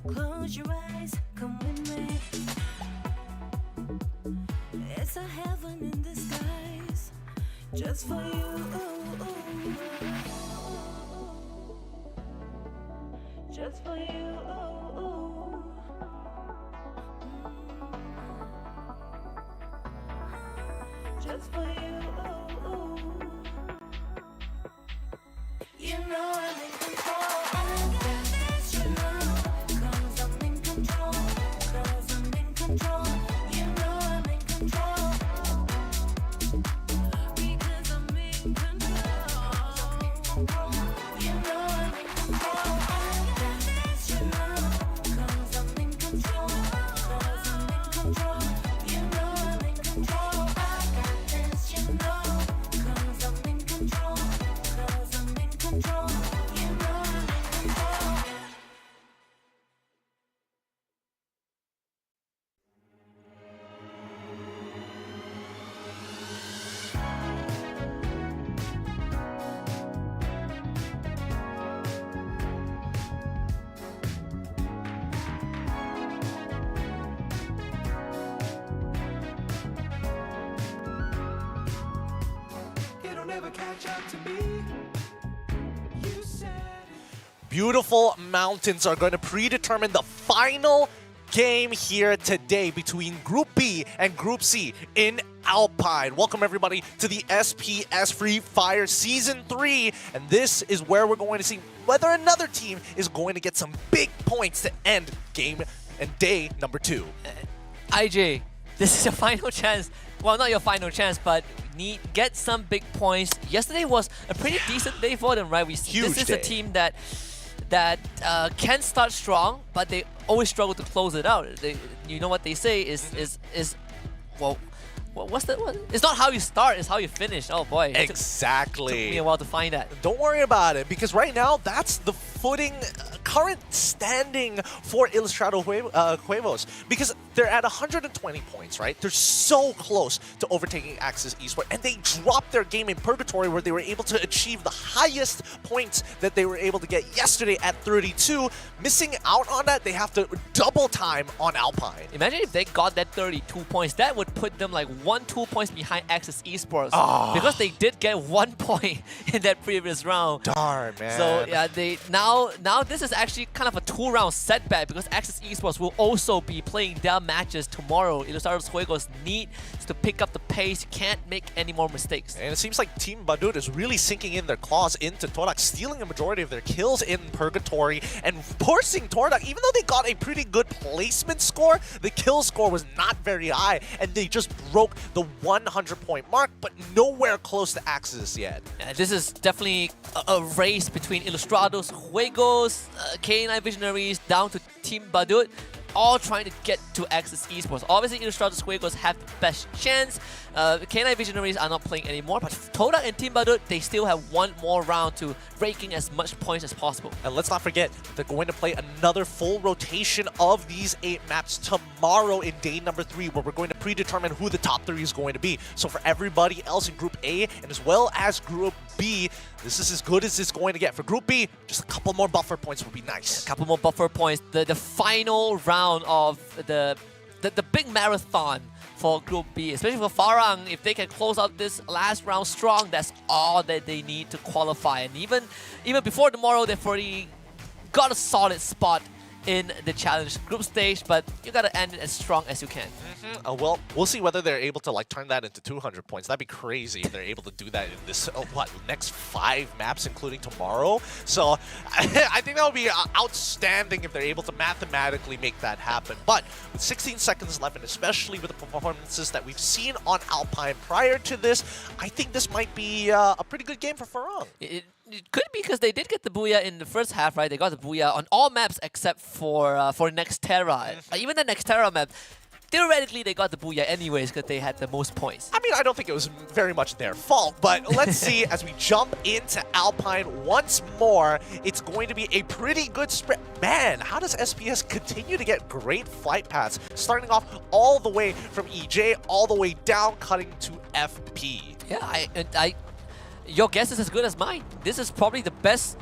Close your eyes, come with me. It's a heaven in disguise, just for you. Just for you. Just for you. You know I'm in control. I got this, you know. 'Cause I'm in control. 'Cause I'm in control. You know I'm in control. Because I'm in control. You know I'm in control. I got this, you know. 'Cause I'm in control. 'Cause I'm in control. You know I'm in control. I got this, you know. 'Cause I'm in control. 'Cause I'm in control. You know I'm in control. It'll never catch up to me. You said Beautiful mountains are going to predetermine the final game here today between Group B and Group C in Alpine. Welcome everybody to the SPS Free Fire Season 3, and this is where we're going to see whether another team is going to get some big points to end game and day number 2. IJ, this is your final chance. Well, not your final chance, but get some big points. Yesterday was a pretty decent day for them, right? This is day. a team that can start strong, but they always struggle to close it out. You know what they say is well, what's that one? It's not how you start, it's how you finish. Oh boy. Exactly. Took me a while to find that. Don't worry about it, because right now that's the footing, current standing for Ilustrado Huevos, because they're at 120 points, right? They're so close to overtaking Axis Esports, and they dropped their game in Purgatory where they were able to achieve the highest points that they were able to get yesterday at 32. Missing out on that, they have to double time on Alpine. Imagine if they got that 32 points. That would put them like 1-2 points behind Axis Esports. Because they did get 1 point in that previous round. Darn, man. So yeah, now this is actually kind of a 2-round setback because Axis Esports will also be playing their matches tomorrow. Ilustrados Juegos need to pick up the pace. You can't make any more mistakes. And it seems like Team Badut is really sinking in their claws into Torak, stealing a majority of their kills in Purgatory and forcing Torak, even though they got a pretty good placement score, the kill score was not very high, and they just broke the 100-point mark, but nowhere close to Axis yet. Yeah, this is definitely a race between Ilustrados Juegos, K9 Visionaries, down to Team Badut, all trying to get to Axis Esports. Obviously, Ilustrados Juegos have the best chance. K9 Visionaries are not playing anymore, but Torak and Team Badut, they still have one more round to raking as much points as possible. And let's not forget, they're going to play another full rotation of these 8 maps tomorrow in day number 3, where we're going to predetermine who the top 3 is going to be. So for everybody else in Group A, and as well as Group B, this is as good as it's going to get. For Group B, just a couple more buffer points would be nice. A couple more buffer points. The final round of the big marathon for Group B, especially for Farang. If they can close out this last round strong, that's all that they need to qualify. And even before tomorrow, they've already got a solid spot in the challenge group stage, but you gotta end it as strong as you can. Well, we'll see whether they're able to like turn that into 200 points. That'd be crazy if they're able to do that in this next 5 maps, including tomorrow. So I think that would be outstanding if they're able to mathematically make that happen. But with 16 seconds left, and especially with the performances that we've seen on Alpine prior to this, I think this might be a pretty good game for Farang. It could be because they did get the Booyah in the first half, right? They got the Booyah on all maps except for Nextera. Even the Nextera map, theoretically they got the Booyah anyways because they had the most points. I mean, I don't think it was very much their fault, but let's see as we jump into Alpine once more. It's going to be a pretty good spread. Man, how does SPS continue to get great flight paths? Starting off all the way from EJ, all the way down, cutting to FP. Yeah, your guess is as good as mine. This is probably the best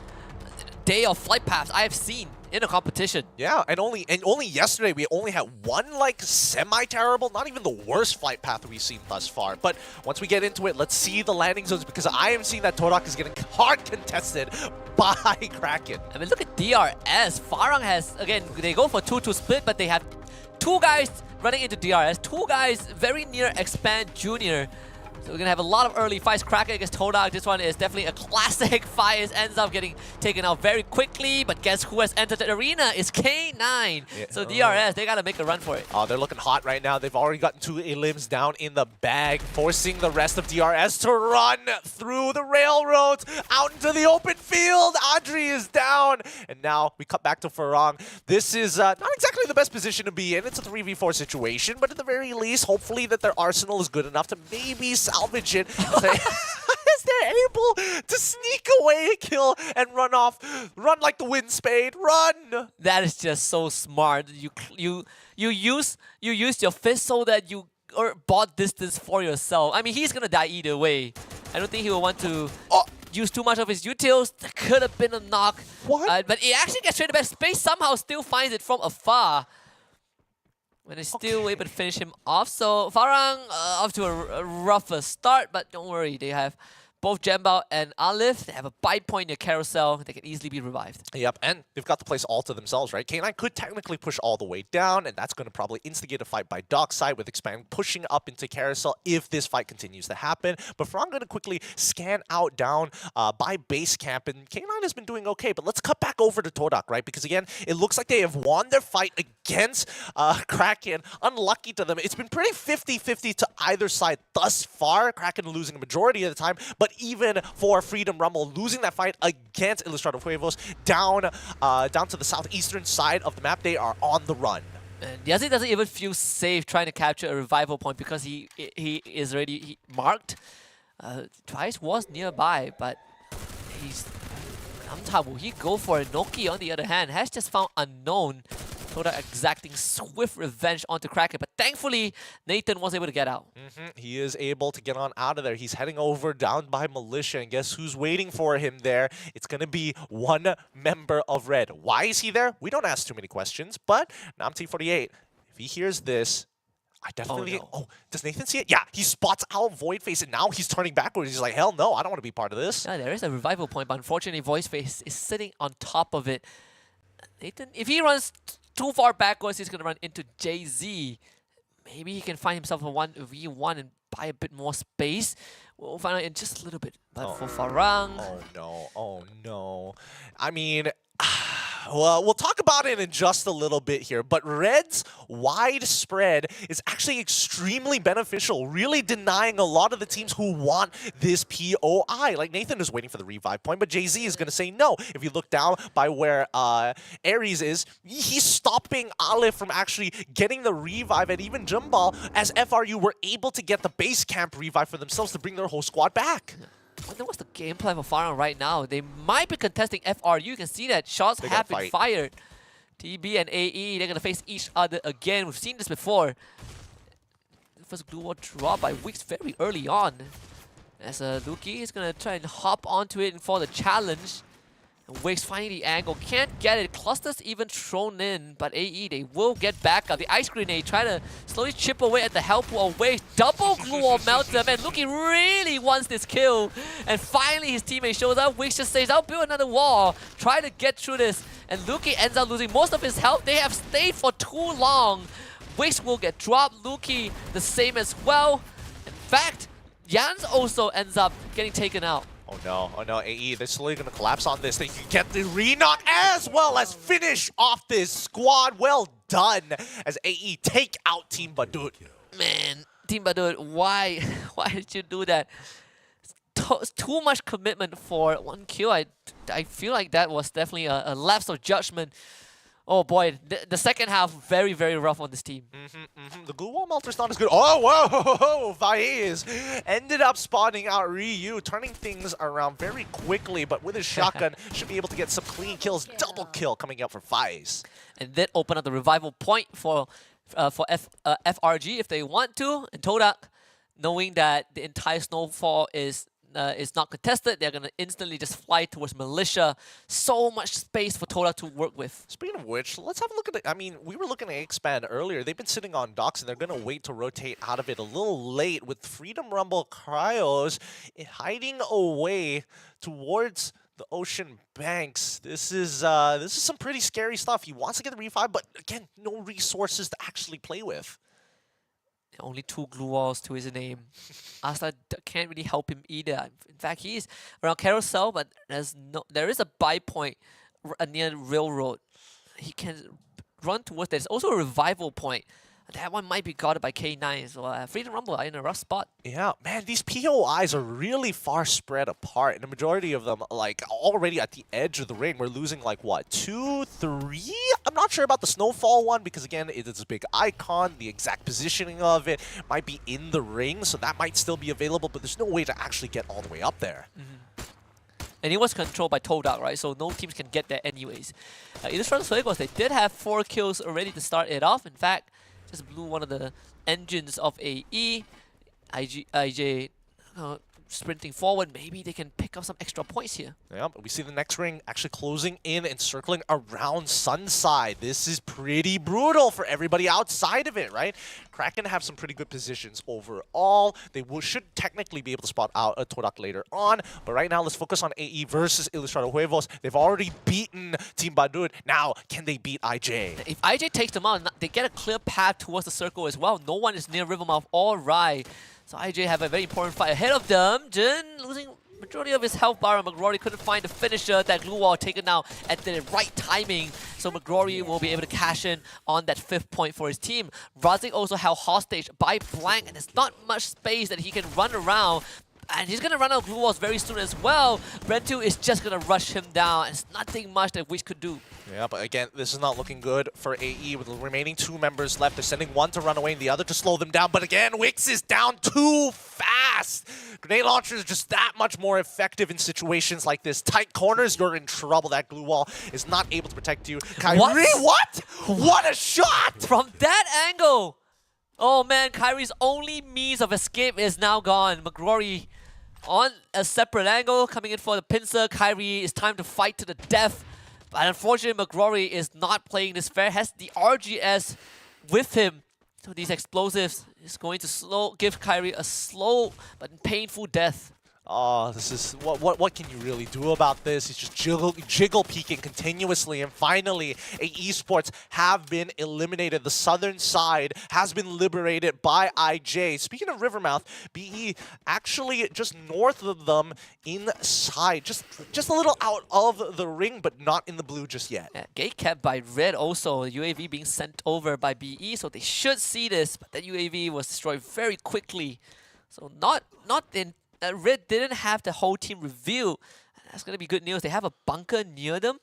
day of flight paths I have seen in a competition. Yeah, and only yesterday we only had one like semi-terrible, not even the worst flight path we've seen thus far. But once we get into it, let's see the landing zones, because I am seeing that Todak is getting hard contested by Kraken. I mean, look at DRS. Farang has, again, they go for 2-2 split, but they have 2 guys running into DRS, 2 guys very near Expand Junior. So we're going to have a lot of early fights. Kraken against Todak. This one is definitely a classic fight. Ends up getting taken out very quickly. But guess who has entered the arena? It's K9. Yeah. So DRS, they got to make a run for it. Oh, they're looking hot right now. They've already gotten 2 elims down in the bag, forcing the rest of DRS to run through the railroads out into the open field. Audrey is down. And now we cut back to Farang. This is not exactly the best position to be in. It's a 3v4 situation. But at the very least, hopefully that their arsenal is good enough to maybe salvage it. As they're able to sneak away a kill and run off. Run like the wind spade. Run! That is just so smart. You use your fist so that you bought distance for yourself. I mean, he's gonna die either way. I don't think he will want to use too much of his utils. That could have been a knock. What? But it actually gets straight to back. Space somehow still finds it from afar. When they're still able to finish him off. So Farang off to a rougher start, but don't worry, they have both Jembao and Alif. They have a bite point in the carousel. They can easily be revived. Yep, and they've got the place all to themselves, right? K9 could technically push all the way down, and that's going to probably instigate a fight by Dockside with Expand pushing up into carousel if this fight continues to happen. But Farang going to quickly scan out down by base camp, and K9 has been doing okay. But let's cut back over to Todak, right? Because again, it looks like they have won their fight against Kraken. Unlucky to them. It's been pretty 50-50 to either side thus far. Kraken losing a majority of the time, but even for Freedom Rumble, losing that fight against Ilustrado Huevos down to the southeastern side of the map, they are on the run. And Yazid doesn't even feel safe trying to capture a revival point because he is already marked. Twice was nearby, but he's... Will he go for a Noki on the other hand? Has just found unknown. Todak exacting swift revenge onto Kraken, but thankfully Nathan was able to get out. He is able to get on out of there. He's heading over down by Militia, and guess who's waiting for him there? It's going to be one member of Red. Why is he there? We don't ask too many questions, but Namti48, if he hears this, I definitely... Oh, does Nathan see it? Yeah, he spots out Voidface, and now he's turning backwards. He's like, hell no, I don't want to be part of this. Yeah, there is a revival point, but unfortunately Voidface is sitting on top of it. Nathan, if he runs too far backwards, he's going to run into JZ. Maybe he can find himself a 1v1 and buy a bit more space. We'll find out in just a little bit. But for Farang... Oh no, oh no. I mean... Well, we'll talk about it in just a little bit here, but Red's wide spread is actually extremely beneficial, really denying a lot of the teams who want this POI. Like Nathan is waiting for the revive point, but Jay-Z is going to say no. If you look down by where Ares is, he's stopping Alif from actually getting the revive, and even Jumbal, as FRU, were able to get the base camp revive for themselves to bring their whole squad back. I wonder what's the game plan for Farang right now. They might be contesting FRU. You can see that shots have been fired. TB and AE, they're going to face each other again. We've seen this before. The first glue wall drop by Wix very early on. As Luki is going to try and hop onto it for the challenge. And Wix finding the angle, can't get it. Cluster's even thrown in, but AE, they will get back up. The ice grenade try to slowly chip away at the help wall. Wix double glue wall melts them, and Luki really wants this kill. And finally his teammate shows up. Wix just says, I'll build another wall. Try to get through this. And Luki ends up losing most of his health. They have stayed for too long. Wix will get dropped. Luki the same as well. In fact, Jans also ends up getting taken out. Oh no, AE, they're slowly going to collapse on this. They can get the re-knock as well as finish off this squad. Well done as AE take out Team Badut. Man, Team Badut, why did you do that? It's too much commitment for one kill. I feel like that was definitely a lapse of judgment. Oh boy, the second half very, very rough on this team. The glue wall melter's not as good. Oh, whoa! Faiz ended up spawning out Ryu, turning things around very quickly, but with his shotgun, should be able to get some clean kills. Double kill coming up for Faiz. And then open up the revival point for FRG if they want to. And Todak, knowing that the entire snowfall is is not contested, they're going to instantly just fly towards Militia. So much space for Toda to work with. Speaking of which, let's have a look at it. I mean, we were looking at Expand earlier. They've been sitting on docks, and they're going to wait to rotate out of it a little late with Freedom Rumble Cryos hiding away towards the ocean banks. This is some pretty scary stuff. He wants to get the refi, but again, no resources to actually play with. Only 2 glue walls to his name. Asta can't really help him either. In fact, he is around Carousel, but there is a buy point near the railroad. He can run towards. There's also a revival point. That one might be guarded by K9, so Freedom Rumble are in a rough spot. Yeah, man, these POIs are really far spread apart, and the majority of them, like, already at the edge of the ring. We're losing, like, what, 2, 3? I'm not sure about the Snowfall one, because, again, it's a big icon. The exact positioning of it might be in the ring, so that might still be available, but there's no way to actually get all the way up there. And it was controlled by Todak, right? So no teams can get there anyways. Illustrated Suegos, they did have 4 kills already to start it off. In fact, just blew one of the engines of AE. IJ sprinting forward. Maybe they can pick up some extra points here. Yeah, we see the next ring actually closing in and circling around Sunside. This is pretty brutal for everybody outside of it, right? Kraken have some pretty good positions overall. They should technically be able to spot out a Todak later on. But right now, let's focus on AE versus Ilustrado Huevos. They've already beaten Team Badud. Now, can they beat IJ? If IJ takes them out, they get a clear path towards the circle as well. No one is near Rivermouth or Rai. So IJ have a very important fight ahead of them. Jin losing majority of his health bar, and McGrory couldn't find the finisher. That glue wall taken out at the right timing. So McGrory will be able to cash in on that 5th point for his team. Razik also held hostage by Blank, and there's not much space that he can run around. And he's going to run out of glue walls very soon as well. Brentu is just going to rush him down. It's nothing much that Wish could do. Yeah, but again, this is not looking good for AE with the remaining 2 members left. They're sending one to run away and the other to slow them down. But again, Wix is down too fast. Grenade launcher is just that much more effective in situations like this. Tight corners, you're in trouble. That glue wall is not able to protect you. Kyrie, what? What a shot! From that angle! Oh man, Kyrie's only means of escape is now gone. McGrory on a separate angle, coming in for the pincer. Kyrie, it's time to fight to the death. But unfortunately, McGrory is not playing this fair. Has the RGS with him. So these explosives is going to give Kyrie a slow but painful death. Oh, this is what can you really do about this? He's just jiggle peeking continuously, and finally, a-esport have been eliminated. The southern side has been liberated by IJ. Speaking of Rivermouth, BE actually just north of them inside, just a little out of the ring, but not in the blue just yet. Yeah, gate kept by Red also. UAV being sent over by BE, so they should see this, but that UAV was destroyed very quickly. So not in. Red didn't have the whole team reveal. That's going to be good news. They have a bunker near them.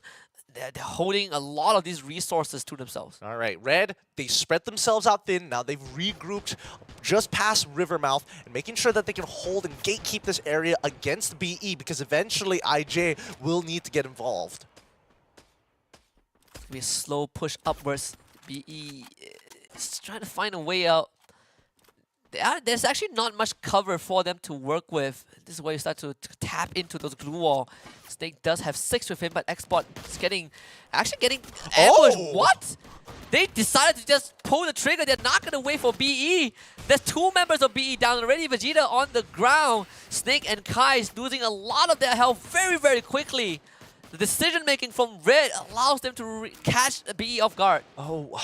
They're holding a lot of these resources to themselves. All right, Red, they spread themselves out thin. Now they've regrouped just past Rivermouth and making sure that they can hold and gatekeep this area against BE, because eventually IJ will need to get involved. It's going to be a slow push upwards. BE is trying to find a way out. There's actually not much cover for them to work with. This is where you start to tap into those glue wall. Snake does have 6 with him, but Export is actually getting ambushed. Oh! What? They decided to just pull the trigger. They're not going to wait for BE. There's 2 members of BE down already. Vegeta on the ground. Snake and Kai losing a lot of their health very, very quickly. The decision making from Red allows them to catch BE off guard. Oh.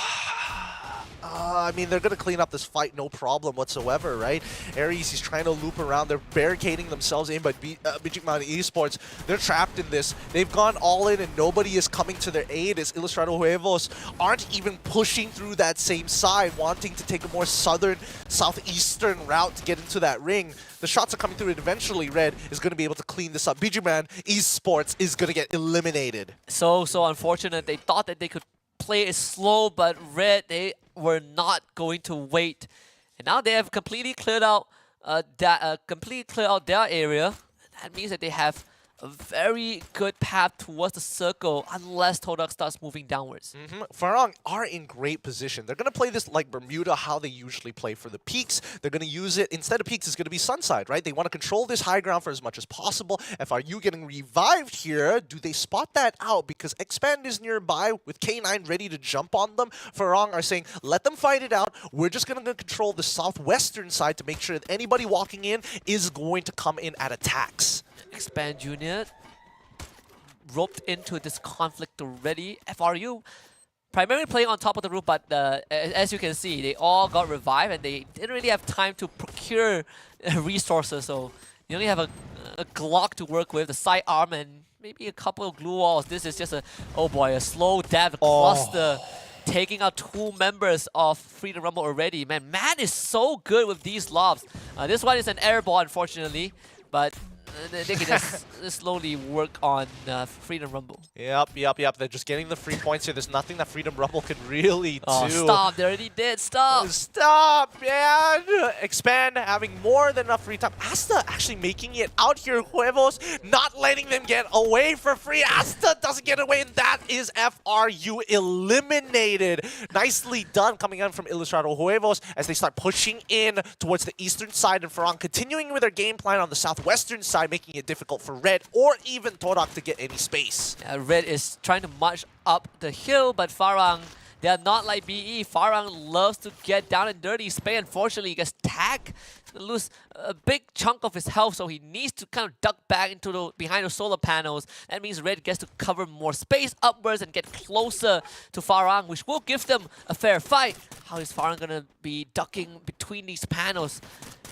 I mean, they're going to clean up this fight, no problem whatsoever, right? Ares, he's trying to loop around. They're barricading themselves in, but Bijikman Esports, they're trapped in this. They've gone all in, and nobody is coming to their aid, as Ilustrado Huevos aren't even pushing through that same side, wanting to take a more southeastern route to get into that ring. The shots are coming through, and eventually Red is going to be able to clean this up. Bijikman Esports is going to get eliminated. So unfortunate. They thought that they could play it slow, but Red, they were not going to wait. And now they have completely cleared out their area. That means that they have a very good path towards the circle unless Todak starts moving downwards. Farang are in great position. They're going to play this like Bermuda, how they usually play for the peaks. They're going to use it, instead of peaks, it's going to be Sunside, right? They want to control this high ground for as much as possible. FRU getting revived here. Do they spot that out? Because Expand is nearby with K9 ready to jump on them. Farang are saying, let them fight it out. We're just going to control the southwestern side to make sure that anybody walking in is going to come in at attacks. Expand Junior roped into this conflict already. FRU primarily playing on top of the roof, but as you can see, they all got revived and they didn't really have time to procure resources. So you only have a Glock to work with, the sidearm, and maybe a couple of glue walls. This is just a slow death cluster. Taking out 2 members of Freedom Rumble already. Man is so good with these lobs. This one is an air ball, unfortunately, but they can just slowly work on Freedom Rumble. Yep. They're just getting the free points here. There's nothing that Freedom Rumble can really do. Stop. They already did. Stop. Stop, man. Expand having more than enough free time. Asta actually making it out here. Huevos not letting them get away for free. Asta doesn't get away, and that is FRU eliminated. Nicely done coming in from Ilustrado Huevos as they start pushing in towards the eastern side, and Farang continuing with their game plan on the southwestern side, making it difficult for Red or even Torak to get any space. Red is trying to march up the hill, but Farang, they are not like BE. Farang loves to get down and dirty. Spay, unfortunately, gets tagged, lose a big chunk of his health, so he needs to kind of duck back into behind the solar panels. That means Red gets to cover more space upwards and get closer to Farang, which will give them a fair fight. How is Farang gonna be ducking between these panels?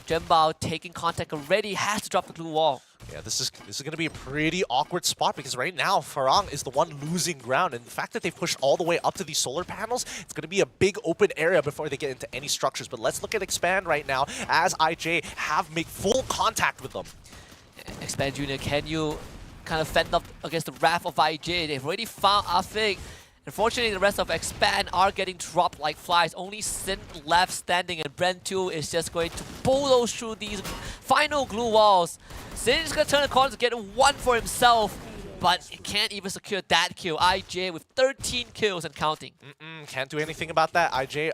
Jembao taking contact already, has to drop the glue wall. Yeah, this is going to be a pretty awkward spot because right now Farang is the one losing ground, and the fact that they've pushed all the way up to these solar panels, it's going to be a big open area before they get into any structures. But let's look at Expand right now as IJ have made full contact with them. Expand Junior, can you kind of fend up against the wrath of IJ? They've already found Afik. Unfortunately, the rest of Expand are getting dropped like flies. Only Sin left standing, and Bren2 is just going to bulldoze through these final glue walls. Sin is going to turn the corner to get 1 for himself, but he can't even secure that kill. IJ with 13 kills and counting. Can't do anything about that. IJ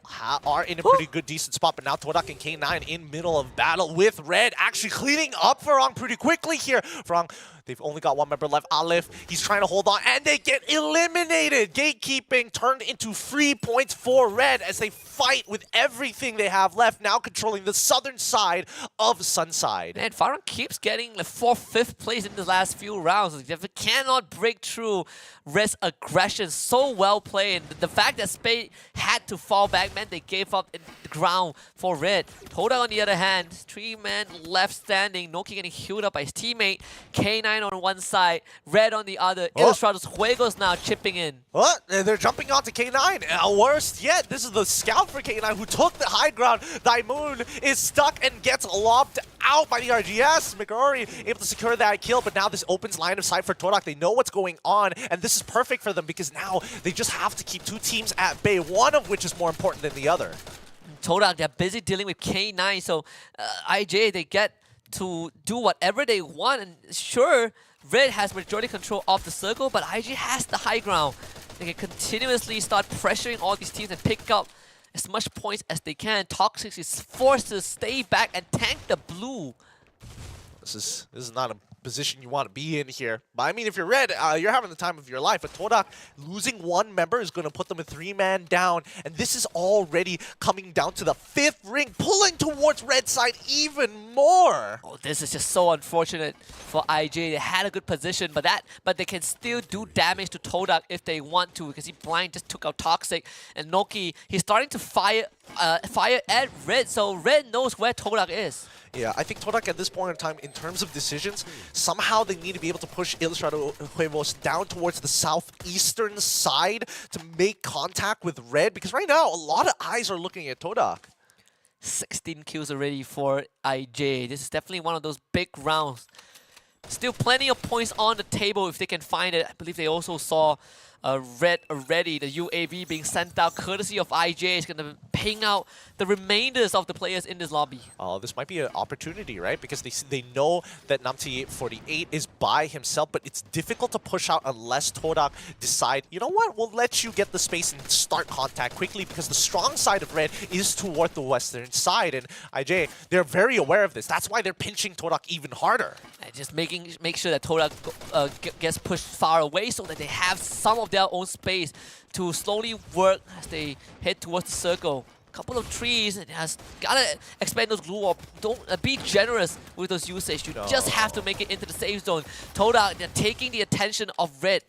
are in a pretty good, decent spot, but now Todak and K9 in middle of battle with Red, actually cleaning up Farang pretty quickly here. Farang, they've only got 1 member left, Alif. He's trying to hold on, and they get eliminated. Gatekeeping turned into free points for Red as they fight with everything they have left, now controlling the southern side of Sunside. And Farang keeps getting the 4th, 5th place in the last few rounds. If it cannot break through Red's aggression, so well played. The fact that Spade had to fall back meant they gave up in the ground for Red. Toda on the other hand, 3 men left standing. Noki getting healed up by his teammate. K9 on one side, Red on the other. Ilustrados Juegos now chipping in. What? They're jumping onto K9. Worst yet, this is the scout for K9 who took the high ground. Daimoon is stuck and gets lobbed out by the RGS. McGrory able to secure that kill, but now this opens line of sight for Torak. They know what's going on, and this is perfect for them because now they just have to keep 2 teams at bay, one of which is more important than the other. Todak, they're busy dealing with K9, so IJ, they get to do whatever they want, and sure, Red has majority control of the circle, but IG has the high ground. They can continuously start pressuring all these teams and pick up as much points as they can. Toxic is forced to stay back and tank the blue. This is not a position you want to be in here. But I mean, if you're Red, you're having the time of your life. But Todak losing 1 member is going to put them a 3-man down. And this is already coming down to the 5th ring, pulling towards Red side even more. Oh, this is just so unfortunate for IJ. They had a good position, but they can still do damage to Todak if they want to, because he blind just took out Toxic. And Noki, he's starting to fire at Red, so Red knows where Todak is. Yeah, I think Todak at this point in time, in terms of decisions, somehow they need to be able to push Ilustrado Huevos down towards the southeastern side to make contact with Red, because right now, a lot of eyes are looking at Todak. 16 kills already for IJ. This is definitely one of those big rounds. Still plenty of points on the table if they can find it. I believe they also saw red already. The UAV being sent out courtesy of IJ is going to ping out the remainders of the players in this lobby. Oh, this might be an opportunity, right? Because they know that Namti48 is by himself, but it's difficult to push out unless Todak decide, you know what, we'll let you get the space and start contact quickly, because the strong side of red is toward the western side, and IJ, they're very aware of this. That's why they're pinching Todak even harder. And just make sure that Todak gets pushed far away so that they have some of their own space to slowly work as they head towards the circle. Couple of trees, and has gotta expand those glue wall. Don't be generous with those usage. You just have to make it into the safe zone. Todak, they're taking the attention of red.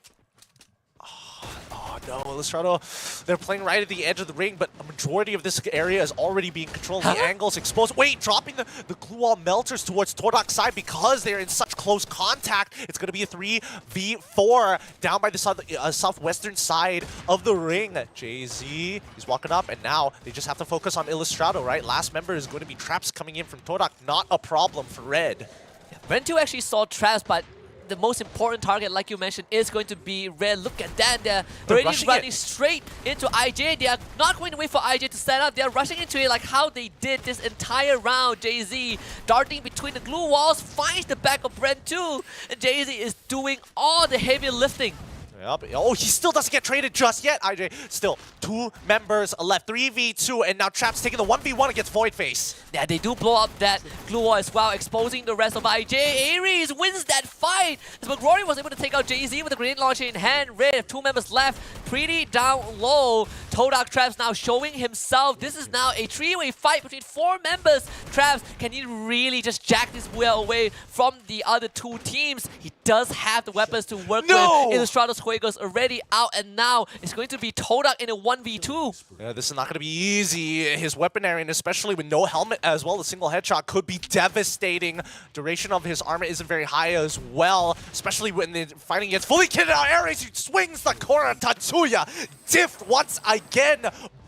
Oh no, Illustrato, they're playing right at the edge of the ring, but a majority of this area is already being controlled. The angle's exposed. Wait, dropping the glue wall melters towards Todak's side because they're in such close contact. It's going to be a 3v4 down by the southwestern side of the ring. JZ is walking up, and now they just have to focus on Illustrato, right? Last member is going to be traps coming in from Todak. Not a problem for red. Yeah, Ren2 actually saw traps, but the most important target, like you mentioned, is going to be red. Look at that. They're already running straight into IJ. They are not going to wait for IJ to set up. They're rushing into it like how they did this entire round. JZ darting between the glue walls, finds the back of Ren2, and JZ is doing all the heavy lifting. Yep. Oh, he still doesn't get traded just yet, IJ. Still, 2 members left, 3v2, and now Trap's taking the 1v1 against Voidface. Yeah, they do blow up that glue wall as well, exposing the rest of IJ. Ares wins that fight. As McRory was able to take out JZ with a grenade launcher in hand. Red have 2 members left, pretty down low. Todak Traps now showing himself. This is now a 3-way fight between 4 members. Traps, can he really just jack this Booyah away from the other 2 teams? He does have the weapons to work with. Illustrados Juegos already out, and now it's going to be Todak in a 1v2. Yeah, this is not going to be easy. His weaponry, and especially with no helmet as well, the single headshot could be devastating. Duration of his armor isn't very high as well, especially when they're fighting against fully kitted out Ares. He swings the Kora Tatsuya. Diff once again.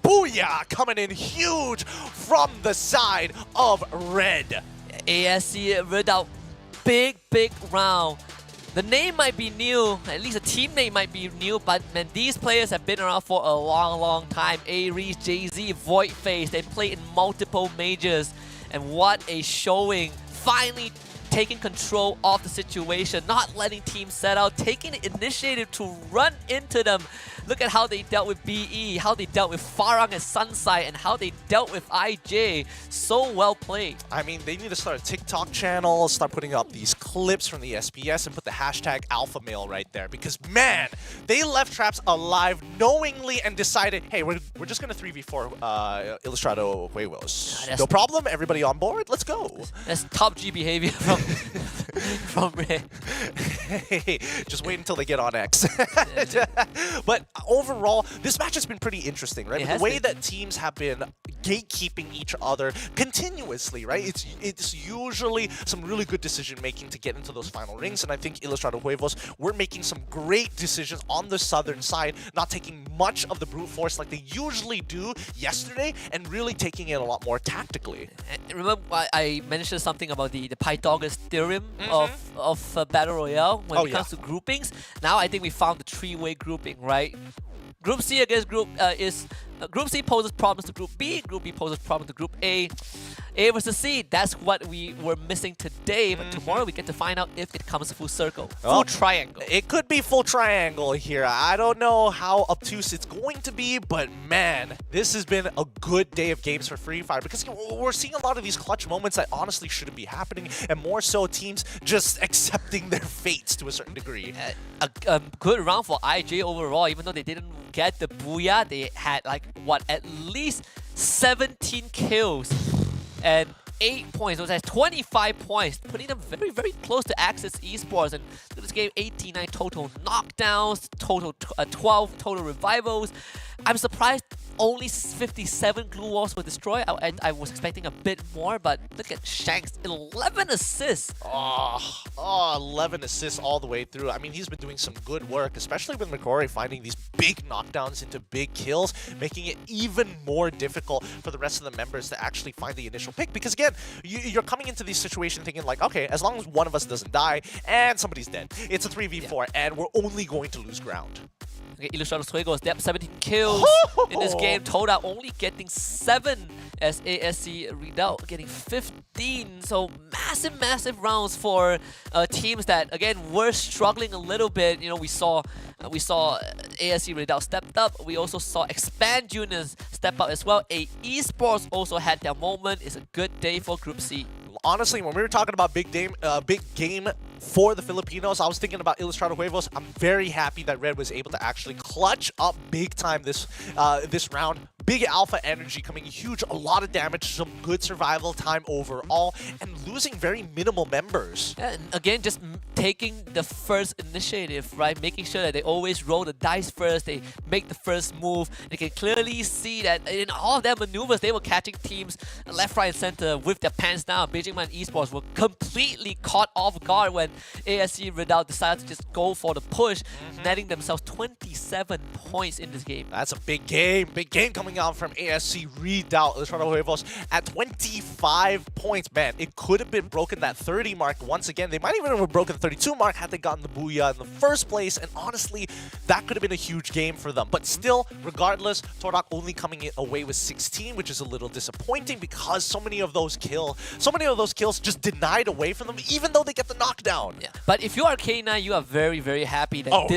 Booyah coming in huge from the side of red. ASC read out big round. The name might be new, at least the team name might be new, but man, these players have been around for a long time. Ares, JZ, Voidface, they played in multiple majors, and what a showing. Finally taking control of the situation, not letting teams set out, taking the initiative to run into them. Look at how they dealt with BE, how they dealt with Farang and Sunside, and how they dealt with IJ. So well played. I mean, they need to start a TikTok channel, start putting up these clips from the SPS, and put the hashtag #AlphaMale right there. Because, man, they left Traps alive knowingly and decided, hey, we're just going to 3v4 Illustrato Huevos. No problem, everybody on board, let's go. That's top G behavior from Red. Hey, just wait until they get on X. But overall, this match has been pretty interesting, right? The way that teams have been gatekeeping each other continuously, right? It's usually some really good decision making to get into those final rings, and I think Ilustrado Huevos were making some great decisions on the southern side, not taking much of the brute force like they usually do yesterday, and really taking it a lot more tactically. Remember I mentioned something about the Pythagoras theorem of Battle Royale when it comes to groupings. Now I think we found the 3-way grouping, right? Group C against Group Group C poses problems to Group B, Group B poses problems to Group A. A versus C, that's what we were missing today, but tomorrow we get to find out if it comes full circle. Full triangle. It could be full triangle here. I don't know how obtuse it's going to be, but man, this has been a good day of games for Free Fire, because we're seeing a lot of these clutch moments that honestly shouldn't be happening, and more so teams just accepting their fates to a certain degree. A good round for IJ overall, even though they didn't get the Booyah, they had like, what, at least 17 kills and 8 points. So that's 25 points, putting them very, very close to Access Esports. And this game, 89 total knockdowns, total 12 total revivals. I'm surprised only 57 glue walls were destroyed. I was expecting a bit more, but look at Shanks, 11 assists. 11 assists all the way through. I mean, he's been doing some good work, especially with McCrory finding these big knockdowns into big kills, making it even more difficult for the rest of the members to actually find the initial pick. Because again, you're coming into this situation thinking like, okay, as long as one of us doesn't die and somebody's dead, it's a 3v4 and we're only going to lose ground. Okay, Ilustrados Juegos, they have 17 kills in this game. Toda only getting 7 as ASC Redoubt getting 15. So massive rounds for teams that, again, were struggling a little bit. You know, we saw ASC Redoubt stepped up. We also saw Expand Juniors step up as well. a-esport also had their moment. It's a good day for Group C. Honestly, when we were talking about big game for the Filipinos, I was thinking about Ilustrados Juegos. I'm very happy that Red was able to actually clutch up big time this round. Big alpha energy coming huge, a lot of damage, some good survival time overall, and losing very minimal members. And again, just taking the first initiative, right? Making sure that they always roll the dice first, they make the first move. They can clearly see that in all of their maneuvers, they were catching teams left, right, and center with their pants down. Beijing Man Esports were completely caught off guard when ASC Redoubt decided to just go for the push, netting themselves 27 points in this game. That's a big game coming out from ASC Redoubt. Ilustrados Juegos at 25 points. Man, it could have been broken that 30 mark once again. They might even have broken the 32 mark had they gotten the Booyah in the first place, and honestly, that could have been a huge game for them. But still, regardless, Torak only coming away with 16, which is a little disappointing because so many of those kills just denied away from them, even though they get the knockdown. Yeah. But if you are K9, you are very happy that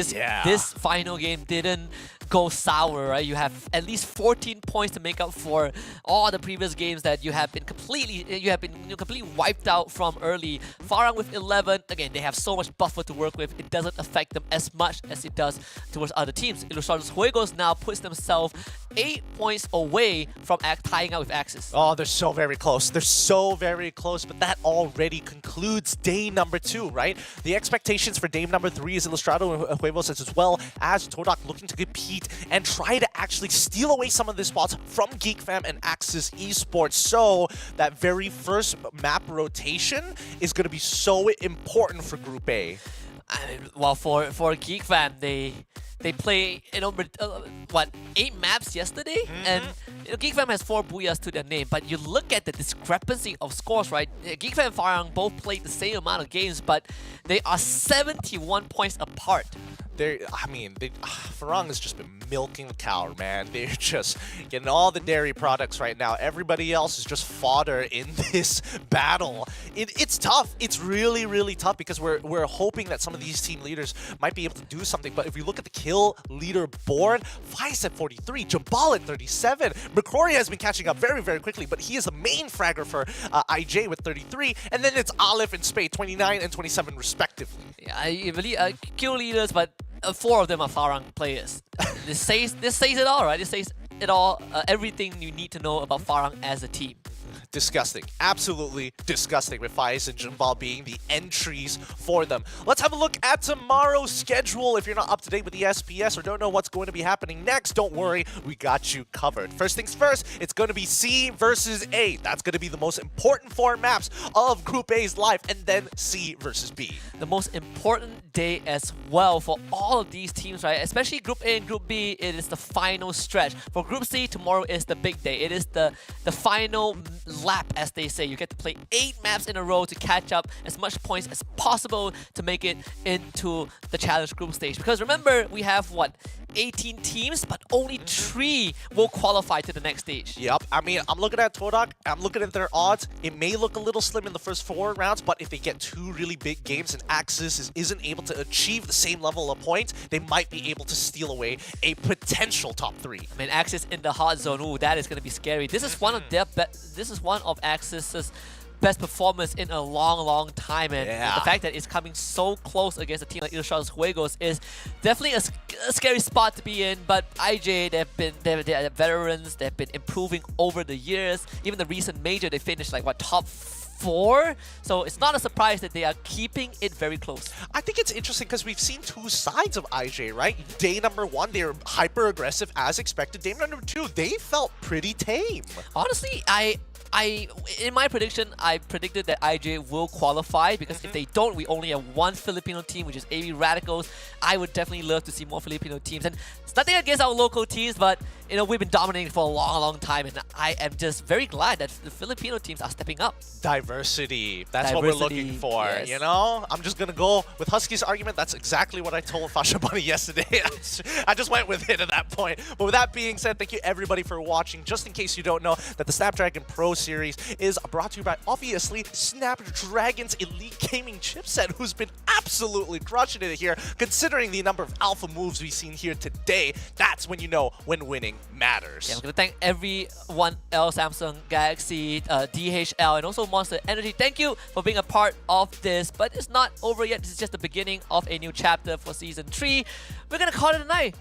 this final game didn't go sour, right? You have at least 14 points to make up for all the previous games that you have been completely wiped out from early. Farang with 11, again, they have so much buffer to work with. It doesn't affect them as much as it does towards other teams. Ilustrados Juegos now puts themselves 8 points away from tying out with Axis. Oh, they're so very close. They're so very close, but that already concludes day number 2, right? The expectations for day number 3 is Ilustrados Juegos as well as Todak looking to compete and try to actually steal away some of the spots from GeekFam and Axis Esports. So that very first map rotation is going to be so important for Group A. I mean, well, for GeekFam, they play, 8 maps yesterday, and GeekFam has 4 Booyahs to their name, but you look at the discrepancy of scores, right? GeekFam and Farang both played the same amount of games, but they are 71 points apart. Farang has just been milking the cow, man. They're just getting all the dairy products right now. Everybody else is just fodder in this battle. It's tough. It's really tough because we're hoping that some of these team leaders might be able to do something. But if we look at the kill leader board, Vice at 43, Jabal at 37. McCrory has been catching up very quickly, but he is the main fragger for IJ with 33. And then it's Aleph and Spade, 29 and 27 respectively. Yeah, I believe kill leaders, but 4 of them are Farang players. This says it all, right? This says it all, everything you need to know about Farang as a team. Disgusting. Absolutely disgusting with Faiz and Jimbal being the entries for them. Let's have a look at tomorrow's schedule. If you're not up to date with the SPS or don't know what's going to be happening next, don't worry, we got you covered. First things first, it's going to be C versus A. That's going to be the most important 4 maps of Group A's life, and then C versus B. The most important day as well for all of these teams, right? Especially Group A and Group B, it is the final stretch. For Group C, tomorrow is the big day. It is the final lap, as they say. You get to play 8 maps in a row to catch up as much points as possible to make it into the challenge group stage. Because remember, we have 18 teams, but only 3 will qualify to the next stage. Yep. I mean, I'm looking at Todak. I'm looking at their odds. It may look a little slim in the first 4 rounds, but if they get 2 really big games and Axis isn't able to achieve the same level of points, they might be able to steal away a potential top 3. I mean, Axis in the hot zone. Ooh, that is going to be scary. This is one of their one of Axis's best performance in a long time, and the fact that it's coming so close against a team like Ilustrados Juegos is definitely a scary spot to be in. But IJ, they're veterans, they've been improving over the years. Even the recent major, they finished top 4, so it's not a surprise that they are keeping it very close. I think it's interesting because we've seen 2 sides of IJ, right? Day number 1, they're hyper aggressive as expected. Day number 2, they felt pretty tame. Honestly, in my prediction, I predicted that IJ will qualify because if they don't, we only have 1 Filipino team, which is AB Radicals. I would definitely love to see more Filipino teams. And it's nothing against our local teams, but we've been dominating for a long time, and I am just very glad that the Filipino teams are stepping up. Diversity. That's what we're looking for, yes. you know? I'm just going to go with Husky's argument. That's exactly what I told Fasha Bunny yesterday. I just went with it at that point. But with that being said, thank you everybody for watching. Just in case you don't know, that the Snapdragon Pro Series is brought to you by, obviously, Snapdragon's elite gaming chipset, who's been absolutely crushing it here, considering the number of alpha moves we've seen here today. That's when you know when winning matters. Yeah, I'm going to thank everyone else, Samsung Galaxy, DHL, and also Monster Energy. Thank you for being a part of this, but it's not over yet. This is just the beginning of a new chapter for Season 3. We're going to call it a night.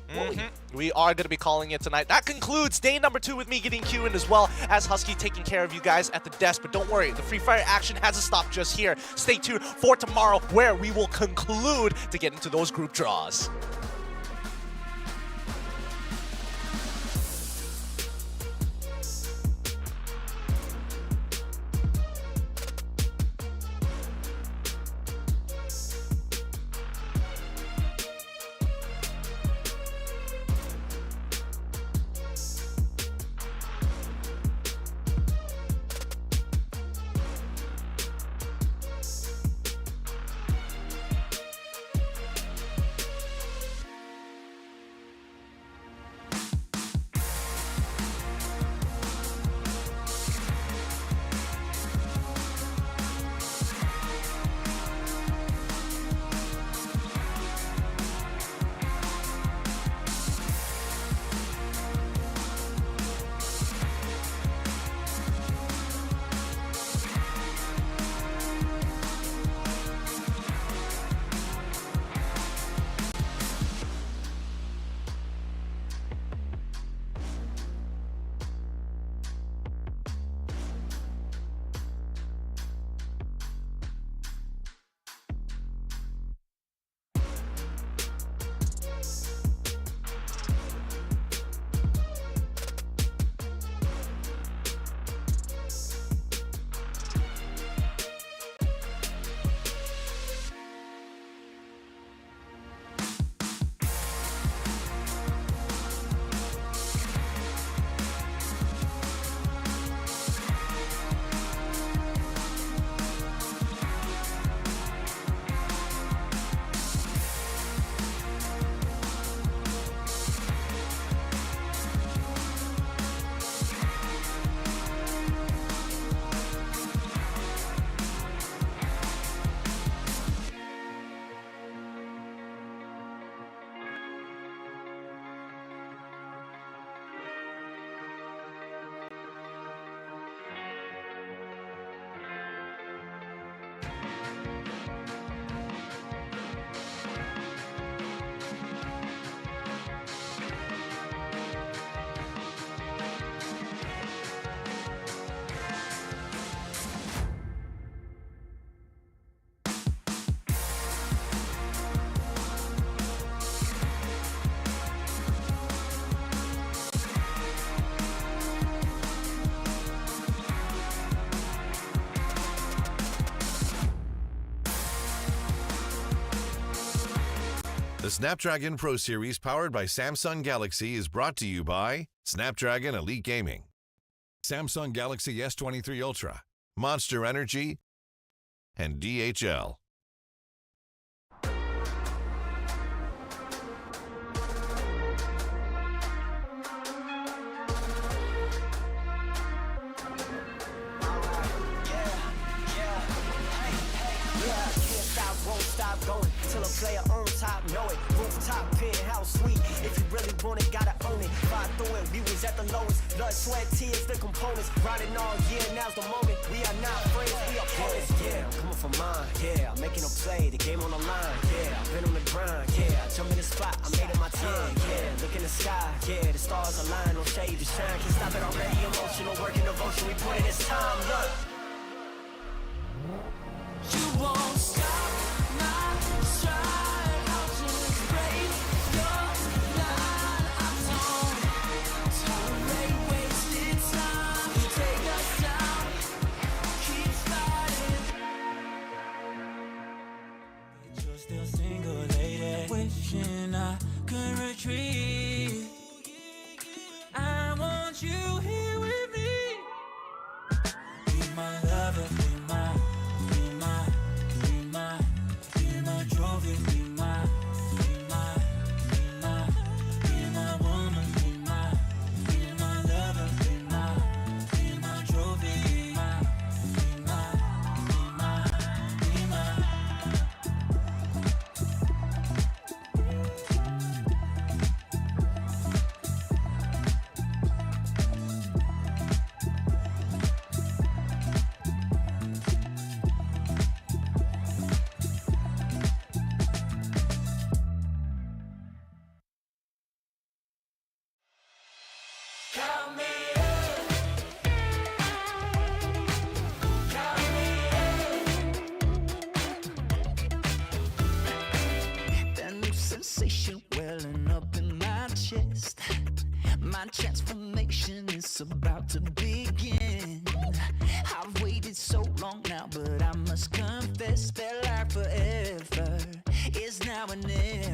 We are going to be calling it tonight. That concludes day number 2 with me getting Q in, as well as Husky taking care of you guys at the desk. But don't worry, the Free Fire action hasn't stopped just here. Stay tuned for tomorrow, where we will conclude to get into those group draws. The Snapdragon Pro Series powered by Samsung Galaxy is brought to you by Snapdragon Elite Gaming, Samsung Galaxy S23 Ultra, Monster Energy, and DHL. Going till a player on top know it. Rooftop penthouse suite. If you really want it, gotta own it. Fire through it, we was at the lowest. Blood, sweat, tears, the components. Riding all year, now's the moment. We are not friends, we are opponents. Yeah, I'm coming for mine. Yeah, I'm making a play, the game on the line. Yeah, I've been on the grind. Yeah, I jump in the spot, I made it my time. Yeah, look in the sky. Yeah, the stars align, no shade to shine. Can't stop it already. Emotional work and devotion. We put in this time. Look. You won't stop my stride. I'll just break your line. I don't tolerate wasted time. You take us down, keep fighting. But you're still single, lady. Wishing I could retreat. I Count me in. Count me in. That new sensation welling up in my chest. My transformation is about to begin. I've waited so long now, but I must confess that life forever is now and then.